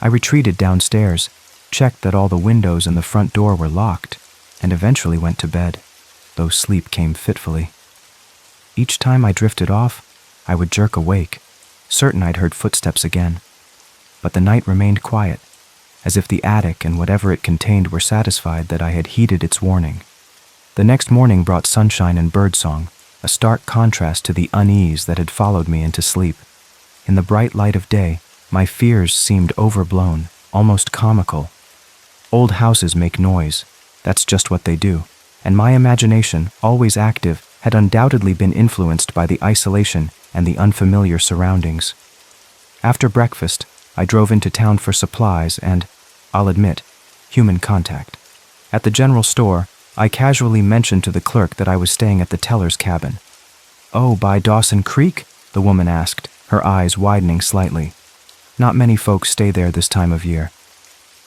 I retreated downstairs, checked that all the windows and the front door were locked, and eventually went to bed, though sleep came fitfully. Each time I drifted off, I would jerk awake, certain I'd heard footsteps again. But the night remained quiet, as if the attic and whatever it contained were satisfied that I had heeded its warning. The next morning brought sunshine and birdsong, a stark contrast to the unease that had followed me into sleep. In the bright light of day, my fears seemed overblown, almost comical. Old houses make noise, that's just what they do, and my imagination, always active, had undoubtedly been influenced by the isolation and the unfamiliar surroundings. After breakfast, I drove into town for supplies and, I'll admit, human contact. At the general store, I casually mentioned to the clerk that I was staying at the teller's cabin. "Oh, by Dawson Creek?" the woman asked, her eyes widening slightly. "Not many folks stay there this time of year."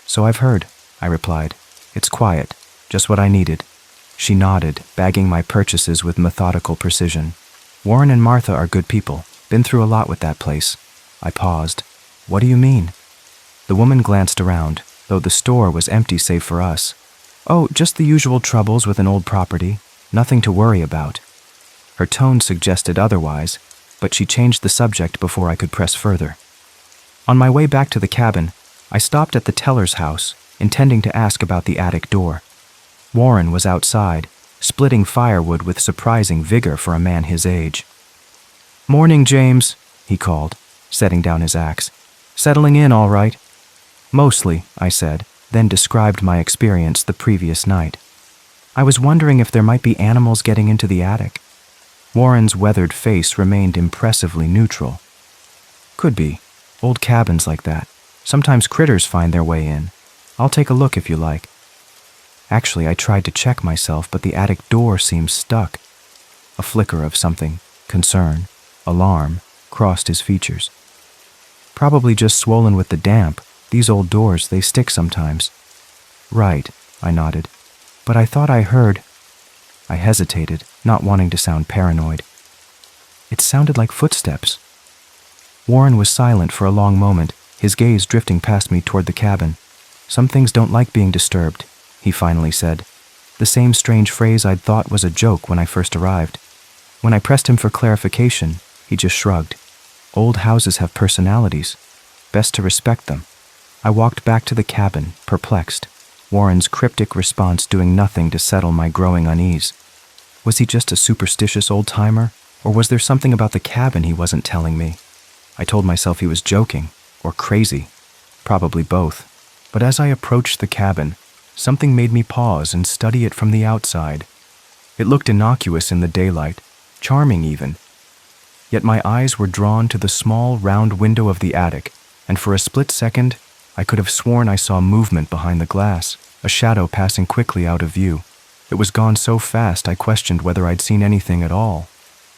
"So I've heard," I replied. "It's quiet, just what I needed." She nodded, bagging my purchases with methodical precision. "Warren and Martha are good people. Been through a lot with that place." I paused. "What do you mean?" The woman glanced around, though the store was empty save for us. "Oh, just the usual troubles with an old property. Nothing to worry about." Her tone suggested otherwise, but she changed the subject before I could press further. On my way back to the cabin, I stopped at the teller's house, intending to ask about the attic door. Warren was outside, splitting firewood with surprising vigor for a man his age. "Morning, James," he called, setting down his axe. "Settling in all right?" "Mostly," I said, then described my experience the previous night. I was wondering if there might be animals getting into the attic. Warren's weathered face remained impressively neutral. "Could be. Old cabins like that. Sometimes critters find their way in. I'll take a look if you like." Actually, I tried to check myself, but the attic door seemed stuck. A flicker of something, concern, alarm, crossed his features. Probably just swollen with the damp. These old doors, they stick sometimes. Right, I nodded. But I thought I heard. I hesitated, not wanting to sound paranoid. It sounded like footsteps. Warren was silent for a long moment, his gaze drifting past me toward the cabin. Some things don't like being disturbed, he finally said. The same strange phrase I'd thought was a joke when I first arrived. When I pressed him for clarification, he just shrugged. Old houses have personalities. Best to respect them. I walked back to the cabin, perplexed, Warren's cryptic response doing nothing to settle my growing unease. Was he just a superstitious old-timer, or was there something about the cabin he wasn't telling me? I told myself he was joking, or crazy, probably both. But as I approached the cabin, something made me pause and study it from the outside. It looked innocuous in the daylight, charming even. Yet my eyes were drawn to the small, round window of the attic, and for a split second, I could have sworn I saw movement behind the glass, a shadow passing quickly out of view. It was gone so fast I questioned whether I'd seen anything at all.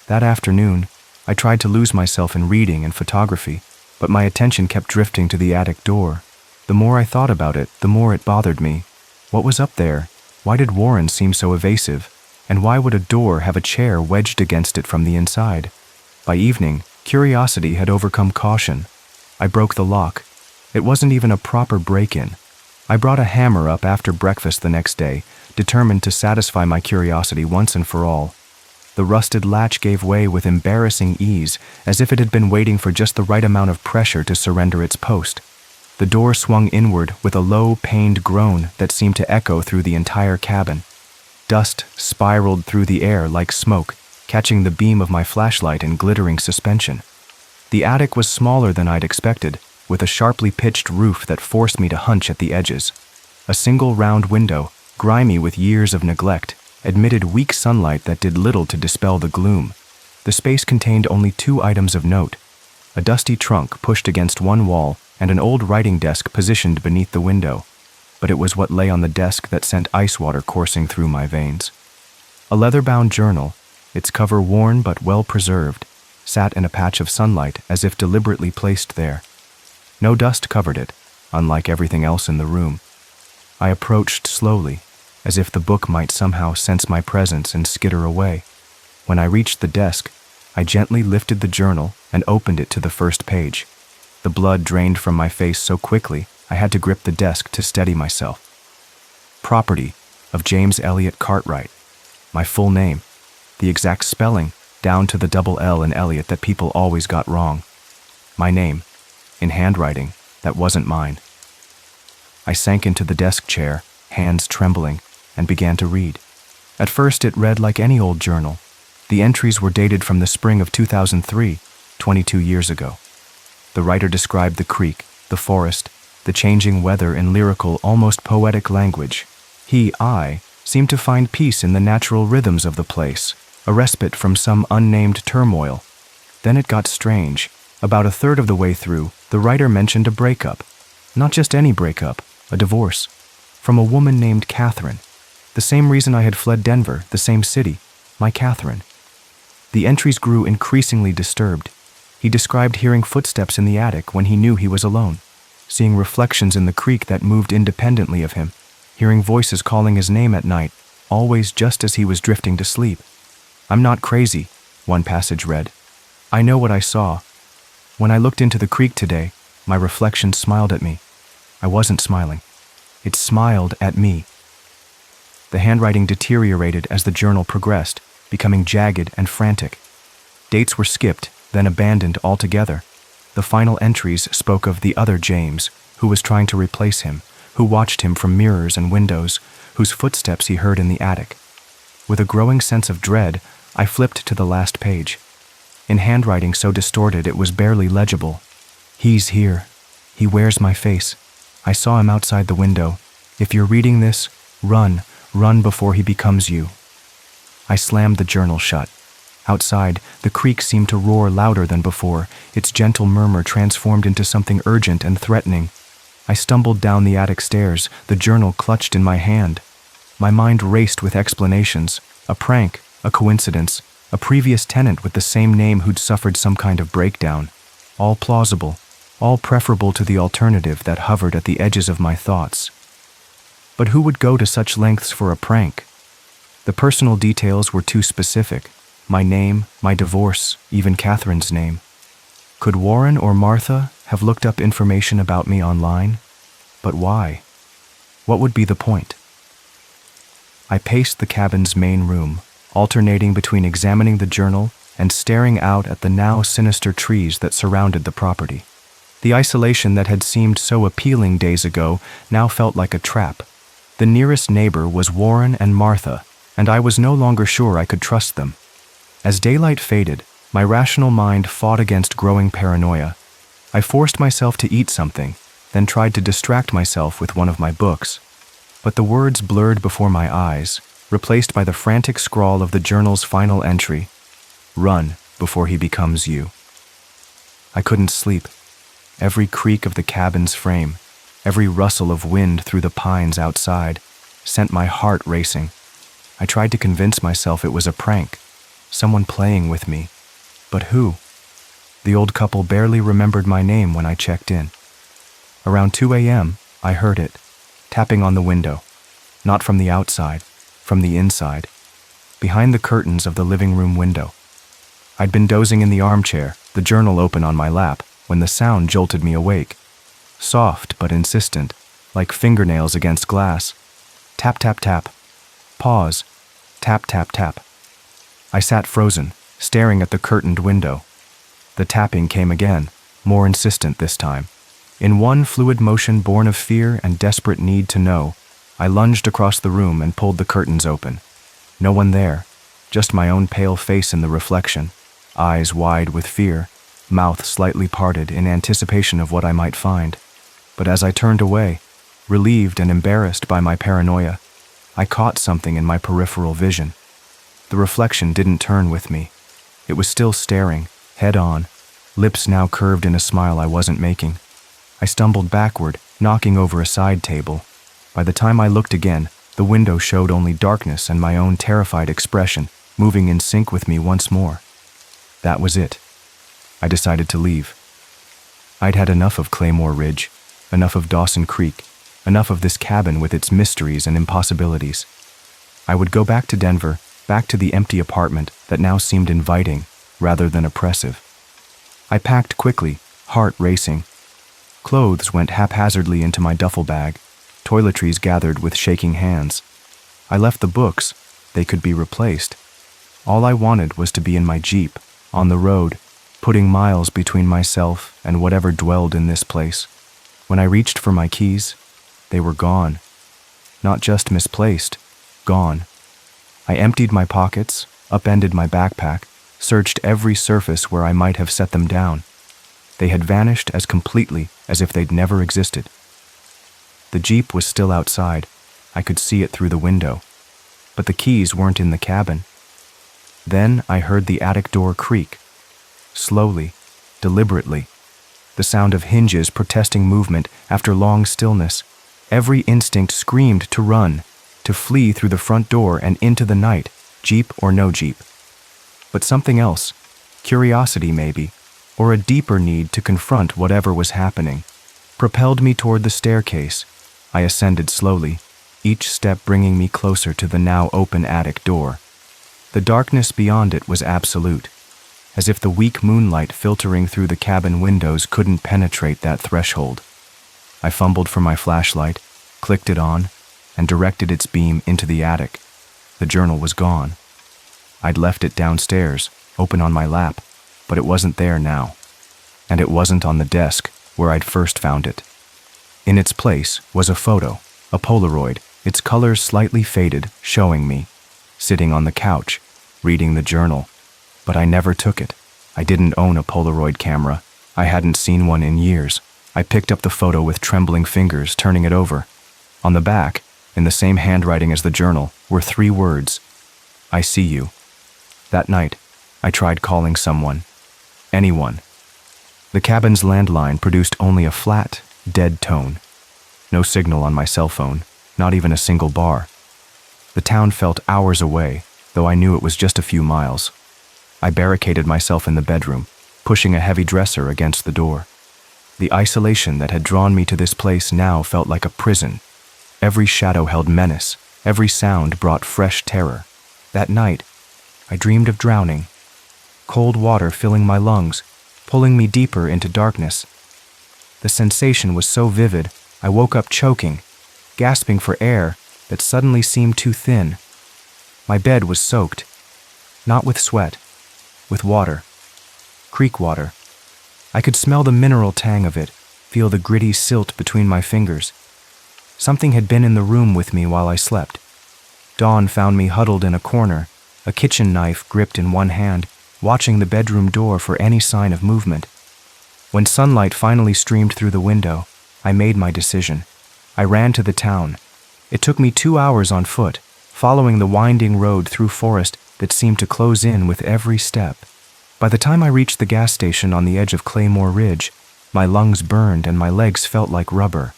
That afternoon, I tried to lose myself in reading and photography, but my attention kept drifting to the attic door. The more I thought about it, the more it bothered me. What was up there? Why did Warren seem so evasive? And why would a door have a chair wedged against it from the inside? By evening, curiosity had overcome caution. I broke the lock. It wasn't even a proper break-in. I brought a hammer up after breakfast the next day, determined to satisfy my curiosity once and for all. The rusted latch gave way with embarrassing ease, as if it had been waiting for just the right amount of pressure to surrender its post. The door swung inward with a low, pained groan that seemed to echo through the entire cabin. Dust spiraled through the air like smoke, catching the beam of my flashlight in glittering suspension. The attic was smaller than I'd expected, with a sharply pitched roof that forced me to hunch at the edges. A single round window, grimy with years of neglect, admitted weak sunlight that did little to dispel the gloom. The space contained only 2 items of note: a dusty trunk pushed against one wall and an old writing desk positioned beneath the window. But it was what lay on the desk that sent ice water coursing through my veins. A leather-bound journal, its cover worn but well-preserved, sat in a patch of sunlight as if deliberately placed there. No dust covered it, unlike everything else in the room. I approached slowly, as if the book might somehow sense my presence and skitter away. When I reached the desk, I gently lifted the journal and opened it to the first page. The blood drained from my face so quickly, I had to grip the desk to steady myself. Property of James Elliott Cartwright. My full name. The exact spelling, down to the double L in Elliott that people always got wrong. My name, in handwriting that wasn't mine. I sank into the desk chair, hands trembling, and began to read. At first it read like any old journal. The entries were dated from the spring of 2003, 22 years ago. The writer described the creek, the forest, the changing weather in lyrical, almost poetic language. I, seemed to find peace in the natural rhythms of the place, a respite from some unnamed turmoil. Then it got strange. About a third of the way through, the writer mentioned a breakup. Not just any breakup, a divorce. From a woman named Catherine. The same reason I had fled Denver, the same city, my Catherine. The entries grew increasingly disturbed. He described hearing footsteps in the attic when he knew he was alone, seeing reflections in the creek that moved independently of him, hearing voices calling his name at night, always just as he was drifting to sleep. "I'm not crazy," one passage read. "I know what I saw. When I looked into the creek today, my reflection smiled at me. I wasn't smiling. It smiled at me." The handwriting deteriorated as the journal progressed, becoming jagged and frantic. Dates were skipped, then abandoned altogether. The final entries spoke of the other James, who was trying to replace him, who watched him from mirrors and windows, whose footsteps he heard in the attic. With a growing sense of dread, I flipped to the last page. In handwriting so distorted it was barely legible. "He's here. He wears my face. I saw him outside the window. If you're reading this, run before he becomes you." I slammed the journal shut. Outside, the creek seemed to roar louder than before, its gentle murmur transformed into something urgent and threatening. I stumbled down the attic stairs, the journal clutched in my hand. My mind raced with explanations. A prank, a coincidence, a previous tenant with the same name who'd suffered some kind of breakdown. All plausible, all preferable to the alternative that hovered at the edges of my thoughts. But who would go to such lengths for a prank? The personal details were too specific. My name, my divorce, even Catherine's name. Could Warren or Martha have looked up information about me online? But why? What would be the point? I paced the cabin's main room, alternating between examining the journal and staring out at the now sinister trees that surrounded the property. The isolation that had seemed so appealing days ago now felt like a trap. The nearest neighbor was Warren and Martha, and I was no longer sure I could trust them. As daylight faded, my rational mind fought against growing paranoia. I forced myself to eat something, then tried to distract myself with one of my books. But the words blurred before my eyes, replaced by the frantic scrawl of the journal's final entry, "Run before he becomes you." I couldn't sleep. Every creak of the cabin's frame, every rustle of wind through the pines outside, sent my heart racing. I tried to convince myself it was a prank, someone playing with me. But who? The old couple barely remembered my name when I checked in. Around 2 a.m., I heard it, tapping on the window, not from the outside, from the inside, behind the curtains of the living room window. I'd been dozing in the armchair, the journal open on my lap, when the sound jolted me awake. Soft but insistent, like fingernails against glass. Tap, tap, tap. Pause. Tap, tap, tap. I sat frozen, staring at the curtained window. The tapping came again, more insistent this time. In one fluid motion born of fear and desperate need to know, I lunged across the room and pulled the curtains open. No one there, just my own pale face in the reflection, eyes wide with fear, mouth slightly parted in anticipation of what I might find. But as I turned away, relieved and embarrassed by my paranoia, I caught something in my peripheral vision. The reflection didn't turn with me. It was still staring, head on, lips now curved in a smile I wasn't making. I stumbled backward, knocking over a side table. By the time I looked again, the window showed only darkness and my own terrified expression, moving in sync with me once more. That was it. I decided to leave. I'd had enough of Claymore Ridge, enough of Dawson Creek, enough of this cabin with its mysteries and impossibilities. I would go back to Denver, back to the empty apartment that now seemed inviting rather than oppressive. I packed quickly, heart racing. Clothes went haphazardly into my duffel bag, toiletries gathered with shaking hands. I left the books, they could be replaced. All I wanted was to be in my Jeep, on the road, putting miles between myself and whatever dwelled in this place. When I reached for my keys, they were gone. Not just misplaced, gone. I emptied my pockets, upended my backpack, searched every surface where I might have set them down. They had vanished as completely as if they'd never existed. The Jeep was still outside. I could see it through the window. But the keys weren't in the cabin. Then I heard the attic door creak. Slowly, deliberately. The sound of hinges protesting movement after long stillness. Every instinct screamed to run, to flee through the front door and into the night, Jeep or no Jeep. But something else, curiosity maybe, or a deeper need to confront whatever was happening, propelled me toward the staircase. I ascended slowly, each step bringing me closer to the now open attic door. The darkness beyond it was absolute, as if the weak moonlight filtering through the cabin windows couldn't penetrate that threshold. I fumbled for my flashlight, clicked it on, and directed its beam into the attic. The journal was gone. I'd left it downstairs, open on my lap, but it wasn't there now. And it wasn't on the desk where I'd first found it. In its place was a photo, a Polaroid, its colors slightly faded, showing me, sitting on the couch, reading the journal. But I never took it. I didn't own a Polaroid camera. I hadn't seen one in years. I picked up the photo with trembling fingers, turning it over. On the back, in the same handwriting as the journal, were 3 words. I see you. That night, I tried calling someone. Anyone. The cabin's landline produced only a flat, dead tone. No signal on my cell phone, not even a single bar. The town felt hours away, though I knew it was just a few miles. I barricaded myself in the bedroom, pushing a heavy dresser against the door. The isolation that had drawn me to this place now felt like a prison. Every shadow held menace, every sound brought fresh terror. That night, I dreamed of drowning, cold water filling my lungs, pulling me deeper into darkness. The sensation was so vivid, I woke up choking, gasping for air that suddenly seemed too thin. My bed was soaked, not with sweat, with water. Creek water. I could smell the mineral tang of it, feel the gritty silt between my fingers. Something had been in the room with me while I slept. Dawn found me huddled in a corner, a kitchen knife gripped in one hand, watching the bedroom door for any sign of movement. When sunlight finally streamed through the window, I made my decision. I ran to the town. It took me 2 hours on foot, following the winding road through forest that seemed to close in with every step. By the time I reached the gas station on the edge of Claymore Ridge, my lungs burned and my legs felt like rubber.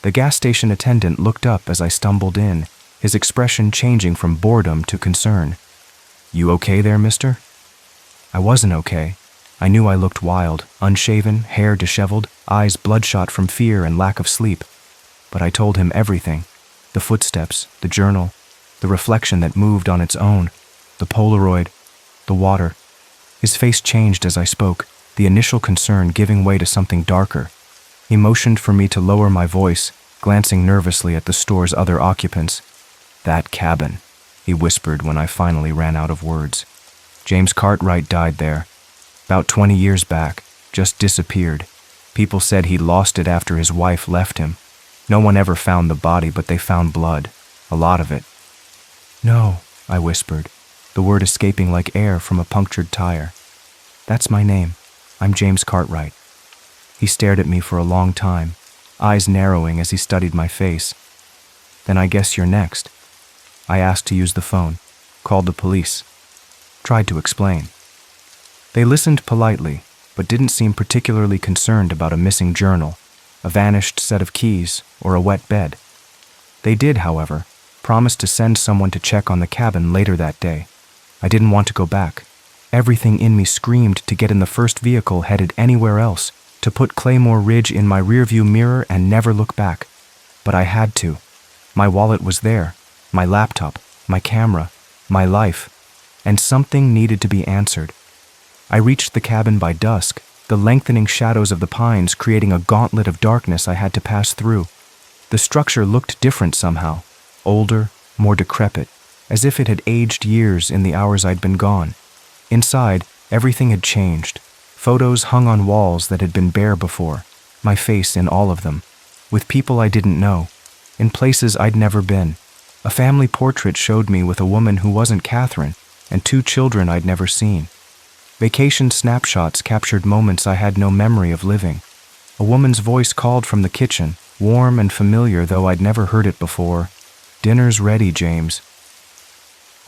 The gas station attendant looked up as I stumbled in, his expression changing from boredom to concern. "You okay there, mister?" I wasn't okay. I knew I looked wild, unshaven, hair disheveled, eyes bloodshot from fear and lack of sleep. But I told him everything. The footsteps, the journal, the reflection that moved on its own, the Polaroid, the water. His face changed as I spoke, the initial concern giving way to something darker. He motioned for me to lower my voice, glancing nervously at the store's other occupants. "That cabin," he whispered when I finally ran out of words. "James Cartwright died there. About 20 years back, just disappeared. People said he lost it after his wife left him. No one ever found the body, but they found blood. A lot of it." "No," I whispered, the word escaping like air from a punctured tire. "That's my name. I'm James Cartwright." He stared at me for a long time, eyes narrowing as he studied my face. "Then I guess you're next." I asked to use the phone, called the police, tried to explain. They listened politely, but didn't seem particularly concerned about a missing journal, a vanished set of keys, or a wet bed. They did, however, promise to send someone to check on the cabin later that day. I didn't want to go back. Everything in me screamed to get in the first vehicle headed anywhere else, to put Claymore Ridge in my rearview mirror and never look back. But I had to. My wallet was there, my laptop, my camera, my life, and something needed to be answered. I reached the cabin by dusk, the lengthening shadows of the pines creating a gauntlet of darkness I had to pass through. The structure looked different somehow, older, more decrepit, as if it had aged years in the hours I'd been gone. Inside, everything had changed. Photos hung on walls that had been bare before, my face in all of them, with people I didn't know, in places I'd never been. A family portrait showed me with a woman who wasn't Catherine, and 2 children I'd never seen. Vacation snapshots captured moments I had no memory of living. A woman's voice called from the kitchen, warm and familiar though I'd never heard it before. "Dinner's ready, James."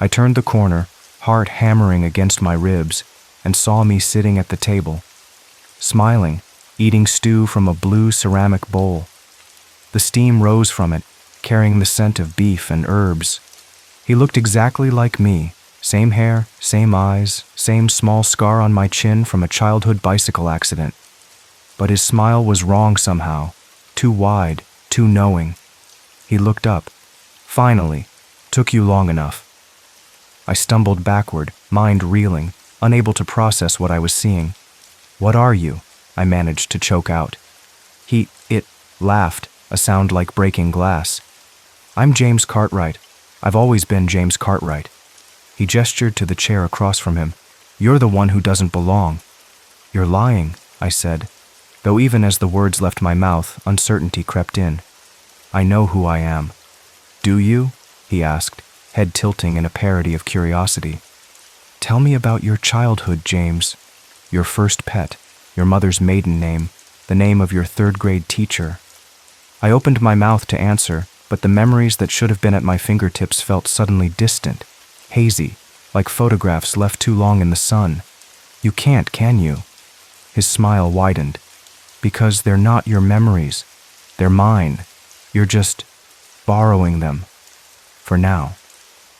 I turned the corner, heart hammering against my ribs, and saw me sitting at the table, smiling, eating stew from a blue ceramic bowl. The steam rose from it, carrying the scent of beef and herbs. He looked exactly like me, same hair, same eyes, same small scar on my chin from a childhood bicycle accident. But his smile was wrong somehow, too wide, too knowing. He looked up. "Finally, took you long enough." I stumbled backward, mind reeling, unable to process what I was seeing. "What are you?" I managed to choke out. It laughed, a sound like breaking glass. "I'm James Cartwright. I've always been James Cartwright." He gestured to the chair across from him. "You're the one who doesn't belong." "You're lying," I said, though even as the words left my mouth, uncertainty crept in. "I know who I am." "Do you?" he asked, head tilting in a parody of curiosity. "Tell me about your childhood, James. Your first pet, your mother's maiden name, the name of your 3rd-grade teacher." I opened my mouth to answer, but the memories that should have been at my fingertips felt suddenly distant, hazy, like photographs left too long in the sun. "You can't, can you?" His smile widened. "Because they're not your memories. They're mine. You're just borrowing them. For now."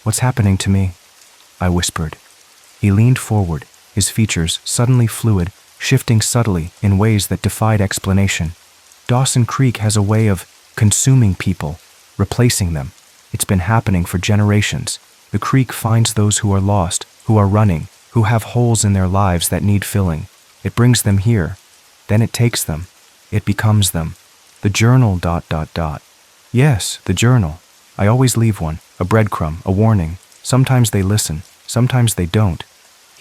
"What's happening to me?" I whispered. He leaned forward, his features suddenly fluid, shifting subtly in ways that defied explanation. Dawson Creek has a way of consuming people, replacing them. It's been happening for generations. The creek finds those who are lost, who are running, who have holes in their lives that need filling. It brings them here. Then it takes them. It becomes them. The journal ... Yes, the journal. I always leave one, a breadcrumb, a warning. Sometimes they listen, sometimes they don't.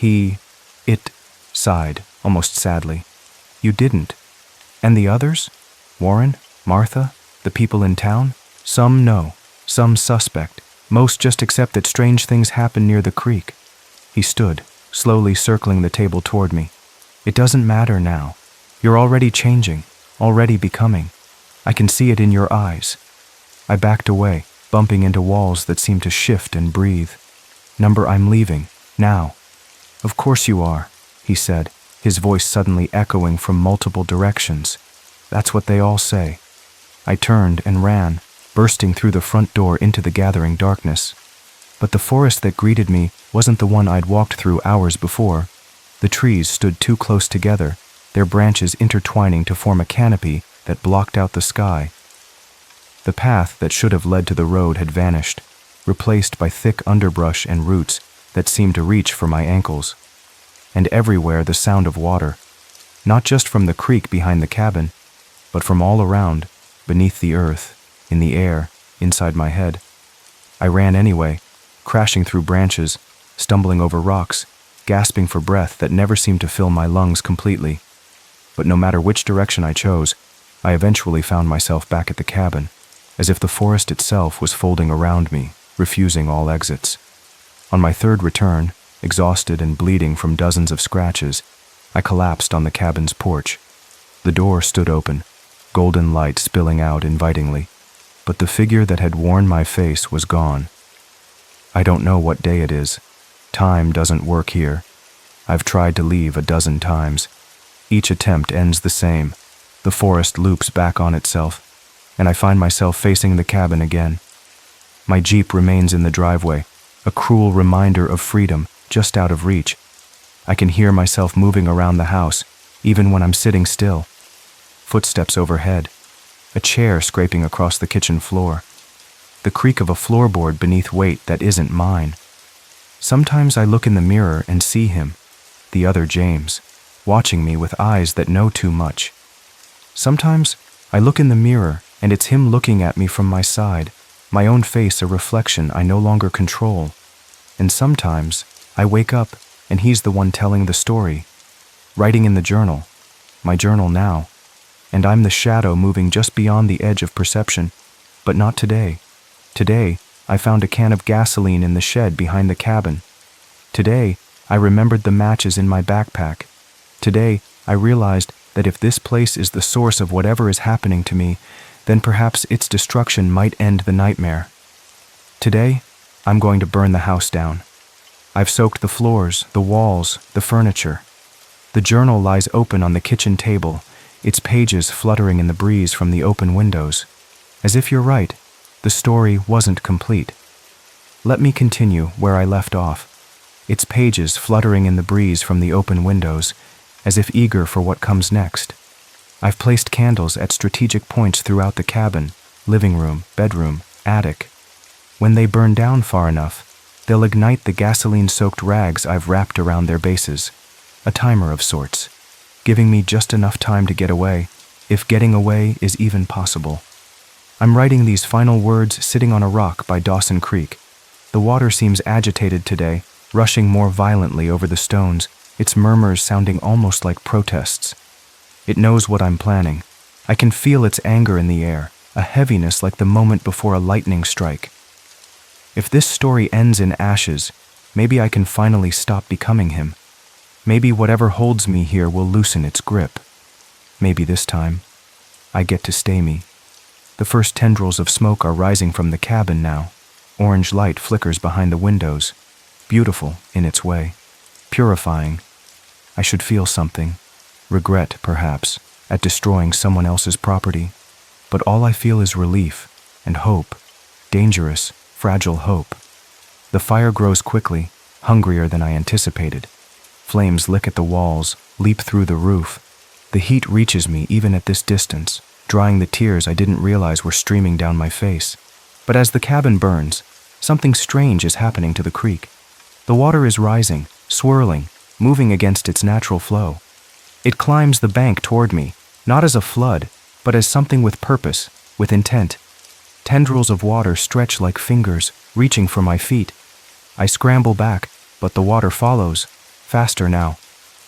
It sighed, almost sadly. You didn't. And the others? Warren? Martha? The people in town? Some know, some suspect. Most just accept that strange things happen near the creek. He stood, slowly circling the table toward me. It doesn't matter now. You're already changing, already becoming. I can see it in your eyes. I backed away, bumping into walls that seemed to shift and breathe. I'm leaving, now. Of course you are, he said, his voice suddenly echoing from multiple directions. That's what they all say. I turned and ran, bursting through the front door into the gathering darkness. But the forest that greeted me wasn't the one I'd walked through hours before. The trees stood too close together, their branches intertwining to form a canopy that blocked out the sky. The path that should have led to the road had vanished, replaced by thick underbrush and roots that seemed to reach for my ankles. And everywhere the sound of water, not just from the creek behind the cabin, but from all around, beneath the earth, in the air, inside my head. I ran anyway, crashing through branches, stumbling over rocks, gasping for breath that never seemed to fill my lungs completely. But no matter which direction I chose, I eventually found myself back at the cabin, as if the forest itself was folding around me, refusing all exits. On my third return, exhausted and bleeding from dozens of scratches, I collapsed on the cabin's porch. The door stood open, golden light spilling out invitingly, but the figure that had worn my face was gone. I don't know what day it is. Time doesn't work here. I've tried to leave a dozen times. Each attempt ends the same. The forest loops back on itself, and I find myself facing the cabin again. My Jeep remains in the driveway, a cruel reminder of freedom just out of reach. I can hear myself moving around the house, even when I'm sitting still. Footsteps overhead, a chair scraping across the kitchen floor, the creak of a floorboard beneath weight that isn't mine. Sometimes I look in the mirror and see him, the other James, watching me with eyes that know too much. Sometimes I look in the mirror and it's him looking at me from my side, my own face a reflection I no longer control. And sometimes I wake up and he's the one telling the story, writing in the journal, my journal now, and I'm the shadow moving just beyond the edge of perception. But not today. Today, I found a can of gasoline in the shed behind the cabin. Today, I remembered the matches in my backpack. Today, I realized that if this place is the source of whatever is happening to me, then perhaps its destruction might end the nightmare. Today, I'm going to burn the house down. I've soaked the floors, the walls, the furniture. The journal lies open on the kitchen table, its pages fluttering in the breeze from the open windows. As if you're right, the story wasn't complete. Let me continue where I left off, its pages fluttering in the breeze from the open windows, as if eager for what comes next. I've placed candles at strategic points throughout the cabin, living room, bedroom, attic. When they burn down far enough, they'll ignite the gasoline-soaked rags I've wrapped around their bases, a timer of sorts, giving me just enough time to get away, if getting away is even possible. I'm writing these final words sitting on a rock by Dawson Creek. The water seems agitated today, rushing more violently over the stones, its murmurs sounding almost like protests. It knows what I'm planning. I can feel its anger in the air, a heaviness like the moment before a lightning strike. If this story ends in ashes, maybe I can finally stop becoming him. Maybe whatever holds me here will loosen its grip. Maybe this time, I get to stay me. The first tendrils of smoke are rising from the cabin now. Orange light flickers behind the windows, beautiful in its way, purifying. I should feel something, regret perhaps, at destroying someone else's property, but all I feel is relief and hope, dangerous, fragile hope. The fire grows quickly, hungrier than I anticipated. Flames lick at the walls, leap through the roof. The heat reaches me even at this distance, drying the tears I didn't realize were streaming down my face. But as the cabin burns, something strange is happening to the creek. The water is rising, swirling, moving against its natural flow. It climbs the bank toward me, not as a flood, but as something with purpose, with intent. Tendrils of water stretch like fingers, reaching for my feet. I scramble back, but the water follows, faster now.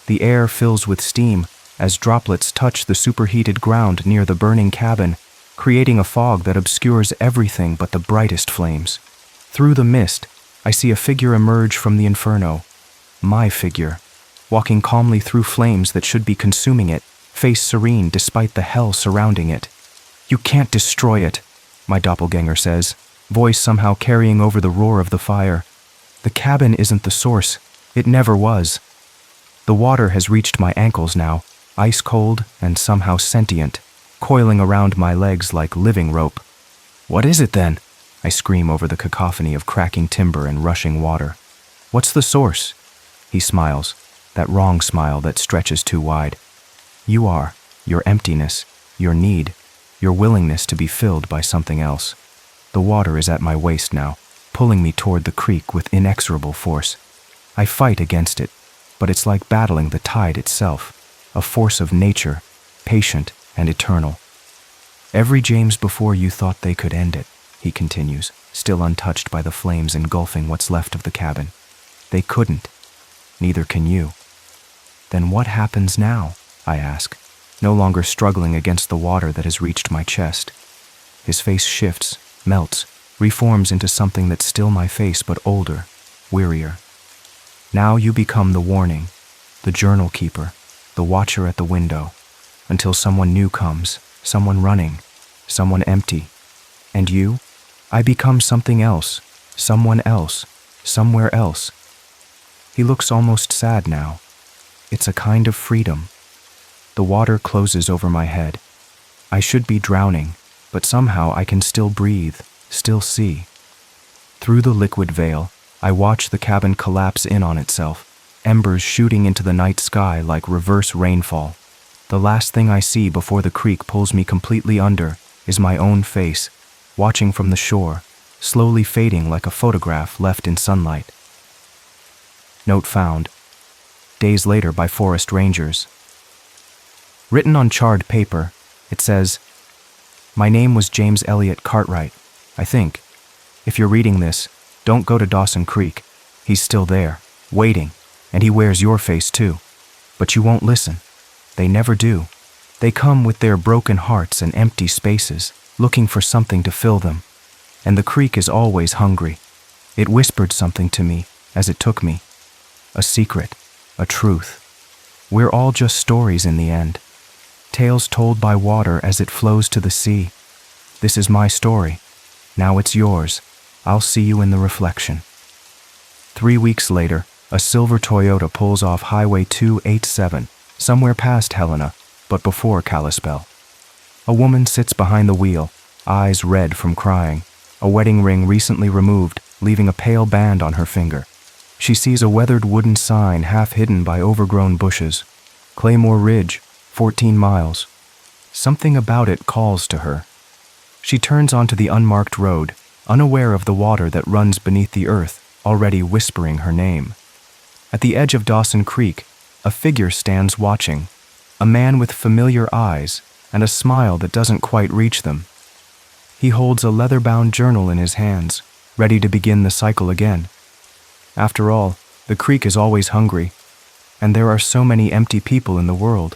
The air fills with steam as droplets touch the superheated ground near the burning cabin, creating a fog that obscures everything but the brightest flames. Through the mist, I see a figure emerge from the inferno. My figure, walking calmly through flames that should be consuming it, face serene despite the hell surrounding it. "You can't destroy it," my doppelganger says, voice somehow carrying over the roar of the fire. "The cabin isn't the source. It never was." The water has reached my ankles now, ice cold and somehow sentient, coiling around my legs like living rope. "What is it then?" I scream over the cacophony of cracking timber and rushing water. "What's the source?" He smiles, that wrong smile that stretches too wide. "You are, your emptiness, your need, your willingness to be filled by something else." The water is at my waist now, pulling me toward the creek with inexorable force. I fight against it, but it's like battling the tide itself, a force of nature, patient and eternal. "Every James before you thought they could end it," he continues, still untouched by the flames engulfing what's left of the cabin. "They couldn't. Neither can you." "Then what happens now?" I ask, no longer struggling against the water that has reached my chest. His face shifts, melts, reforms into something that's still my face but older, wearier. "Now you become the warning, the journal keeper, the watcher at the window, until someone new comes, someone running, someone empty. And you? I become something else, someone else, somewhere else." He looks almost sad now. It's a kind of freedom. The water closes over my head. I should be drowning, but somehow I can still breathe, still see. Through the liquid veil, I watch the cabin collapse in on itself, embers shooting into the night sky like reverse rainfall. The last thing I see before the creek pulls me completely under is my own face, watching from the shore, slowly fading like a photograph left in sunlight. Note found. Days later by forest rangers. Written on charred paper, it says, "My name was James Elliott Cartwright, I think. If you're reading this, don't go to Dawson Creek. He's still there, waiting, and he wears your face too. But you won't listen. They never do. They come with their broken hearts and empty spaces, looking for something to fill them. And the creek is always hungry. It whispered something to me as it took me. A secret, a truth. We're all just stories in the end. Tales told by water as it flows to the sea. This is my story. Now it's yours. I'll see you in the reflection." 3 weeks later, a silver Toyota pulls off Highway 287, somewhere past Helena, but before Kalispell. A woman sits behind the wheel, eyes red from crying, a wedding ring recently removed, leaving a pale band on her finger. She sees a weathered wooden sign half hidden by overgrown bushes. Claymore Ridge, 14 miles. Something about it calls to her. She turns onto the unmarked road, unaware of the water that runs beneath the earth, already whispering her name. At the edge of Dawson Creek, a figure stands watching, a man with familiar eyes and a smile that doesn't quite reach them. He holds a leather-bound journal in his hands, ready to begin the cycle again. After all, the creek is always hungry, and there are so many empty people in the world.